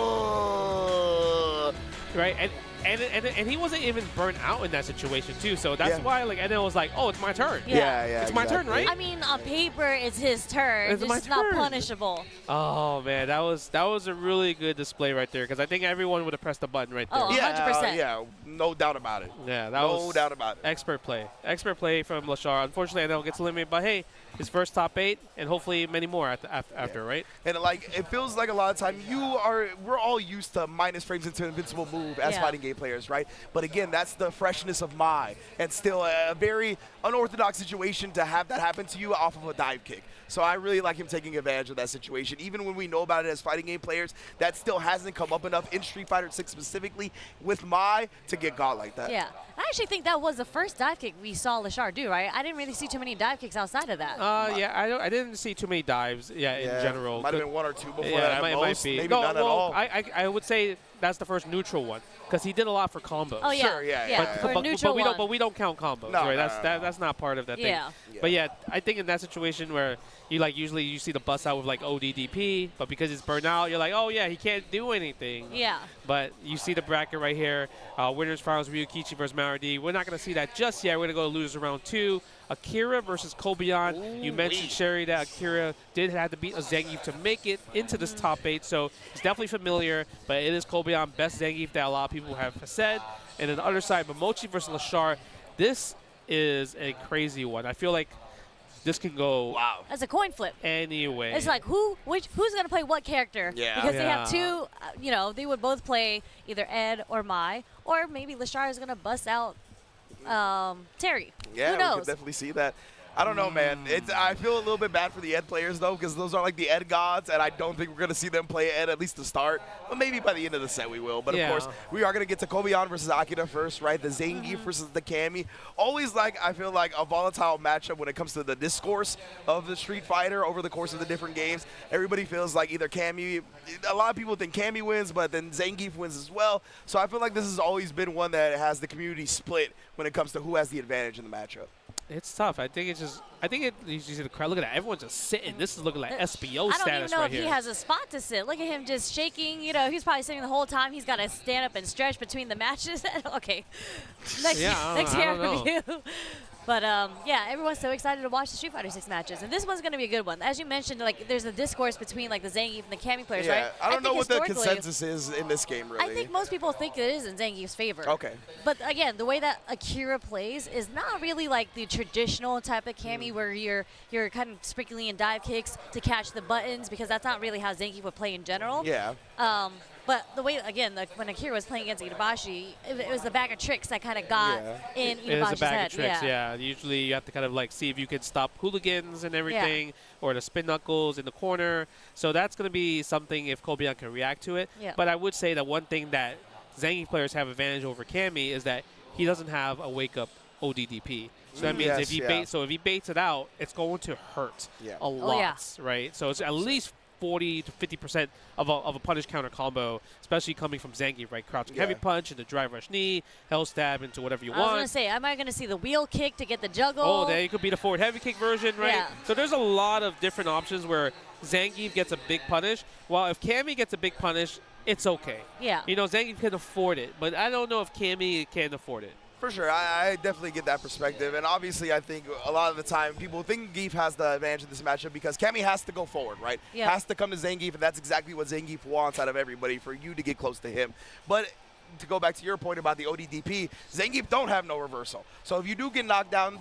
Right, and he wasn't even burnt out in that situation too. So that's why, like, and then it was like, oh, it's my turn. Yeah, it's my turn, right? I mean, on paper, it's his turn. It's my just not turn. punishable. Oh man, that was a really good display right there, because I think everyone would have pressed the button right there. Oh, 100%. Yeah, no doubt about it. Yeah, that no was doubt about it. Expert play from Lashar. Unfortunately, I know gets eliminated, but hey, his first top 8, and hopefully many more after, right? And like it feels like a lot of time we're all used to minus frames into invincible move as fighting game players, right? But again, that's the freshness of Mai, and still a very unorthodox situation to have that happen to you off of a dive kick. So I really like him taking advantage of that situation. Even when we know about it as fighting game players, that still hasn't come up enough in Street Fighter 6 specifically with Mai to get got like that. Yeah, I actually think that was the first dive kick we saw Lashar do, right? I didn't really see too many dive kicks outside of that. Yeah, I didn't see too many dives. Yeah, in general. Might have been 1 or 2 before that. It might be. Maybe no, none at all. I would say that's the first neutral one, because he did a lot for combos. Oh yeah, sure, yeah. But we don't count combos. No, right? no. That's not part of that thing. Yeah. But yeah, I think in that situation where usually you see the bust out with like ODDP, but because it's burnt out, you're like, oh yeah, he can't do anything. Yeah. But you see the bracket right here, winners finals Ryukichi versus Maradi. We're not going to see that just yet. We're going to go to losers round 2. Akira versus Kobian. You mentioned, Sherry, that Akira did have to beat a Zangief to make it into this top 8, so he's definitely familiar, but it is Kobian, best Zangief that a lot of people have said. And on the other side, Momochi versus Lashar. This is a crazy one. I feel like this can go as a coin flip. Anyway. It's like who's going to play what character? Yeah. Because they have two, they would both play either Ed or Mai, or maybe Lashar is going to bust out Terry. Yeah, Who knows? we can definitely see that. I don't know, man. I feel a little bit bad for the Ed players, though, because those are like the Ed gods, and I don't think we're going to see them play Ed at least to start. But maybe by the end of the set we will. But, of course, we are going to get to Kobian versus Akira first, right? The Zangief versus the Cammy. Always, I feel like a volatile matchup when it comes to the discourse of the Street Fighter over the course of the different games. Everybody feels like either Cammy, a lot of people think Cammy wins, but then Zangief wins as well. So I feel like this has always been one that has the community split when it comes to who has the advantage in the matchup. It's tough. I think you see the crowd. Look at that. Everyone's just sitting. This is looking like SPO status right here. I don't even know if he has a spot to sit. Look at him just shaking. He's probably sitting the whole time. He's got to stand up and stretch between the matches. Okay. Next hair review. But, everyone's so excited to watch the Street Fighter 6 matches. And this one's going to be a good one. As you mentioned, there's a discourse between, the Zangief and the Cammy players, right? I don't know what the consensus is in this game, really. I think most people think it is in Zangief's favor. Okay. But, again, the way that Akira plays is not really like the traditional type of Cammy where you're kind of sprinkling in dive kicks to catch the buttons, because that's not really how Zangief would play in general. Yeah. But the way, again, when Akira was playing against Itabashi, it was the bag of tricks that kind of got in Itabashi's head. It is a bag of tricks, yeah. Usually you have to kind of see if you can stop hooligans and everything, or the spin knuckles in the corner. So that's going to be something if Kobian can react to it. Yeah. But I would say that one thing that Zangief players have advantage over Cammy is that he doesn't have a wake-up ODDP. So that means if he baits it out, it's going to hurt a lot, right? So it's at least 40 to 50% of a punish counter combo, especially coming from Zangief, right? Crouching heavy punch into drive rush knee, hell stab into whatever you want. I was going to say, am I going to see the wheel kick to get the juggle? Oh, there you could be the forward heavy kick version, right? Yeah. So there's a lot of different options where Zangief gets a big punish, while if Cammy gets a big punish, it's okay. Yeah. Zangief can afford it, but I don't know if Cammy can afford it. For sure, I definitely get that perspective, and obviously I think a lot of the time people think Zangief has the advantage in this matchup because Cammy has to go forward, right? Yeah. Has to come to Zangief, and that's exactly what Zangief wants out of everybody, for you to get close to him. But to go back to your point about the ODDP, Zangief don't have no reversal. So if you do get knocked down,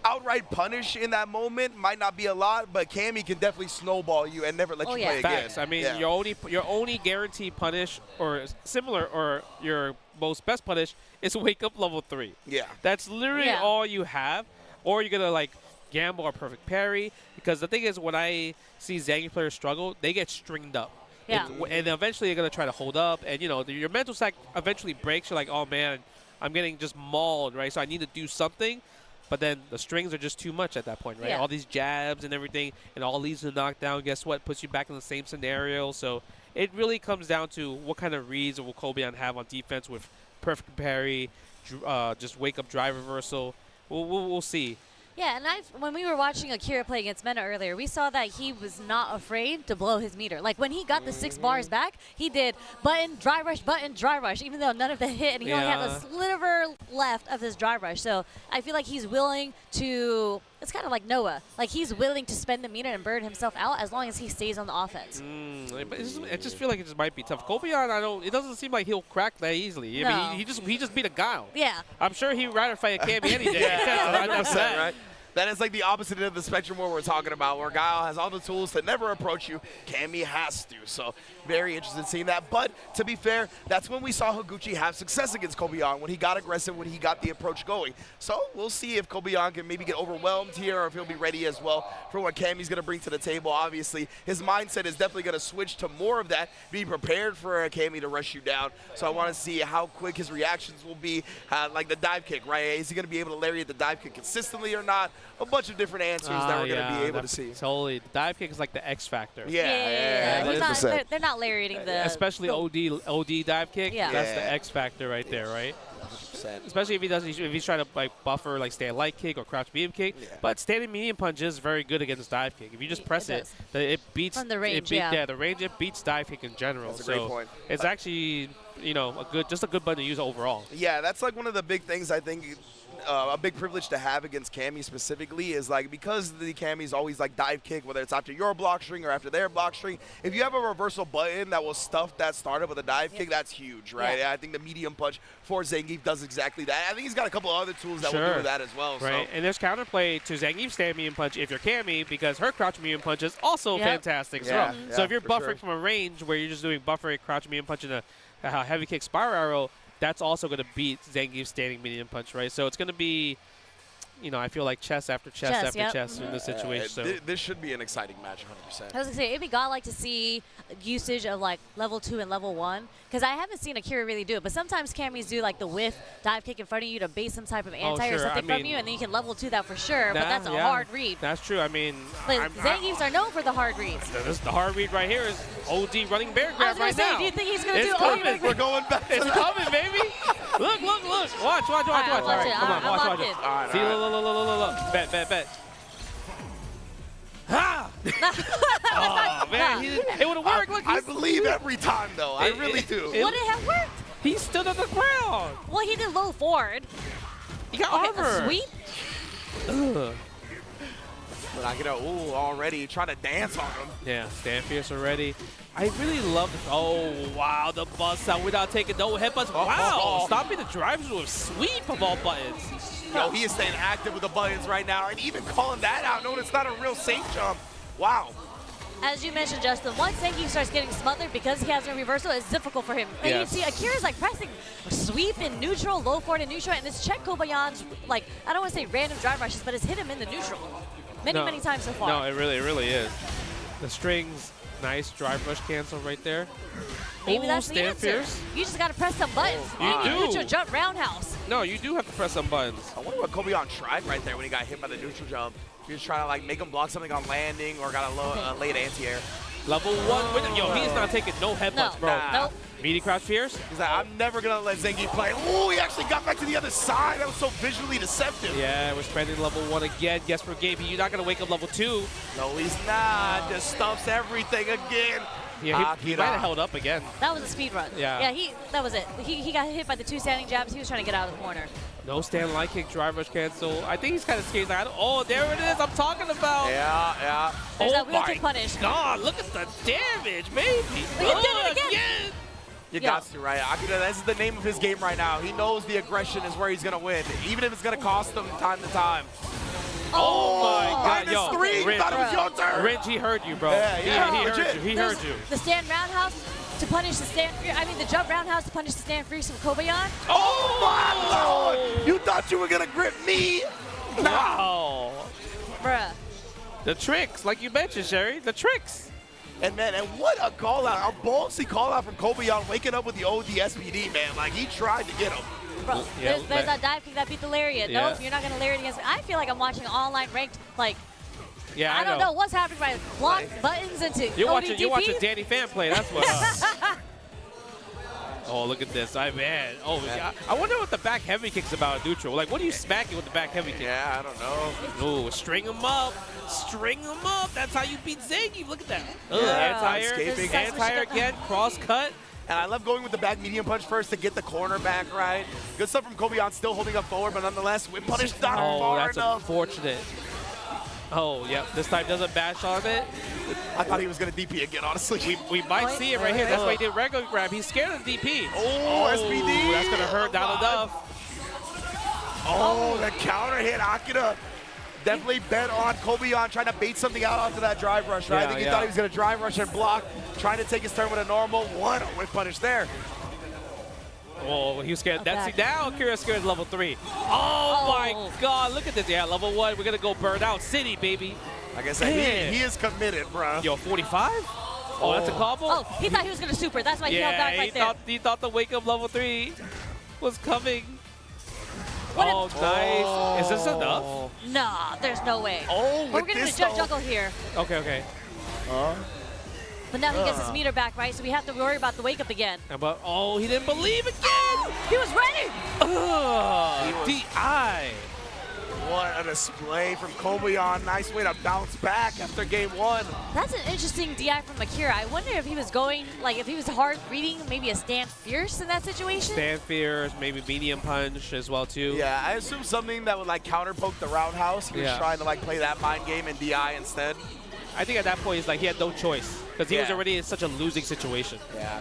outright punish in that moment might not be a lot, but Cammy can definitely snowball you and never let you play Facts. again. I mean, your only guaranteed punish or similar or your most best punish is wake up level 3. Yeah. That's literally all you have, or you're gonna like gamble or perfect parry. Because the thing is, when I see Zangief players struggle, they get stringed up. Yeah. And eventually you're gonna try to hold up, and you know your mental stack eventually breaks. You're like, oh man, I'm getting just mauled, right? So I need to do something. But then the strings are just too much at that point, right? Yeah. All these jabs and everything, and all leads to knockdown. Guess what? Puts you back in the same scenario. So it really comes down to what kind of reads will Kobeon have on defense with perfect parry, just wake up drive reversal. We'll see. Yeah, and when we were watching Akira play against Mena earlier, we saw that he was not afraid to blow his meter. Like, when he got the 6 bars back, he did button, dry rush, even though none of them hit, and he only had a sliver left of his dry rush. So I feel like he's willing to, it's kind of like Noah. Like, he's willing to spend the meter and burn himself out as long as he stays on the offense. I just feel like it just might be tough. Kobeon, it doesn't seem like he'll crack that easily. I mean, he just beat a Guile. Yeah. I'm sure he'd rather fight a Cammy any day. Yeah, 100%, right? That is like the opposite end of the spectrum where we're talking about, where Guile has all the tools to never approach you. Cammy has to. So very interested in seeing that. But to be fair, that's when we saw Higuchi have success against Kobeon, when he got aggressive, when he got the approach going. So we'll see if Kobeon can maybe get overwhelmed here or if he'll be ready as well for what Cammy's going to bring to the table. Obviously, his mindset is definitely going to switch to more of that, be prepared for a Cammy to rush you down. So I want to see how quick his reactions will be, like the dive kick, right? Is he going to be able to lariat the dive kick consistently or not? A bunch of different answers that we're going to be able to see. Totally. The dive kick is like the X factor. Yeah. They're not lariating the... Especially OD dive kick. Yeah. That's the X factor right there, right? 100%. Especially if he's trying to like buffer like stand light kick or crouch medium kick. Yeah. But standing medium punch is very good against dive kick. If you just press it beats from the range. The range it beats dive kick in general. That's a great point. It's actually just a good button to use overall. Yeah, that's like one of the big things I think. A big privilege to have against Cammy specifically is like, because the Cammy's always like dive kick, whether it's after your block string or after their block string, if you have a reversal button that will stuff that startup with a dive kick, that's huge, right? Yeah. I think the medium punch for Zangief does exactly that. I think he's got a couple other tools that will do that as well. Right, so. And there's counterplay to Zangief's stand medium punch if you're Cammy, because her crouch medium punch is also fantastic as well. So if you're buffering from a range where you're just doing buffering, crouch medium punch, and a heavy kick spiral arrow, that's also going to beat Zangief's standing medium punch, right? So it's going to be, I feel like chess after chess after chess in this situation. So this should be an exciting match, 100%. I was going to say, it'd be godlike to see usage of like level 2 and level 1, because I haven't seen Akira really do it, but sometimes Cammys do like the whiff dive kick in front of you to base some type of anti or something from you, and then you can level 2 that for sure, but that's a hard read. That's true. I mean, Zangiefs are known for the hard reads. The hard read right here is OD running bear grab right now. Do you think he's going to do OD? We're going back. It's coming, baby. Look. Watch. All right, come on, watch it. All right, see, look. Bet. Ha! Oh, man. It would have worked. Look, I believe every time, though. I really do. Would it have worked? He stood on the ground. Well, he did low forward. He got armor. A sweep? Ugh. But I get already trying to dance on him. Yeah, stand fierce already. I really love this. Oh, wow, the bust out without taking no headbutts. Wow, stopping the drives with sweep of all buttons. Yo, he is staying active with the buttons right now, and even calling that out, knowing it's not a real safe jump. Wow. As you mentioned, Justin, once Zangief starts getting smothered because he has no reversal, it's difficult for him. And you see Akira's like pressing sweep in neutral, low forward in neutral, and it's checked Kobeon's, like, I don't want to say random drive rushes, but it's hit him in the neutral many times so far. No, it really is. The strings, nice drive rush cancel right there. Maybe that's the answer. Fierce. You just got to press some buttons. You need neutral jump roundhouse. No, you do have to press some buttons. I wonder what Kobeon tried right there when he got hit by the neutral jump. He was trying to like make him block something on landing or got a late anti-air. Level 1 with Yo, he's not taking no headbutts, bro. Nope. Meaty crouch fierce. He's like, I'm never going to let Zangief play. Ooh, he actually got back to the other side. That was so visually deceptive. Yeah, we're spending level 1 again. Guess for game. You're not going to wake up level 2. No, he's not. Just stumps everything again. Yeah, he might have held up again. That was a speed run. Yeah. Yeah, that was it. He got hit by the 2 standing jabs. He was trying to get out of the corner. No stand light kick, drive rush cancel. I think he's kind of scared. Like, oh, there it is. I'm talking about. Yeah. There's that wheel kick punish. God, look at the damage, baby. He did it again. You got to, right? This is the name of his game right now. He knows the aggression is where he's going to win, even if it's going to cost him time to time. Oh my God, minus yo, 3. Ringe, Thought it was your turn. Ringe, he heard you, bro. Yeah, yeah, he heard legit. you. He heard you. The stand roundhouse to punish the stand. I mean, the jump roundhouse to punish the stand freeze from Kobayan. Oh my Lord! You thought you were gonna grip me? Wow. Bruh. The tricks, like you mentioned, Sherry, the tricks. And man, and what a call out, a ballsy call out from Kobayan, waking up with the OD SPD, man. Like he tried to get him. Bro, Yeah, there's that dive kick that beat the lariat. Yeah. Nope, you're not gonna lariat against me. I feel like I'm watching online ranked, like, Yeah, I don't know what's happening by block buttons into You're ODDP. watching Danny Fan play. That's what. Oh, look at this. Man. Oh, yeah. I wonder what the back heavy kick's about neutral. Like, what are you smacking with the back heavy kick? Yeah, I don't know. Ooh, string him up. String him up. That's how you beat Zangief. Look at that. Yeah, Anti-air. escaping. Anti-air again. Cross cut. And I love going with the back medium punch first to get the corner back right. Good stuff from Kobayan, still holding up forward, but nonetheless, whip punish not far that's enough. unfortunate. Oh, yep. This time doesn't bash on it. I thought he was going to DP again, honestly. We might see it right here. That's why he did regular grab. He's scared of DP. Oh, SPD. That's going to hurt down enough. Oh, the counter hit. Akira definitely bet on Kobayan trying to bait something out onto that drive rush, right? I think he thought he was going to drive rush and block, trying to take his turn with a normal one. Whip punish there. Oh, he was scared. That's now Akira's scared level 3. Oh my God, look at this. Yeah, level 1. We're going to go burn out city, baby. Like I said, he is committed, bro. Yo, 45? Oh, that's a combo? Oh, he thought he was going to super. That's why he held back right there. He thought the wake up level 3 was coming. Oh, nice. Is this enough? Nah, there's no way. Oh, we're going to jump juggle here. Okay. But now he gets his meter back, right? So we have to worry about the wake up again. But, oh, he didn't believe again. He was ready. DI. What a display from Kobayan. Nice way to bounce back after game 1. That's an interesting DI from Akira. I wonder if he was going, like, if he was hard reading maybe a stand fierce in that situation. Stand fierce, maybe medium punch as well, too. Yeah, I assume something that would, like, counter poke the roundhouse. He was trying to, like, play that mind game and DI instead. I think at that point, it's like he had no choice because he was already in such a losing situation. Yeah.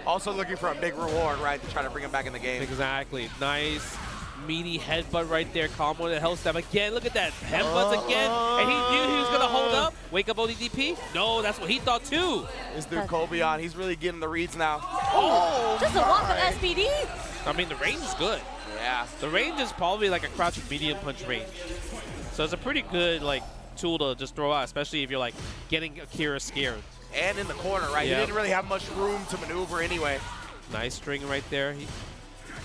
Also looking for a big reward, right, to try to bring him back in the game. Exactly. Nice, meaty headbutt right there. Combo the hell step again. Look at that. Headbutts again. And he knew he was going to hold up. Wake up ODDP? No, that's what he thought too. This dude Kobayan, he's really getting the reads now. Oh, just a walk of SPD. I mean, the range is good. Yeah. The range is probably like a crouching medium punch range. So it's a pretty good, like, tool to just throw out, especially if you're like getting Akira scared. And in the corner, right? He didn't really have much room to maneuver anyway. Nice string right there.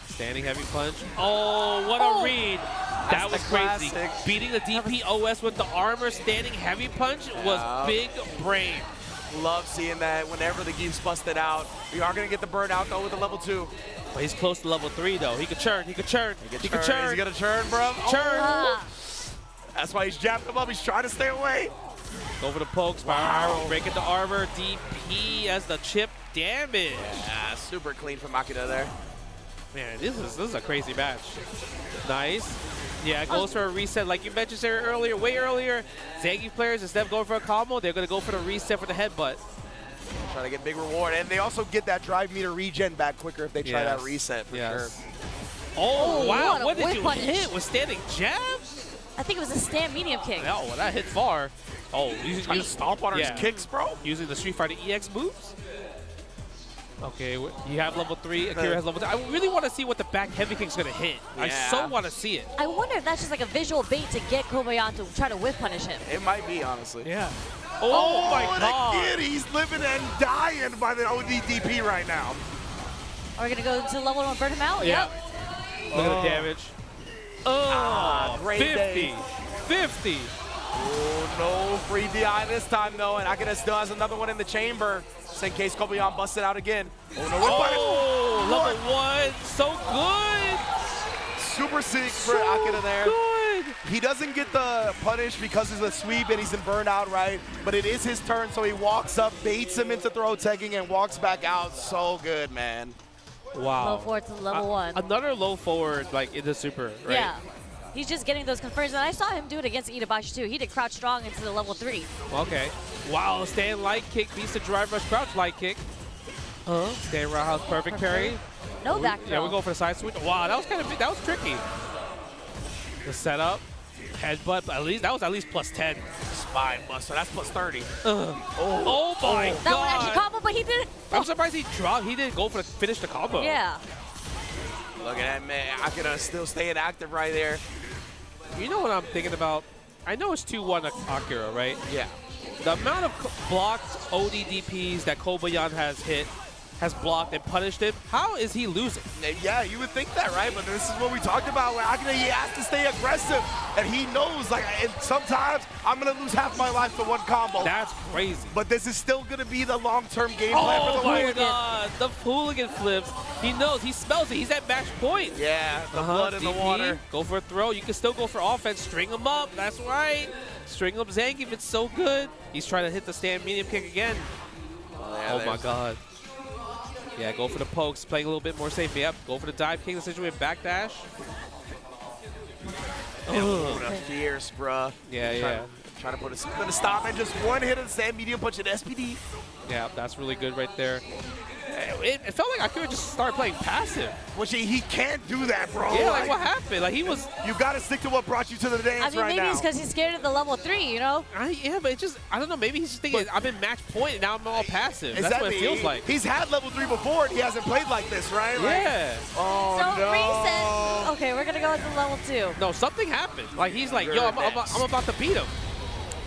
Standing heavy punch. Oh, what a read. That was crazy. Classic. Beating the DP OS with the armor standing heavy punch was big brain. Love seeing that whenever the game's busted out. We are going to get the burnout, though, with the level 2. But he's close to level 3, though. He could churn. He could churn. He could churn. Is he going to churn, bro? Churn. That's why he's jabbed him up. He's trying to stay away. Go for the pokes. Wow. Breaking the armor. DP as the chip damage. Yeah, super clean from Akira there. Man, this is a crazy match. Nice. Yeah, it goes for a reset. Like you mentioned Sarah earlier, way earlier, Zangief players, instead of going for a combo, they're going to go for the reset for the headbutt. Trying to get big reward. And they also get that drive meter regen back quicker if they try that reset for sure. Oh, wow. What did you punish. hit? Was standing jab? I think it was a stand medium kick. No, well, that hit far. Oh, trying to stomp on his kicks, bro. Using the Street Fighter EX moves. Okay, you have level 3. Akira has level 2. I really want to see what the back heavy kick's going to hit. I so want to see it. I wonder if that's just like a visual bait to get Kobayan to try to whip punish him. It might be, honestly. Yeah. Oh my God. The kid, he's living and dying by the ODDP right now. Are we going to go to level 1 and burn him out? Yeah. Look at the damage. Oh, great 50. day. 50. Oh, no free DI this time, though. And Akira still has another one in the chamber, just in case Kobayan busts it out again. Oh, no. Oh, level 1. So good. Super sick for Akira there. Good. He doesn't get the punish because it's a sweep and he's in burnout, right? But it is his turn, so he walks up, baits him into throw tagging, and walks back out. So good, man. Wow. Low forward to level 1. Another low forward, like in the super, right? Yeah. He's just getting those confirms. And I saw him do it against Itabashi, too. He did crouch strong into the level 3. Okay. Wow, stand light kick beats the drive rush crouch light kick. Stand roundhouse perfect parry. No back throw. Yeah, we go for the side switch. Wow, that was kind of big. That was tricky. The setup. Headbutt, at least that was at least +10. Spine buster, that's +30. Oh my god. That one actually combo, but he didn't. I'm surprised he dropped. He didn't go for finish the combo. Yeah. Look at that, man. Akira still staying active right there. You know what I'm thinking about? I know it's 2-1 Akira, right? Yeah. The amount of blocked ODDPs that Kobayan has blocked and punished him, how is he losing? Yeah, you would think that, right? But this is what we talked about. Where Akira, he has to stay aggressive, and he knows, like, and sometimes I'm gonna lose half my life to one combo. That's crazy. But this is still gonna be the long-term game plan for the Oh my hooligan. god, the hooligan flips. He knows, he smells it. He's at match point. Yeah, the blood in the DP, water. Go for a throw. You can still go for offense. String him up. That's right. String up Zangief. It's so good. He's trying to hit the stand medium kick again. Yeah, oh my god. Yeah, go for the pokes, playing a little bit more safe. Yep, go for the dive kick, the situation backdash. Fierce, bruh. Yeah, Trying to put a stop and just one hit of the sand medium punch at SPD. Yeah, that's really good right there. It felt like Akira just started playing passive. Which he can't do that, bro. Yeah, like what happened? Like he was. You gotta stick to what brought you to the dance I mean, right maybe now. it's because he's scared of the level 3, you know? Yeah, but it just, I don't know, maybe he's just thinking, I'm in match point and now I'm all passive. That's what it feels like. He's had level 3 before and he hasn't played like this, right? Yeah. Oh, So no. reset. Okay, we're gonna go into level 2. No, something happened. Like he's like, yo, I'm about to beat him.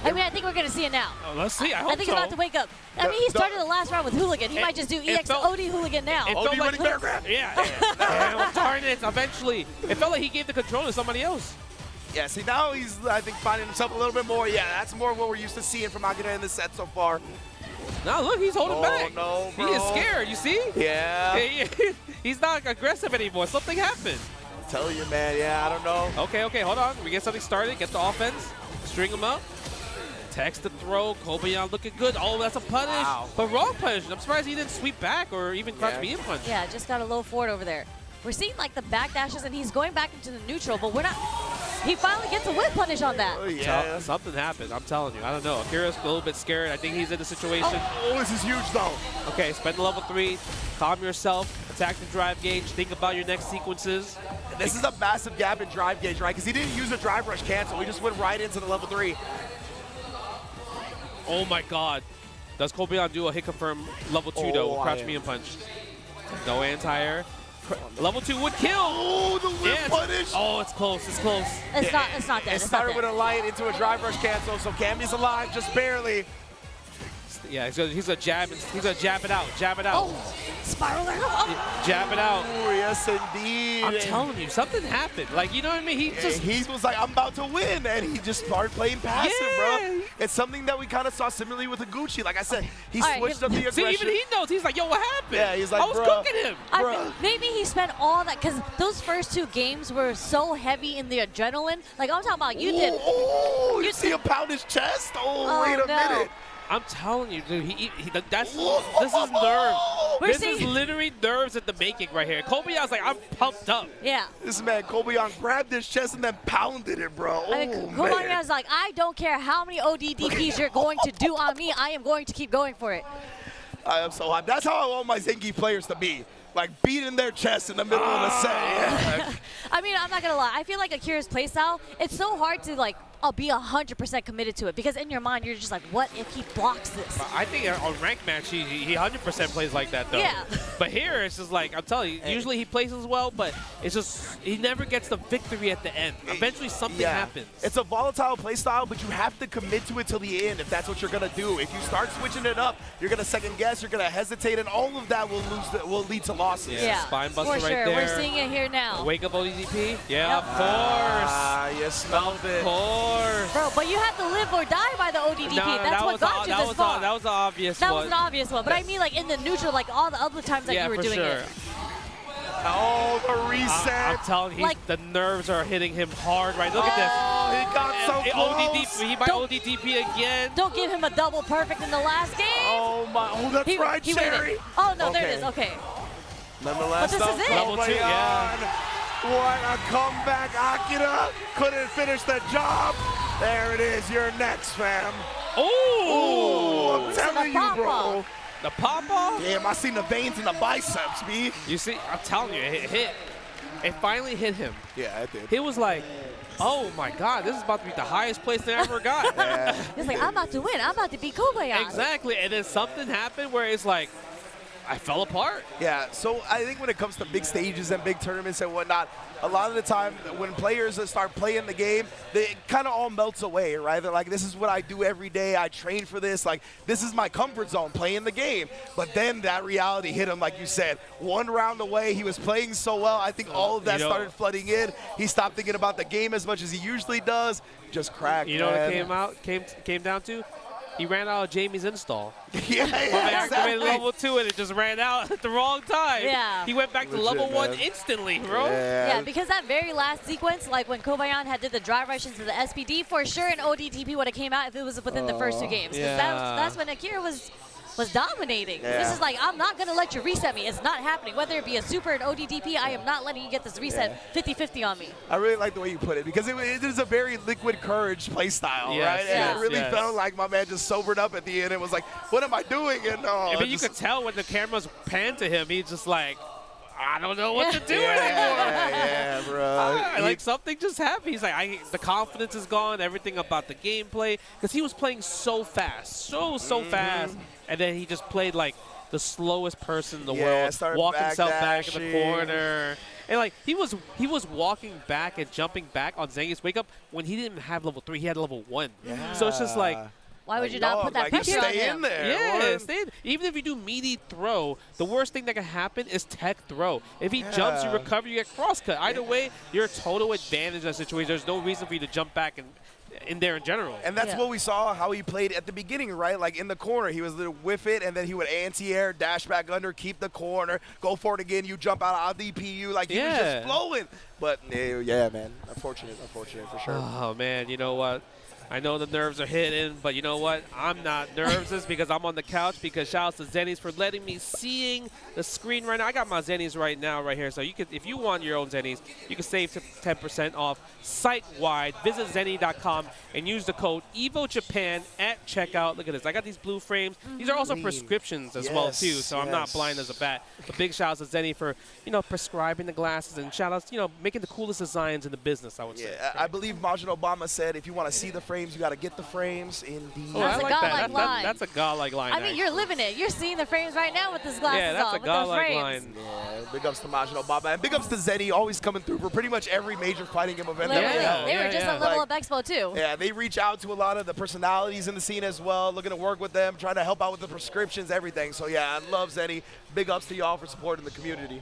I mean, I think we're gonna see it now. Oh, let's see. I hope I think he's about to wake up. I mean, he started the last round with Hooligan. He might just do EX OD Hooligan now. It felt like, yeah, darn it, eventually. It felt like he gave the control to somebody else. Yeah, see, now he's, I think, finding himself a little bit more. Yeah, that's more what we're used to seeing from Akira in this set so far. Now look, he's holding back. No, he bro. is scared, you see? Yeah. He's not aggressive anymore. Something happened. I tell you, man, yeah, I don't know. Okay, hold on. We get something started. Get the offense. String him up. Text the throw. Kobayan looking good. Oh, that's a punish. Wow. But wrong punish. I'm surprised he didn't sweep back or even crouch medium punch. Yeah, just got a low forward over there. We're seeing like the back dashes and he's going back into the neutral, but we're not. He finally gets a whip punish on that. Oh, yeah. Something happened. I'm telling you. I don't know. Akira's a little bit scared. I think he's in the situation. Oh, this is huge, though. Okay, spend the level 3. Calm yourself. Attack the drive gauge. Think about your next sequences. And this is a massive gap in drive gauge, right? Because he didn't use a drive rush cancel. He just went right into the level 3. Oh my god. Does Kobayan do a hit confirm level 2 though? Crouch medium punch. No anti-air. Level 2 would kill. Oh, the whip punish. Oh, it's close. It's close. It's not dead. It started with a light into a drive rush cancel, so Cammy's alive just barely. Yeah, he's a jab. He's gonna jab it out. Jab it out. Oh, spiral there. Jab it out. Oh, yes, indeed. I'm telling you, something happened. Like, you know what I mean? He was like, I'm about to win, and he just started playing passive, bro. It's something that we kind of saw similarly with Gucci. Like I said, he switched up the aggression. See, even he knows. He's like, yo, what happened? Yeah, he's like, I was cooking him. I mean, maybe he spent all that because those first 2 games were so heavy in the adrenaline. Like I'm talking about, you did. Oh, you see him pound his chest? Oh, wait a minute. I'm telling you, dude, this is nerves. This is literally nerves at the making right here. Kobayan's like, I'm pumped up. Yeah. This man, Kobayan, grabbed his chest and then pounded it, bro. I mean, Kobayan's like, I don't care how many ODDPs you're going to do on me. I am going to keep going for it. I am so hyped. That's how I want my Zangief players to be. Like, beating their chest in the middle of the set. Yeah. I mean, I'm not going to lie. I feel like Akira's playstyle, it's so hard to, like, be 100% committed to it because in your mind, you're just like, what if he blocks this? I think on ranked match, he 100% plays like that, though. Yeah. But here, it's just like, I'm telling you, usually he plays as well, but it's just, he never gets the victory at the end. Eventually, something happens. It's a volatile playstyle, but you have to commit to it till the end if that's what you're going to do. If you start switching it up, you're going to second guess, you're going to hesitate, and all of that will lead to losses. Yeah, spine buster for sure. right there. We're seeing it here now. Wake up ODDP? Yeah, of course. Ah, you smelled it. Of course. Bro, but you have to live or die by the ODDP. That's what got you this far. That was an obvious one. That was an obvious one. But I mean, like, in the neutral, like, all the other times that you were doing it. Oh, the reset. I'm telling you, the nerves are hitting him hard right. Look at this. Oh, he got so close. He might ODDP again. Don't give him a double perfect in the last game. Oh, my. Oh, that's right, Cherry. Oh, no, there it is. Okay. Nonetheless, but this is it. Level 2, yeah. What a comeback. Akira couldn't finish the job. There it is. You're next, fam. Oh, I'm telling you, bro. The pop-off? Damn, I seen the veins in the biceps, B. You see, I'm telling you, it hit. It finally hit him. Yeah, it did. He was like, oh my God, this is about to be the highest place they ever got. He's like, I'm about to win. I'm about to beat Kobayashi. Exactly, and then something happened where it's like, I fell apart. Yeah, so I think when it comes to big stages and big tournaments and whatnot, a lot of the time when players start playing the game, it kind of all melts away, right? They're like, this is what I do every day. I train for this. Like, this is my comfort zone, playing the game. But then that reality hit him, like you said. One round away, he was playing so well. I think all of that started flooding in. He stopped thinking about the game as much as he usually does. Just cracked, You know what it came down to? He ran out of Jamie's install. Yeah, Activated level 2 and it just ran out at the wrong time. Yeah. He went back to level 1 instantly, bro. Yeah, because that very last sequence, like when Kobayan had did the drive rush into the SPD, for sure an ODTP would have came out if it was within the first 2 games. Because that's when Akira was dominating. This is like, I'm not going to let you reset me. It's not happening. Whether it be a super and ODDP, I am not letting you get this reset 50-50 on me. I really like the way you put it because it is a very liquid courage play style, right? And it really felt like my man just sobered up at the end and was like, what am I doing? And but you could tell when the cameras panned to him, he's just like, I don't know what to do anymore. Yeah, bro. Like something just happened. He's like, the confidence is gone, everything about the gameplay, because he was playing so fast, so fast, and then he just played like the slowest person in the world, walked himself back in the corner, and like he was walking back and jumping back on Zangief's wake up when he didn't have level 3, he had level 1. So it's just like. Why would you not put that pressure on him? In there. Yeah, stay in. Even if you do meaty throw, the worst thing that can happen is tech throw. If he jumps, you recover, you get cross cut. Either way, you're a total advantage in that situation. There's no reason for you to jump back and in there in general. And that's what we saw how he played at the beginning, right? Like in the corner, he was a little whiff it, and then he would anti-air, dash back under, keep the corner, go for it again, you jump out of DPU. Like he was just flowing. But yeah, man, unfortunate for sure. Oh, man, you know what? I know the nerves are hitting, but you know what? I'm not nervous because I'm on the couch because shout out to Zennies for letting me seeing the screen right now. I got my Zennies right now right here. So you can, if you want your own Zennies, you can save 10% off site-wide. Visit Zenny.com and use the code Evo Japan at checkout. Look at this. I got these blue frames. These are also prescriptions as well too, so I'm not blind as a bat. But big shout out to Zenny for, you know, prescribing the glasses, and shout outs, you know, making the coolest designs in the business, I would say. I believe Majin Obama said if you want to see the frames, you got to get the frames. Indeed. Oh, that's a godlike line. That's a godlike line. I mean, you're living it. You're seeing the frames right now with this glasses on. Yeah, that's a godlike line. Yeah, big ups to Majin Obama. And big ups to Zenny, always coming through for pretty much every major fighting game event. They were just at Level Up Expo, too. Yeah, they reach out to a lot of the personalities in the scene as well, looking to work with them, trying to help out with the prescriptions, everything. So, yeah, I love Zenny. Big ups to y'all for supporting the community.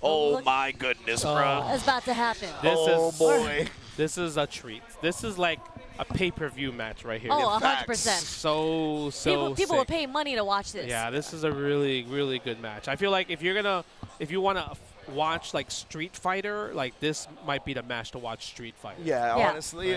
Oh, my goodness, bro. It's about to happen. Boy. This is a treat. This is like a pay-per-view match right here. Oh, 100%. So people will pay money to watch this. Yeah, this is a really, really good match. I feel like if you want to watch like Street Fighter, like this might be the match to watch Street Fighter. Yeah, honestly,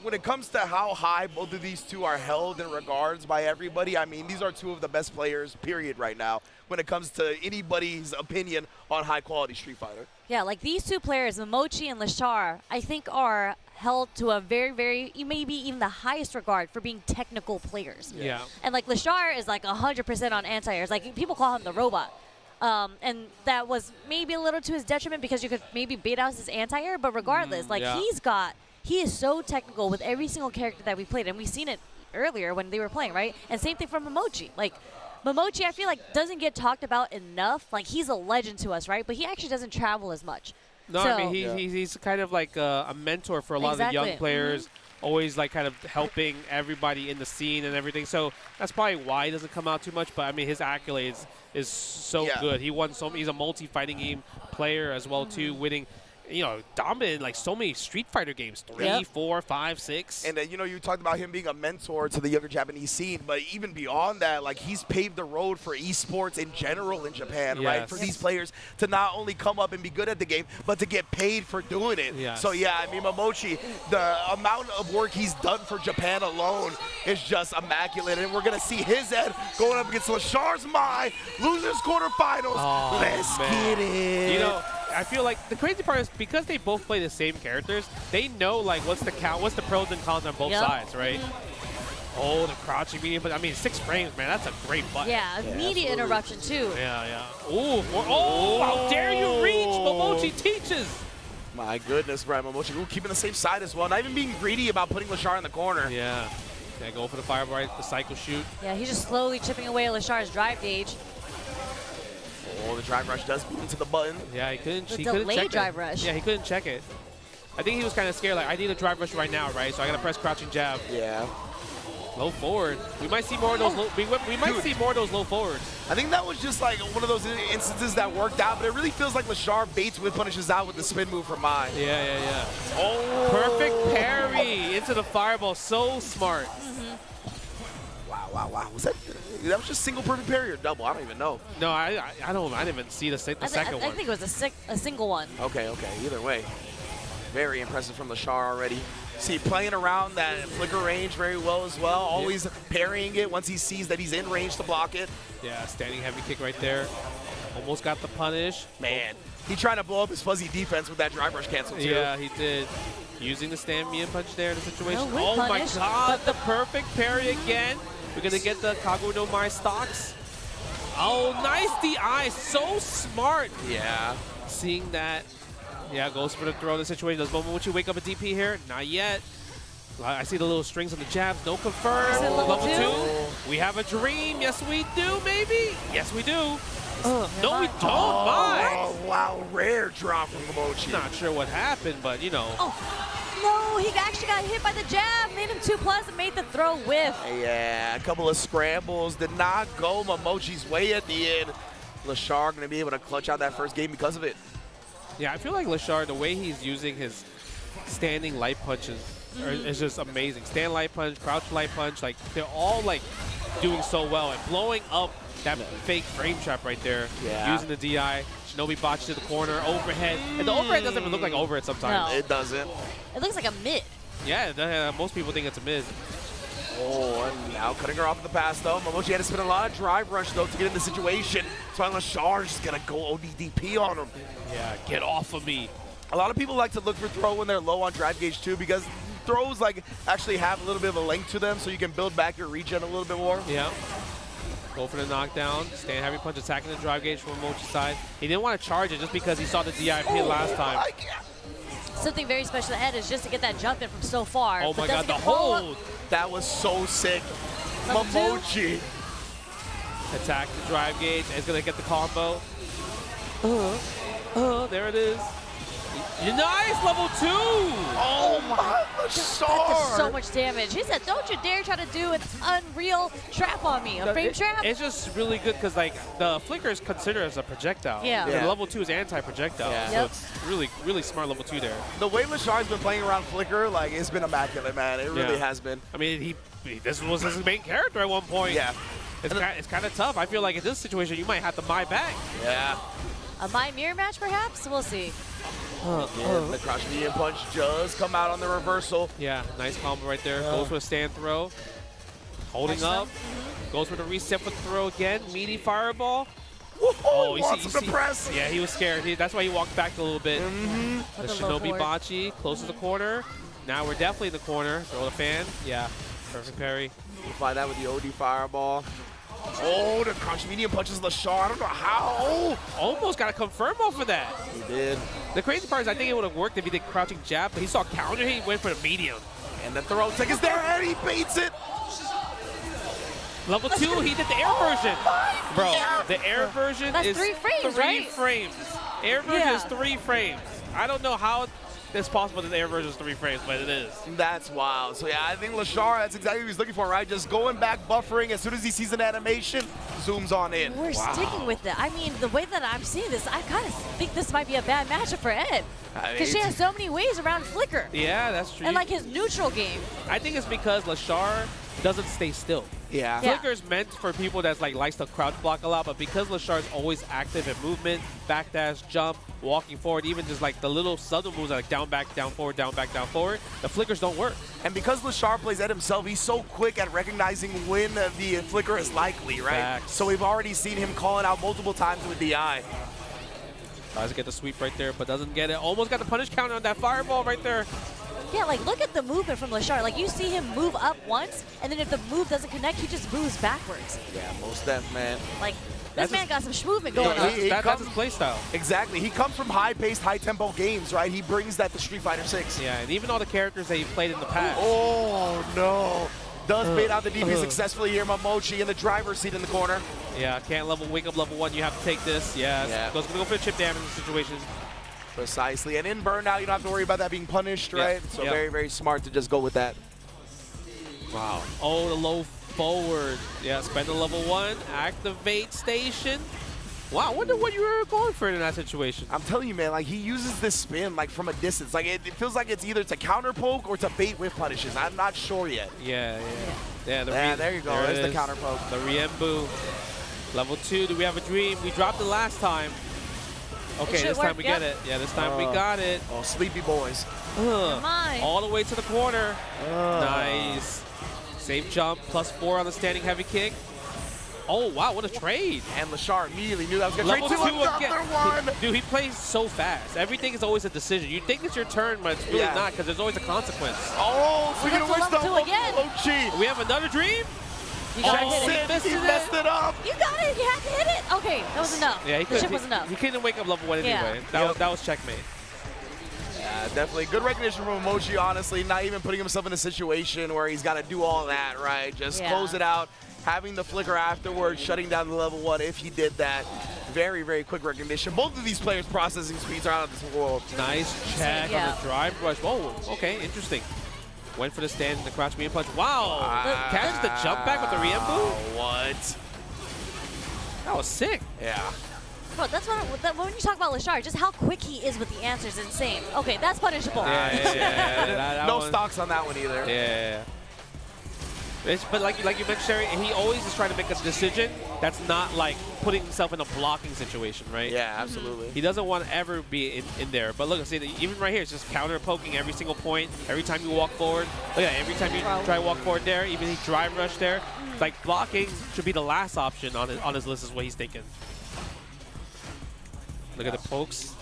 when it comes to how high both of these two are held in regards by everybody, I mean, these are two of the best players, period, right now, when it comes to anybody's opinion on high-quality Street Fighter. Yeah, like these two players, Momochi and Lashar, I think are held to a very, very, maybe even the highest regard for being technical players. Yeah. And like Lashar is like 100% on anti-airs. Like people call him the robot. And that was maybe a little to his detriment because you could maybe bait out his anti-air, but regardless, he is so technical with every single character that we played, and we've seen it earlier when they were playing, right? And same thing from Momochi. Like, Momochi, I feel like, doesn't get talked about enough. Like, he's a legend to us, right? But he actually doesn't travel as much. No, I mean, he's kind of like a mentor for a lot of the young players, always like kind of helping everybody in the scene and everything. So that's probably why he doesn't come out too much. But, I mean, his accolades is so good. He won he's a multi-fighting game player as well, too, winning, you know, dominated like so many Street Fighter games, 3, 4, 5, 6. And you know, you talked about him being a mentor to the younger Japanese scene, but even beyond that, like he's paved the road for esports in general in Japan, right? For these players to not only come up and be good at the game, but to get paid for doing it. So yeah, I mean, Momochi, the amount of work he's done for Japan alone is just immaculate, and we're gonna see his head going up against Lashar's Mai, losers quarterfinals. Let's get it. You know, I feel like the crazy part is because they both play the same characters, they know like what's the pros and cons on both sides, right? Oh, the crouching medium, but I mean 6 frames, man, that's a great button. Yeah, immediate interruption too. Yeah. Oh, how dare you reach? Momochi teaches. My goodness, Brian Momochi keeping the safe side as well. Not even being greedy about putting Lashar in the corner. Yeah. Yeah, go for the fireball, right? The cycle shoot. Yeah, he's just slowly chipping away at Lashar's drive gauge. Oh, the drive rush does beat into the button. Yeah, he couldn't check delayed drive it. rush. Yeah, he couldn't check it. I think he was kind of scared, like, I need a drive rush right now, right? So I got to press crouching jab. Yeah. Low forward. We might see more of those. We might see more of those low forwards. I think that was just like one of those instances that worked out, but it really feels like Lashar baits with punishes out with the spin move from Mai. Yeah. Oh. Perfect parry into the fireball. So smart. Wow. Was that was just single perfect parry or double? I don't even know. No, I didn't even see the second one. I think it was a single one. Okay. Either way, very impressive from Lashar already. See, playing around that flicker range very well as well. Always parrying it once he sees that he's in range to block it. Yeah, standing heavy kick right there. Almost got the punish. Man, he trying to blow up his fuzzy defense with that drive rush cancel too. Yeah, he did. Using the stand me and punch there in the situation. No, oh punish, my God, the perfect parry again. We're gonna get the Kagu no Mai stocks. Oh, nice DI, so smart. Yeah. Seeing that. Yeah, goes for the throw in the situation. Does Momochi wake up a DP here? Not yet. I see the little strings on the jabs. No confirm. Is it level two? We have a dream. Yes, we do, maybe. Yes, we do. No, we don't. Oh, wow. Rare drop from Momochi. Not sure what happened, but, you know. Oh, no, he actually got hit by the jab, made him 2+ and made the throw whiff. Yeah, a couple of scrambles. Did not go Momochi's way at the end. Lashar going to be able to clutch out that first game because of it. Yeah, I feel like Lashar, the way he's using his standing light punches is just amazing. Stand light punch, crouch light punch, like they're all like doing so well and blowing up that fake frame trap right there. Yeah. Using the DI. Shinobi botched to the corner, overhead. And the overhead doesn't even look like overhead sometimes. No. It doesn't. It looks like a mid. Yeah, most people think it's a mid. Oh, and now cutting her off at the pass, though. Momochi had to spend a lot of drive rush, though, to get in the situation. So Lashar's just going to go ODDP on him. Yeah, get off of me. A lot of people like to look for throw when they're low on drive gauge, too, because throws like actually have a little bit of a length to them, so you can build back your regen a little bit more. Yeah. Go for the knockdown. Stand heavy punch, attacking the drive gauge from Momochi's side. He didn't want to charge it just because he saw the DI hit last time. Something very special ahead is just to get that jump in from so far. Oh my God, the hold. That was so sick. Momochi. Attack the drive gauge. It's going to get the combo. There it is. Nice, level 2. Oh my, Lashar. That does so much damage. He said, don't you dare try to do an unreal trap on me. A frame trap? It's just really good because like the flicker is considered as a projectile. Yeah. And level 2 is anti-projectile. Yeah. So it's really, really smart level 2 there. The way Lashar's been playing around flicker, like, it's been immaculate, man. It really has been. I mean, this was his main character at one point. Yeah. It's kind of tough. I feel like in this situation, you might have to buy back. Yeah. A My Mirror match, perhaps? We'll see. The crouch medium punch does come out on the reversal. Yeah, nice combo right there. Goes for a stand throw. Holding up. Goes for the reset for the throw again. Meaty fireball. Oh, you see, press. Yeah, he was scared. That's why he walked back a little bit. The the Shinobi low Bachi close to the corner. Now we're definitely in the corner. Throw the fan. Yeah, perfect parry. You find that with the OD fireball. Oh, the crouch medium punches Lashar. I don't know how. Almost got a confirm off of that. He did. The crazy part is I think it would have worked if he did crouching jab, but he saw counter, he went for the medium. And the throw tech is there, and he baits it. Level 2, he did the air version. Bro, the air version That's is 3 frames, three right? frames. Air version is 3 frames. I don't know how it's possible that the air version is 3 frames, but it is. That's wild. So yeah, I think Lashar, that's exactly what he's looking for, right? Just going back, buffering. As soon as he sees an animation, zooms on in. We're sticking with it. I mean, the way that I'm seeing this, I kind of think this might be a bad matchup for Ed. Because she has so many ways around Flicker. Yeah, that's true. And like his neutral game. I think it's because Lashar doesn't stay still. Yeah. Flicker's meant for people that likes to crouch block a lot, but because Lashar's always active in movement, backdash, jump, walking forward, even just like the little subtle moves like down, back, down, forward, down, back, down, forward, the flickers don't work. And because Lashar plays Ed himself, he's so quick at recognizing when the flicker is likely, right? Facts. So we've already seen him calling out multiple times with DI. Tries to get the sweep right there, but doesn't get it. Almost got the punish counter on that fireball right there. Yeah, like look at the movement from Lashar. Like you see him move up once, and then if the move doesn't connect, he just moves backwards. Yeah, most def, man. Like this man got some movement going on. That's his play style. Exactly. He comes from high-paced, high-tempo games, right? He brings that to Street Fighter 6. Yeah, and even all the characters that he played in the past. Oh, no. Does bait out the DP successfully here. Momochi in the driver's seat in the corner. Yeah, can't wake up level 1. You have to take this. Yeah. Goes gonna go for the chip damage situations. Precisely. And in burnout, you don't have to worry about that being punished, right? So very, very smart to just go with that. Wow. Oh, the low forward. Yeah, spend the level 1. Activate station. Wow, I wonder what you were going for in that situation. I'm telling you, man, like he uses this spin like from a distance. Like it feels like it's either to counter poke or to bait with punishes. I'm not sure yet. Yeah. There you go. There's the counter poke. The Riembu. Level 2, do we have a dream? We dropped it last time. Okay, this time we get it. Yeah, this time we got it. Oh, sleepy boys. Come on. All the way to the corner. Nice. Safe jump, +4 on the standing heavy kick. Oh, wow, what a trade. And Lashar immediately knew that was going to trade Level 2 another one. Dude, he plays so fast. Everything is always a decision. You think it's your turn, but it's really not because there's always a consequence. Oh, speaking of which, though, again. We have another dream? You gotta hit it. He messed it up. You got it. You had to hit it. Okay, that was enough. Yeah, the chip was enough. He couldn't wake up level 1 anyway. Yeah. That was checkmate. Yeah, definitely. Good recognition from Momochi, honestly. Not even putting himself in a situation where he's got to do all that, right? Just close it out. Having the flicker afterwards, shutting down the level 1 if he did that. Very, very quick recognition. Both of these players' processing speeds are out of this world. Nice check on the drive rush. Whoa, okay, interesting. Went for the stand and the crouch medium punch. Wow! Catches the jump back with the Riembu? What? That was sick. Yeah. Bro, that's when you talk about Lashar, just how quick he is with the answers is insane. Okay, that's punishable. Yeah. No stocks on that one either. Yeah. But like you mentioned, Sherry, he always is trying to make a decision that's not like putting himself in a blocking situation, right? Yeah, absolutely. He doesn't want to ever be in there. But look, see, even right here, it's just counter poking every single point, every time you walk forward. Look at every time you try to walk forward there, even he drive rush there. Like blocking should be the last option on his list is what he's thinking. Look at the pokes.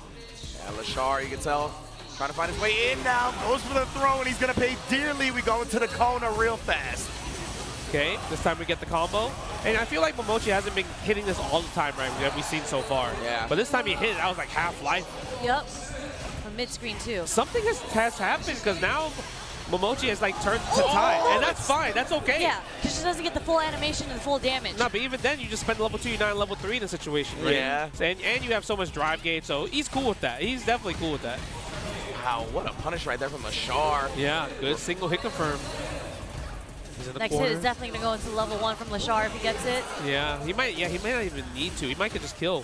Yeah, Lashar, you can tell, trying to find his way in now. Goes for the throw, and he's going to pay dearly. We go into the Kona real fast. Okay, this time we get the combo. And I feel like Momochi hasn't been hitting this all the time, right, that we've seen so far. Yeah. But this time he hit it, that was like half life. Yep. From mid-screen, too. Something has happened, because now Momochi has like turned to tie. And that's fine, that's okay. Yeah, because she doesn't get the full animation and full damage. No, but even then, you just spend level 2, you're not in level 3 in a situation, right? Yeah. And you have so much drive gauge, so he's cool with that. He's definitely cool with that. Wow, what a punish right there from Lashar. Yeah, good single hit confirm. Next hit is definitely going to go into level 1 from Lashar if he gets it. Yeah, he might not even need to. He might could just kill.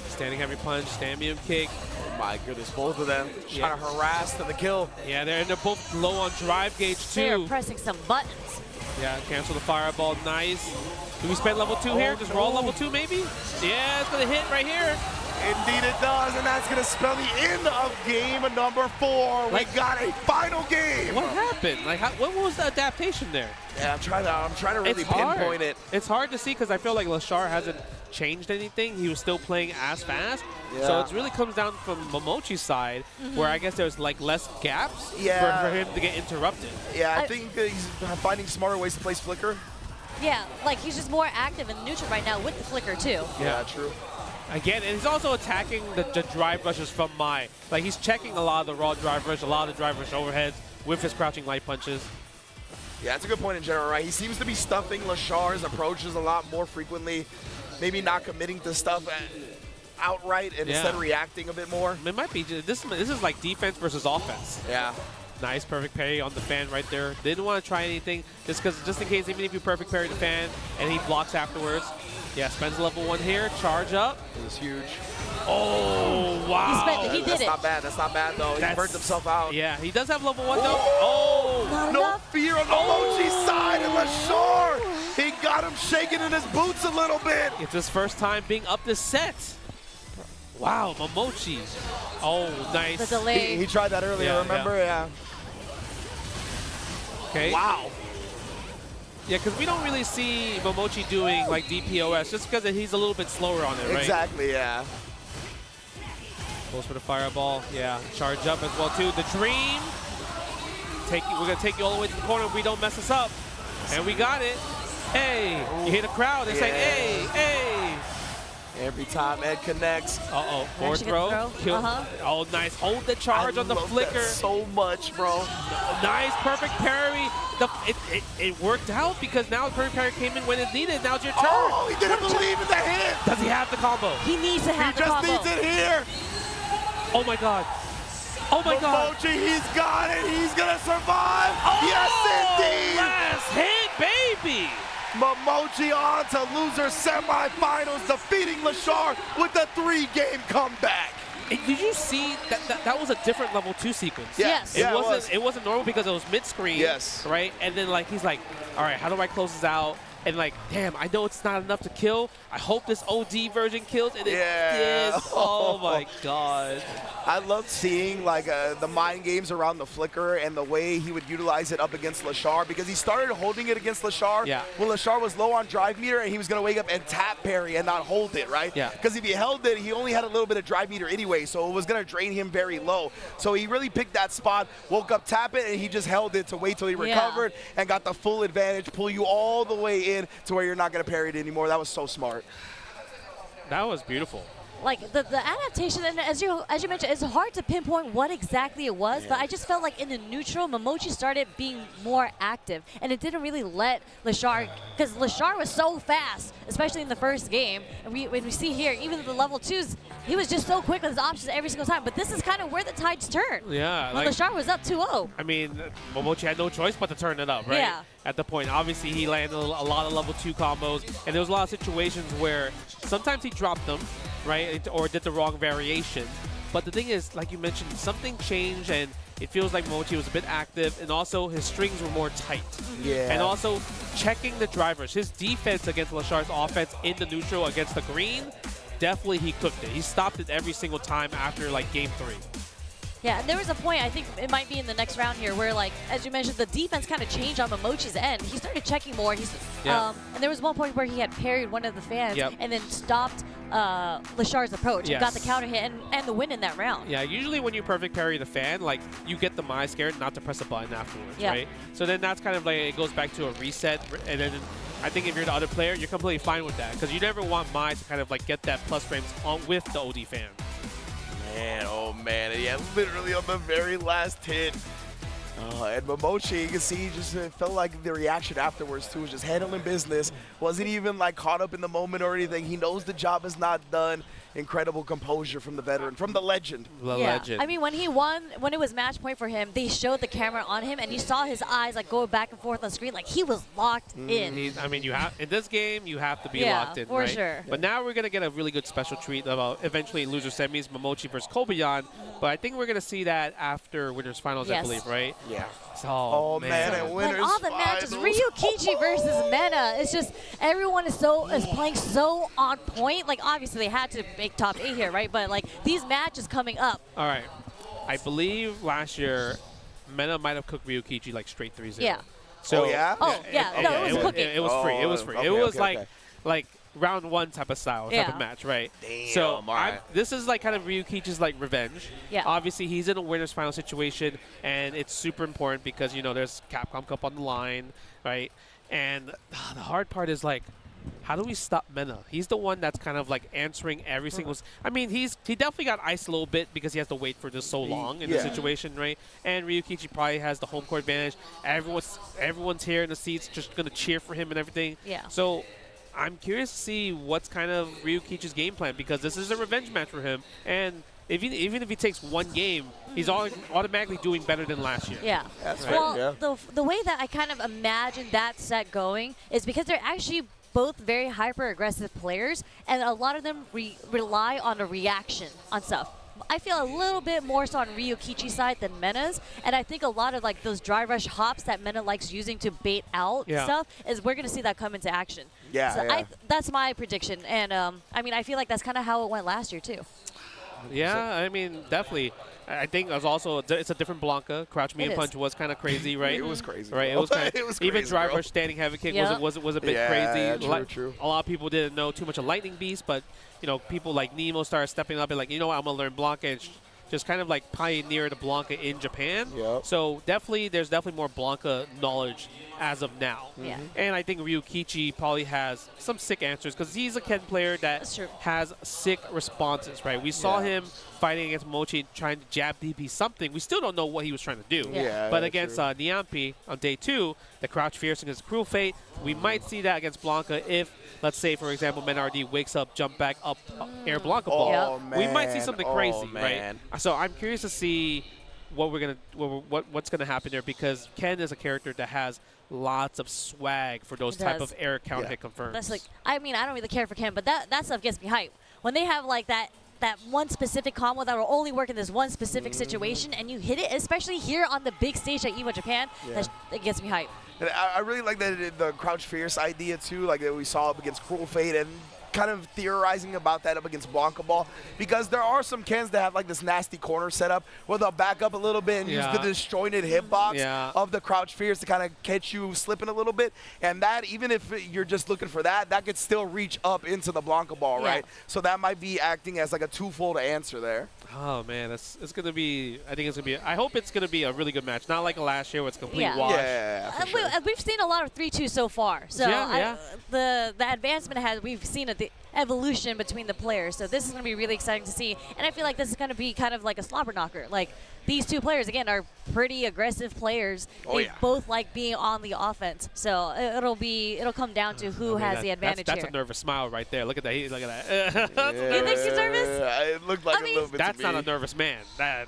Standing heavy punch, stand medium kick. Oh my goodness, both of them trying to harass to the kill. Yeah, they're both low on drive gauge too. They are pressing some buttons. Yeah, cancel the fireball, nice. Do we spend level 2 here? Just roll level 2 maybe? Yeah, it's gonna hit right here. Indeed it does, and that's going to spell the end of game number 4. We got a final game. What happened? Like, what was the adaptation there? Yeah, I'm trying to really pinpoint it. It's hard to see because I feel like Lashar hasn't changed anything. He was still playing as fast. Yeah. So it really comes down from Momochi's side, where I guess there's like less gaps for him to get interrupted. Yeah, I think he's finding smarter ways to place flicker. Yeah, like he's just more active and neutral right now with the flicker too. Yeah, true. Again, and he's also attacking the drive rushes from Mai. Like, he's checking a lot of the raw drive rush, a lot of the drive rush overheads with his crouching light punches. Yeah, that's a good point in general, right? He seems to be stuffing Lashar's approaches a lot more frequently, maybe not committing to stuff outright and instead reacting a bit more. It might be. This is like defense versus offense. Yeah. Nice perfect parry on the fan right there. Didn't want to try anything just in case, even if you perfect parry the fan and he blocks afterwards. Yeah, spends level 1 here. Charge up. It was huge. Oh, wow. He did That's it. not bad. That's not bad, though. He burnt himself out. Yeah, he does have level 1, though. Oh. No fear on Momochi's side, and Lashar, he got him shaking in his boots a little bit. It's his first time being up this set. Wow, Momochi. Oh, nice. The delay. He tried that earlier, remember? Yeah. Okay. Wow. Yeah, because we don't really see Momochi doing like DPOS just because he's a little bit slower on it, right? Exactly, yeah. Goes for the fireball. Yeah, charge up as well too. The dream. We're gonna take you all the way to the corner if we don't mess us up. And we got it. Hey, you hear the crowd. They're saying, hey, hey. Every time Ed connects. Uh-oh, forward throw. Kill. Oh, nice. Hold the charge on the flicker. That so much, bro. Nice, perfect parry. It worked out because now perfect parry came in when it needed. Now it's your turn. Oh, he didn't believe in the hit. Does he have the combo? He needs to have the combo. He just needs it here. Oh my God. Oh my God. Momochi, he's got it. He's going to survive. Oh, yes, indeed. Last hit, baby. Momochi on to loser semifinals, defeating Lashar with a 3-game comeback. Did you see that was a different level 2 sequence? Yes. It wasn't normal because it was mid-screen. Yes. Right? And then like he's like, all right, how do I close this out? And like, damn, I know it's not enough to kill. I hope this OD version kills, and it did. Oh my God. I loved seeing like the mind games around the flicker and the way he would utilize it up against Lashar, because he started holding it against Lashar when Lashar was low on drive meter and he was going to wake up and tap parry and not hold it, right? Yeah. Because if he held it, he only had a little bit of drive meter anyway, so it was going to drain him very low. So he really picked that spot, woke up, tap it, and he just held it to wait till he recovered and got the full advantage, pull you all the way in to where you're not going to parry it anymore. That was so smart. That was beautiful. Like the adaptation, and as you mentioned, it's hard to pinpoint what exactly it was, but I just felt like in the neutral, Momochi started being more active, and it didn't really let Lashar, because Lashar was so fast, especially in the first game, and when we see here, even the level 2s, he was just so quick with his options every single time, but this is kind of where the tides turn. Yeah. When Lashar was up 2-0. I mean, Momochi had no choice but to turn it up, right? Yeah. At the point, obviously, he landed a lot of level 2 combos, and there was a lot of situations where sometimes he dropped them, right, or did the wrong variation. But the thing is, like you mentioned, something changed, and it feels like Momochi was a bit active, and also his strings were more tight. Yeah. And also checking the drivers. His defense against Lashar's offense in the neutral against the green, definitely he cooked it. He stopped it every single time after like game 3. Yeah, and there was a point, I think it might be in the next round here, where, like, as you mentioned, the defense kind of changed on Momochi's end. He started checking more. And there was one point where he had parried one of the fans and then stopped Lashar's approach and got the counter hit and the win in that round. Yeah, usually when you perfect parry the fan, like, you get the mind scared not to press a button afterwards, right? So then that's kind of like, it goes back to a reset, and then I think if you're the other player, you're completely fine with that, because you never want Mai to kind of like get that plus frames on with the OD fan. Man, oh man, yeah, literally on the very last hit. And Momochi, you can see, he just felt like the reaction afterwards too was just handling business. Wasn't even like caught up in the moment or anything. He knows the job is not done. Incredible composure from the veteran, from the legend. The legend. I mean, when he won, when it was match point for him, they showed the camera on him, and you saw his eyes like go back and forth on screen, like he was locked in. I mean, you have in this game, you have to be locked in, for right? sure. But now we're gonna get a really good special treat about eventually loser semis, Momochi versus Kobayan. But I think we're gonna see that after winners finals, I believe, right? Yeah. So, oh man, and winners all the matches, Ryukichi versus Mena. It's just everyone is playing so on point. Like obviously they had to make top 8 here, right? But like these matches coming up. All right, I believe last year Mena might have cooked Ryukichi like straight 3-0. Yeah. So no, it was cooking. It was free. It was free. Okay, it was okay. like round 1 type of style, type of match, right? Damn, so right. this is like kind of Ryukichi's like revenge. Yeah. Obviously, he's in a winner's final situation, and it's super important because, you know, there's Capcom Cup on the line, right? And the hard part is like, how do we stop Mena? He's the one that's kind of like answering every single. I mean, he definitely got iced a little bit because he has to wait for this so long in the situation, right? And Ryukichi probably has the home court advantage. Everyone's here in the seats, just gonna cheer for him and everything. Yeah. So I'm curious to see what's kind of Ryukichi's game plan, because this is a revenge match for him, and even if he takes one game, he's automatically doing better than last year. Yeah. That's right. Well, the way that I kind of imagine that set going is because they're actually both very hyper-aggressive players, and a lot of them rely on a reaction on stuff. I feel a little bit more so on Ryukichi's side than Mena's, and I think a lot of like those dry rush hops that Mena likes using to bait out stuff is we're going to see that come into action. Yeah, so that's my prediction, and I mean I feel like that's kind of how it went last year too. Yeah, I mean, definitely. I think it's a different Blanca. Crouch me and punch was kind of crazy, right? It was crazy. Right, it was kind It was of, even crazy, driver bro. standing heavy kick Yeah. was a bit crazy. True. A lot of people didn't know too much of Lightning Beast, but you know, people like Nemo started stepping up and like, you know what, I'm gonna learn Blanca and just kind of like pioneer the Blanca in Japan. Yep. So there's definitely more Blanca knowledge as of now. Yeah. And I think Ryukichi probably has some sick answers because he's a Ken player that has sick responses, right? We saw him fighting against Mochi trying to jab DP something. We still don't know what he was trying to do. Yeah, But against Niampi on day 2, the crouch fierce against Cruel Fate, we might see that against Blanca if, let's say, for example, Menardi wakes up, jump back up, air Blanca ball. Oh, We might see man. something Oh, crazy, man. right? So I'm curious to see what's gonna happen there because Ken is a character that has lots of swag for those He type does. of air counter hit confirms. That's like, I mean, I don't really care for Ken, but that stuff gets me hyped. When they have like that one specific combo that will only work in this one specific situation, and you hit it, especially here on the big stage at Evo Japan, that gets me hyped. And I really like the crouch fierce idea too, like that we saw up against Cruel Fate, and kind of theorizing about that up against Blanca Ball, because there are some Kens that have like this nasty corner setup where they'll back up a little bit and use the disjointed hitbox of the crouch fierce to kind of catch you slipping a little bit, and that, even if you're just looking for that could still reach up into the Blanca Ball, right? So that might be acting as like a twofold answer there. Oh man, it's gonna be. I think it's gonna be. I hope it's gonna be a really good match. Not like last year where it's a complete wash. Yeah, We've seen a lot of 3-2 so far. So the advancement we've seen the evolution between the players. So this is going to be really exciting to see. And I feel like this is going to be kind of like a slobber knocker. Like these two players, again, are pretty aggressive players. They both like being on the offense. So it'll come down to who has the advantage that's here. a nervous smile right there. Look at that. Look at that. You think he's nervous? It looked like a little bit That's to not me. a nervous man.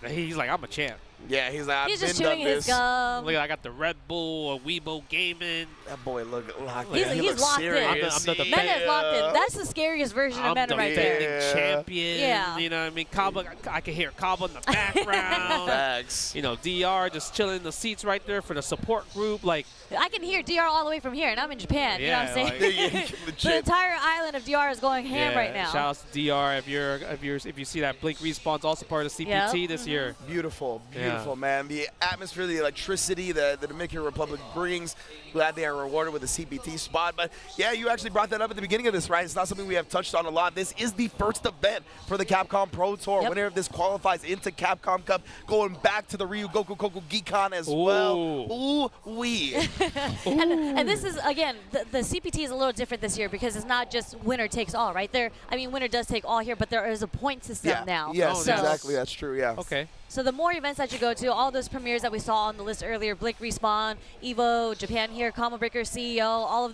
He's like, I'm a champ. Yeah, he's like, He's just chewing his gum. Look, I got the Red Bull, Weibo Gaming. That boy look locked He's in. He locked looks serious. I'm the Mena is locked in. That's the scariest version of Mena right there. defending champion. Yeah. You know what I mean? Kaba, I can hear Kaba in the background. Facts. You know, DR just chilling in the seats right there for the support group. Like, I can hear DR all the way from here, and I'm in Japan. Yeah, you know what I'm saying? The entire island of DR is going ham right now. Shout out to DR. If you see that Blink Respawn's also part of the CPT this year. Beautiful, man. The atmosphere, the electricity the Dominican Republic brings. Glad they are rewarded with a CPT spot. But yeah, you actually brought that up at the beginning of this, right? It's not something we have touched on a lot. This is the first event for the Capcom Pro Tour. Winner of this qualifies into Capcom Cup, going back to the Ryu Goku Koku Gikan as well. Ooh-wee. And this is, again, the CPT is a little different this year because it's not just winner takes all, right? Winner does take all here, but there is a point system now. Yes, exactly. That's true, yeah. Okay. So the more events that you go to, all those premieres that we saw on the list earlier, Blink Respawn, Evo, Japan here, Combo Breaker, CEO, all of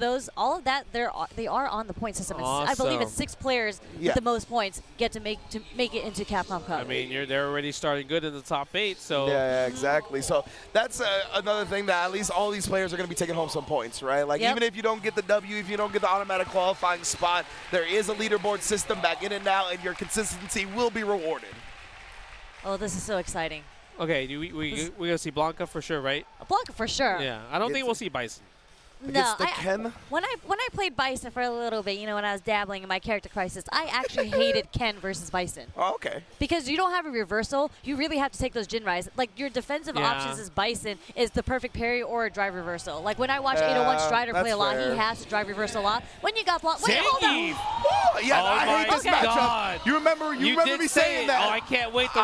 that, they are on the point system. I believe it's 6 players with the most points get to make it into Capcom Cup. I mean, they're already starting good in the top 8, so. Yeah, exactly. So that's another thing that at least all these players are going to be taking home some points, right? Like even if you don't get the W, if you don't get the automatic qualifying spot, there is a leaderboard system back in and now, and your consistency will be rewarded. Oh, this is so exciting. Okay, we're going to see Blanca for sure, right? Blanca for sure. Yeah, I don't think we'll see Bison. No, Ken? When I played Bison for a little bit, when I was dabbling in my character crisis, I actually hated Ken versus Bison. Oh, okay. Because you don't have a reversal, you really have to take those Jin Rise. Like your defensive options as Bison is the perfect parry or a drive reversal. Like when I watch 801 Strider play a lot, he has to drive reversal a lot. When you got blocked, wait, hold on. Yeah, I hate this matchup. God. You remember me saying that. Oh, I can't wait. The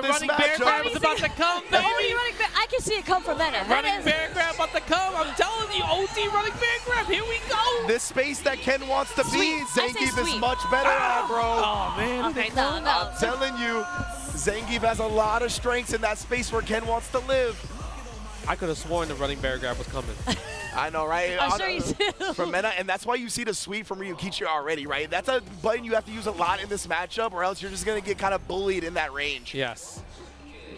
running bear grab is about to come, baby. I can see it come from Mena. Running bear grab about to come. I'm telling you, OT running bear grab. Here we go. This space that Ken wants to be, Zangief is much better at, bro. Oh, man. Okay, no. I'm telling you, Zangief has a lot of strengths in that space where Ken wants to live. I could have sworn the running bear grab was coming. I know, right? I'm sure you do. From Mena, and that's why you see the sweep from Ryukichi already, right? That's a button you have to use a lot in this matchup, or else you're just going to get kind of bullied in that range. Yes.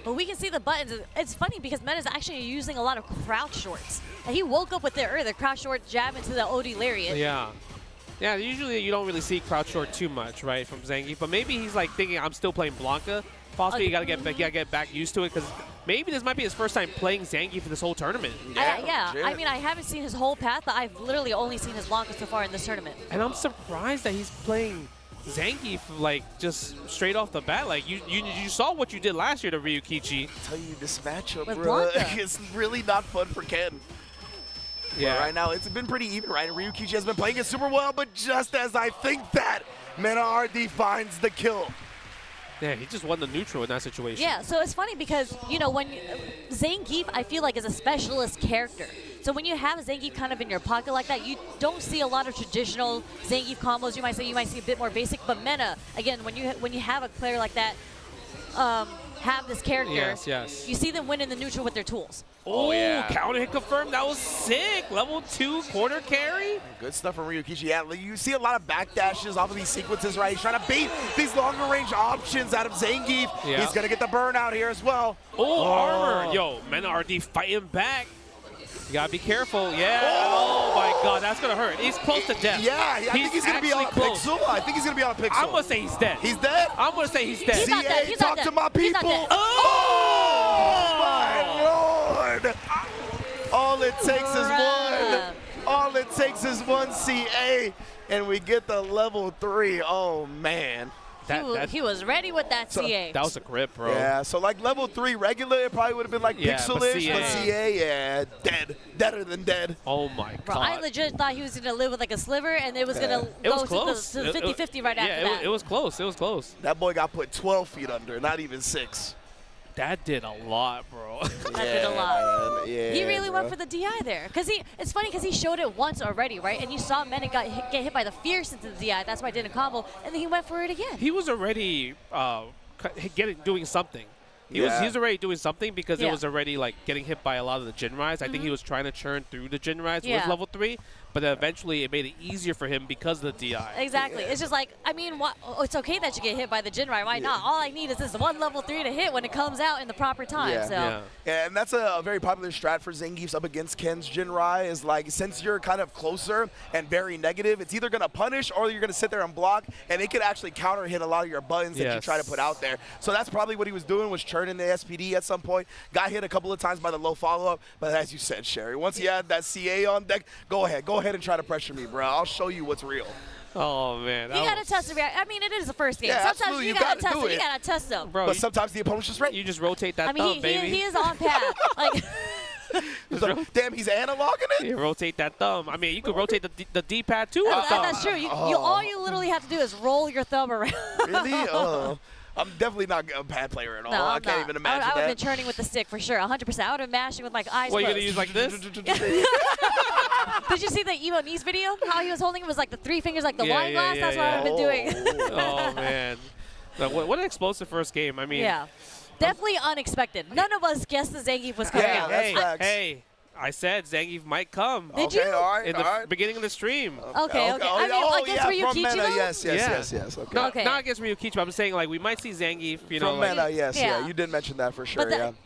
But we can see the buttons. It's funny because Mena's actually using a lot of crouch shorts. And he woke up with the crouch short jab into the OD lariat. Yeah. Yeah, usually you don't really see crouch short too much, right, from Zangief. But maybe he's like thinking, I'm still playing Blanca. Possibly you gotta get back used to it because maybe this might be his first time playing Zangief for this whole tournament. Yeah. I mean, I haven't seen his whole path, but I've literally only seen his Blanca so far in this tournament. And I'm surprised that he's playing Zangief, like, just straight off the bat, like, you saw what you did last year to Ryukichi. I tell you, this matchup, With bro, Blanca. is really not fun for Ken. Yeah. But right now, it's been pretty even, right? Ryukichi has been playing it super well, but just as I think that, Mena RD finds the kill. Yeah, he just won the neutral in that situation. Yeah, so it's funny because, you know, when Zangief, I feel like, is a specialist character. So when you have Zangief kind of in your pocket like that, you don't see a lot of traditional Zangief combos. You might see a bit more basic, but Mena, again, when you have a player like that, have this character, yes. you see them win in the neutral with their tools. Oh, yeah. Counter hit confirmed. That was sick. Level 2 quarter carry. Good stuff from Ryukichi. Yeah, you see a lot of backdashes off of these sequences, right? He's trying to bait these longer range options out of Zangief. Yeah. He's going to get the burnout here as well. Oh, armor. Yo, Mena RD fighting back. You gotta be careful. Yeah. Oh my God, that's gonna hurt. He's close to death. Yeah, I think he's gonna be on a pixel. I think he's gonna be on a pixel. I'm gonna say he's dead. He's dead? I'm gonna say he's dead. He's not dead. He's not Talk to dead. my He's not people. dead. Oh my Lord. All it takes is one. All it takes is one CA, and we get the level 3. Oh man. He was ready with that CA. That was a grip, bro. Yeah, so like level 3 regular, it probably would have been like pixel-ish, but CA, yeah, dead. Deader than dead. Oh my Bro, God. I legit thought he was going to live with like a sliver, and it was going to It go was close. to the 50-50 right after that. It was close. It was close. That boy got put 12 feet under, not even 6. That did a lot, bro. That did a lot. Man. Yeah, He really bro. went for the DI there. It's funny because he showed it once already, right? And you saw Mena get hit by the fierce into the DI. That's why I didn't combo. And then he went for it again. He was already doing something. He was already doing something because it was already like getting hit by a lot of the Jinrais. I think he was trying to churn through the Jinrais with level 3, but eventually it made it easier for him because of the DI. Exactly. It's just like, I mean, it's okay that you get hit by the Jinrai. Why not? All I need is this one level 3 to hit when it comes out in the proper time. Yeah, and that's a very popular strat for Zangief's up against Ken's Jinrai is like, since you're kind of closer and very negative, it's either going to punish or you're going to sit there and block, and it could actually counter hit a lot of your buttons that you try to put out there. So that's probably what he was doing, was churning the SPD at some point. Got hit a couple of times by the low follow-up, but as you said, Sherry, once he had that CA on deck, go ahead and try to pressure me, bro. I'll show you what's real. Oh, man. You got to test the reaction. I mean, it is the first game. Yeah, Sometimes you got to test it. You got to test them. Bro, but sometimes the opponent's just ready. You just rotate that thumb, baby. He is on path. Damn, he's analoging it? You rotate that thumb. I mean, you could rotate the D-pad too. That's true. All you literally have to do is roll your thumb around. Really? I'm definitely not a bad player at all. No, I can't even imagine I would have that. been turning with the stick for sure, 100%. I would have been mashing with my eyes What, you closed. going to use like this? Did you see the Evo Knees video? How he was holding it was like the 3 fingers, like the wine glass? That's what I would have been doing. Oh, man. What an explosive first game. I mean. Yeah. Definitely unexpected. None of us guessed the Zangief was coming out. Hey, I said Zangief might come. Did you? All right, in the beginning of the stream. Okay. I mean, against Ryukichi, though? Yes. Okay. Not against Ryukichi, but I'm saying like we might see Zangief, From Mena, yes, you did mention that for sure, but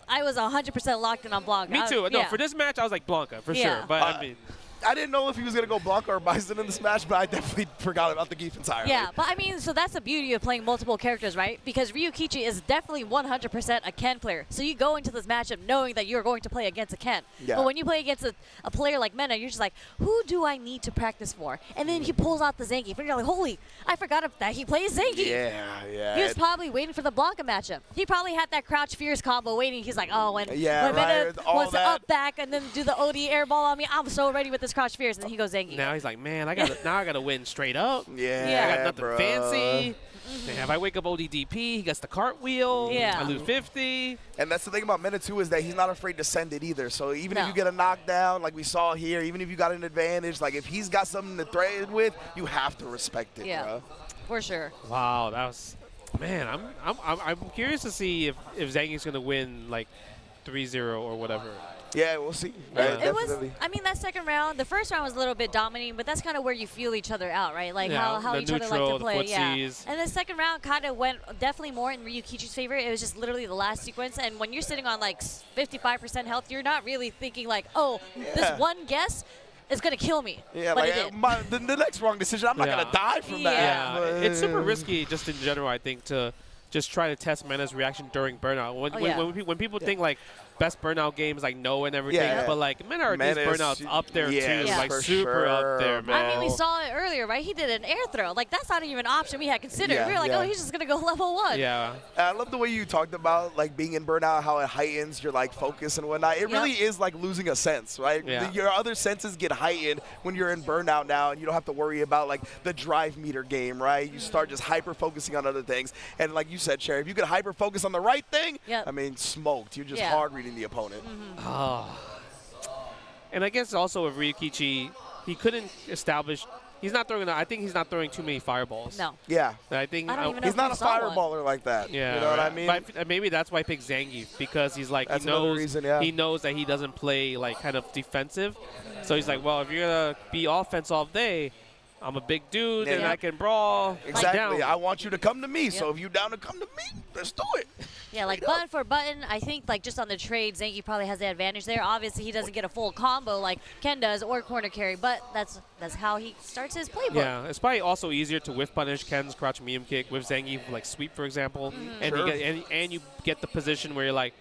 I was 100% locked in on Blanca. Me too. No, for this match, I was like Blanca, for sure. But I mean. I didn't know if he was going to go Blanca or Bison in this match, but I definitely forgot about the Geef entirely. Yeah, but I mean, so that's the beauty of playing multiple characters, right? Because Ryukichi is definitely 100% a Ken player. So you go into this matchup knowing that you're going to play against a Ken. Yeah. But when you play against a player like Mena, you're just like, who do I need to practice for? And then he pulls out the Zangief, and you're like, holy, I forgot that he plays Zangief. Yeah. He was probably waiting for the Blanca matchup. He probably had that crouch fierce combo waiting. He's like, oh, when Mena wants to up back and then do the OD airball on me, I'm so ready with this crouch fierce. And then he goes Zangief. Now he's like, man, I gotta win straight up. Yeah, I got nothing fancy. If I wake up ODDP, he gets the cartwheel. I lose 50. And that's the thing about Mena too, is that he's not afraid to send it either. So even if you get a knockdown, like we saw here, even if you got an advantage, like if he's got something to threaten with, you have to respect it, bro. For sure. Wow, that was, man. I'm curious to see if Zangief's gonna win like 3-0 or whatever. Yeah, we'll see. It was, I mean, that second round, the first round was a little bit dominating, but that's kind of where you feel each other out, right? Like how each other like to play. And the second round kind of went definitely more in Ryukichi's favor. It was just literally the last sequence. And when you're sitting on like 55% health, you're not really thinking like, oh, this one guess is going to kill me. Yeah, but like the next wrong decision, I'm not going to die from that. Yeah, it's super risky just in general, I think, to just try to test Mena's reaction during burnout. When people think like, best burnout games like No and everything, Yeah. but like Menard's burnout's up there yeah, too, yeah, like for super sure, up there, man. I mean, we saw it earlier, right? He did an air throw. Like, that's not even an option we had considered. Yeah, we were like, yeah. oh, he's just going to go level 1. Yeah. I love the way you talked about like being in burnout, how it heightens your like focus and whatnot. It really is like losing a sense, right? Yeah. Your other senses get heightened when you're in burnout now, and you don't have to worry about like the drive meter game, right? You start just hyper focusing on other things, and like you said, Sherry, if you could hyper focus on the right thing, I mean, smoked. You're just hard reading the opponent. Oh. And I guess also with Ryukichi, he couldn't establish. He's not throwing. I think he's not throwing too many fireballs. No. Yeah. I think I don't even know he's if not we a saw one. fireballer like that. Yeah, you know what I mean? But maybe that's why I picked Zangief, because he's like That's he another knows reason, yeah. he knows that he doesn't play like kind of defensive, so he's like, well, if you're gonna be offense all day, I'm a big dude and I can brawl. Exactly. Down. I want you to come to me. So if you're down to come to me, let's do it. Yeah, like button for button, I think like just on the trade, Zangief probably has the advantage there. Obviously, he doesn't get a full combo like Ken does or corner carry, but that's how he starts his playbook. Yeah, it's probably also easier to whiff punish Ken's crouch medium kick with Zangief, like sweep, for example, and Sure. you get and you get the position where you're like,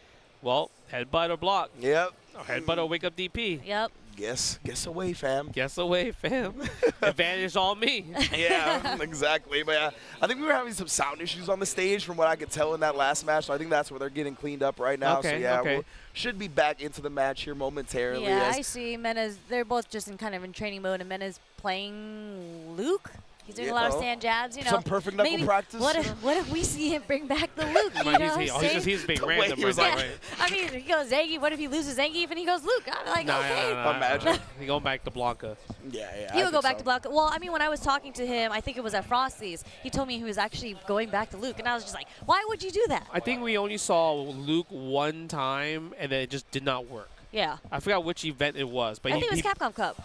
well, headbutt or block. Yep. Or headbutt or wake up DP. Yep. Guess away, fam. Guess away, fam. Advantage on me. Yeah, exactly. But yeah, I think we were having some sound issues on the stage from what I could tell in that last match. So I think that's where they're getting cleaned up right now. Okay, so yeah, okay. we should be back into the match here momentarily. Yeah, as I see. Mena's, they're both just in kind of in training mode, and Mena's playing Luke. He's doing a lot of sand jabs, you know. Some perfect knuckle maybe, practice. What if we see him bring back the Luke? You But know, he's being The way random he right was now, like- right? I mean, he goes Zangief. What if he loses Zangief and he goes Luke? I'm like, okay. Imagine. He going back to Blanca. Yeah. He would go back to Blanca. Well, I mean, when I was talking to him, I think it was at Frosty's, he told me he was actually going back to Luke. And I was just like, why would you do that? I think we only saw Luke one time, and then it just did not work. Yeah. I forgot which event it was, but I think it was Capcom Cup.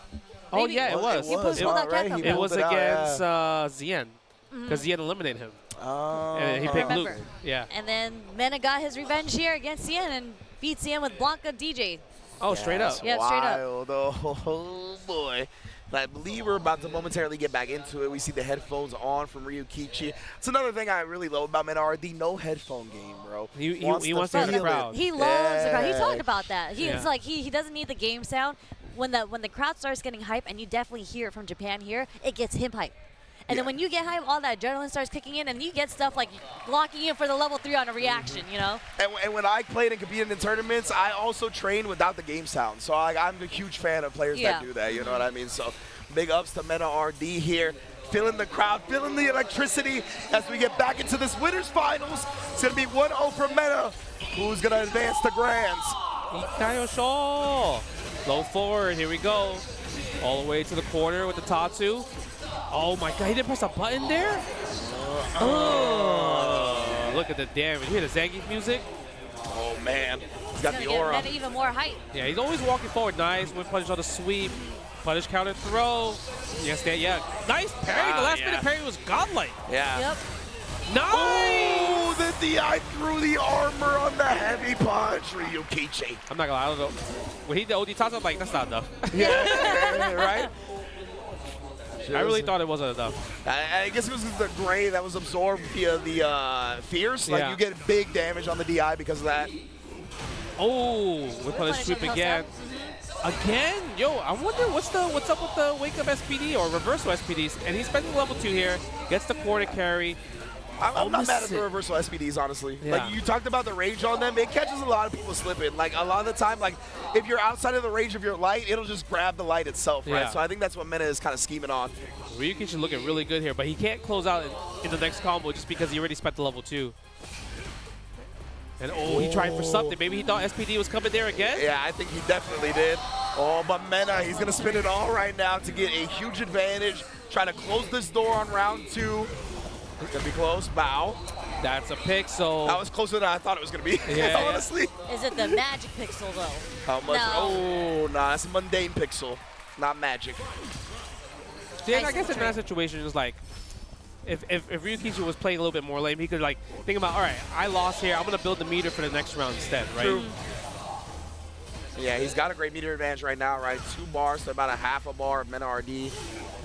Oh Maybe. yeah, it was. He pulled out Capcom It Cup. was against Zien, Mm-hmm. because Zien eliminated him. Oh. And he picked Luke. Remember. Yeah. And then Mena got his revenge here against Cien and beat Cien with Blanca DJ. Oh, straight up. Yeah, straight up. Wild. Oh, boy. And I believe we're about to momentarily get back into it. We see the headphones on from Ryukichi. It's another thing I really love about Menard, no headphone game, bro. He wants to hear the feel it. crowd. He loves the crowd. He Yeah. talked about that. He Yeah. it's like he doesn't need the game sound. When the crowd starts getting hype, and you definitely hear it from Japan here, it gets him hype. And then when you get hype, all that adrenaline starts kicking in, and you get stuff like locking in for the level 3 on a reaction, you know? And when I played and competed in tournaments, I also trained without the game sound. So I'm a huge fan of players that do that, you know what I mean? So big ups to Mena RD here. Feeling the crowd, feeling the electricity as we get back into this winners finals. It's going to be 1-0 for Mena. Who's going to advance to grands? Ikayosho. Low forward, here we go. All the way to the corner with the Tatsu. Oh my god, he didn't press a button there? Oh, look at the damage. You hear the Zangief music? Oh man, he's got He's the gonna aura. get Mena even more hype. Yeah, he's always walking forward. Nice. One punish on the sweep. Punish counter throw. Yes, yeah. Nice parry. The last minute parry was godlike. Yeah. Yep. Nice! Oh, the DI through the armor on the heavy punch, Ryukichi. I'm not gonna lie, I don't know. When he did OD toss, I'm like, that's not enough. Yeah, right? I really thought it wasn't enough. I guess it was the gray that was absorbed via the fierce. Like, Yeah. you get big damage on the DI because of that. Oh, we punish sweep again. Again? Yo, I wonder what's up with the wake up SPD or reversal SPDs. And he's spending level 2 here, gets the corner carry. I'm not mad at the reversal SPDs, honestly. Yeah. Like, you talked about the range on them. It catches a lot of people slipping. Like, a lot of the time, like, if you're outside of the range of your light, it'll just grab the light itself, right? Yeah. So I think that's what Mena is kind of scheming on. Ryukichi looking really good here, but he can't close out in the next combo just because he already spent the level 2. And oh, he tried for something. Maybe he thought SPD was coming there again? Yeah, I think he definitely did. Oh, but Mena, he's going to spin it all right now to get a huge advantage. Trying to close this door on round 2. It's going to be close. Bow. That's a pixel. That was closer than I thought it was going to be, Yeah, honestly. Is it the magic pixel, though? How much? No. Oh, nah, that's a mundane pixel, not magic. Yeah, I guess in that situation, it's like, if Ryukichi was playing a little bit more lame, he could like think about, all right, I lost here. I'm going to build the meter for the next round instead, right? True. Yeah, he's got a great meter advantage right now, right? 2 bars to about a half a bar of Mena RD.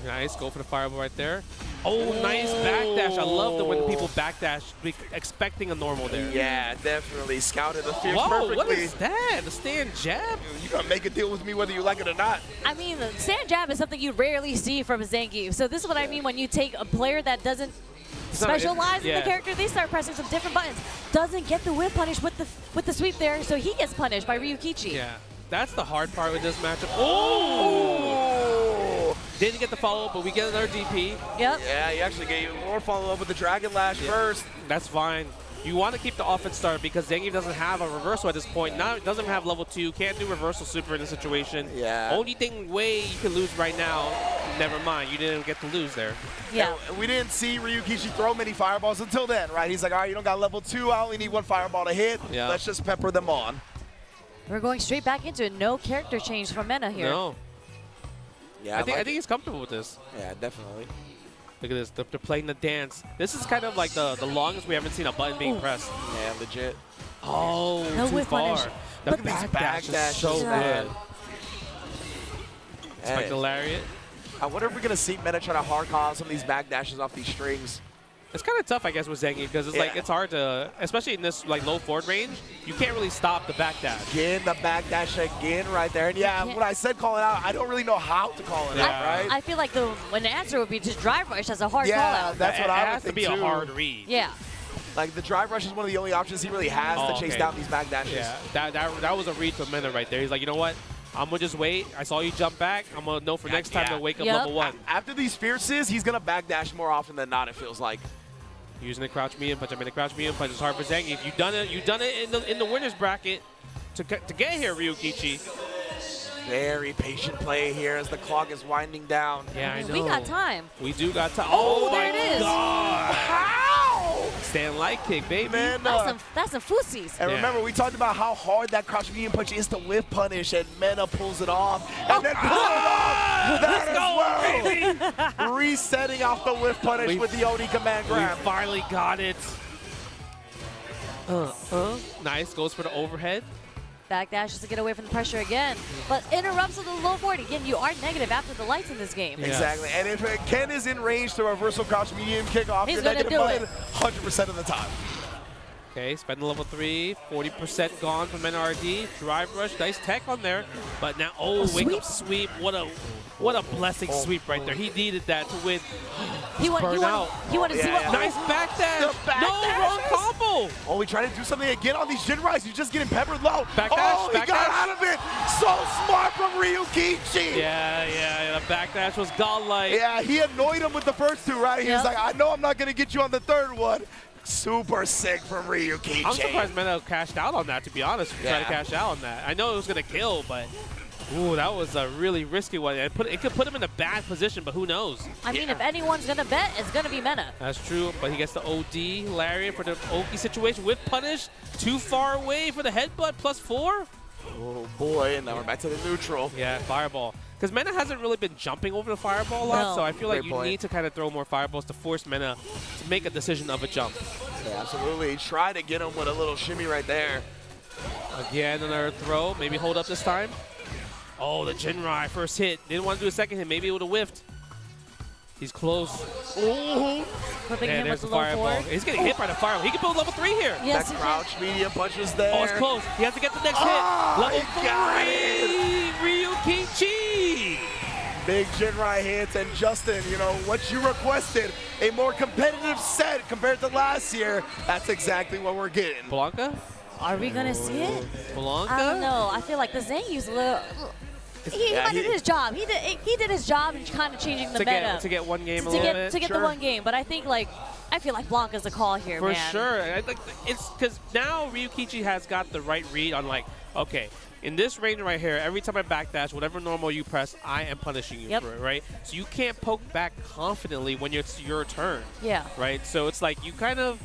Nice, go for the fireball right there. Oh, nice backdash. I love when people backdash expecting a normal there. Yeah, definitely. Scouted the fierce Whoa, perfectly. what is that? The stand jab? You gotta make a deal with me whether you like it or not. I mean, the stand jab is something you rarely see from Zangief. So this is what I mean when you take a player that doesn't specialize in the character, they start pressing some different buttons. Doesn't get the whip punish with the sweep there, so he gets punished by Ryukichi. Yeah, that's the hard part with this matchup. Oh! Didn't get the follow-up, but we get another DP. Yep. Yeah, he actually gave more follow-up with the Dragon Lash first. That's fine. You want to keep the offense started because Zangief doesn't have a reversal at this point. Doesn't have level 2, can't do reversal super in this situation. Yeah. Only way you can lose right now, never mind, you didn't get to lose there. Yeah. And we didn't see Ryukichi throw many fireballs until then, right? He's like, all right, you don't got level 2, I only need 1 fireball to hit. Yeah. Let's just pepper them on. We're going straight back into it. No character change from Mena here. No. Yeah, I think he's comfortable with this. Yeah, definitely. Look at this, they're playing the dance. This is kind of like the longest we haven't seen a button being pressed. Yeah, legit. Oh, No too whip far. punish. The Look at these backdash is backdashes, so man. good. Hey. Like the lariat. I wonder if we're going to see Meta try to hard call some of these backdashes off these strings. It's kind of tough, I guess, with Zangief because it's like it's hard to, especially in this like low forward range, you can't really stop the backdash. Again, the backdash again right there. And yeah, when I said call it out, I don't really know how to call it out, right? I feel like the answer would be just drive rush as a hard call out. That's what I would has to be a hard read. Yeah. Like the drive rush is one of the only options he really has to chase down these backdashes. Yeah, that was a read for Mena right there. He's like, you know what? I'm going to just wait. I saw you jump back. I'm going to know for next time to wake up level 1. After these fierces, he's going to backdash more often than not, it feels like. Using the crouch medium punch. I mean, the crouch medium punch is hard for Zangief. You've done it. You've done it in the winners bracket to get here, Ryukichi. Very patient play here as the clock is winding down. Yeah, I know. We got time. We do got time. Oh, my there it is. God. How? Stand light kick, baby. Man, that's some foosies. And remember, we talked about how hard that crouch medium punch is to whip punish, and Mena pulls it off, and then pull it off. That as well. Resetting off the whip punish with the OD command grab. We finally got it. Nice. Goes for the overhead. Backdashes to get away from the pressure again, but interrupts with the low forward. Again, you are negative after the lights in this game. Exactly, and if Ken is in range to reversal crouch medium kickoff, He's you're gonna negative do button it. 100% of the time. Okay, spend the level 3, 40% gone from NRD. Drive rush, nice tech on there, but now wake up sweep. What a blessing sweep right there. He needed that to win. He wanted to see what. Nice backdash. No, wrong combo. Oh, we trying to do something again on these Jin Rise. He's just getting peppered low. Backdash, he got out of it. So smart from Ryukichi. Yeah, the backdash was godlike. Yeah, he annoyed him with the first 2, right? He was like, I know I'm not going to get you on the 3rd one. Super sick from Ryukichi. I'm surprised Mena cashed out on that, to be honest. Trying to cash out on that. I know it was going to kill, but ooh, that was a really risky one. It could put him in a bad position, but who knows? I mean, if anyone's gonna bet, it's gonna be Mena. That's true, but he gets the OD lariat for the Oki situation with punish. Too far away for the headbutt +4. Oh boy, and now we're back to the neutral. Yeah, fireball. Because Mena hasn't really been jumping over the fireball a lot, so I feel like you need to kind of throw more fireballs to force Mena to make a decision of a jump. Yeah, absolutely. Try to get him with a little shimmy right there. Again, another throw. Maybe hold up this time. Oh, the Jinrai first hit. Didn't want to do a second hit. Maybe it would have whiffed. He's close. Ooh. Clipping him there's with the the low fireball. forward. He's getting hit by the fireball. He can build level 3 here. Yes, that crouch medium punch was there. Oh, it's close. He has to get the next hit. Level 3, Ryukichi. Big Jinrai hits, and Justin, you know, what you requested, a more competitive set compared to last year, that's exactly what we're getting. Blanca? Are we gonna see it? Blanca? I don't know. I feel like the Zangief's a little. He did his job. He did his job in kind of changing the meta. To get one game a little bit. To get the one game, but I think I feel like Blanca's the call here, For man. sure. It's because now Ryukichi has got the right read on okay, in this range right here, every time I backdash, whatever normal you press, I am punishing you for it, right? So you can't poke back confidently when it's your turn. Yeah. Right? So it's like you kind of,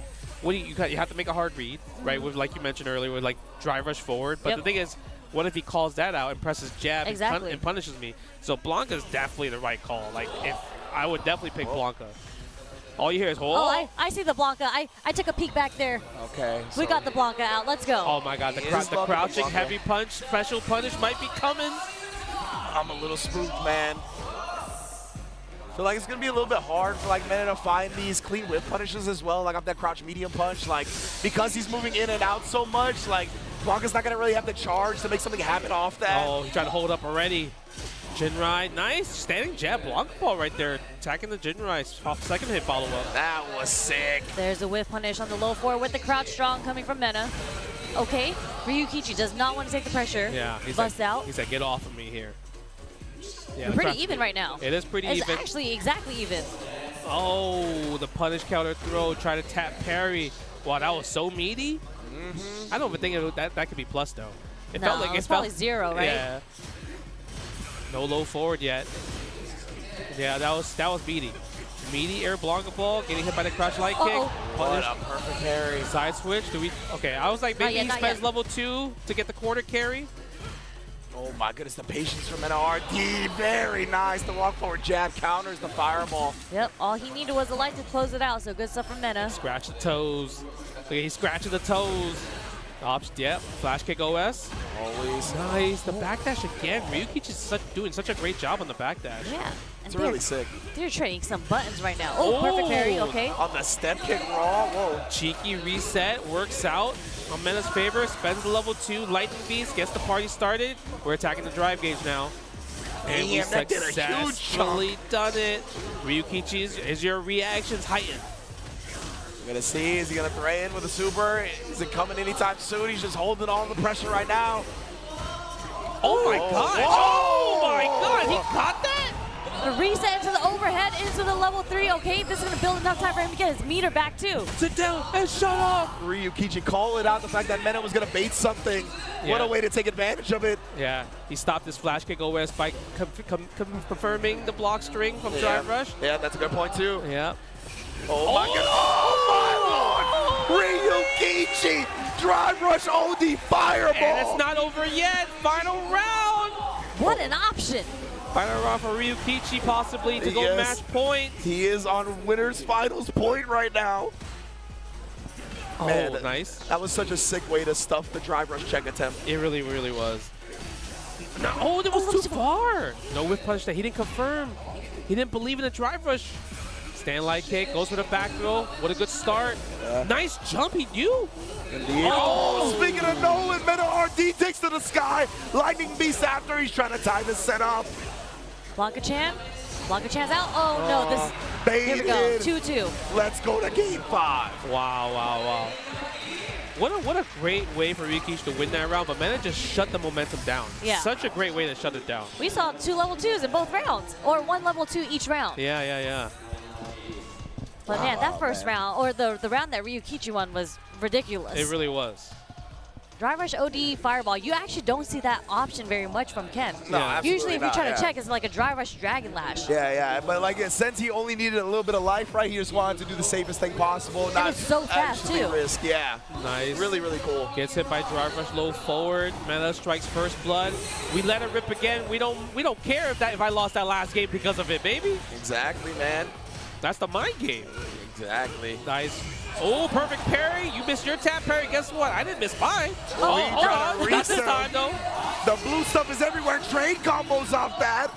you have to make a hard read, right? With, like you mentioned earlier, with drive rush forward. But the thing is, what if he calls that out and presses jab and punishes me? So Blanca's definitely the right call. I would definitely pick Blanca. All you hear is Oh, I see the Blanca. I took a peek back there. Okay. We got the Blanca out. Let's go. Oh my God, the crouching heavy punch, special punish might be coming. I'm a little spooked, man. feel like it's gonna be a little bit hard for like Mena to find these clean whip punishes as well, like up that crouch medium punch. Like because he's moving in and out so much, like Blanca's not gonna really have the charge to make something happen off that. Oh, he's trying to hold up already. Jinrai, nice standing jab Blanca ball right there, attacking the Jinrai. Second hit follow up. That was sick. There's a whiff punish on the low four with the crouch strong coming from Mena. Okay, Ryukichi does not want to take the pressure. Yeah, he's Bust like, out. He's like, get off of me here. Yeah, We're pretty even right now. It is pretty it's even. actually exactly even. Oh, the punish counter throw, try to tap parry. Wow, that was so meaty. I don't even think that could be plus though. It No, felt like it's probably 0, right? Yeah. No low forward yet. Yeah, that was meaty. Meaty air Blanca ball, getting hit by the crouch light kick. What a perfect carry. Side switch. Do we? Okay, I was like maybe he spends level 2 to get the corner carry. Oh my goodness, the patience from NRD. Very nice. The walk forward jab counters the fireball. Yep, all he needed was a light to close it out, so good stuff from Mena. Scratch the toes. Look, he's scratching the toes. Yep, flash kick OS. Always. Nice. The backdash again. Ryukichi is doing such a great job on the backdash. Yeah. It's really sick. They're trading some buttons right now. Oh, perfect parry, okay. On the step kick raw, whoa. Cheeky reset, works out on Mena's favor, spends the level 2, lightning beast, gets the party started. We're attacking the drive gauge now. And we that did a huge successfully done it. Ryukichi, is your reactions heightened? We're gonna see, is he gonna throw in with a super? Is it coming anytime soon? He's just holding on the pressure right now. Oh my god! Oh my god, he caught that? The reset into the overhead, into the level 3. Okay, this is gonna build enough time for him to get his meter back too. Sit down and shut up. Ryukichi calling out the fact that Mena was gonna bait something. Yeah. What a way to take advantage of it. Yeah, he stopped his flash kick OS by confirming the block string from Drive Rush. Yeah, that's a good point too. Yeah. Oh my god! Oh my lord! Ryukichi! Drive Rush OD Fireball! And it's not over yet! Final round! What an option! Final round for Ryukichi possibly to go match point. He is on winner's finals point right now. Oh, man, nice. That was such a sick way to stuff the Drive Rush check attempt. It really, really was. No, oh, that was too far. No whiff punch that he didn't confirm. He didn't believe in the Drive Rush. Stand light kick, goes for the back throw. What a good start. Nice jump, he knew. Indeed. Oh, speaking of Nolan, Meta RD takes to the sky. Lightning Beast after he's trying to time his setup. Blanca-chan. Blanca-chan's out. Oh no, this. Here we go. 2-2. Let's go to game 5. Wow, wow, wow. What a great way for Ryukichi to win that round, but Mena just shut the momentum down. Yeah. Such a great way to shut it down. We saw 2 level 2s in both rounds, or 1 level 2 each round. Yeah, yeah, yeah. But man, that first round, or the round that Ryukichi won was ridiculous. It really was. Drive Rush OD Fireball, you actually don't see that option very much from Ken. No, absolutely usually if you're not, trying to check, it's like a Drive Rush Dragon Lash. Yeah, but like since he only needed a little bit of life, right, he just wanted to do the safest thing possible. And it's so fast too. Risk, yeah. Nice. Really, really cool. Gets hit by Drive Rush low forward. Mena strikes first blood. We let it rip again. We don't care if I lost that last game because of it, baby. Exactly, man. That's the mind game. Exactly. Nice. Oh, perfect parry. You missed your tap parry. Guess what? I didn't miss mine. Hold on. Not this time, though. The blue stuff is everywhere. Trade combos off that.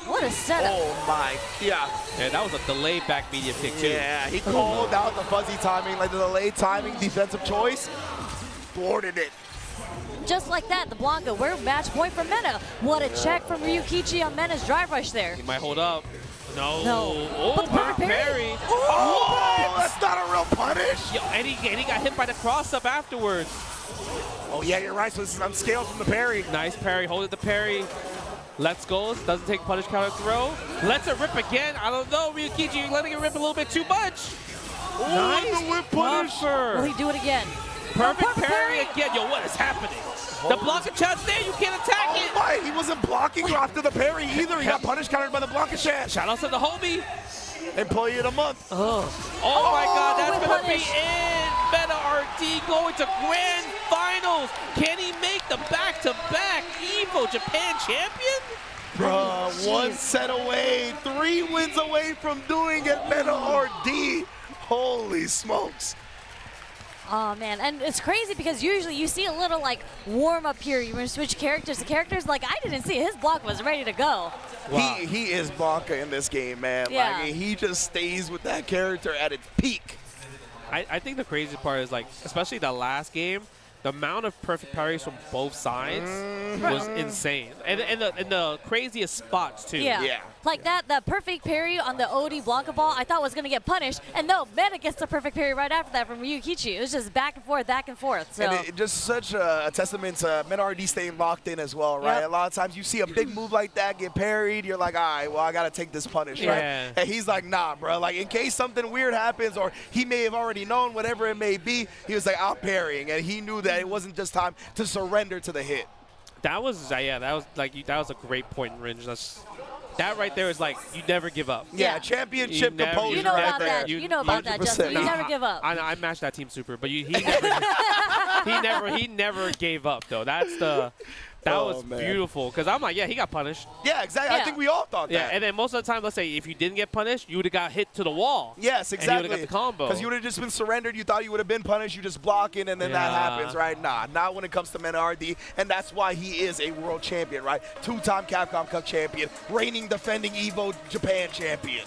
What a setup. Oh, my. Yeah. Yeah, that was a delayed back medium kick, too. Yeah, he called out the fuzzy timing, like the delayed timing defensive choice. Thwarted it. Just like that, the Blanca, we're match point for Mena. What a check from Ryukichi on Mena's Drive Rush there. He might hold up. No. Oh, perfect parry. Oh, that's not a real punish. Yo, and he got hit by the cross-up afterwards. Oh, yeah, you're right. So this is unscaled from the parry. Nice parry. Hold it the parry. Let's go. Doesn't take punish counter throw. Lets it rip again. I don't know, Ryukichi. You're letting it rip a little bit too much. Oh, nice the whip punish. Will he do it again? Perfect parry again. Yo, what is happening? The Blanca Chan's there. You can't attack it. Oh, my. He wasn't blocking after the parry either. He got punish countered by the Blanca Chan. Shout out to the homie. Employee of the month. Oh my God, that's going to be it. Meta RD going to grand finals. Can he make the back-to-back Evo Japan champion? Bruh, 1 set away, 3 wins away from doing it, Meta RD. Holy smokes. Oh man, and it's crazy because usually you see a little like warm up here. You want to switch characters to characters. Like I didn't see it. His block was ready to go. Wow. He is Manga in this game, man. Yeah. Like, he just stays with that character at its peak. I think the crazy part is, like, especially the last game, the amount of perfect parries from both sides was insane. And the craziest spots, too. Yeah. Like that perfect parry on the OD Blanca ball, I thought was going to get punished. And no, Meta gets the perfect parry right after that from Ryukichi. It was just back and forth, back and forth. So. And it just such a testament to Meta RD staying locked in as well, right? Yep. A lot of times you see a big move like that get parried, you're like, all right, well, I got to take this punish, right? And he's like, nah, bro. Like, in case something weird happens or he may have already known, whatever it may be, he was like, I'm parrying. And he knew that it wasn't just time to surrender to the hit. That was that was a great point, Ringe. That right there is like, you never give up. Yeah, championship composure. You know right about there. that. You know about that, Justin. You never give up. I matched that team super, but he never gave up though. That was beautiful, because I'm like, yeah, he got punished. Yeah, exactly. I think we all thought that. Yeah, and then most of the time, let's say if you didn't get punished, you would have got hit to the wall. Yes, exactly. And you would have got the combo. Because you would have just been surrendered. You thought you would have been punished. You just block it, and then that happens, right? Nah, not when it comes to Meta RD. And that's why he is a world champion, right? 2-time Capcom Cup champion, reigning, defending Evo Japan champion.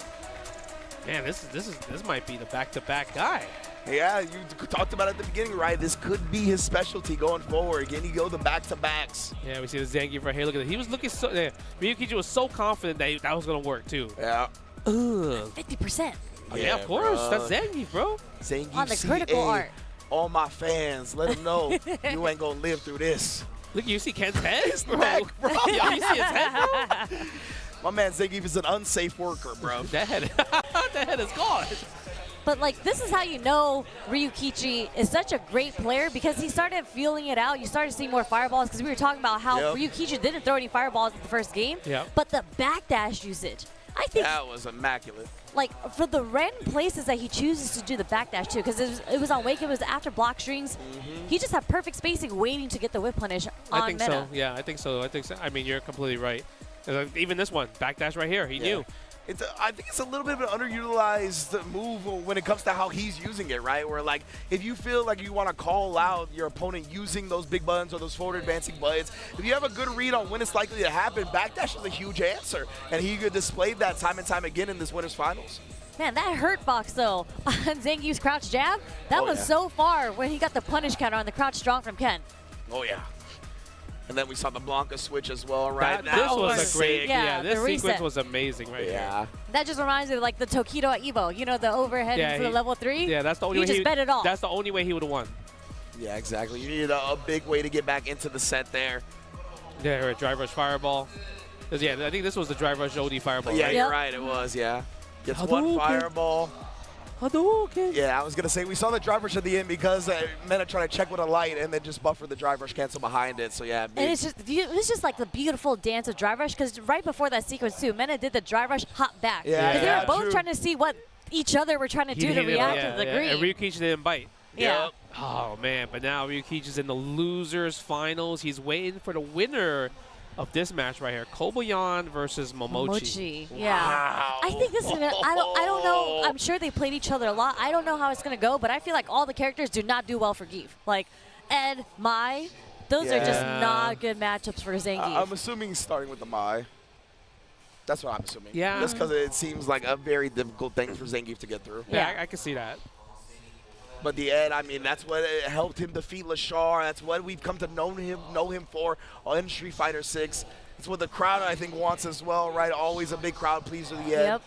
Man, this might be the back-to-back guy. Yeah, you talked about it at the beginning, right? This could be his specialty going forward. Can he go the back-to-backs? Yeah, we see the Zangief right here. Look at that. He was looking so. Ryukichi was so confident that was gonna work too. Yeah. 50%. Yeah, of course. That's Zangief, bro. Zangief on the critical art. All my fans, let them know you ain't gonna live through this. Look, you see Ken's head? His neck, bro. Yeah, you see his head, bro? My man Zangief is an unsafe worker, bro. That head is gone. But, like, this is how you know Ryukichi is such a great player, because he started feeling it out. You started seeing more fireballs, because we were talking about how Ryukichi didn't throw any fireballs in the first game. But the backdash usage, I think that was immaculate. Like, for the random places that he chooses to do the backdash to, because it was on Wake, it was after block strings. He just had perfect spacing waiting to get the whip punish on I think Meta. so. Yeah, I think so. I mean, you're completely right. Even this one, backdash right here, he knew. I think it's a little bit of an underutilized move when it comes to how he's using it, right? Where, like, if you feel like you want to call out your opponent using those big buttons or those forward advancing buttons, if you have a good read on when it's likely to happen, backdash is a huge answer. And he displayed that time and time again in this winner's finals. Man, that hurt box, though, on Zangief's crouch jab, that was so far when he got the punish counter on the crouch strong from Ken. Oh, yeah. And then we saw the Blanca switch as well, right? This was a great, this sequence reset was amazing right here. That just reminds me of, like, the Tokido at Evo. You know, the overhead into the level 3? Yeah, that's the only way he just bet it all. That's the only way he would have won. Yeah, exactly. You needed a big way to get back into the set there. Yeah, a drive rush fireball. Yeah, I think this was the drive rush OD fireball. Yeah, right? you're right. It was, yeah. Gets one fireball. Hadouken. Yeah, I was going to say, we saw the drive rush at the end because Meta tried to check with a light and then just buffer the drive rush cancel behind it. So, yeah. And it was just like the beautiful dance of drive rush, because right before that sequence, too, Meta did the drive rush hop back. Yeah, because they were both trying to see what each other were trying to do to react to the green. And Ryukichi didn't bite. Yeah. Oh, man. But now Ryukichi's in the losers finals. He's waiting for the winner of this match right here, Kobayan versus Momochi. Yeah. Wow. I think this is gonna, I don't know. I'm sure they played each other a lot. I don't know how it's gonna go, but I feel like all the characters do not do well for Geef. Like Ed, Mai, those are just not good matchups for Zangief. I'm assuming starting with the Mai. That's what I'm assuming. Yeah. Just because it seems like a very difficult thing for Zangief to get through. Yeah, I can see that. But the Ed, I mean, that's what helped him defeat Lashar. That's what we've come to know him for in Street Fighter 6. It's what the crowd, I think, wants as well, right? Always a big crowd pleaser, the Ed. Yep.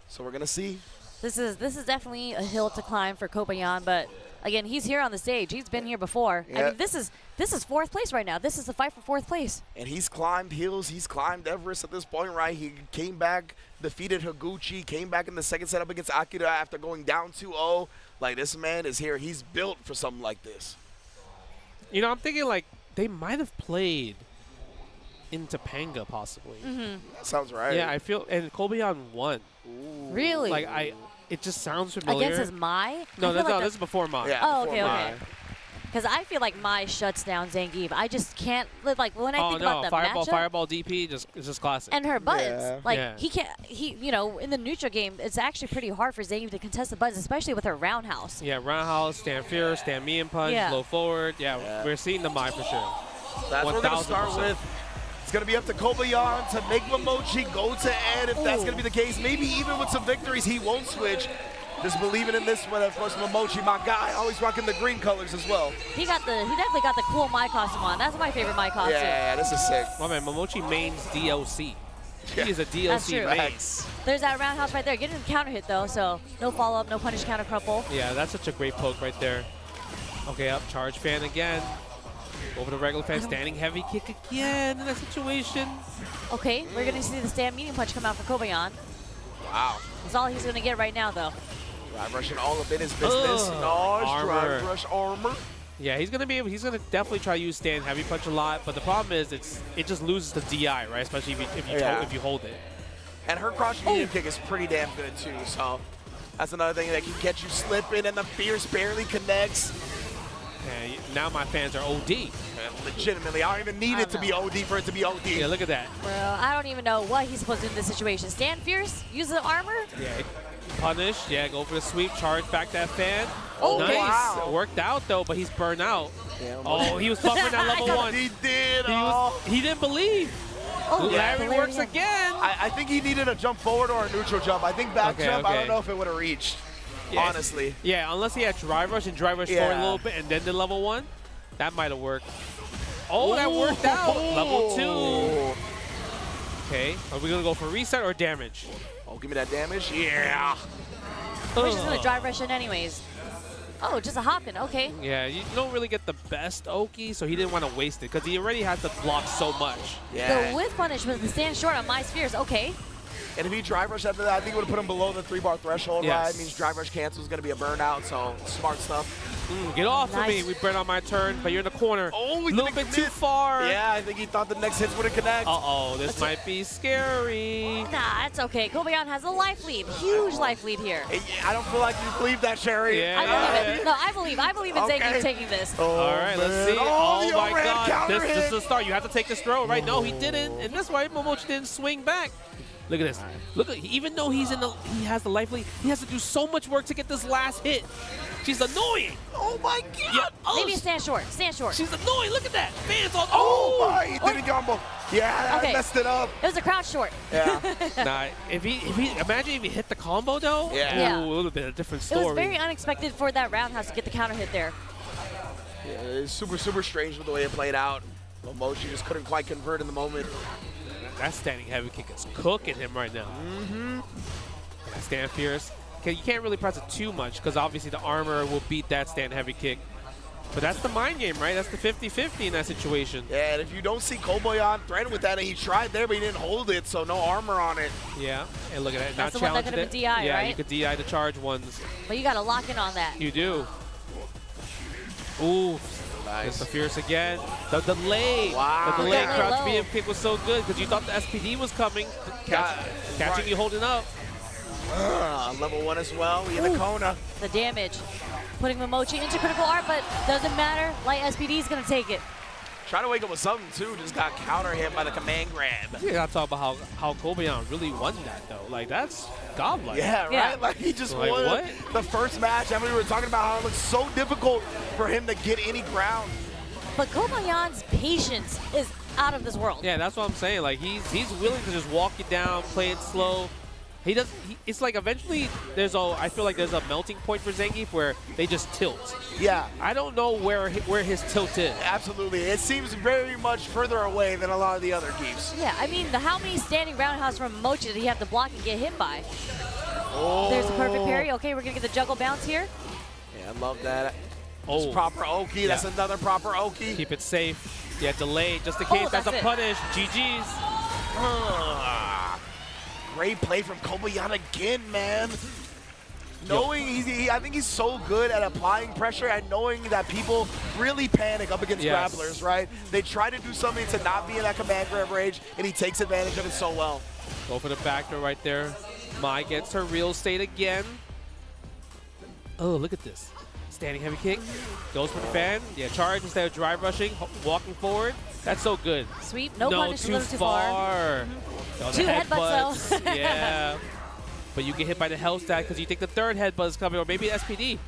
So we're going to see. This is definitely a hill to climb for Kobayan, but again, he's here on the stage. He's been here before. Yeah. I mean, this is fourth place right now. This is the fight for fourth place. And he's climbed hills. He's climbed Everest at this point, right? He came back, defeated Higuchi, came back in the second set up against Akira after going down 2-0. Like, this man is here. He's built for something like this. You know, I'm thinking, like, they might have played in Topanga, possibly. That sounds right. Yeah, I feel, and Kobayan won. Really? Like, it just sounds familiar. Against his Mai? No, this is before Mai. Yeah, Oh, before okay, Mai. okay. Because I feel like Mai shuts down Zangief. I just can't, like, when I think about the Fireball DP, it's just classic. and her buttons. Yeah. Like, Yeah. you know, in the neutral game, it's actually pretty hard for Zangief to contest the buttons, especially with her roundhouse. Yeah, roundhouse, stand fierce, stand me and punch, Yeah. low forward. Yeah, we're seeing the Mai for sure. That's what we're going to 1000%. start with. going to be up to Kobayan to make Momochi go to end. If that's going to be the case, maybe even with some victories, he won't switch. Just believing in this one. Of course, Momochi, my guy, always rocking the green colors as well. He definitely got the cool Mai costume on. That's my favorite Mai costume. Yeah, this is sick. My man, Momochi mains DLC. He is a DLC main. There's that roundhouse right there. Getting the counter hit though, so no follow-up, no punish counter crumple. Yeah, that's such a great poke right there. Okay, up, charge fan again. Over the regular fan, standing heavy kick again in that situation. Okay, we're going to see the stand medium punch come out for Kobayan. Wow. That's all he's going to get right now, though. Drive rushing all up in his business. Nice drive rush armor. Yeah, he's gonna definitely try to use stand heavy punch a lot, but the problem is it just loses the DI, right? Especially if you hold it. And her crouch medium kick is pretty damn good too, so that's another thing that can get you slipping, and the fierce barely connects. Yeah, now my fans are OD. And legitimately, I don't even need it to be OD for it to be OD. Yeah, look at that. Well, I don't even know what he's supposed to do in this situation. Stand fierce, use the armor. Yeah, punish. Yeah, go for the sweep, charge back that fan. Oh, nice. Wow. It worked out though, but he's burned out. Yeah, oh, he was buffering at level 1. He did. He didn't believe. Oh, Larry works again. I think he needed a jump forward or a neutral jump. I think back jump, I don't know if it would have reached. Yeah, honestly. Yeah, unless he had drive rush and drive rush forward a little bit and then the level 1, that might have worked. Oh, that worked out. Level 2. Okay, are we gonna go for reset or damage? Oh, give me that damage. Yeah. We're just gonna drive rush in anyways. Oh, just a hop in. Okay. Yeah, you don't really get the best Oki, so he didn't want to waste it because he already had to block so much. Yeah. The with punish was the stand short on my spheres. Okay. And if he drive rush after that, I think it would have put him below the 3-bar threshold, right? It means drive rush cancel is going to be a burnout, so smart stuff. Get off of me. We burn on my turn, but you're in the corner. Oh, a little bit too far. Yeah, I think he thought the next hits wouldn't connect. Uh-oh, this might be scary. Nah, it's okay. Kobayan has a life lead. Huge life lead here. I don't feel like you believe that, Sherry. Yeah. I believe it. No, I believe in Zangief taking this. All right, let's see. Oh, Oh, my God. this This is the start. You have to take this throw, right? No, he didn't. And that's why Momochi didn't swing back. Look at this. Look at, even though he has the life lead, he has to do so much work to get this last hit. She's annoying. Oh my God. Yeah. Oh, Maybe stand short. Stand short. she's annoying. Look at that. Fans on. Oh my, he did a combo. Yeah, Okay. I messed it up. It was a crouch short. Yeah. Nah, imagine if he hit the combo though. Yeah. Ooh, a little bit of a different It story. was very unexpected for that roundhouse to get the counter hit there. Yeah, it's super, super strange with the way it played out. Momochi just couldn't quite convert in the moment. That standing heavy kick is cooking him right now. Stand fierce. Okay, you can't really press it too much because obviously the armor will beat that stand heavy kick. But that's the mind game, right? That's the 50-50 in that situation. Yeah, and if you don't see Kobayan threaten with that, and he tried there, but he didn't hold it, so no armor on it. Yeah, and look at that. That's Not the one that challenging could have been DI, Yeah, right? you could DI the charge ones. But you got to lock in on that. You do. Ooh. Nice. The fierce again. The delay. Wow. The delay Yeah. crouch Low. medium kick was so good because you thought the SPD was coming. Catching you holding up. Level 1 as well. We in the Kona. The damage. Putting Momochi into critical art, but doesn't matter. Light SPD is going to take it. Trying to wake up with something, too. Just got counter hit by the command grab. We gotta talk about how Kobayan really won that though. Like that's godlike. Yeah, right? Yeah. Like he just Like, won what? the first match. I mean, we were talking about how it looks so difficult for him to get any ground. But Kobayan's patience is out of this world. Yeah, that's what I'm saying. Like he's willing to just walk you down, play it slow. It's like eventually I feel like there's a melting point for Zangief where they just tilt. Yeah. I don't know where his tilt is. Absolutely. It seems very much further away than a lot of the other Geefs. Yeah, I mean, how many standing roundhouse from Momochi did he have to block and get hit by? Oh. There's a perfect parry. Okay, we're going to get the juggle bounce here. Yeah, I love that. Oh. That's proper Oki. Yeah. That's another proper Oki. Keep it safe. Yeah, delay just in case that's a punish. GG's. Great play from Kobayan again, man. Knowing I think he's so good at applying pressure and knowing that people really panic up against grapplers, right? They try to do something to not be in that command grab rage, and he takes advantage of it so well. Go for the backdoor right there. Mai gets her real estate again. Oh, look at this. Standing heavy kick. Goes for the fan. Yeah, charge instead of drive rushing. Walking forward. That's so good. Sweep. No punish. too a little too far. No, the Two headbutts, though. Yeah. But you get hit by the health stack because you think the third headbutt is coming, or maybe SPD.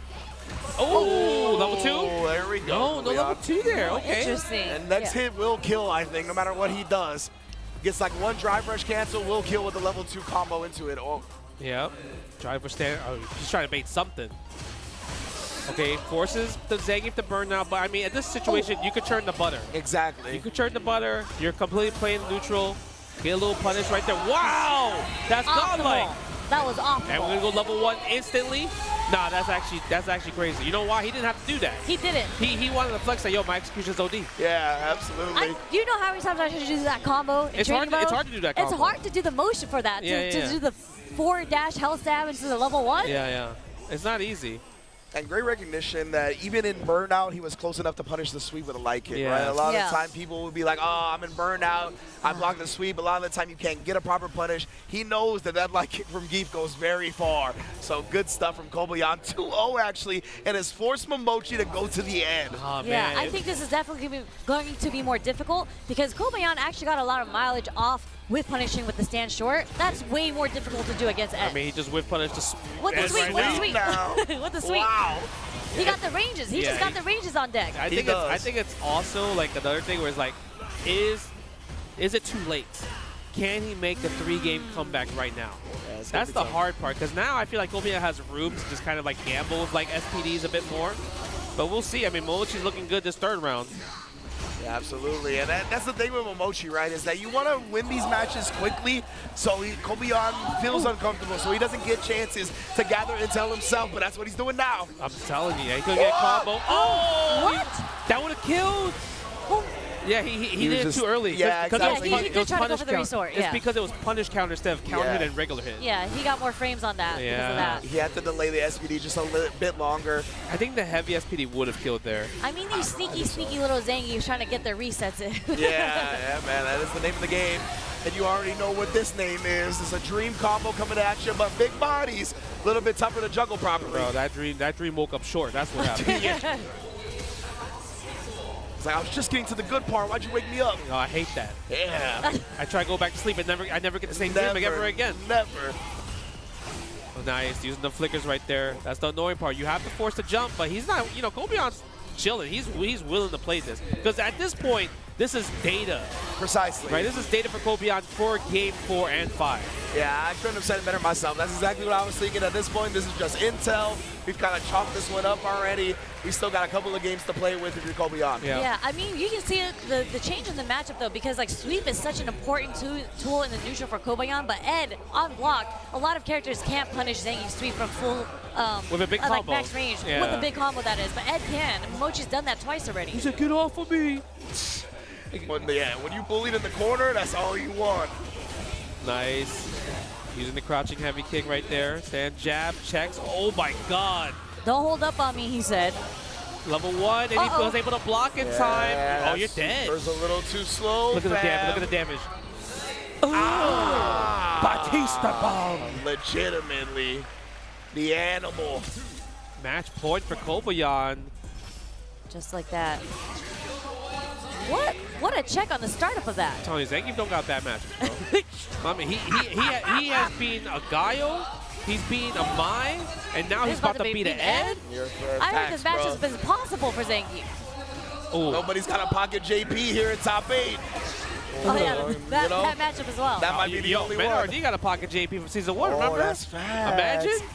Oh, level 2? Oh, there we go. No level 2 there. Okay. Interesting. And next hit will kill, I think, no matter what he does. Gets like one drive rush cancel, will kill with a level 2 combo into it. Oh. Yep. Driver stand. Oh, he's trying to bait something. Okay, forces the Zangief to burn now, but I mean, at this situation, you could turn the butter. Exactly. You could turn the butter. You're completely playing neutral. Get a little punish right there. Wow! That's godlike. That was awful. And we're gonna go level 1 instantly. Nah, that's actually crazy. You know why? He didn't have to do that. He didn't. He wanted to flex that, yo, my execution's OD. Yeah, absolutely. You know how many times I should do that combo in It's training hard mode? to do that combo. It's hard to do the motion for that. Yeah, to do the 4 dash health stab into the level 1. Yeah. It's not easy. And great recognition that even in Burnout, he was close enough to punish the sweep with a light kick, right? A lot of the time, people would be like, oh, I'm in Burnout, I blocked the sweep. A lot of the time, you can't get a proper punish. He knows that that light kick from Geef goes very far. So good stuff from Kobayan. 2-0, actually, and has forced Momochi to go to the end. Oh, yeah, man. I think this is definitely going to be more difficult because Kobayan actually got a lot of mileage off with punishing with the stand short. That's way more difficult to do against Ed. I mean, he just whiff punished the with the sweep, with the sweep. With the sweep. Wow. He got the ranges. He just got the ranges on deck. I think it's also like another thing where it's like, is it too late? Can he make the 3-game comeback right now? Yeah, that's the hard part, because now I feel like Kobayan has room to just kind of like gamble with like SPDs a bit more. But we'll see. I mean, Momochi's looking good this 3rd round. Yeah, absolutely, and that's the thing with Momochi, right, is that you want to win these matches quickly so Kobayan feels uncomfortable, so he doesn't get chances to gather intel himself, but that's what he's doing now. I'm telling you, he could get a combo. Oh! What? That would have killed! Yeah, he did it too early. Yeah, exactly. He did try to go for the resort, It's because it was punish counter instead of counter hit and regular hit. Yeah, he got more frames on that because of that. He had to delay the SPD just a little bit longer. I think the heavy SPD would have killed there. I mean, these sneaky little Zangiefs trying to get their resets in. yeah, man, that is the name of the game. And you already know what this name is. It's a dream combo coming at you, but big bodies. A little bit tougher to juggle properly. Bro, that dream woke up short. That's what happened. Like, I was just getting to the good part. Why'd you wake me up? No, I hate that. Yeah. I try to go back to sleep, and I never get the same dream ever again. Never. Oh, nice, using the flickers right there. That's the annoying part. You have to force the jump, but he's not. You know, Kobayan's chilling. He's willing to play this because at this point, this is data. Precisely. Right. This is data for Kobayan for Game 4 and 5. Yeah, I couldn't have said it better myself. That's exactly what I was thinking. At this point, this is just intel. We've kind of chalked this one up already. We still got a couple of games to play with if you're Kobayan. Yeah, I mean, you can see the change in the matchup, though, because, like, sweep is such an important tool in the neutral for Kobayan, but Ed, on block, a lot of characters can't punish Zangief's sweep from full with a big combo. Like max range, with a big combo, that is. But Ed can. Mochi's done that twice already. He said, get off of me. When you bullied in the corner, that's all you want. Nice. Using the crouching heavy kick right there. Stand jab, checks. Oh my god. Don't hold up on me, he said. Level 1, and he was able to block in time. Oh, you're dead. There's a little too slow. Look at the damage. Look at the damage. Batista bomb. Legitimately, the animal. Match point for Kobayan. Just like that. What a check on the startup of that. I'm telling you, Zangief don't got bad matches, bro. I mean, he has been a Gaio, he's been a Mai, and now he's about to beat an Ed. I heard this match has been possible for Zangief. Ooh. Nobody's got a pocket JP here in top 8. Oh yeah, that matchup as well. That might be the only one. RD got a pocket JP from season 1, remember? That's fast. Imagine.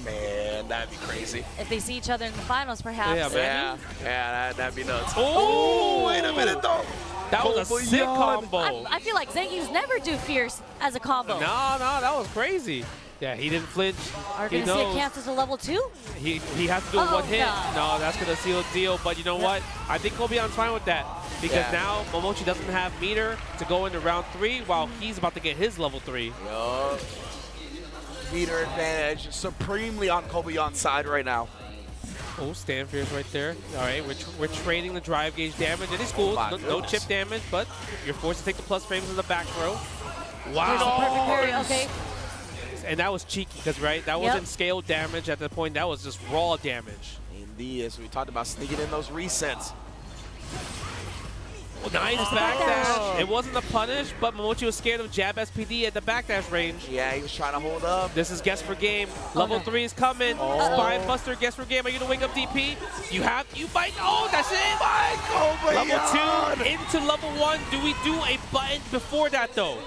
Man, that'd be crazy. If they see each other in the finals, perhaps. Yeah, that'd be nuts. Oh, wait a minute, though. That was a sick combo. I feel like Zangief's never do fierce as a combo. No, that was crazy. Yeah, he didn't flinch. Are we going to see it cancel to level 2? He has to do one hit. No, that's going to seal the deal. But you know what? I think Kobayan's fine with that. Because now Momochi doesn't have meter to go into round 3 while he's about to get his level 3. Yup. Meter advantage supremely on Kobayan's side right now. Oh, stand fears right there. All right, we're trading the drive gauge damage. It is cool. No chip damage, but you're forced to take the plus frames in the back throw. Wow. Perfect parry. Okay. And that was cheeky because, right, that wasn't scaled damage at the point. That was just raw damage. Indeed, as we talked about sneaking in those resets. Nice backdash. It wasn't a punish, but Momochi was scared of jab SPD at the backdash range. Yeah, he was trying to hold up. This is guess for game. Level 3 is coming. Spine Buster, guess for game. Are you gonna wake up DP? You fight. Oh, that's it. Level 2 into level 1. Do we do a button before that though?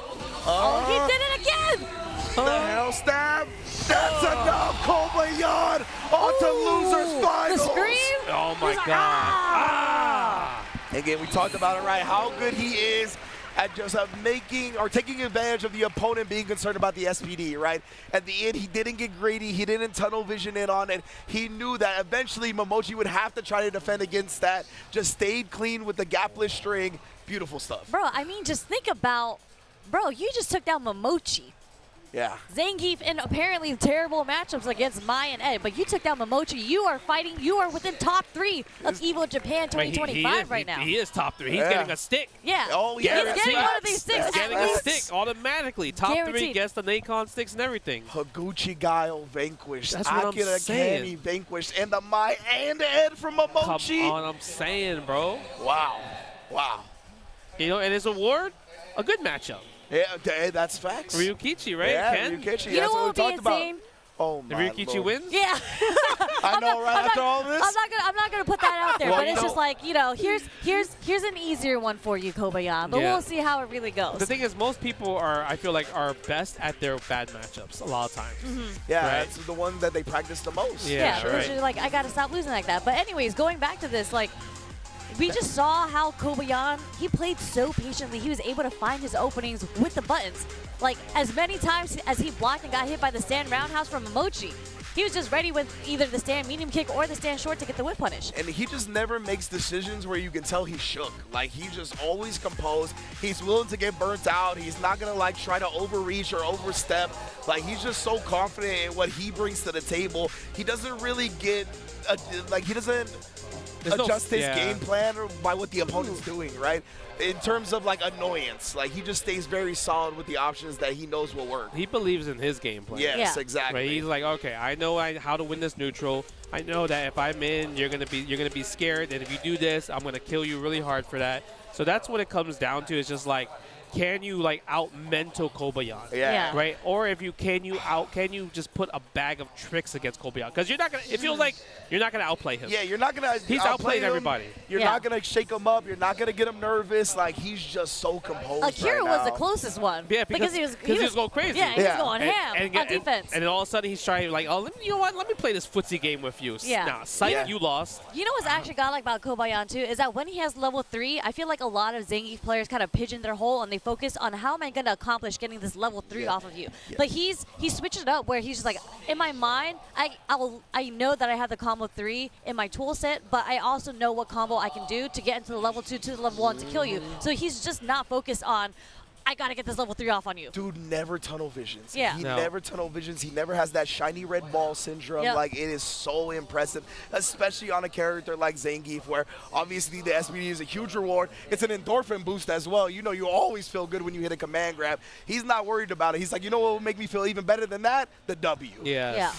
Oh, he did it again. The hell stab. That's enough. Kobayan onto losers finals. The scream. Oh my God. Again, we talked about it, right? How good he is at just making or taking advantage of the opponent being concerned about the SPD, right? At the end, he didn't get greedy. He didn't tunnel vision in on it. He knew that eventually Momochi would have to try to defend against that. Just stayed clean with the gapless string. Beautiful stuff. Bro, I mean, just think about, bro, you just took down Momochi. Yeah. Zangief in apparently terrible matchups against Mai and Ed, but you took down Momochi. You are fighting. You are within top 3 of Evo Japan 2025 right now. He is top 3. He's getting a stick. Yeah. Oh, He's getting one of these sticks. He's getting a stick automatically. Top 3 gets the Nacon sticks and everything. Higuchi Guile vanquished. That's what Akira I'm saying. Kenny vanquished. And the Mai and Ed from Momochi. Come on, I'm saying, bro. Wow. Wow. You know, and his award, a good matchup. Yeah, that's facts. Ryukichi, right? Yeah, Ken? Ryukichi. You know That's what what we would be talked about. insane? Oh The my Ryukichi Lord. Yeah. wins? I know, right? After all this? I'm not gonna put that out there, Well, but you it's know- just like, you know, here's an easier one for you, Kobayan. But Yeah. we'll see how it really goes. The thing is, most people are, I feel like, are best at their bad matchups a lot of times. Yeah, Right. that's the one that they practice the most. Yeah, but it's just like, I gotta stop losing like that. But anyways, going back to this, like, we just saw how Kobayan, he played so patiently. He was able to find his openings with the buttons. Like, as many times as he blocked and got hit by the stand roundhouse from Momochi, he was just ready with either the stand medium kick or the stand short to get the whip punish. And he just never makes decisions where you can tell he's shook. Like, he's just always composed. He's willing to get burnt out. He's not going to, like, try to overreach or overstep. Like, he's just so confident in what he brings to the table. He doesn't really get, he doesn't adjust his game plan by what the opponent's doing, right? In terms of, like, annoyance. Like, he just stays very solid with the options that he knows will work. He believes in his game plan. Yes, exactly. Right? He's like, okay, I know how to win this neutral. I know that if I'm in, you're gonna be scared, and if you do this, I'm gonna kill you really hard for that. So that's what it comes down to. It's just like, can you like out mental Kobayan? Yeah. Right? Or if you can you just put a bag of tricks against Kobayan? Because you're not gonna. It feels like you're not gonna outplay him. Yeah, you're not gonna. He's outplaying everybody. You're not gonna shake him up. You're not gonna get him nervous. Like, he's just so composed. Akira right was the now. closest one. Yeah, because he was going crazy. Yeah, he was going ham on and, defense. And then all of a sudden he's trying like, oh, you know what? Let me play this footsie game with you. Yeah. Nah, psych, you lost. You know what's actually godlike about Kobayan too is that when he has level 3, I feel like a lot of Zangief players kind of pigeon their hole and they focus on how am I going to accomplish getting this level 3 off of you. But he switched it up where he's just like, in my mind, I know that I have the combo 3 in my tool set, but I also know what combo I can do to get into the level 2 to the level 1 to kill you. So he's just not focused on, I gotta get this level 3 off on you. Dude never tunnel visions. Yeah. He never tunnel visions. He never has that shiny red ball syndrome. Yep. Like, it is so impressive, especially on a character like Zangief, where obviously the SPD is a huge reward. It's an endorphin boost as well. You know, you always feel good when you hit a command grab. He's not worried about it. He's like, you know what will make me feel even better than that? The W. Yeah.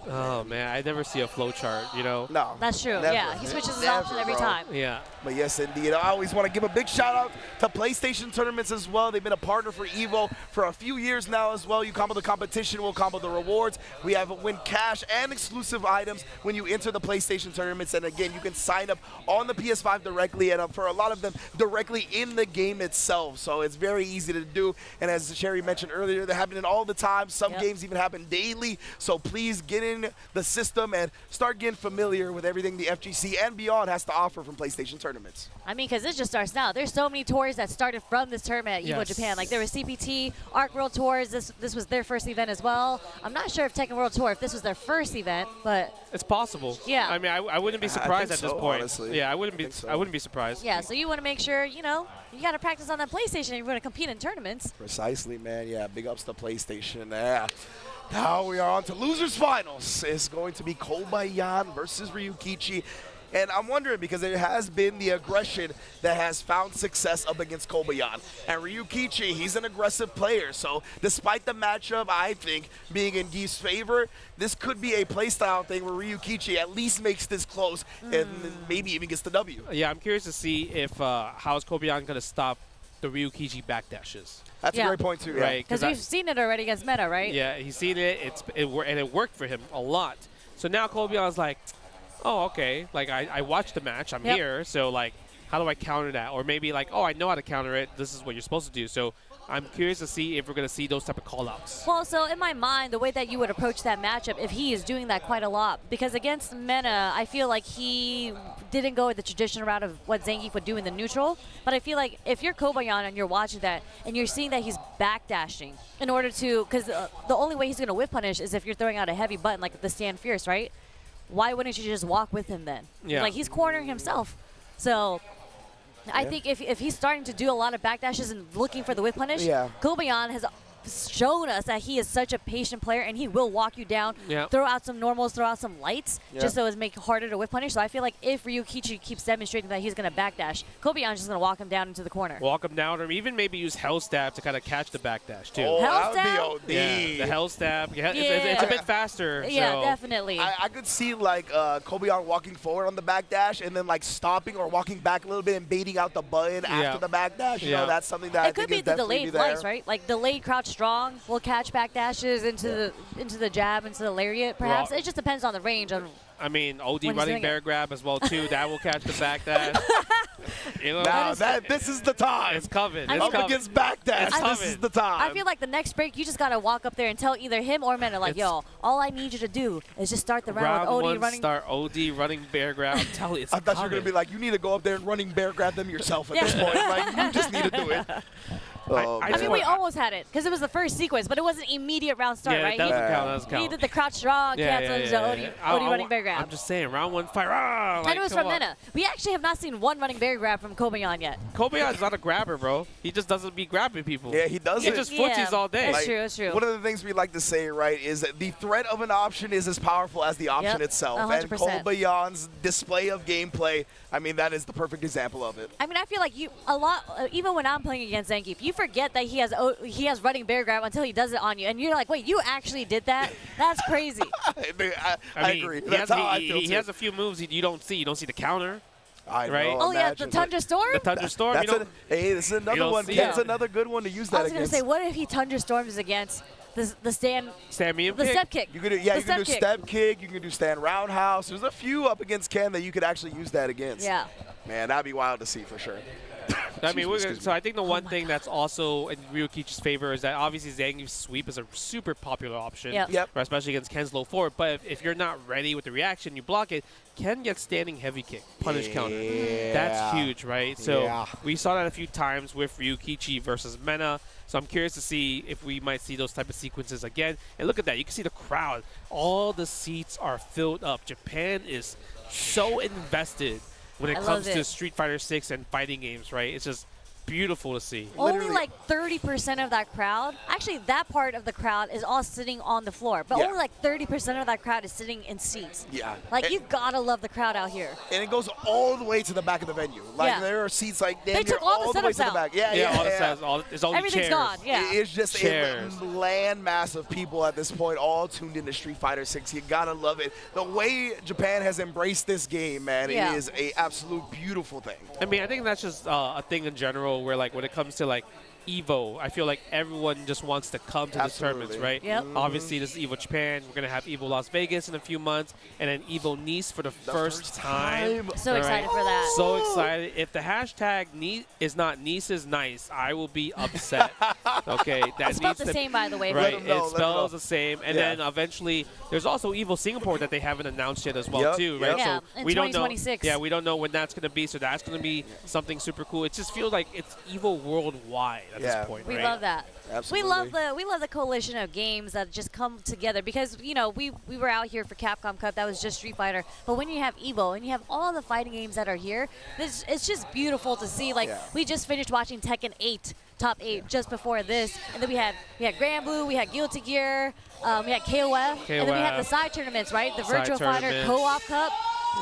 Oh man, I never see a flow chart, you know? No. That's true. Never. Yeah, he switches his Never, option every bro. time. Yeah. But yes, indeed. I always want to give a big shout out to PlayStation Tournaments as well. They've been a partner for Evo for a few years now as well. You combo the competition, we'll combo the rewards. We have win cash and exclusive items when you enter the PlayStation Tournaments. And again, you can sign up on the PS5 directly, and for a lot of them, directly in the game itself. So it's very easy to do. And as Sherry mentioned earlier, they're happening all the time. Some games even happen daily. So please get in the system and start getting familiar with everything the FGC and beyond has to offer from PlayStation Tournaments. I mean, because this just starts now. There's so many tours that started from this tournament at Evo Yes. Japan. Like, there was CPT, Arc World Tours. This was their first event as well. I'm not sure if Tekken World Tour, if this was their first event, but It's possible. Yeah. I mean, I wouldn't be I surprised think at this so, point. honestly. Yeah, I wouldn't be. so. I wouldn't be surprised. yeah. So you want to make sure, you know, you got to practice on that PlayStation if you're going to compete in tournaments. Precisely, man. Yeah, big ups to PlayStation. Yeah. Now we are on to losers finals. It's going to be Kobayan versus Ryukichi And I'm wondering because there has been the aggression that has found success up against Kobayan. And Ryukichi, he's an aggressive player. So despite the matchup, I think, being in Geef's favor, this could be a playstyle thing where Ryukichi at least makes this close and maybe even gets the W. Yeah, I'm curious to see if how is Kobayan going to stop the Ryukichi backdashes. That's a great point too, right? Because we've seen it already against Meta, right? Yeah, he's seen it. And it worked for him a lot. So now Kobayan's like, oh, okay. Like I watched the match. I'm here. So like, how do I counter that? Or maybe like, oh, I know how to counter it. This is what you're supposed to do. So I'm curious to see if we're going to see those type of call-outs. Well, so in my mind, the way that you would approach that matchup, if he is doing that quite a lot, because against Mena, I feel like he didn't go the traditional route of what Zangief would do in the neutral. But I feel like if you're Kobayan and you're watching that and you're seeing that he's backdashing in order to, because the only way he's going to whiff punish is if you're throwing out a heavy button like the Stand Fierce, right? Why wouldn't you just walk with him then? Yeah. Like he's cornering himself. So I think if he's starting to do a lot of backdashes and looking for the whip punish, Kobayan has shown us that he is such a patient player and he will walk you down, throw out some normals, throw out some lights, just so it's make it harder to whip punish. So I feel like if Ryukichi keeps demonstrating that he's going to backdash, Kobayan's just going to walk him down into the corner. Walk him down, or even maybe use Hell Stab to kind of catch the backdash too. Oh, Hell that would Stab? be OD. Yeah, the Hell Stab. Yeah, it's a bit faster. Yeah, so. definitely. I could see like Kobayan walking forward on the backdash and then like stopping or walking back a little bit and baiting out the button after the backdash. You know, that's something that I think could be is the definitely delayed there. flights, right? Like delayed crouch strong will catch backdashes into the jab, into the lariat, perhaps. It just depends on the range. I mean, OD when running bear grab as well too. That will catch the backdash. You know, this is the time. It's coming. Up against backdash. This is the time. I feel like the next break, you just got to walk up there and tell either him or Mena, like, yo, all I need you to do is just start the round with OD running. Start OD running bear grab. I'm telling you, it's I thought you were going to be like, you need to go up there and running bear grab them yourself at this point. Like, you just need to do it. I mean, we almost had it because it was the first sequence, but it wasn't immediate round start, right? That doesn't count. He did the crouch strong, cancel into OD running bear grab. I'm just saying, round one fight. And it was from Mena. We actually have not seen one running bear grab from Kobayan yet. Kobayan's not a grabber, bro. He just doesn't be grabbing people. Yeah, he doesn't. He just footsies all day. That's true, that's true. One of the things we like to say, right, is that the threat of an option is as powerful as the option itself. 100%. And Kobayan's display of gameplay, I mean, that is the perfect example of it. I mean, I feel like even when I'm playing against Zangief, you forget that he has running bear grab until he does it on you, and you're like, wait, you actually did that? That's crazy. I agree. That's how I feel he has a few moves you don't see. You don't see the counter. I right? know, Oh, yeah, the Tundra Storm? The Tundra Storm. Hey, this is another one. That's another good one to use that I was going to against. say, what if he Tundra Storms against the stand medium the kick? step kick? You can do, you can do step kick. You can do stand roundhouse. There's a few up against Ken that you could actually use that against. Yeah. Man, that'd be wild to see for sure. I mean, so I think the one thing that's also in Ryukichi's favor is that obviously Zangief's sweep is a super popular option, especially against Ken's low forward. But if you're not ready with the reaction, you block it, Ken gets standing heavy kick, punish counter. That's huge, right? So we saw that a few times with Ryukichi versus Mena. So I'm curious to see if we might see those type of sequences again. And look at that. You can see the crowd. All the seats are filled up. Japan is so invested when it comes to Street Fighter 6 and fighting games, right? It's just beautiful to see. Only like 30% of that crowd, actually that part of the crowd is all sitting on the floor, but only like 30% of that crowd is sitting in seats. Yeah. Like, you gotta love the crowd out here. And it goes all the way to the back of the venue. Like, there are seats like they took all the way setups to the out. back. All the setups, it's only everything's chairs. gone, It's just chairs. a landmass of people at this point, all tuned into Street Fighter 6. You gotta love it. The way Japan has embraced this game, man, it is a absolute beautiful thing. I mean, I think that's just a thing in general where, like, when it comes to, like, Evo, I feel like everyone just wants to come to these tournaments, right? Yep. Obviously, this is Evo Japan. We're going to have Evo Las Vegas in a few months, and then Evo Nice for the first time. So excited for that. So excited. If the hashtag is not Nice is nice, I will be upset. Okay, that It's spelled the same, by the way. Right, it spells the same. And then eventually, there's also Evo Singapore that they haven't announced yet as well, too, right? Yeah, so in we don't know. 2026. Yeah, we don't know when that's going to be, so that's going to be something super cool. It just feels like it's Evo worldwide at this point, We right? love that. Absolutely. We love the coalition of games that just come together because, you know, we were out here for Capcom Cup. That was just Street Fighter. But when you have Evo and you have all the fighting games that are here, it's just beautiful to see. Like, we just finished watching Tekken 8, Top 8, just before this. And then we had Grand Blue, we had Guilty Gear, we had KOF. And then we had the side tournaments, right? The Virtual Fighter Co-op Cup.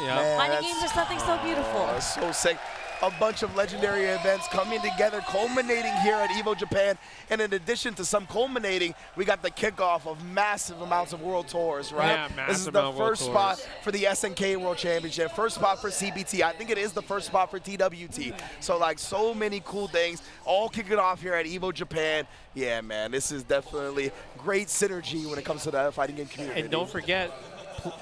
Yeah. Fighting games are something so beautiful. So sick. A bunch of legendary events coming together, culminating here at Evo Japan. And in addition to some culminating, we got the kickoff of massive amounts of world tours, right? Yeah, massive this is amount the of world first tours. spot for the SNK World Championship, first spot for CBT. I think it is the first spot for TWT. So like so many cool things, all kicking off here at Evo Japan. Yeah, man, this is definitely great synergy when it comes to the fighting game community. And don't forget,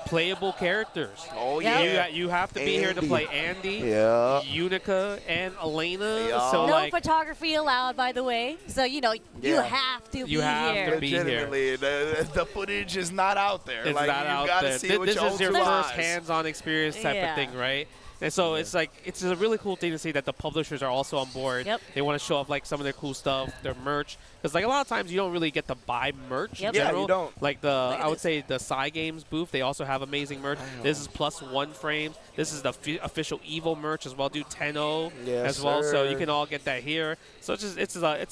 playable characters. Oh, yeah. You have to be here to play Andy, Yeah. Unica, and Elena. Yeah. So No like, photography allowed, by the way. So, you know, you Yeah. have to You be have here. to be here. Legitimately, the footage is not out there. It's like, not you out gotta there. see it with This your is own your two first eyes. hands-on experience type Yeah. of thing, right? And so it's like, it's a really cool thing to see that the publishers are also on board. Yep. They want to show off like some of their cool stuff, their merch. Because like a lot of times you don't really get to buy merch Yep. in Yeah, general. you don't. Like at I would this. say the Psy Games booth, they also have amazing merch. This is +1 frames. This is the official Evo merch as well, do 10-0 Yes, as well. So sir. you can all get that here. So it's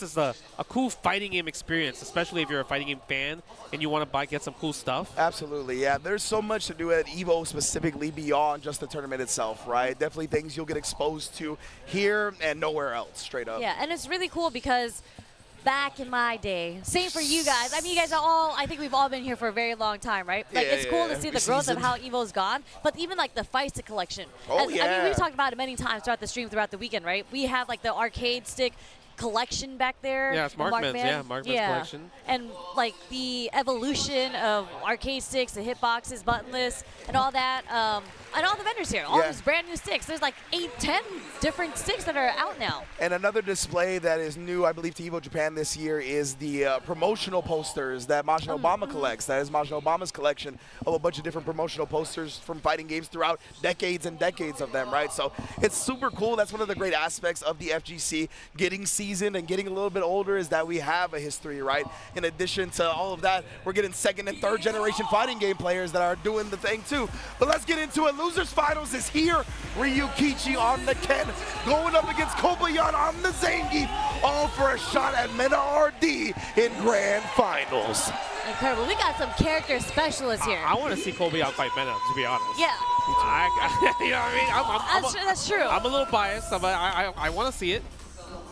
just a cool fighting game experience, especially if you're a fighting game fan and you want to get some cool stuff. Absolutely, yeah. There's so much to do at Evo specifically beyond just the tournament itself, right? Definitely things you'll get exposed to here and nowhere else, straight up. Yeah, and it's really cool because back in my day, same for you guys. I mean, you guys are all, I think we've all been here for a very long time, right? Like, Yeah, it's cool yeah, to see we're the growth seasoned. of how Evo's gone, but even like the Feisty collection. Oh, I mean, yeah. we've talked about it many times throughout the stream, throughout the weekend, right? We have like the arcade stick collection back there. Yeah, it's the Markman's, Markman. yeah, Markman's collection. And like the evolution of arcade sticks, the hitboxes, buttonless, and all that. And all the vendors here, all Yeah. these brand new sticks. There's like 8, 10 different sticks that are out now. And another display that is new, I believe, to Evo Japan this year is the promotional posters that Majin Obama collects. That is Majin Obama's collection of a bunch of different promotional posters from fighting games throughout decades and decades of them, right? So it's super cool. That's one of the great aspects of the FGC. Getting seasoned and getting a little bit older is that we have a history, right? In addition to all of that, we're getting second and third generation fighting game players that are doing the thing too. But let's get into it. Losers Finals is here. Ryukichi on the Ken, going up against Kobayan on the Zangief, all for a shot at Meta RD in Grand Finals. Incredible. We got some character specialists here. I want to see Kobe out fight Meta, to be honest. Yeah. You know what I mean? That's true. I'm a little biased. I want to see it.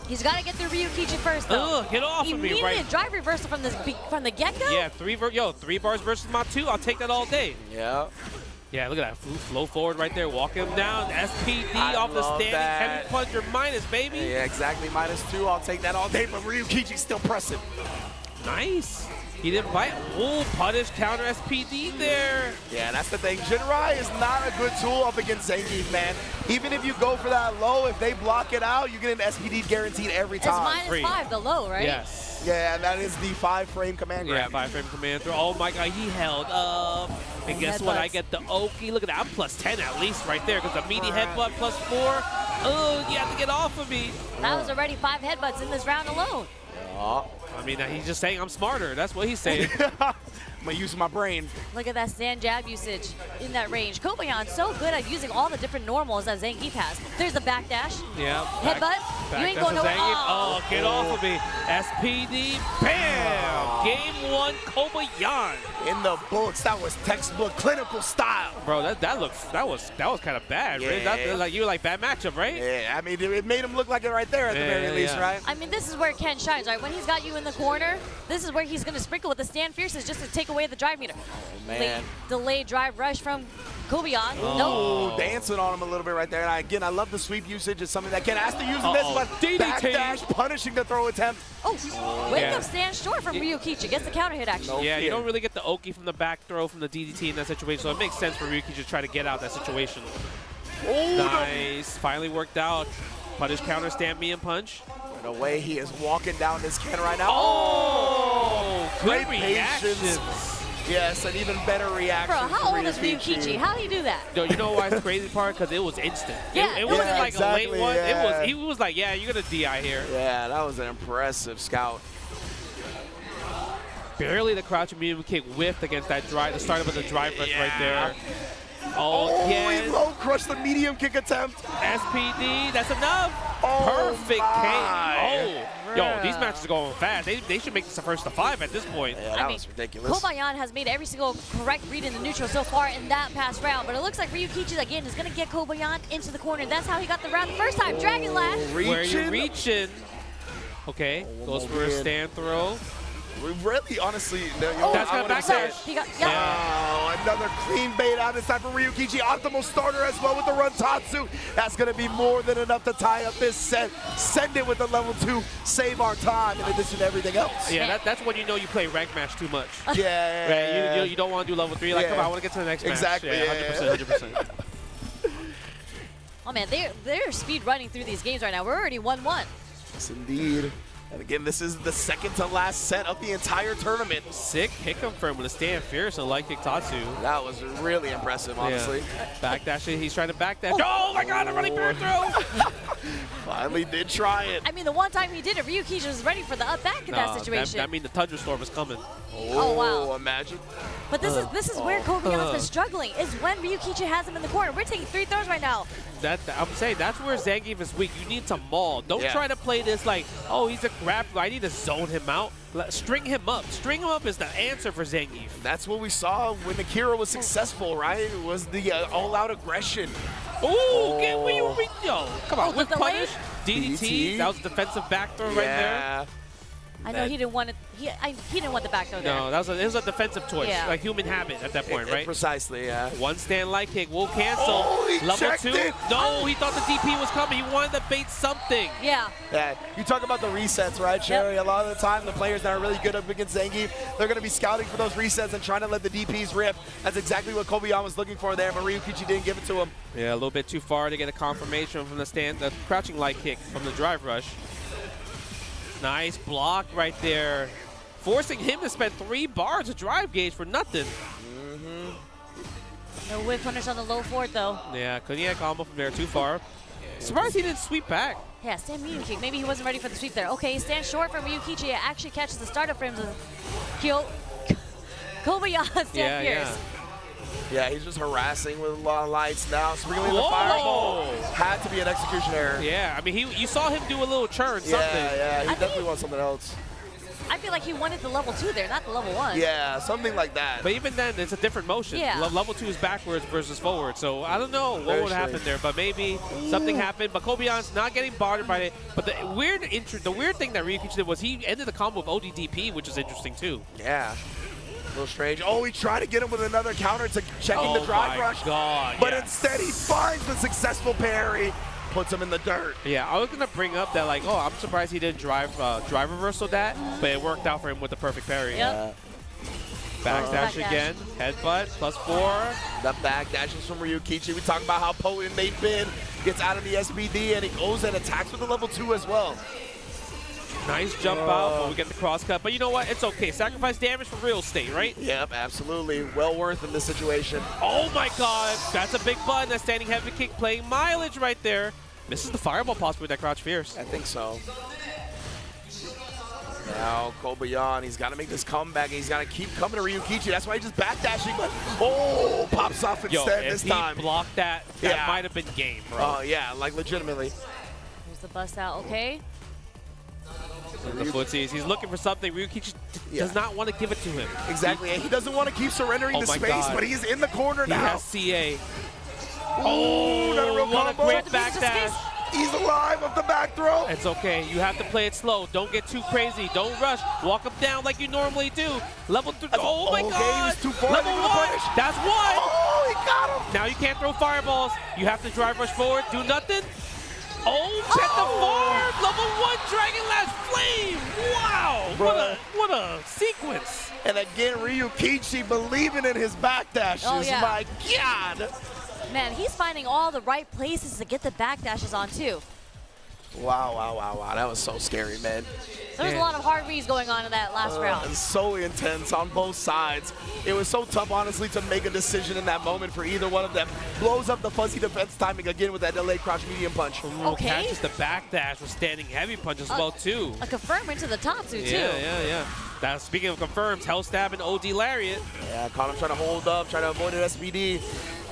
He's got to get through Ryukichi first, though. Ugh, get off of me, right? Immediate drive reversal from the get-go? Yeah, 3 bars versus my 2. I'll take that all day. Yeah. Yeah, look at that. Flow forward right there. Walk him down. SPD off the love standing. that. Heavy plunger minus, baby. Yeah, exactly. -2. I'll take that all day, but Ryukichi's still pressing. Nice. He didn't bite. Ooh, punish counter SPD there. Yeah, that's the thing. Jinrai is not a good tool up against Zangief, man. Even if you go for that low, if they block it out, you get an SPD guaranteed every time. It's -5, the low, right? Yes. Yeah, and that is the 5-frame command grab. Yeah, 5-frame command throw. Oh my god, he held up. And guess what? I get the Oki. Look at that. I'm +10 at least right there because the meaty headbutt +4. Oh, you have to get off of me. That was already 5 headbutts in this round alone. I mean, he's just saying I'm smarter. That's what he's saying. I'm gonna use my brain. Look at that stand jab usage in that range. Kobayan so good at using all the different normals that Zangief has. There's the backdash. Yeah. Headbutt. You ain't going nowhere. Oh, get off of me. SPD. Bam. Game 1, Kobayan. In the books, that was textbook clinical style. Bro, that was kind of bad. Yeah. Right? That, like you were like bad matchup, right? Yeah, I mean, it made him look like it right there at the very least, right? I mean, this is where Ken shines, right? When he's got you in the corner, this is where he's going to sprinkle with the stand fierces just to take away the drive meter. Man. Delayed drive rush from Kobayan. Oh, Nope. dancing on him a little bit right there. And again, I love the sweep usage. It's something that Ken has to use in this, but DDT. backdash punishing the throw attempt. Oh, wake up stand short from Ryukichi. Gets the counter hit, actually. Yeah, you don't really get the Oki from the back throw from the DDT in that situation, so it makes sense for Ryukichi to try to get out that situation. Oh, nice. Finally worked out. Punish counter, stand me and punch. The way he is walking down this Ken right now. Oh, great good patience. reactions. Yes, an even better reaction. Bro, how old is Ryukichi? How do you do that? Yo, you know why it's the crazy part? Because it was instant. Yeah. It wasn't like exactly, a late one. yeah. He was like, yeah, you're going to DI here. Yeah, that was an impressive scout. Barely the crouching medium kick whiffed against that drive, the startup of the drive rush right there. Oh, he yes. low crushed the medium kick attempt. SPD, that's enough. Oh, Perfect my. K. Oh, yo, these These matches are going fast. They should make this a first to 5 at this point. Yeah, that was ridiculous. Kobayan has made every single correct read in the neutral so far in that past round, but it looks like Ryukichi again is going to get Kobayan into the corner. That's how he got the round the first time. Dragon Lash. Where you reaching? Okay, goes for a stand throw. We really, honestly, that's got backdash. He got, another clean bait out this time for Ryukichi. Optimal starter as well with the run Tatsu. That's going to be more than enough to tie up this set. Send it with the level 2. Save our time in addition to everything else. Yeah, that's when you know you play rank match too much. Yeah. Right, you don't want to do level 3. Like, come on, I want to get to the next match. Exactly. Yeah, 100%. Oh man, they're speed running through these games right now. We're already 1-1. Yes, indeed. And again, this is the second to last set of the entire tournament. Sick hit confirm with a stand fierce and light kick Tatsu. That was really impressive, honestly. Backdash it. He's trying to backdash. Oh my god, I'm running through. Finally did try it. I mean, the one time he did it, Ryukichi was ready for the up back in that situation. That means the thunderstorm was coming. Oh wow. Imagine. But this is where Kobayan's been struggling, is when Ryukichi has him in the corner. We're taking 3 throws right now. I'm saying that's where Zangief is weak. You need to maul. Don't try to play this like, oh, he's a grappler. I need to zone him out. String him up. String him up is the answer for Zangief. That's what we saw when Akira was successful, right? It was the all-out aggression. Ooh, get where you reach. Yo, come on, with punish. DDT. DDT. That was a defensive back throw right there. I know he didn't want it. He didn't want the back throw there. No, it was a defensive choice, like human habit at that point, right? Precisely, yeah. One stand light kick will cancel. He Level checked 2. it. No, he thought the DP was coming. He wanted to bait something. Yeah. You talk about the resets, right, Sherry? A lot of the time, the players that are really good up against Zangief, they're going to be scouting for those resets and trying to let the DPs rip. That's exactly what Kobayan was looking for there, but Ryukichi didn't give it to him. Yeah, a little bit too far to get a confirmation from the stand. The crouching light kick from the drive rush. Nice block right there. Forcing him to spend 3 bars of drive gauge for nothing. No whip punish on the low forward, though. Yeah, couldn't get a combo from there too far. Surprised he didn't sweep back. Yeah, stand medium kick. Maybe he wasn't ready for the sweep there. Okay, he stands short from Ryukichi. It actually catches the startup frames of Kobayan stand fierce. Yeah, he's just harassing with a lot of lights now. Sprinkling the fireball. Had to be an execution error. Yeah, I mean, you saw him do a little churn, something. Yeah, he definitely wants something else. I feel like he wanted the level 2 there, not the level 1. Yeah, something like that. But even then, it's a different motion. Yeah. Level 2 is backwards versus forward. So I don't know what would happen there, but maybe something happened. But Kobayan's not getting bothered by it. But the weird thing that Ryukichi did was he ended the combo with ODDP, which is interesting too. Yeah. A little strange. Oh, he tried to get him with another counter to checking the drive rush. God, but instead he finds the successful parry. Puts him in the dirt. Yeah, I was gonna bring up that like, oh, I'm surprised he didn't drive reversal that, but it worked out for him with the perfect parry. Yep. Backdash again, headbutt, +4. The backdashes from Ryukichi. We talk about how potent they've been. Gets out of the SBD and he goes and attacks with the level 2 as well. Nice jump out, but we get the cross cut. But you know what? It's okay. Sacrifice damage for real estate, right? Yep, absolutely. Well worth in this situation. Oh my god, that's a big button. That standing heavy kick playing mileage right there. Misses the fireball possibly with that crouch fierce. I think so. Now Kobayan, he's got to make this comeback. He's got to keep coming to Ryukichi. That's why he's just backdashing, but pops off instead this time. If he blocked that, that might have been game, bro. Oh, yeah, like legitimately. Here's the bust out, okay. The footsies. He's looking for something. Ryukichi does not want to give it to him. Exactly. He doesn't want to keep surrendering the space, but he's in the corner now. He has CA. Oh, not a real what combo. a great backdash. He's alive off the back throw. It's okay. You have to play it slow. Don't get too crazy. Don't rush. Walk him down like you normally do. Level 3. Oh my god. He's too far. Level 1. That's 1. Oh, he got him. Now you can't throw fireballs. You have to drive rush forward. Do nothing. Oh, check the farm. Level 1 Dragon Lash Flame. Wow. What a sequence. And again, Ryukichi believing in his backdashes. Oh, yeah. My god. Man, he's finding all the right places to get the backdashes on, too. Wow. That was so scary, man. There's a lot of hard reads going on in that last round. So intense on both sides. It was so tough, honestly, to make a decision in that moment for either one of them. Blows up the fuzzy defense timing again with that delayed crouch medium punch. Okay. Catches the backdash with standing heavy punch as well, too. A confirm into the Tatsu, too. Yeah. Now, speaking of confirms, Hell Stab and OD Lariat. Yeah, caught him trying to hold up, trying to avoid an SBD.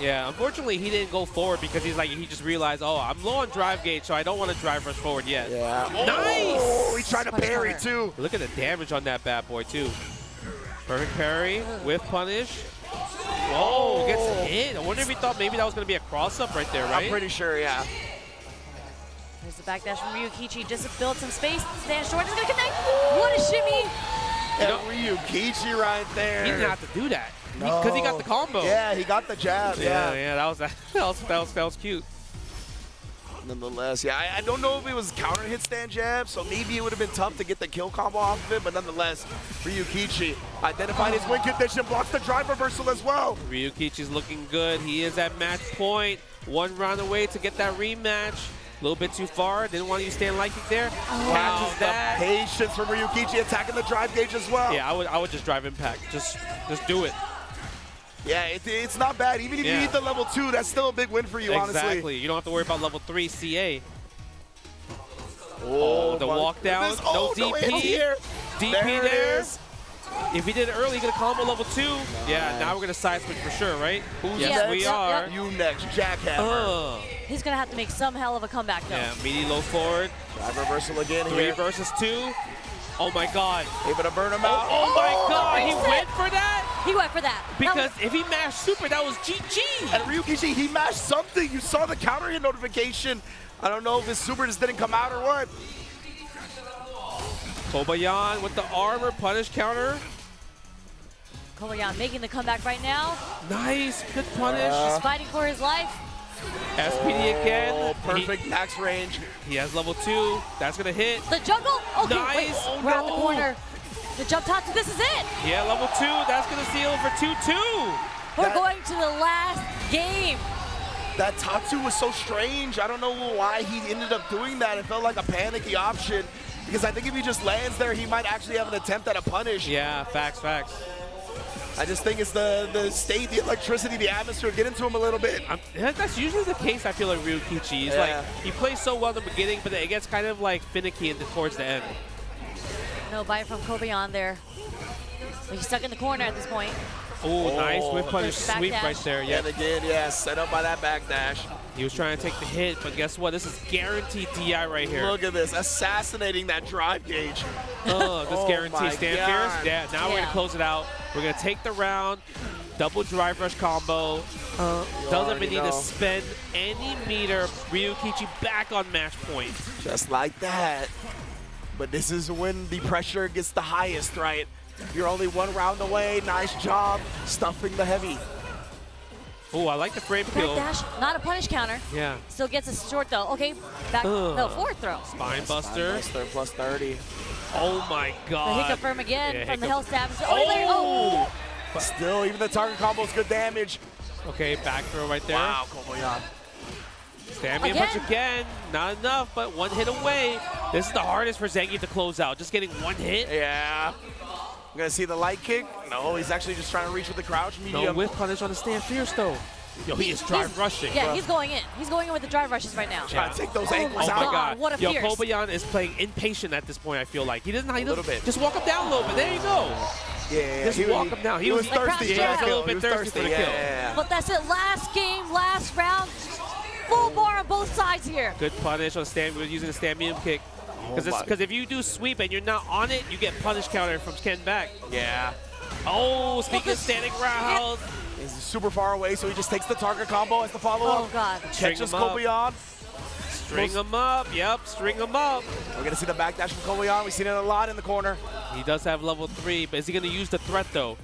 Yeah, unfortunately, he didn't go forward because he just realized, oh, I'm low on drive gauge, so I don't want to drive rush forward yet. Yeah. Nice! Oh, he's trying to parry, too. Look at the damage on that bad boy, too. Perfect parry with punish. Whoa, gets hit. I wonder if he thought maybe that was going to be a cross-up right there, right? I'm pretty sure, yeah. There's the backdash from Ryukichi just to build some space. Stand short, is going to connect. What a shimmy. And Ryukichi right there. He didn't have to do that because he got the combo. Yeah, he got the jab. Yeah, that was cute. Nonetheless, yeah, I don't know if it was counter hit stand jab, so maybe it would have been tough to get the kill combo off of it, but nonetheless, Ryukichi identified his win condition, blocks the drive reversal as well. Ryukichi's looking good. He is at match point. 1 round away to get that rematch. A little bit too far. Didn't want to use stand light kick there. Catches that. The patience from Ryukichi attacking the drive gauge as well. Yeah, I would just drive impact. Just do it. Yeah, it's not bad. Even if you need the level 2, that's still a big win for you, honestly. Exactly. You don't have to worry about level 3 CA. Oh, the walk down. No DP. Here. DP there. If he did it early, he could have combo level 2. Yeah, now we're going to side switch for sure, right? Yes, we are. You next, Jackhammer. He's going to have to make some hell of a comeback, though. Yeah, meaty low forward. Drive reversal again 3 here. versus 2. Oh my God. Able to burn him out. Oh my God, he went for that? He went for that. Because if he mashed super, that was GG. And Ryukichi, he mashed something. You saw the counter hit notification. I don't know if his super just didn't come out or what. Kobayan with the armor, punish counter. Kobayan making the comeback right now. Nice, good punish. He's fighting for his life. SPD again. Oh, perfect max range. He has level 2. That's going to hit. The jungle. Okay, nice. Wait, we're at the corner. The jump top, this is it. Yeah, level 2. That's going to seal for 2-2. We're going to the last game. That Tatsu was so strange. I don't know why he ended up doing that. It felt like a panicky option. Because I think if he just lands there, he might actually have an attempt at a punish. Yeah, facts. I just think it's the state, the electricity, the atmosphere get into him a little bit. That's usually the case, I feel like Ryukichi. He's like, he plays so well in the beginning, but it gets kind of like finicky towards the end. No bite from Kobayan there. But he's stuck in the corner at this point. Oh, nice whip punish sweep right there. Yeah, and again, set up by that backdash. He was trying to take the hit, but guess what? This is guaranteed DI right here. Look at this, assassinating that drive gauge. This guaranteed stand fierce. Yeah, now we're gonna close it out. We're gonna take the round, double drive rush combo. Doesn't even need to spend any meter. Ryukichi back on match point. Just like that. But this is when the pressure gets the highest, right? You're only 1 round away. Nice job stuffing the heavy. Oh, I like the frame kill. Dash, not a punish counter. Yeah. Still gets a short though. Okay, back. No, forward throw. Spine buster. Spine buster plus 30. Oh my God. The hiccup firm again from the health stab. But still, even the target combo is good damage. Okay, back throw right there. Wow, Kobayan. Stand-me punch again. Not enough, but 1 hit away. This is the hardest for Zangief to close out. Just getting 1 hit. Yeah. I'm going to see the light kick. No, he's actually just trying to reach with the crouch medium. No whip punish on the stand fierce, though. Yo, he is drive rushing. Yeah, he's going in. He's going in with the drive rushes right now. Trying to take those ankles out. Oh my God. What a Yo, fierce. Kobayan is playing impatient at this point, I feel like. He doesn't know. A little bit. Just walk him down a little bit. There you go. Yeah, just walk him down. He was thirsty. Yeah, a little bit thirsty for the kill. But that's it. Last game, last round. Full bar on both sides here. Good punish on stand. We're using the stand medium kick. Because if you do sweep and you're not on it, you get punish counter from Ken back. Yeah. Oh, speaking of standing rounds. He's super far away, so he just takes the target combo as the follow-up. Oh, God. Catches Kobayan. String him up. Yep, string him up. We're going to see the backdash from Kobayan. We've seen it a lot in the corner. He does have level 3, but is he going to use the threat, though?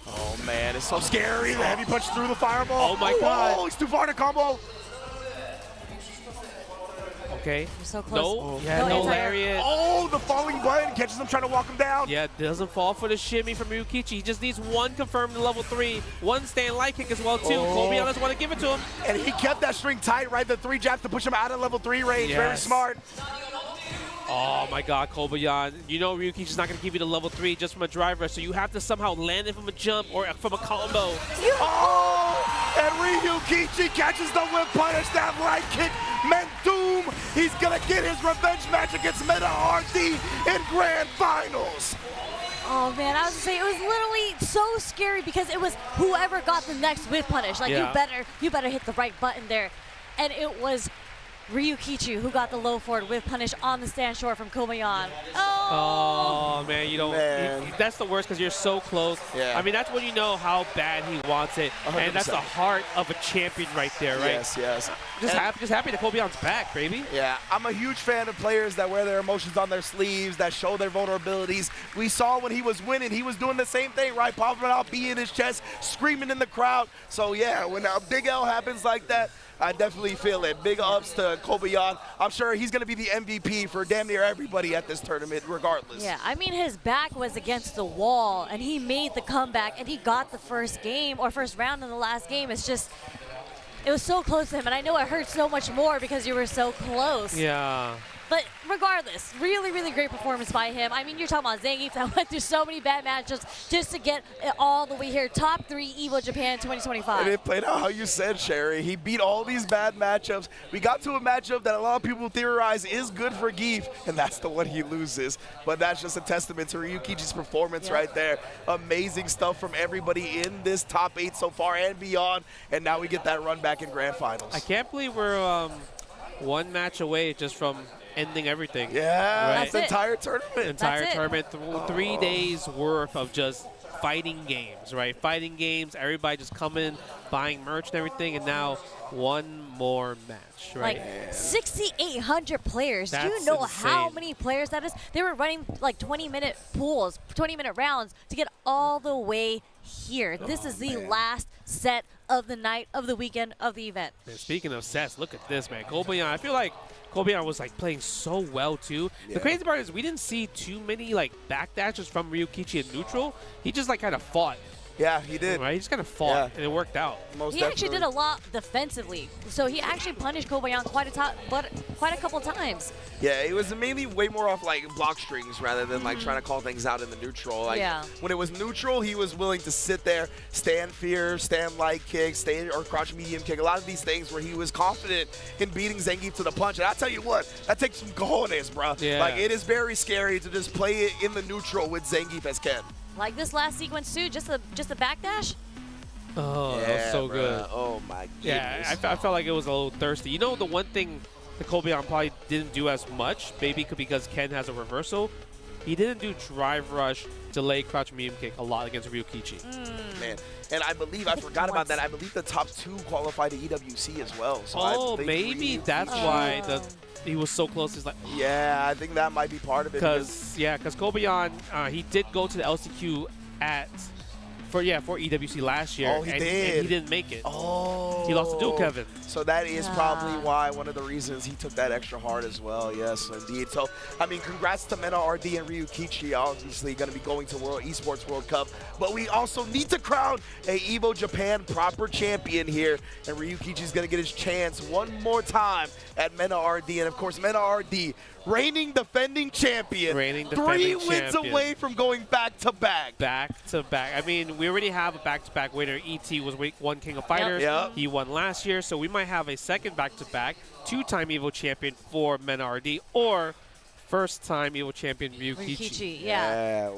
Oh, man, it's so scary. The heavy punch through the fireball. Oh, my God. Oh, he's too far to combo. Okay. You're so close. No, no lariat. Oh, the falling button catches him trying to walk him down. Yeah, doesn't fall for the shimmy from Ryukichi. He just needs 1 confirmed to level 3. 1 stand light kick as well, too. Kobayan doesn't want to give it to him. And he kept that string tight, right? The 3 jabs to push him out of level 3 range. Very smart. Oh my God, Kobayan. You know Ryukichi's not going to give you the level 3 just from a drive rush, so you have to somehow land it from a jump or from a combo. Oh! And Ryukichi catches the whip punish. That light kick meant doom. He's going to get his revenge match against Meta RD in Grand Finals. Oh man, I was gonna say it was literally so scary because it was whoever got the next whiff punish. Like you better hit the right button there, and it was Ryukichi who got the low forward whiff punish on the stand short from Kobayan. Oh man, you don't. That's the worst because you're so close. Yeah. I mean, that's when you know how bad he wants it, 100%. and that's the heart of a champion right there, right? Yes, yes. Just happy that Kobayan's back, baby. Yeah, I'm a huge fan of players that wear their emotions on their sleeves, that show their vulnerabilities. We saw when he was winning, he was doing the same thing, right? Popping out, beating his chest, screaming in the crowd. So yeah, when a big L happens like that, I definitely feel it. Big ups to Kobayan. I'm sure he's going to be the MVP for damn near everybody at this tournament, regardless. Yeah, I mean, his back was against the wall, and he made the comeback, and he got the first game, or first round in the last game. It's just, it was so close to him, and I know it hurt so much more because you were so close. Yeah. But regardless, really, really great performance by him. I mean, you're talking about Zangief that went through so many bad matchups just to get it all the way here. Top 3 Evo Japan 2025. And it played out how you said, Sherry. He beat all these bad matchups. We got to a matchup that a lot of people theorize is good for Geef, and that's the one he loses. But that's just a testament to Ryukichi's performance right there. Amazing stuff from everybody in this top 8 so far and beyond. And now we get that run back in Grand Finals. I can't believe we're one match away just from ending everything. Yeah, right? that's the entire tournament. Entire tournament, 3 days worth of just fighting games, right? Fighting games, everybody just coming, buying merch and everything, and now one more match, right? Like 6,800 players. That's Do you know insane. how many players that is? They were running like 20-minute pools, 20-minute rounds to get all the way here. This is the last set of the night, of the weekend, of the event. Man, speaking of sets, look at this, man. Kobayan, I feel like Kobayan was like playing so well too. Yeah. The crazy part is we didn't see too many like backdashes from Ryukichi in neutral. He just like kind of fought. Yeah, he did. Right? He just kind of fought, and it worked out. He actually did a lot defensively, so he actually punished Kobayan quite a couple times. Yeah, it was mainly way more off like block strings rather than like trying to call things out in the neutral. Like when it was neutral, he was willing to sit there, stand fear, stand light kick, stand or crouch medium kick. A lot of these things where he was confident in beating Zangief to the punch. And I tell you what, that takes some cojones, bro. Yeah. Like it is very scary to just play it in the neutral with Zangief as Ken. Like this last sequence too, just the backdash. Oh, that was so good. Oh my goodness. Yeah, I felt like it was a little thirsty. You know, the one thing the Kobayan probably didn't do as much, maybe because Ken has a reversal, he didn't do drive rush, delay crouch medium kick a lot against Ryukichi. Man, and I believe, I forgot about that, I believe the top 2 qualify to EWC as well. So Oh, I think maybe that's why he was so close. He's like, yeah, I think that might be part of it. Because Kobayan, he did go to the LCQ for EWC last year. Oh, he did. And he didn't make it. Oh. He lost to Duke Kevin. So that is probably why, one of the reasons he took that extra hard as well. Yes, indeed. So, I mean, congrats to Mena RD and Ryukichi. Obviously going to be going to World Esports World Cup. But we also need to crown a Evo Japan proper champion here. And Ryukichi's going to get his chance one more time at Mena RD. And, of course, Mena RD, reigning defending champion. 3 wins away from going back-to-back. Back-to-back. I mean, we already have a back-to-back winner. ET was one King of Fighters. Yep. He won last year, so we might have a second back-to-back, 2-time Evo champion for Mena RD, or first-time Evo champion Ryukichi.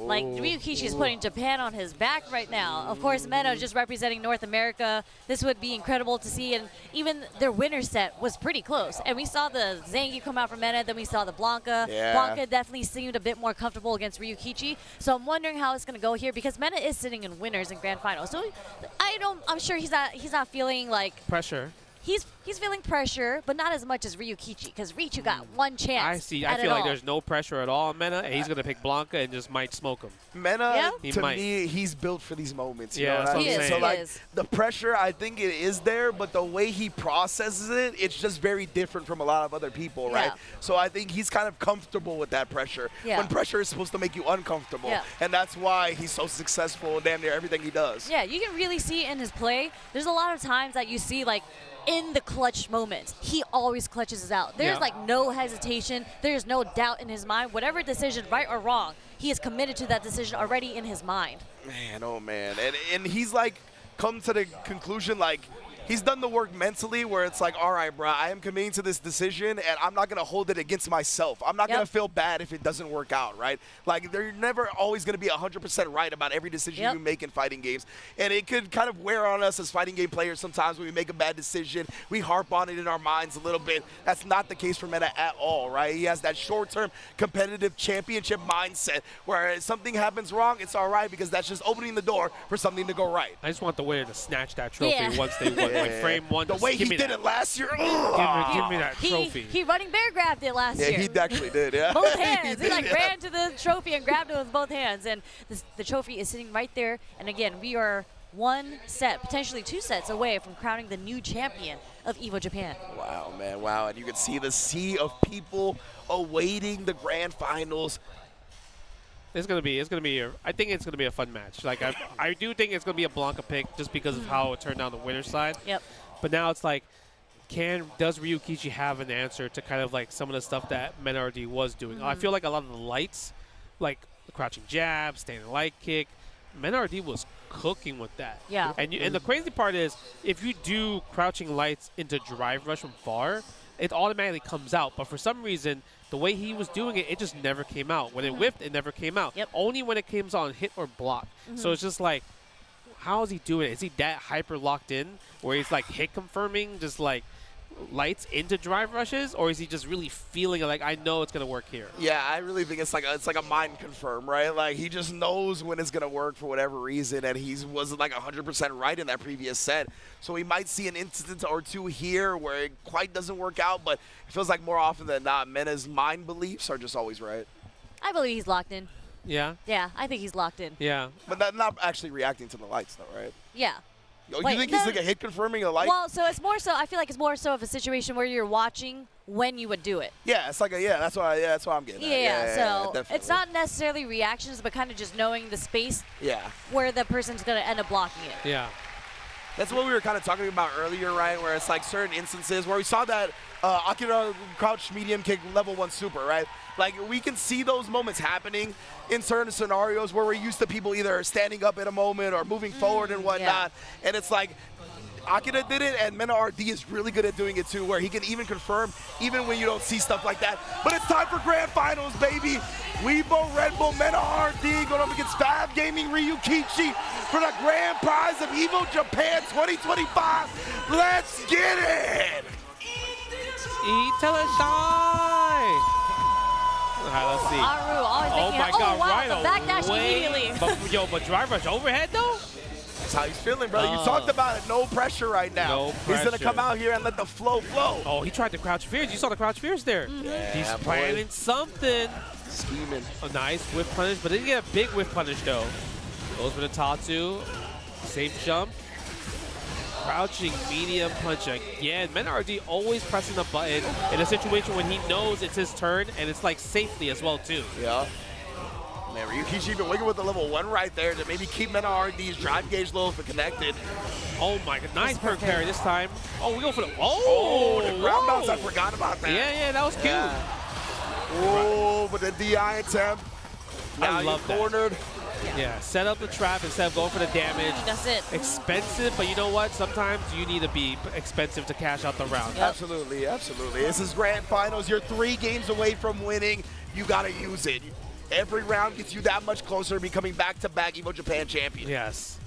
Like Ryukichi is putting Japan on his back right now. Of course, Mena just representing North America. This would be incredible to see, and even their winner set was pretty close. And we saw the Zangief come out from Mena, then we saw the Blanca. Blanca definitely seemed a bit more comfortable against Ryukichi. So I'm wondering how it's going to go here because Mena is sitting in winners in Grand Finals. So I'm sure he's not feeling like pressure. He's feeling pressure, but not as much as Ryukichi, because Ryu got one chance. I feel like there's no pressure at all on Mena, and he's going to pick Blanca and just might smoke him. Mena, to me, he's built for these moments. You know what that's I what mean? I'm So, saying. like, the pressure, I think it is there, but the way he processes it, it's just very different from a lot of other people, right? So I think he's kind of comfortable with that pressure. When pressure is supposed to make you uncomfortable. And that's why he's so successful in damn near everything he does. Yeah, you can really see in his play, there's a lot of times that you see, like, in the clutch moments, he always clutches us out. There's like no hesitation. There's no doubt in his mind. Whatever decision, right or wrong, he is committed to that decision already in his mind. Man, oh man. And he's like come to the conclusion like he's done the work mentally where it's like, all right, bro, I am committing to this decision, and I'm not going to hold it against myself. I'm not going to feel bad if it doesn't work out, right? Like, they're never always going to be 100% right about every decision you make in fighting games. And it could kind of wear on us as fighting game players sometimes when we make a bad decision. We harp on it in our minds a little bit. That's not the case for Mena at all, right? He has that short-term competitive championship mindset where if something happens wrong, it's all right because that's just opening the door for something to go right. I just want the winner to snatch that trophy once they won. Like frame one. The way he did it last year. Give me that trophy. He running bear grabbed it last year. Yeah, he actually did, yeah. Both hands. He like ran to the trophy and grabbed it with both hands. And the trophy is sitting right there. And again, we are one set, potentially two sets away from crowning the new champion of Evo Japan. Wow, man, wow. And you can see the sea of people awaiting the grand finals. I think it's gonna be a fun match. Like I do think it's gonna be a Blanca pick just because of how it turned out on the winner's side. Yep. But now it's like, does Ryukichi have an answer to kind of like some of the stuff that Menardi was doing? I feel like a lot of the lights, like the crouching jab, standing light kick, Menardi was cooking with that. Yeah. And the crazy part is, if you do crouching lights into drive rush from far, it automatically comes out. But for some reason, the way he was doing it, it just never came out. When it whiffed, it never came out. Only when it came on hit or block. So it's just like, how is he doing it? Is he that hyper locked in where he's like hit confirming, just like lights into drive rushes, or is he just really feeling like, I know it's gonna work here? Yeah, I really think it's like a mind confirm, right? Like he just knows when it's gonna work for whatever reason, and he wasn't like 100% right in that previous set. So we might see an instance or two here where it quite doesn't work out, but it feels like more often than not, Mena's mind beliefs are just always right. I believe he's locked in. Yeah? Yeah, I think he's locked in. Yeah. But that's not actually reacting to the lights though, right? Yeah. Oh, you think he's like a hit confirming a light? Well, so it's more so, I feel like it's more so of a situation where you're watching when you would do it. Yeah, it's like that's what I'm getting at. Yeah, so definitely. it's not necessarily reactions, but kind of just knowing the space Yeah. where the person's going to end up blocking it. Yeah. That's what we were kind of talking about earlier, right? Where it's like certain instances where we saw that Akira crouch medium kick level 1 super, right? Like we can see those moments happening in certain scenarios where we're used to people either standing up in a moment or moving forward and whatnot. And it's like Akira did it, and Mena RD is really good at doing it too, where he can even confirm even when you don't see stuff like that. But it's time for grand finals, baby. Weibo, Red Bull, Mena RD going up against Fab Gaming Ryukichi for the grand prize of Evo Japan 2025. Let's get it! All right, let's see. Aru always making my God, wow, right the backdash away. immediately. But drive rush overhead though? That's how he's feeling, brother. You talked about it. No pressure right now. No He's going to pressure. come out here and let the flow flow. Oh, he tried to crouch fears. You saw the crouch fears there. Yeah, He's boy. planning something. Scheming. A nice whiff punish, but didn't get a big whiff punish though. Goes for the Tatsu. Safe jump. Crouching medium punch again. Menardi always pressing the button in a situation when he knows it's his turn, and it's like safely as well too. Yeah. Man, Ryukichi been waiting with the level 1 right there to maybe keep Mena RD's drive gauge low if it connected. Oh my God, nice perk parry this time. Oh, we go for the, the ground bounce, I forgot about that. Yeah, that was cute. Yeah. Oh, but the DI attempt. Now I love you're cornered. Yeah, set up the trap instead of going for the damage. That's it. Expensive, but you know what? Sometimes you need to be expensive to cash out the round. Absolutely, absolutely. This is grand finals. You're 3 games away from winning. You got to use it. Every round gets you that much closer to becoming back-to-back Evo Japan champion. Yes.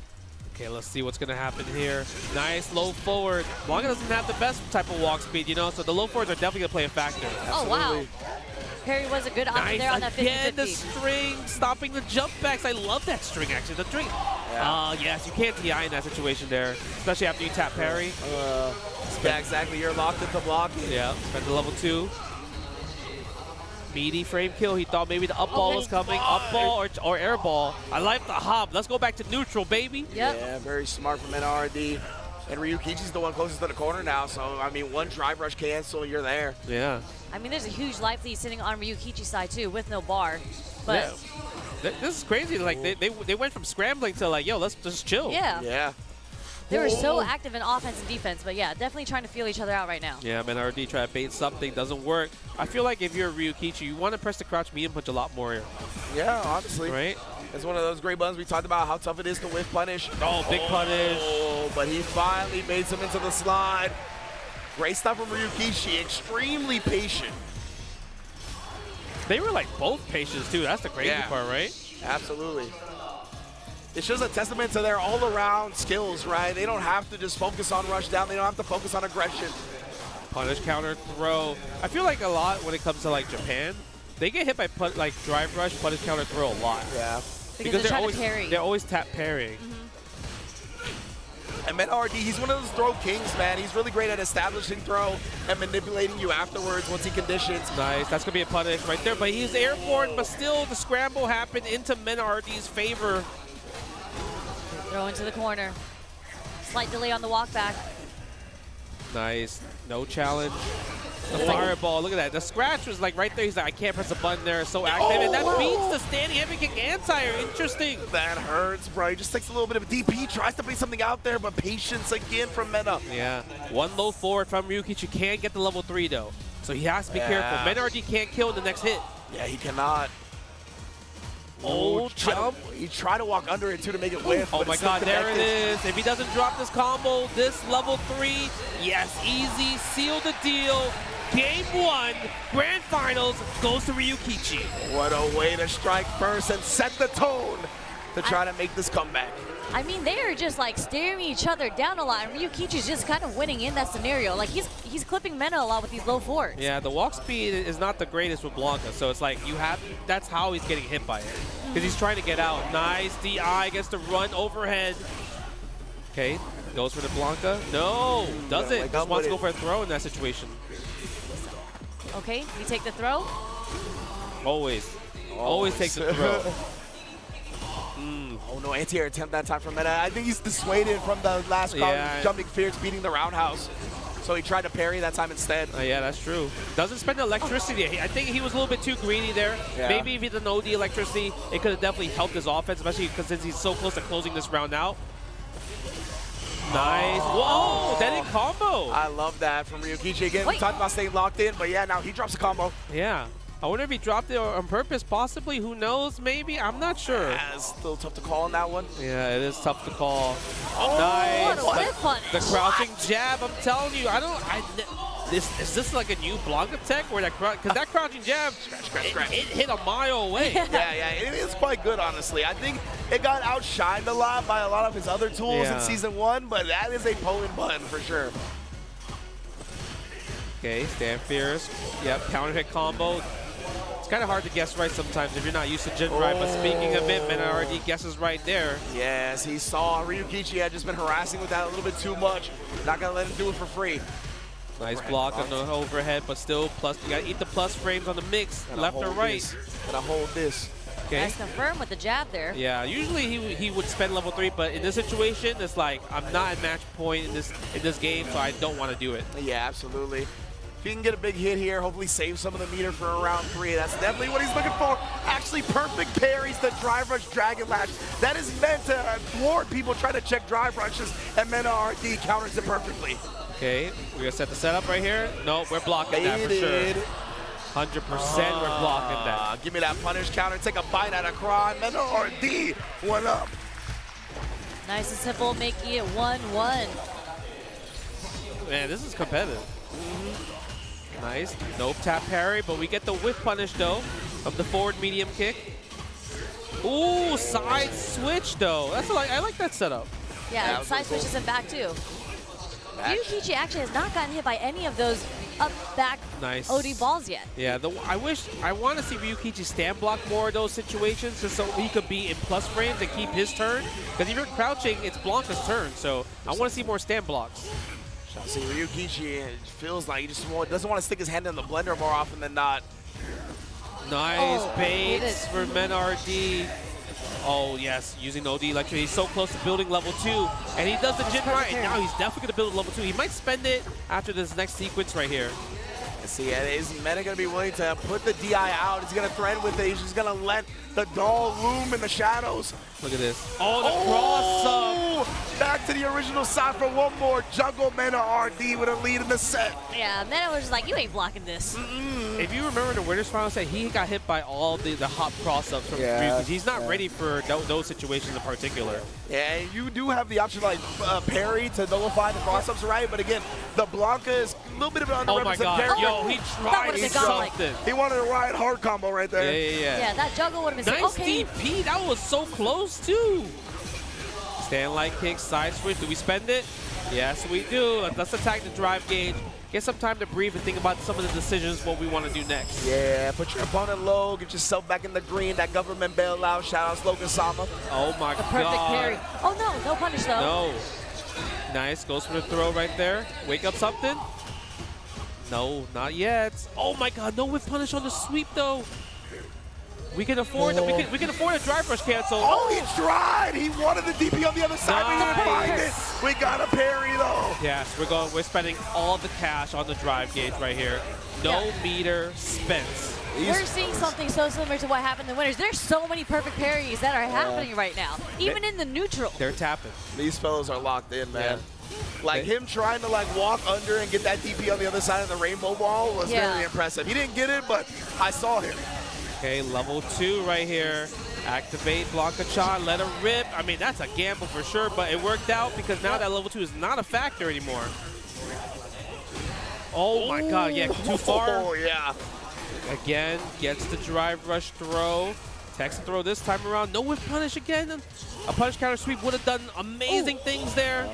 Okay, let's see what's going to happen here. Nice low forward. Manga doesn't have the best type of walk speed, you know, so the low forwards are definitely going to play a factor. Oh, wow. Parry was a good option there on that 50-50. Again, the string, stopping the jump backs. I love that string, actually. The string. Yes, you can't TI in that situation there, especially after you tap parry. Yeah, exactly. You're locked into blocking. Yeah, spend the level 2. Meaty frame kill. He thought maybe the up ball was coming. Up ball or air ball. I like the hop. Let's go back to neutral, baby. Yep. Yeah, very smart from NRD. And Ryukichi's the one closest to the corner now, so, I mean, one drive rush cancel, you're there. Yeah. I mean, there's a huge life lead sitting on Ryukichi's side, too, with no bar. But This is crazy. Like, they went from scrambling to, like, yo, let's just chill. Yeah. Yeah. They were so active in offense and defense, but yeah, definitely trying to feel each other out right now. Yeah, man, RD try to bait something, doesn't work. I feel like if you're Ryukichi, you want to press the crouch medium punch a lot more. Yeah, honestly. Right? It's one of those great buttons we talked about, how tough it is to whiff punish. Oh, big punish. But he finally made some into the slide. Great stuff from Ryukichi, extremely patient. They were like both patients too. That's the crazy part, right? Absolutely. It's just a testament to their all-around skills, right? They don't have to just focus on rush down. They don't have to focus on aggression. Punish, counter, throw. I feel like a lot when it comes to like Japan, they get hit by like drive rush, punish, counter, throw a lot. Yeah. Because they're always tap parrying. And then RD, he's one of those throw kings, man. He's really great at establishing throw and manipulating you afterwards once he conditions. Nice, that's gonna be a punish right there. But he's airborne, but still the scramble happened into Men RD's favor. Throw into the corner. Slight delay on the walk back. Nice, no challenge. The fireball, look at that. The scratch was like right there. He's like, I can't press a button there. It's so active. And that beats the standing heavy kick anti-air. Interesting. That hurts, bro. He just takes a little bit of a DP, tries to bring something out there, but patience again from Mena. Yeah, one low forward from Ryukichi. Can't get the level 3 though. So he has to be careful. Men RD can't kill in the next hit. Yeah, he cannot. Oh, jump. He tried to walk under it too to make it whiff. Oh my god, there it is. If he doesn't drop this combo, this level 3, yes, easy, seal the deal. Game 1, Grand Finals, goes to Ryukichi. What a way to strike first and set the tone to try to make this comeback. I mean, they are just like staring each other down a lot, and Ryukichi's just kind of winning in that scenario. Like he's clipping Mena a lot with these low forwards. Yeah, the walk speed is not the greatest with Blanca, so it's like that's how he's getting hit by it. Because he's trying to get out. Nice DI, gets to run overhead. Okay, goes for the Blanca. No, doesn't. Just wants to go for a throw in that situation. Okay, you take the throw. Always take the throw. Oh no, anti-air attempt that time from Mena. I think he's dissuaded from the last jumping fierce beating the roundhouse. So he tried to parry that time instead. Yeah, that's true. Doesn't spend electricity. I think he was a little bit too greedy there. Yeah. Maybe if he didn't know the electricity, it could have definitely helped his offense, especially because since he's so close to closing this round out. Nice. Whoa, that in combo. I love that from Ryukichi. Again, we talked about staying locked in, but yeah, now he drops a combo. Yeah. I wonder if he dropped it on purpose, possibly. Who knows? Maybe. I'm not sure. Yeah, it's still tough to call on that one. Yeah, it is tough to call. Oh, nice. What a whip punish. The crouching jab, I'm telling you. Is this like a new Blanca tech where because that crouching jab, it hit a mile away. Yeah, it is quite good, honestly. I think it got outshined a lot by a lot of his other tools in Season 1, but that is a potent button for sure. Okay, stand fierce. Yep, counter hit combo. It's kind of hard to guess right sometimes if you're not used to Jin Drive, but speaking of it, Mena already guesses right there. Yes, he saw Ryukichi had just been harassing with that a little bit too much. Not going to let him do it for free. Nice block on the overhead, but still plus. You got to eat the plus frames on the mix, left or right. Gonna hold this. Okay. Nice confirm with the jab there. Yeah, usually he would spend level 3, but in this situation, it's like I'm not at match point in this game, so I don't want to do it. Yeah, absolutely. If he can get a big hit here, hopefully save some of the meter for round 3. That's definitely what he's looking for. Actually, perfect parries the drive rush Dragon Lash. That is meant to thwart people trying to check drive rushes, and Mena RD counters it perfectly. Okay, we're going to set the setup right here. No, we're blocking that for sure. 100% we're blocking that. Give me that punish counter. Take a bite out of Cron. Mena RD, 1-up. Nice and simple, making it 1-1. Man, this is competitive. Nice. Nope, tap parry, but we get the whiff punish, though, of the forward medium kick. Ooh, side switch, though. I like that setup. Yeah, side switches him back, too. Ryukichi actually has not gotten hit by any of those up-back OD balls yet. Yeah, I want to see Ryukichi stand block more of those situations just so he could be in plus frames and keep his turn. Because if you're crouching, it's Blanca's turn, so I want to see more stand blocks. See, Ryukichi feels like he just doesn't want to stick his hand in the blender more often than not. Nice baits for Mena RD. Oh, yes, using OD electricity. He's so close to building level 2, and he does the Jin right, and now he's definitely going to build level 2. He might spend it after this next sequence right here. Let's see, is Meta going to be willing to put the DI out? Is he going to threaten with it? He's just going to let the doll loom in the shadows. Look at this. Oh, the cross-up. Back to the original side for one more. Jungle Meta RD with a lead in the set. Yeah, Meta was just like, you ain't blocking this. If you remember the winners final set, he got hit by all the hop cross-ups from Ryukichi. He's not ready for those situations in particular. Yeah, and you do have the option like parry to nullify the cross-ups, right? But again, the Blanca is a little bit of an underrepresented Oh my God. character. Yo, he tried something. He wanted a Riot hard combo right there. Yeah, that juggle would have been Nice okay. DP. That was so close, too. Stand light kick, side switch. Do we spend it? Yes, we do. Let's attack the drive gauge. Get some time to breathe and think about some of the decisions, what we want to do next. Yeah, put your opponent low, get yourself back in the green. That government bailout. Shout out Slogan Sama. Oh my God. Perfect parry. Oh no, no punish though. No. Nice, goes for the throw right there. Wake up something? No, not yet. Oh my God, no whip punish on the sweep though. We can afford we can afford a drive rush cancel. Oh, he tried. He wanted the DP on the other side, but he didn't find it. We got a parry though. Yes, we're spending all the cash on the drive gauge right here. No meter spent. We're seeing something so similar to what happened in the winners. There's so many perfect parries that are happening right now, even in the neutral. They're tapping. These fellows are locked in, man. Like him trying to like walk under and get that DP on the other side of the rainbow ball was very impressive. He didn't get it, but I saw him. Okay, level 2 right here. Activate Blanca-chan, let her rip. I mean, that's a gamble for sure, but it worked out because now that level 2 is not a factor anymore. Oh my God, yeah, too far. Oh yeah. Again, gets the drive rush throw. Text throw this time around. No whip punish again. A punish counter sweep would have done amazing things there.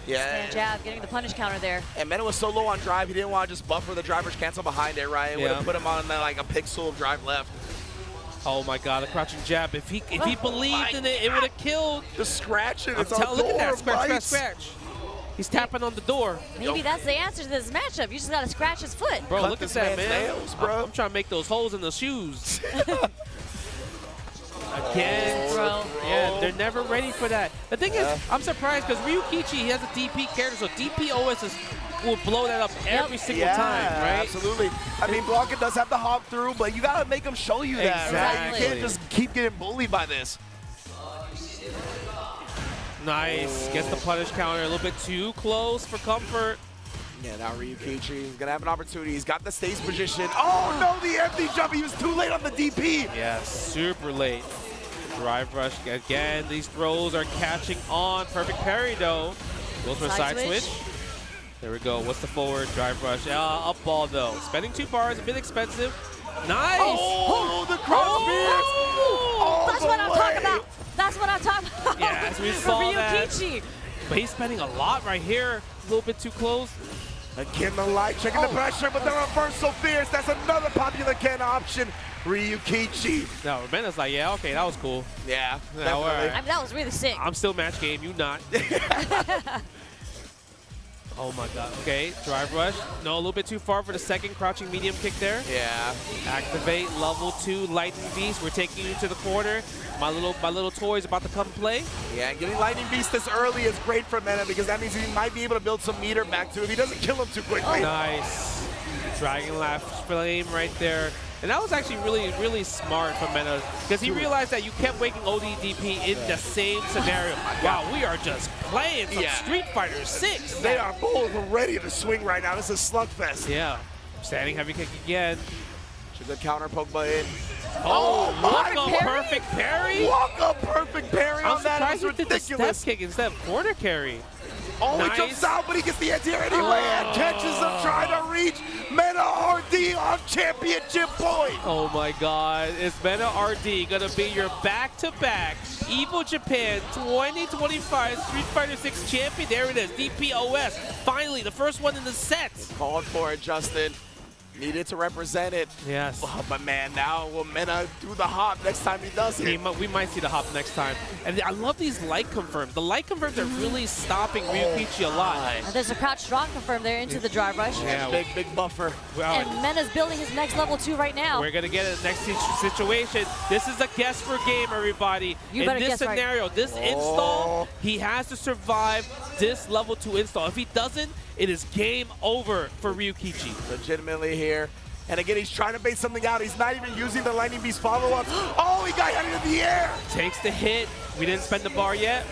Yeah. Stand jab, getting the punish counter there. And Meta was so low on drive, he didn't want to just buffer the driver's cancel behind it, right? It would have put him on like a pixel of drive left. Oh my God, the crouching jab. If he believed in it, it would have killed. The scratching, Look at that, scratch. He's tapping on the door. Maybe that's the answer to this matchup. You just got to scratch his foot. Bro, look at that, man. Nails, bro. I'm trying to make those holes in the shoes. Again, bro. Yeah, they're never ready for that. The thing is, I'm surprised because Ryukichi, he has a DP character, so DPOS will blow that up every single time, right? Absolutely. I mean, Blanca does have the hop through, but you got to make him show you that, right? You can't just keep getting bullied by this. Nice. Gets the punish counter a little bit too close for comfort. Yeah, now Ryukichi is going to have an opportunity. He's got the stage position. Oh, no, the empty jump. He was too late on the DP. Yeah, super late. Drive rush again. These throws are catching on. Perfect parry, though. Goes for a side switch. There we go. What's the forward? Drive rush. Up ball, though. Spending 2 bars, a bit expensive. Nice. Oh, the cross spears. Oh, that's what I'm talking about. That's what I'm talking about. Yes, we saw Ryukichi. that. But he's spending a lot right here. A little bit too close. Again, the light, checking the pressure, but the reverse so fierce. That's another popular Ken option. Ryukichi. No, Mena's like, yeah, okay, that was cool. Yeah, all right. I mean, that was really sick. I'm still match game, you not. Oh my God. Okay, drive rush. No, a little bit too far for the second crouching medium kick there. Yeah. Activate level 2 lightning beast. We're taking you to the corner. My little toy's about to come play. Yeah, getting lightning beast this early is great for Mena because that means he might be able to build some meter back to if he doesn't kill him too quickly. Nice. Dragon Laugh flame right there. And that was actually really, really smart from Mena because he realized that you kept waking ODDP in the same scenario. Wow, we are just playing some Street Fighter 6. They are both ready to swing right now. This is slugfest. Yeah. Standing heavy kick again. Should the counter Pokemon in. Oh, walk-up perfect parry? Walk-up perfect parry on that. I'm surprised That's he did the ridiculous. step kick instead of corner carry. Oh, nice. He jumps out, but he gets the anti-air anyway and catches him trying to reach Meta RD on championship point. Oh my God, is Meta RD gonna be your back-to-back Evo Japan 2025 Street Fighter 6 champion? There it is, DPOS. Finally, the first one in the set. Called for it, Justin. Needed to represent it. Yes. Oh, but man, now will Mena do the hop next time he does it? We might see the hop next time. And I love these light confirms. The light confirms are really stopping Ryukichi a lot. And there's a crouch strong confirm there into the drive rush. Yeah. Big buffer. And Mena's building his next level 2 right now. We're going to get a next situation. This is a guess for game, everybody. You in this scenario, right. this install, he has to survive this level 2 install. If he doesn't, it is game over for Ryukichi. Legitimately here. And again, he's trying to bait something out. He's not even using the Lightning Beast follow-up. Oh, he got hit in the air. Takes the hit. We didn't spend the bar yet.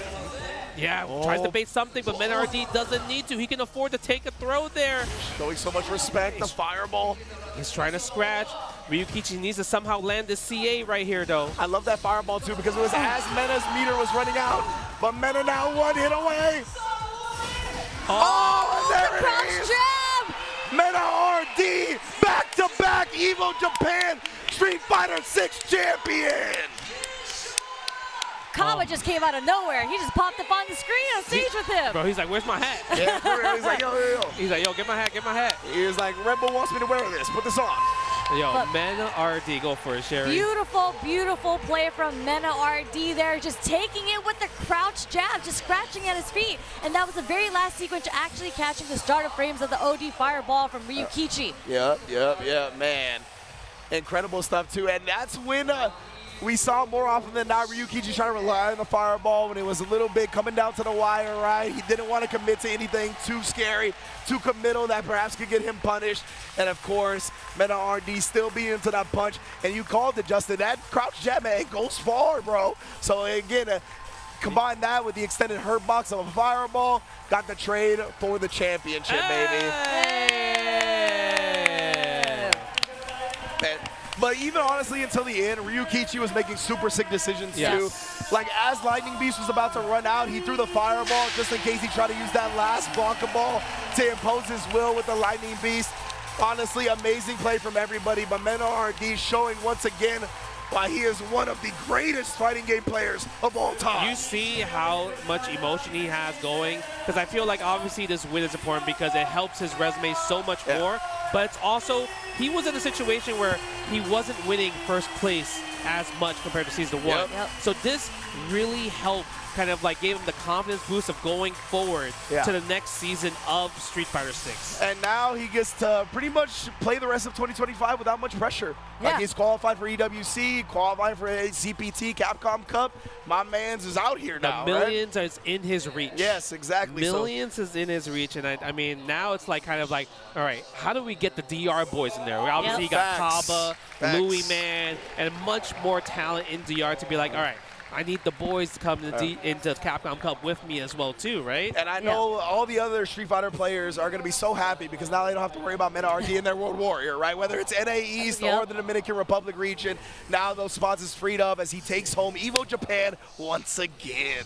Yeah, tries to bait something, but Mena RD doesn't need to. He can afford to take a throw there. Showing so much respect, the fireball. He's trying to scratch. Ryukichi needs to somehow land this CA right here, though. I love that fireball, too, because it was as Mena's meter was running out. But Mena now one hit away. Oh, and there it is. Jab! Mena RD, back-to-back Evo Japan Street Fighter 6 champion. Kaba just came out of nowhere. He just popped up on the screen on stage with him. Bro, he's like, where's my hat? Yeah, for real. He's like, yo. He's like, yo, get my hat, get my hat. He was like, Red Bull wants me to wear this. Put this on. Yo, But Mena RD, go for it, Sherry. Beautiful, beautiful play from Mena RD there, just taking it with the crouch jab, just scratching at his feet. And that was the very last sequence, actually catching the starter frames of the OD fireball from Ryukichi. Yep, man. Incredible stuff, too. And that's when we saw more often than not Ryukichi trying to rely on the fireball when it was a little bit coming down to the wire, right? He didn't want to commit to anything too scary, too committal that perhaps could get him punished. And of course, Mena RD still being into that punch. And you called it, Justin. That crouch jab, man, it goes far, bro. So again, combine that with the extended hurt box of a fireball, got the trade for the championship, baby. Man. But even honestly, until the end, Ryukichi was making super sick decisions too. Like as Lightning Beast was about to run out, he threw the fireball just in case he tried to use that last Blanca ball to impose his will with the Lightning Beast. Honestly, amazing play from everybody, but Mena RD showing once again why he is one of the greatest fighting game players of all time. You see how much emotion he has going, because I feel like obviously this win is important because it helps his resume so much more, but it's also, he was in a situation where he wasn't winning first place as much compared to season 1. So this really helped, kind of like gave him the confidence boost of going forward to the next season of Street Fighter 6. And now he gets to pretty much play the rest of 2025 without much pressure. Like he's qualified for EWC, qualified for a CPT, Capcom Cup. My man's is out here now, the millions is in his reach. Yes, exactly. Millions is in his reach, and I mean, now it's like kind of like, all right, how do we get the DR boys in there? Obviously, you got Kaba, Louis Man, and much more talent in DR to be like, all right, I need the boys to come into Capcom Cup with me as well too, right? And I know all the other Street Fighter players are going to be so happy because now they don't have to worry about Mena RD and their World Warrior, right? Whether it's NA East or the Dominican Republic region, now those spots is freed up as he takes home Evo Japan once again.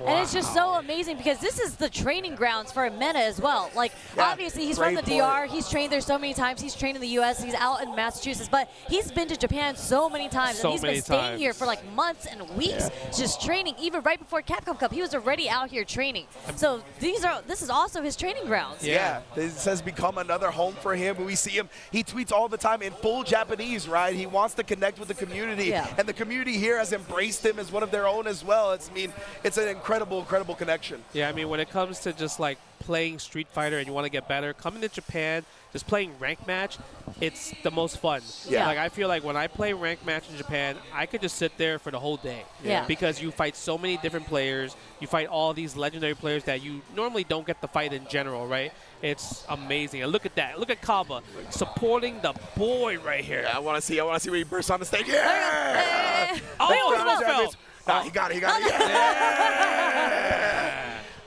And it's just so amazing because this is the training grounds for Mena as well. Like, obviously, he's from the DR. He's trained there so many times. He's trained in the U.S. He's out in Massachusetts. But he's been to Japan so many times. And he's been staying here for like months and weeks just training. Even right before Capcom Cup, he was already out here training. So this is also his training grounds. Yeah, this has become another home for him. We see him, he tweets all the time in full Japanese, right? He wants to connect with the community. And the community here has embraced him as one of their own as well. It's an incredible, incredible connection. Yeah, I mean, when it comes to just like playing Street Fighter and you want to get better, coming to Japan, just playing rank match, it's the most fun. Like I feel like when I play rank match in Japan, I could just sit there for the whole day. Because you fight so many different players, you fight all these legendary players that you normally don't get to fight in general, right? It's amazing. And look at that. Look at Kaba supporting the boy right here. I want to see when he bursts on the stage. Yeah! Oh, he got it.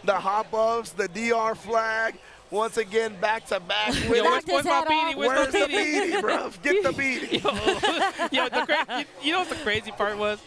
The hop ups, the DR flag. Once again, back to back. Where's my beanie? Where's the beanie, bro? Get the beanie. You know what the crazy part was?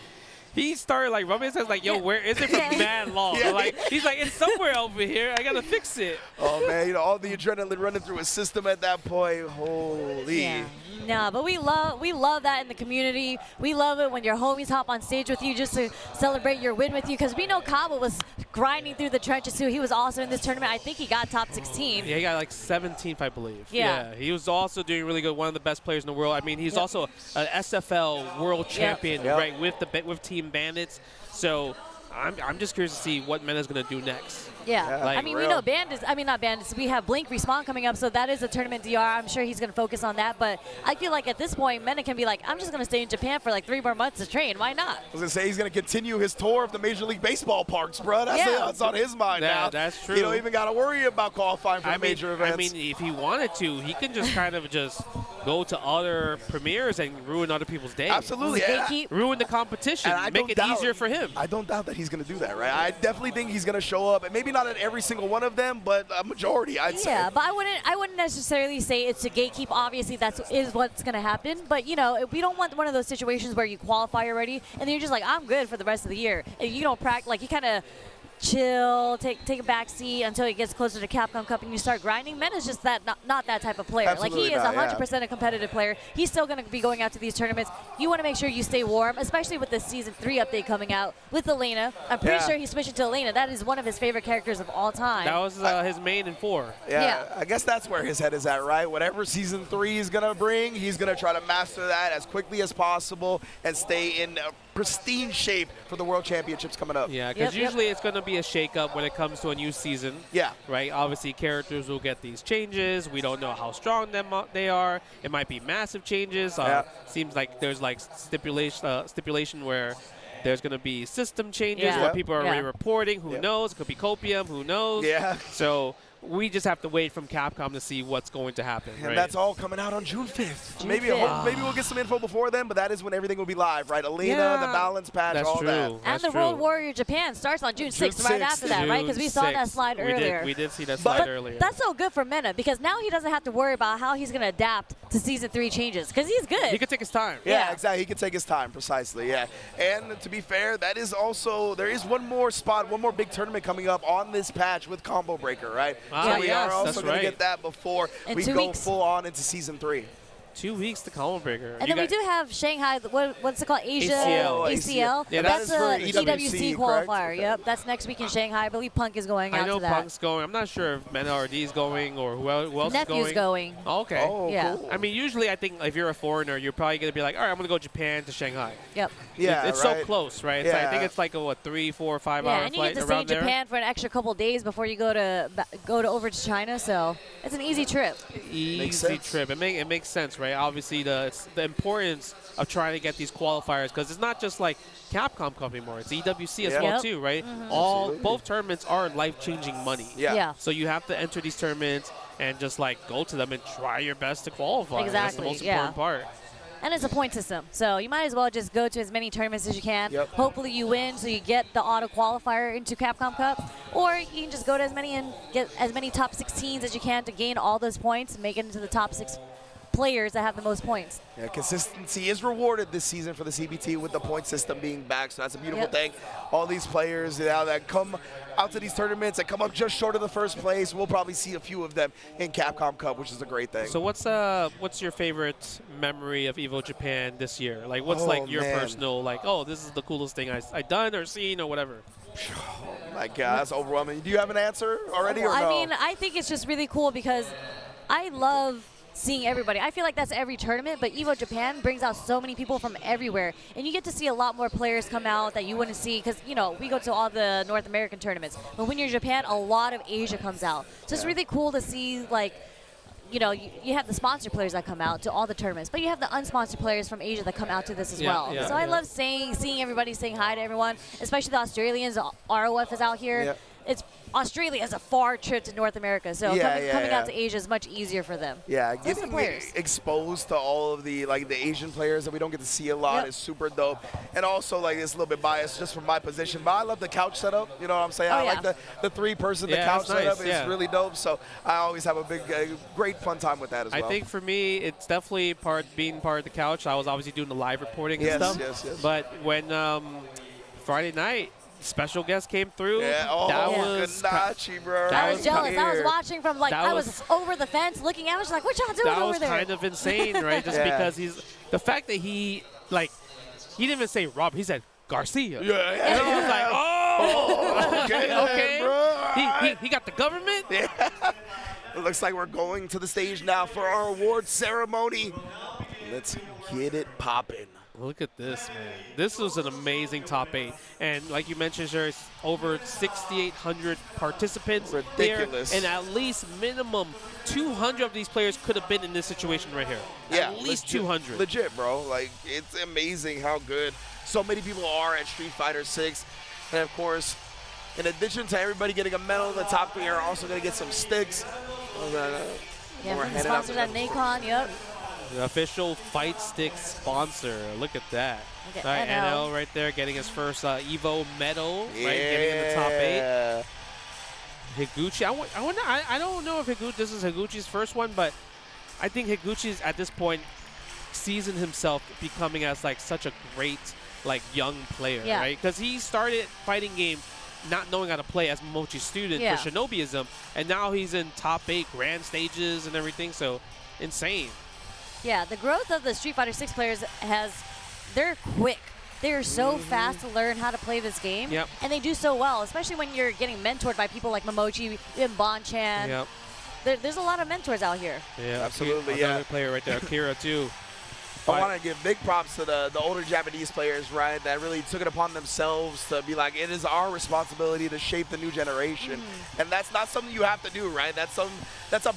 He started like rubbing his hands like, yo, where is it from mad long? Like, he's like, it's somewhere over here. I got to fix it. Oh, man, all the adrenaline running through his system at that point. Holy. No, but we love that in the community. We love it when your homies hop on stage with you just to celebrate your win with you, because we know Kaba was grinding through the trenches too. He was also in this tournament. I think he got top 16. Yeah, he got like 17th, I believe. Yeah. He was also doing really good. One of the best players in the world. I mean, he's also an SFL world champion, right, with Team Bandits. So I'm just curious to see what Mena's going to do next. Yeah. Like, I mean, we know Bandits, I mean, not Bandits, we have Blink Respawn coming up, so that is a tournament DR. I'm sure he's going to focus on that, but I feel like at this point, Mena can be like, I'm just going to stay in Japan for like 3 more months to train. Why not? I was going to say he's going to continue his tour of the Major League Baseball parks, bro. That's on his mind now. That's true. You don't even got to worry about qualifying for major events. I mean, if he wanted to, he can just kind of just go to other premieres and ruin other people's days. Absolutely. Ruin the competition. Make it easier for him. I don't doubt that he's going to do that, right? I definitely think he's going to show up, and maybe not at every single one of them, but a majority, I'd say. Yeah, but I wouldn't necessarily say it's a gatekeep. Obviously, that is what's going to happen. But, you know, we don't want one of those situations where you qualify already, and then you're just like, I'm good for the rest of the year. And you don't practice, like, you kind of chill, take a back seat until it gets closer to Capcom Cup and you start grinding. Mena's just not that type of player. Absolutely like, he is not, 100% a competitive player. He's still going to be going out to these tournaments. You want to make sure you stay warm, especially with the Season 3 update coming out with Elena. I'm pretty sure he's switching to Elena. That is one of his favorite characters of all time. That was his main in 4. Yeah, I guess that's where his head is at, right? Whatever Season 3 is going to bring, he's going to try to master that as quickly as possible and stay in pristine shape for the World Championships coming up. Yeah, because usually it's going to be a shake-up when it comes to a new season. Yeah. Right? Obviously, characters will get these changes. We don't know how strong they are. It might be massive changes. Seems like there's like stipulation where there's going to be system changes where people are already reporting. Who knows? It could be copium. Who knows? Yeah. So we just have to wait from Capcom to see what's going to happen. And that's all coming out on June 5th. Maybe we'll get some info before then, but that is when everything will be live, right? Elena, the balance patch, all that. And the World Warrior Japan starts on June 6th, right after that, right? Because we saw that slide earlier. We did see that slide earlier. That's so good for Mena because now he doesn't have to worry about how he's going to adapt to Season 3 changes because he's good. He could take his time. Yeah, exactly. He could take his time, precisely, yeah. And to be fair, that is also, there is one more spot, one more big tournament coming up on this patch with Combo Breaker, right? So we are also going to get that before we go full on into Season 3. 2 weeks to Combo Breaker. And then we do have Shanghai, what's it called? Asia? ACL. Yeah, that's a EWC qualifier. Correct? Yep, that's next week in Shanghai. I believe Punk is going out to that. I know Punk's going. I'm not sure if Mena RD is going or who else Nephew's is going. going. Okay. Oh, yeah. cool. I mean, usually I think if you're a foreigner, you're probably going to be like, all right, I'm going to go Japan to Shanghai. Yep. Yeah, It's so close, right? Yeah. I think it's like a, 3, 4, 5 hour and you flight get to stay in around there. Japan for an extra couple days before you go to over to China, so it's an easy trip. Easy trip. It makes sense, right? Obviously, the importance of trying to get these qualifiers, because it's not just like Capcom Cup anymore. It's EWC as well too, right? Both tournaments are life-changing money. Yeah. So you have to enter these tournaments and just like go to them and try your best to qualify. Exactly. That's the most important part. And it's a point system, so you might as well just go to as many tournaments as you can. Yep. Hopefully you win, so you get the auto qualifier into Capcom Cup, or you can just go to as many and get as many top 16s as you can to gain all those points and make it into the top 6 players that have the most points. Yeah, consistency is rewarded this season for the CBT with the point system being back, so that's a beautiful thing. All these players that come out to these tournaments that come up just short of the first place, we'll probably see a few of them in Capcom Cup, which is a great thing. So what's your favorite memory of Evo Japan this year? Like what's like your personal, like, oh, this is the coolest thing I done or seen or whatever? Oh my God, that's overwhelming. Do you have an answer already or no? I mean, I think it's just really cool because I love seeing everybody. I feel like that's every tournament, but Evo Japan brings out so many people from everywhere, and you get to see a lot more players come out that you wouldn't see because, you know, we go to all the North American tournaments, but when you're in Japan, a lot of Asia comes out. So it's really cool to see, like, you know, you have the sponsored players that come out to all the tournaments, but you have the unsponsored players from Asia that come out to this as well. So I love seeing everybody saying hi to everyone, especially the Australians. ROF is out here. It's Australia has a far trip to North America, so coming out to Asia is much easier for them. Yeah, so getting exposed to all of the Asian players that we don't get to see a lot is super dope. And also, like, it's a little bit biased just from my position, but I love the couch setup. You know what I'm saying? I like the 3-person couch setup. It's really dope. So I always have a great fun time with that as well. I think for me, it's definitely being part of the couch. I was obviously doing the live reporting and stuff. Yes. But when Friday night, special guest came through. Yeah, that was Ganachi, bro. I was jealous. I was watching from, like, I was over the fence looking at. I was like, what y'all doing over there? That was kind of insane, right? Just because the fact that he didn't even say Rob, he said Garcia. And I was like, oh, okay. Bro. He got the government? Yeah. It looks like we're going to the stage now for our award ceremony. Let's get it poppin'. Look at this, man. This was an amazing top 8. And like you mentioned, there's over 6,800 participants. Ridiculous. There, and at least minimum 200 of these players could have been in this situation right here. Yeah, at least legit, 200. Legit, bro. Like, it's amazing how good so many people are at Street Fighter 6. And of course, in addition to everybody getting a medal, the top 3 are also going to get some sticks. Yeah, we're from the headed out sponsors to at Nacon, yep. The official Fight Stick sponsor. Look at that. Look All right, at NL. NL right there getting his first Evo medal, right? Getting in the top 8. Higuchi. I don't know if this is Higuchi's first one, but I think Higuchi's at this point seasoned himself becoming as like such a great like young player, right? Because he started fighting games not knowing how to play as Momochi's student for Shinobiism, and now he's in top 8 grand stages and everything. So insane. Yeah, the growth of the Street Fighter 6 players they're quick. They're so fast to learn how to play this game. Yep. And they do so well, especially when you're getting mentored by people like Momochi and Bon-chan. Yep. There's a lot of mentors out here. Yeah, absolutely. Another player right there, Akira too. I want to give big props to the older Japanese players, right, that really took it upon themselves to be like, it is our responsibility to shape the new generation. And that's not something you have to do, right? That's a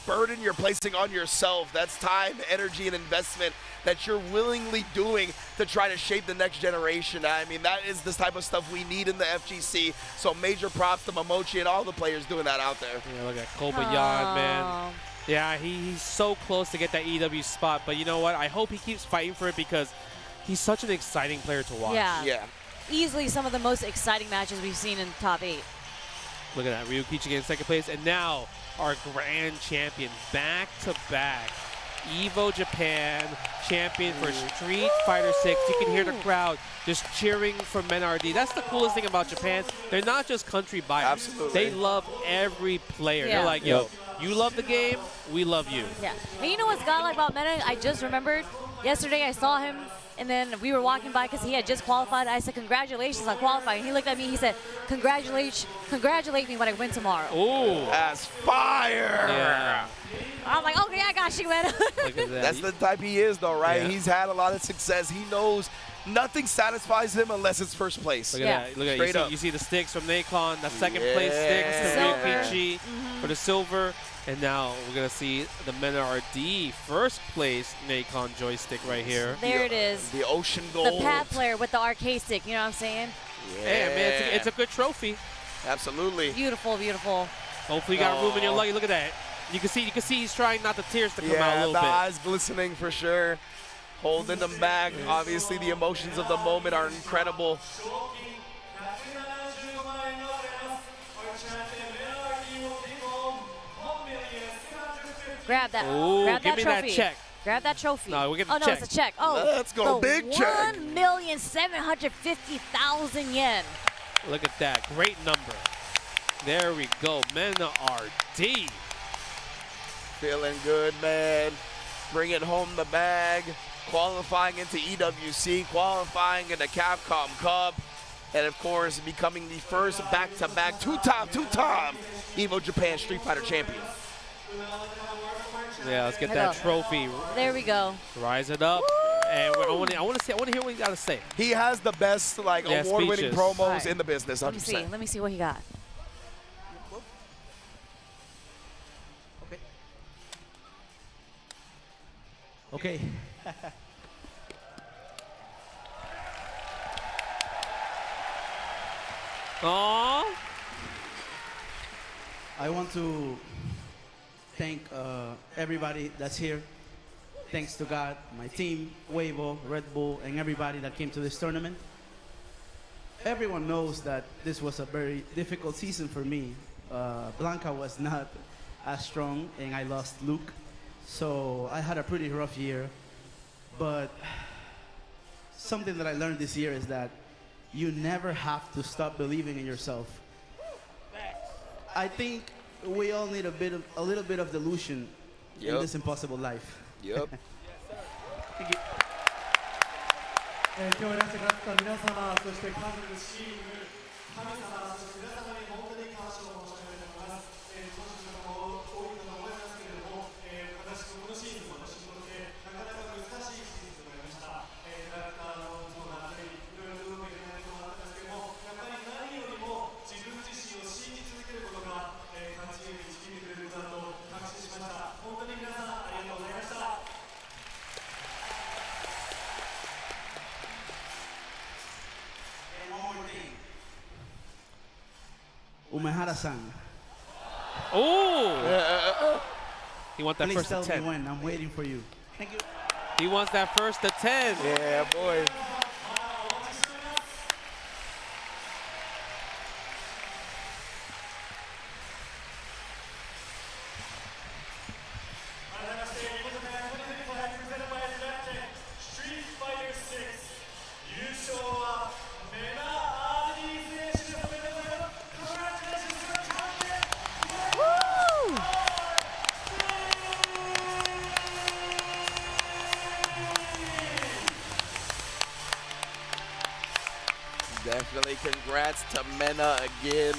burden you're placing on yourself. That's time, energy, and investment that you're willingly doing to try to shape the next generation. I mean, that is this type of stuff we need in the FGC. So major props to Momochi and all the players doing that out there. Yeah, look at Kobayashi, man. Yeah, he's so close to get that EW spot, but you know what? I hope he keeps fighting for it because he's such an exciting player to watch. Yeah. Easily some of the most exciting matches we've seen in the top 8. Look at that, Ryukichi getting second place, and now our grand champion, back-to-back, Evo Japan champion for Street Fighter 6. You can hear the crowd just cheering for Men-RD. That's the coolest thing about Japan. They're not just country biased. Absolutely. They love every player. Yeah. They're like, yo, you love the game, we love you. Yeah. And you know what's God like about Meta? I just remembered yesterday I saw him, and then we were walking by because he had just qualified. I said, congratulations on qualifying. He looked at me, he said, congratulate me when I win tomorrow. Ooh. That's fire. Yeah. I was like, okay, I got you, man. Look at that. That's the type he is, though, right? Yeah. He's had a lot of success. He knows nothing satisfies him unless it's first place. Look at that. Look at Straight that. up. You see the sticks from Nacon, the second place sticks to Ryukichi for the silver. And now we're going to see the Men-RD first place Nacon joystick right here. There it is. The ocean gold. The pad player with the arcade stick, you know what I'm saying? Yeah. Hey, man, it's a good trophy. Absolutely. Beautiful, beautiful. Hopefully you got room in your luggage. Look at that. You can see he's trying not the tears to come out a little the bit. eyes glistening for sure. Holding them back. Obviously, the emotions of the moment are incredible. Grab that. Ooh, grab give that me trophy. that check. Grab that trophy. No, we're getting oh, no, check. it's a check. Oh, let's go. Big check. 1,750,000 yen. Look at that. Great number. There we go. Men-RD. Feeling good, man. Bringing home the bag. Qualifying into EWC. Qualifying into Capcom Cup. And, of course, becoming the first back-to-back two-time Evo Japan Street Fighter champion. Yeah, let's get that trophy. There we go. Rise it up. Woo! And I want to hear what he got to say. He has the best, award-winning speeches. promos in the business, 100%. Let me see what he got. Okay. Aww. I want to thank everybody that's here. Thanks to God, my team, Weibo, Red Bull, and everybody that came to this tournament. Everyone knows that this was a very difficult season for me. Blanca was not as strong, and I lost Luke. So I had a pretty rough year. But something that I learned this year is that you never have to stop believing in yourself. I think we all need a little bit of delusion in this impossible life. Yep. Thank you. 今日いらしてくださった皆様、そして各チーム、神様、そして皆様に本当に感謝を申し上げております。今年の方も多いかと思いますけれども、私このシーズン、私にとってなかなか難しいシーズンとなりました。キャラクターの Umehara-san. Oh! He wants that Please first to tell 10. me when. I'm waiting for you. Thank you. He wants that first to 10. Yeah, boy. Definitely congrats to Mena again.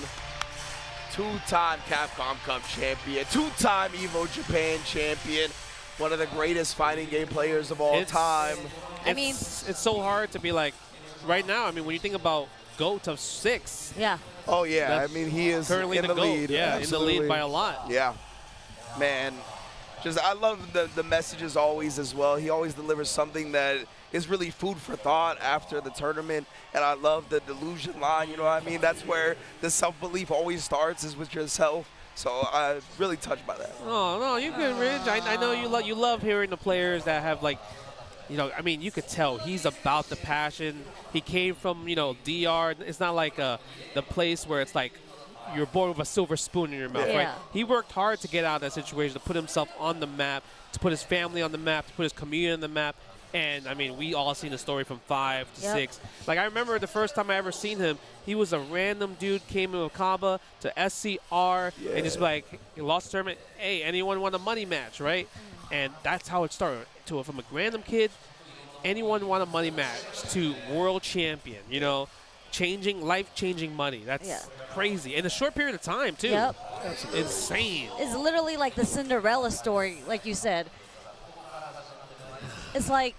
Two-time Capcom Cup champion, two-time Evo Japan champion, one of the greatest fighting game players of all time. I mean, it's so hard to be like, right now, I mean, when you think about GOAT of 6. Yeah. Oh, yeah. I mean, he is currently in the GOAT. lead. Yeah, Absolutely. in the lead by a lot. Yeah. Man, just I love the messages always as well. He always delivers something that is really food for thought after the tournament. And I love the delusion line, you know what I mean? That's where the self-belief always starts, is with yourself. So I'm really touched by that. Oh, no, you're good, Ridge. I know you love hearing the players that have, like, you know, I mean, you could tell he's about the passion. He came from, you know, DR. It's not like the place where it's like you're born with a silver spoon in your mouth, Yeah. right? He worked hard to get out of that situation, to put himself on the map, to put his family on the map, to put his community on the map. And, I mean, we all seen the story from 5 to 6. Like, I remember the first time I ever seen him, he was a random dude, came in with Kaba to SCR, and just like, he lost the tournament. Hey, anyone want a money match, right? And that's how it started. From a random kid, anyone want a money match, to world champion, you know, life-changing money. That's crazy. In a short period of time, too. Yep. Insane. It's literally like the Cinderella story, like you said. It's like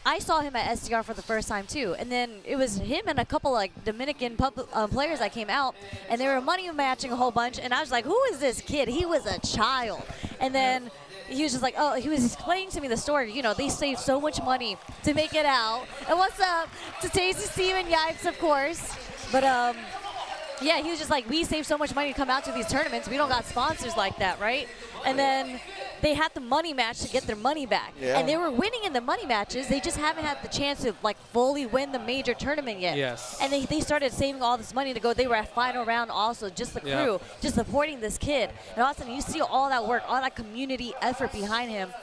I saw him at SCR for the first time too, and then it was him and a couple like Dominican players that came out, and they were money matching a whole bunch, and I was like, who is this kid? He was a child. And then he was just like, oh, he was explaining to me the story. You know, they saved so much money to make it out. And what's up to Tasty Steve and Yipes, of course. But yeah, he was just like, we saved so much money to come out to these tournaments. We don't got sponsors like that, right? And then they had the money match to get their money back. Yeah. And they were winning in the money matches. They just haven't had the chance to like fully win the major tournament yet. Yes. And they started saving all this money to go. They were at final round also, just the crew, just supporting this kid. And all of a sudden you see all that work, all that community effort behind him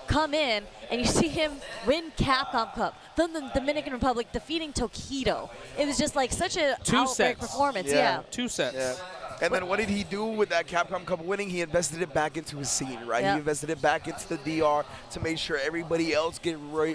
come in, and you see him win Capcom Cup from the Dominican Republic, defeating Tokido. It was just like such a outbreak performance. Yeah. 2 sets. Yeah. And then what did he do with that Capcom Cup winning? He invested it back into his scene, right? Yep. He invested it back into the DR to make sure everybody else get risen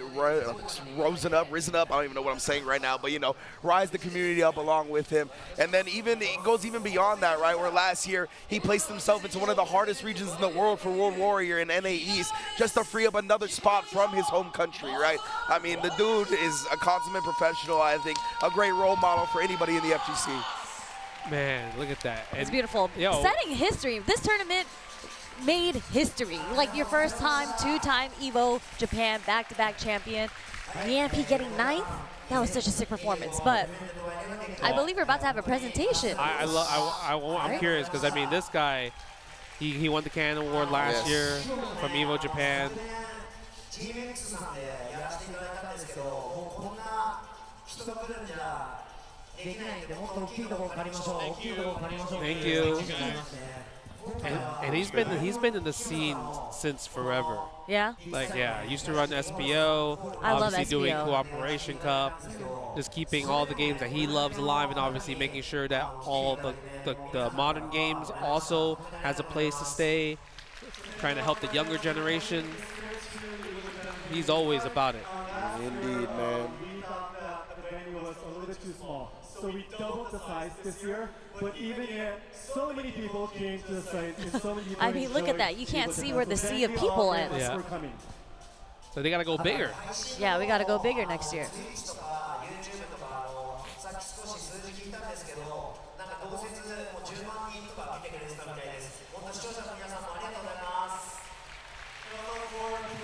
up. I don't even know what I'm saying right now, but, you know, rise the community up along with him. And then it goes even beyond that, right? Where last year he placed himself into one of the hardest regions in the world for World Warrior in NA East just to free up another spot from his home country, right? I mean, the dude is a consummate professional, I think, a great role model for anybody in the FGC. Man, look at that. It's beautiful. Setting history. This tournament made history. Like your first time, 2-time Evo Japan back-to-back champion. Yampy getting 9th. That was such a sick performance. But I believe we're about to have a presentation. I'm curious because, I mean, this guy, he won the Canon Award last year from Evo Japan. Thank you. And he's been in the scene since forever. Yeah? Like, yeah, used to run SPO, I love obviously doing SPO. Cooperation Cup, just keeping all the games that he loves alive, and obviously making sure that all the modern games also has a place to stay, trying to help the younger generation. He's always about it. Indeed, man. We thought that the venue was a little bit too small, so we doubled the size this year. But even yet, so many people came to the site. And so many people I mean, look at that. You can't see where the sea of people ends. Yeah. for coming. So they got to go bigger. Yeah, we got to go bigger next year.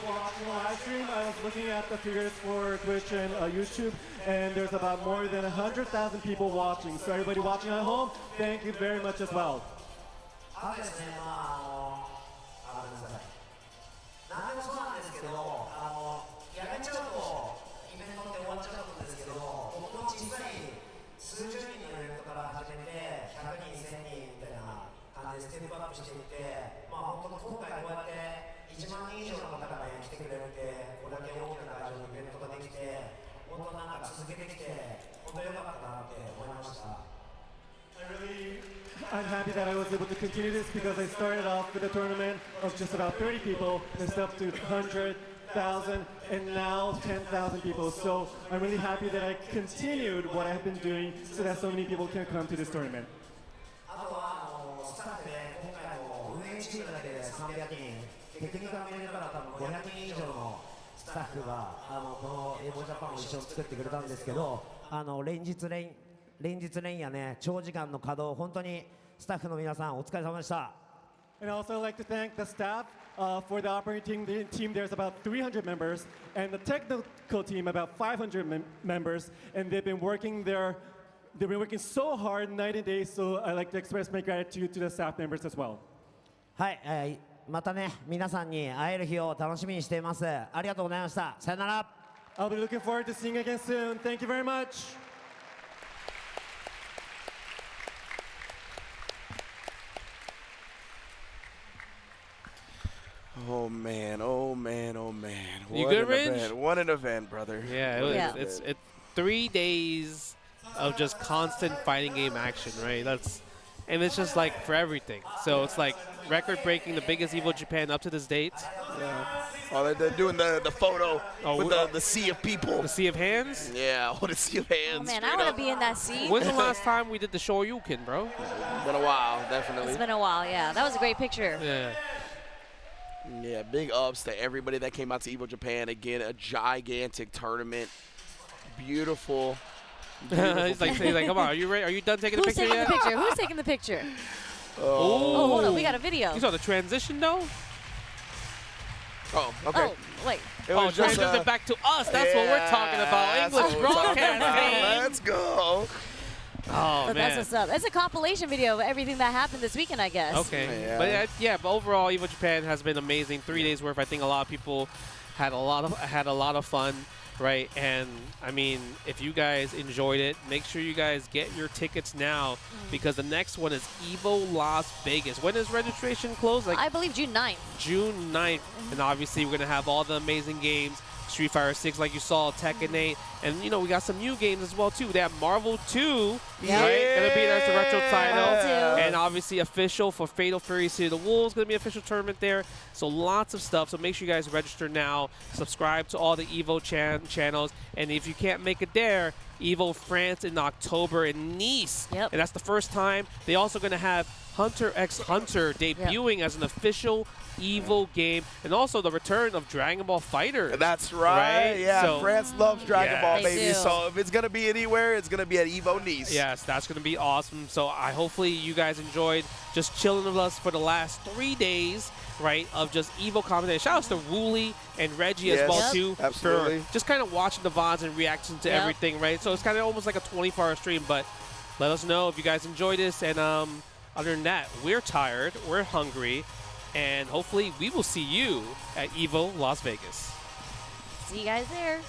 Watching the live stream, I was looking at the figures for Twitch and YouTube, and there's about more than 100,000 people watching. So everybody watching at home, thank you very much as well. 何でもそうなんですけど、やめちゃうとイベントって終わっちゃうんですけど、僕も小さい数十人のイベントから始めて100人、1000人みたいな感じでステップアップしていって、まあ本当今回こうやって1万人以上の方がね来てくれて、これだけ大きな会場のイベントができて、本当なんか続けてきて本当良かったなって思いました。I'm happy that I was able to continue this because I started off with a tournament of just about 30 people, and it's up to 100,000, and now 10,000 people. So I'm really happy that I continued what I've been doing so that so many people can come to this tournament. あとはスタッフで今回の運営チームだけで300人、テクニカル面から多分500人以上のスタッフがこのエボジャパンを一緒に作ってくれたんですけど、連日連夜ね、長時間の稼働、本当にスタッフの皆さんお疲れ様でした。And also I'd like to thank the staff for the operating team. There's about 300 members, and the technical team about 500 members, and they've been working so hard night and day. So I'd like to express my gratitude to the staff members as well. はい、またね、皆さんに会える日を楽しみにしています。ありがとうございました。さよなら。I'll be looking forward to seeing you again soon. Thank you very much. Oh man, oh man, oh man. You What good, an Ridge? event. What an event, brother. Yeah, it's 3 days of just constant fighting game action, right? And it's just like for everything. So it's like record breaking, the biggest Evo Japan up to this date. Yeah. Oh, they're doing the photo with the sea of people. The sea of hands? Yeah, the sea of hands. Oh man, I want to be in that sea. When's the last time we did the Shoryuken, bro? It's been a while, definitely. It's been a while, yeah. That was a great picture. Yeah. Yeah, big ups to everybody that came out to Evo Japan. Again, a gigantic tournament. Beautiful. he's like, come on, are you ready? Are you done taking the picture yet? Who's taking the picture? Oh, hold on, we got a video. You saw the transition, though? Oh, okay. Oh, wait. Transition back to us. That's what we're talking about. English broadcasting. Let's go. Oh, man. That's what's up. It's a compilation video of everything that happened this weekend, I guess. Okay. But overall, Evo Japan has been amazing. 3 days worth. I think a lot of people had a lot of fun, right? And I mean, if you guys enjoyed it, make sure you guys get your tickets now because the next one is Evo Las Vegas. When is registration closed? I believe June 9th. June 9th. And obviously, we're going to have all the amazing games. Street Fighter 6, like you saw, Tekken 8, and we got some new games as well too. They have Marvel 2, right? Gonna be there as the retro title, and obviously official for Fatal Fury City of the Wolves. Gonna be an official tournament there. So lots of stuff. So make sure you guys register now. Subscribe to all the Evo channels, and if you can't make it there, Evo France in October in Nice, and that's the first time. They also gonna have Hunter x Hunter debuting as an official Evo game, and also the return of Dragon Ball FighterZ. That's right. Yeah, so, France loves Dragon Ball, baby. Do. So if it's gonna be anywhere, it's gonna be at Evo Nice. Yes, that's gonna be awesome. So hopefully you guys enjoyed just chilling with us for the last 3 days, right, of just Evo commentating. Shout outs to Wooly and Reggie as well too, absolutely. for just kind of watching the VODs and reacting to everything, right? So it's kind of almost like a 24-hour stream, but let us know if you guys enjoy this. And other than that, we're tired, we're hungry, and hopefully we will see you at Evo Las Vegas. See you guys there.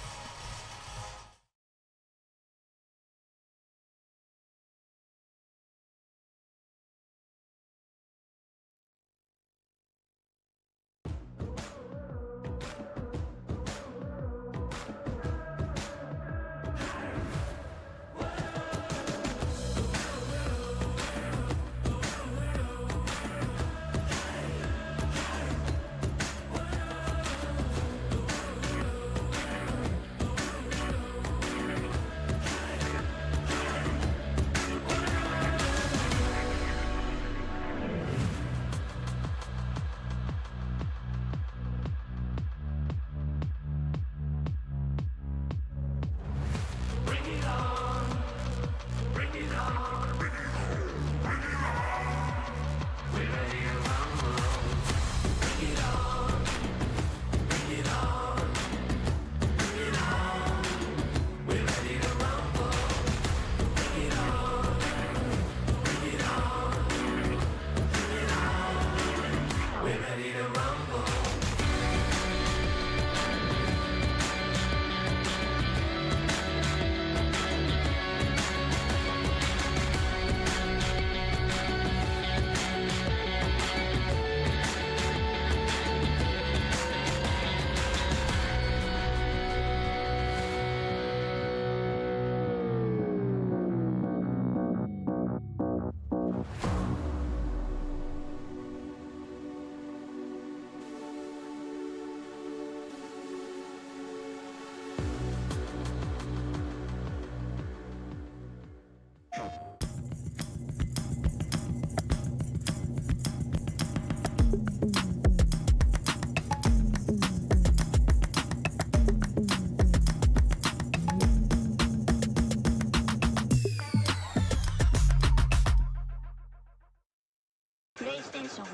ション。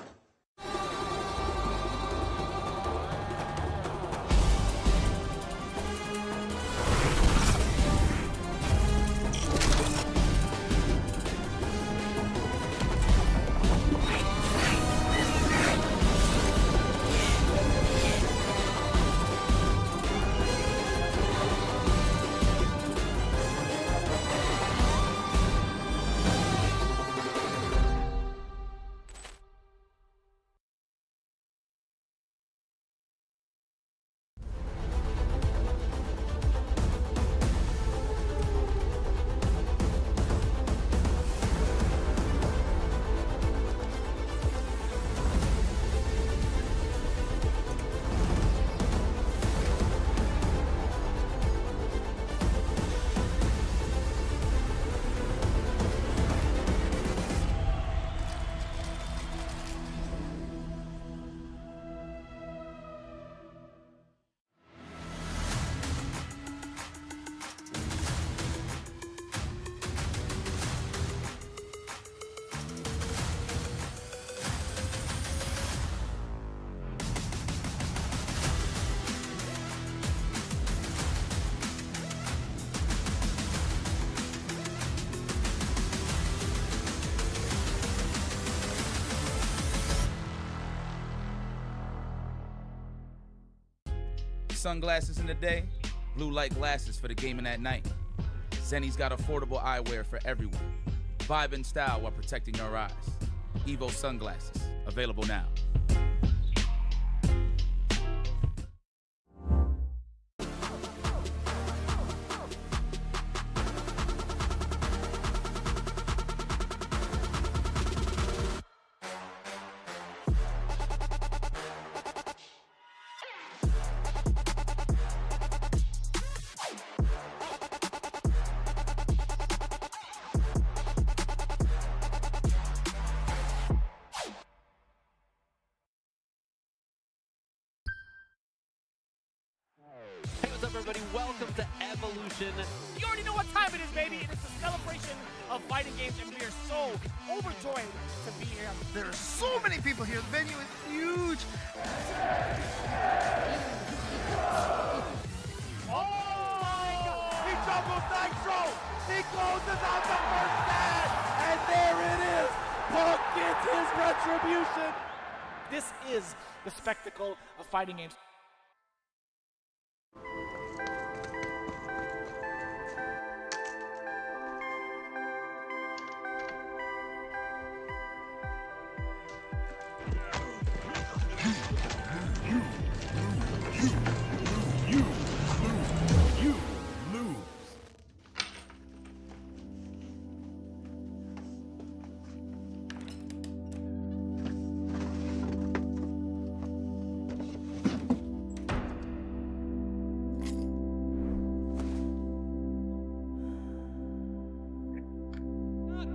Sunglasses in the day, blue light glasses for the gaming at night. Zenny's got affordable eyewear for everyone. Vibe and style while protecting your eyes. Evo sunglasses, available now. Hey, what's up, everybody? Welcome to Evolution. You already know what time it is, baby. It is the celebration of fighting games, and we are so overjoyed to be here. There are so many people here. The venue is huge. Oh my God! He juggled Nitro. He closes out the first set, and there it is. Punk gets his retribution. This is the spectacle of fighting games.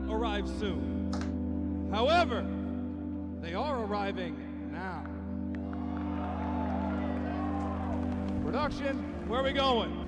Arrive soon. However, they are arriving now. Production, where are we going?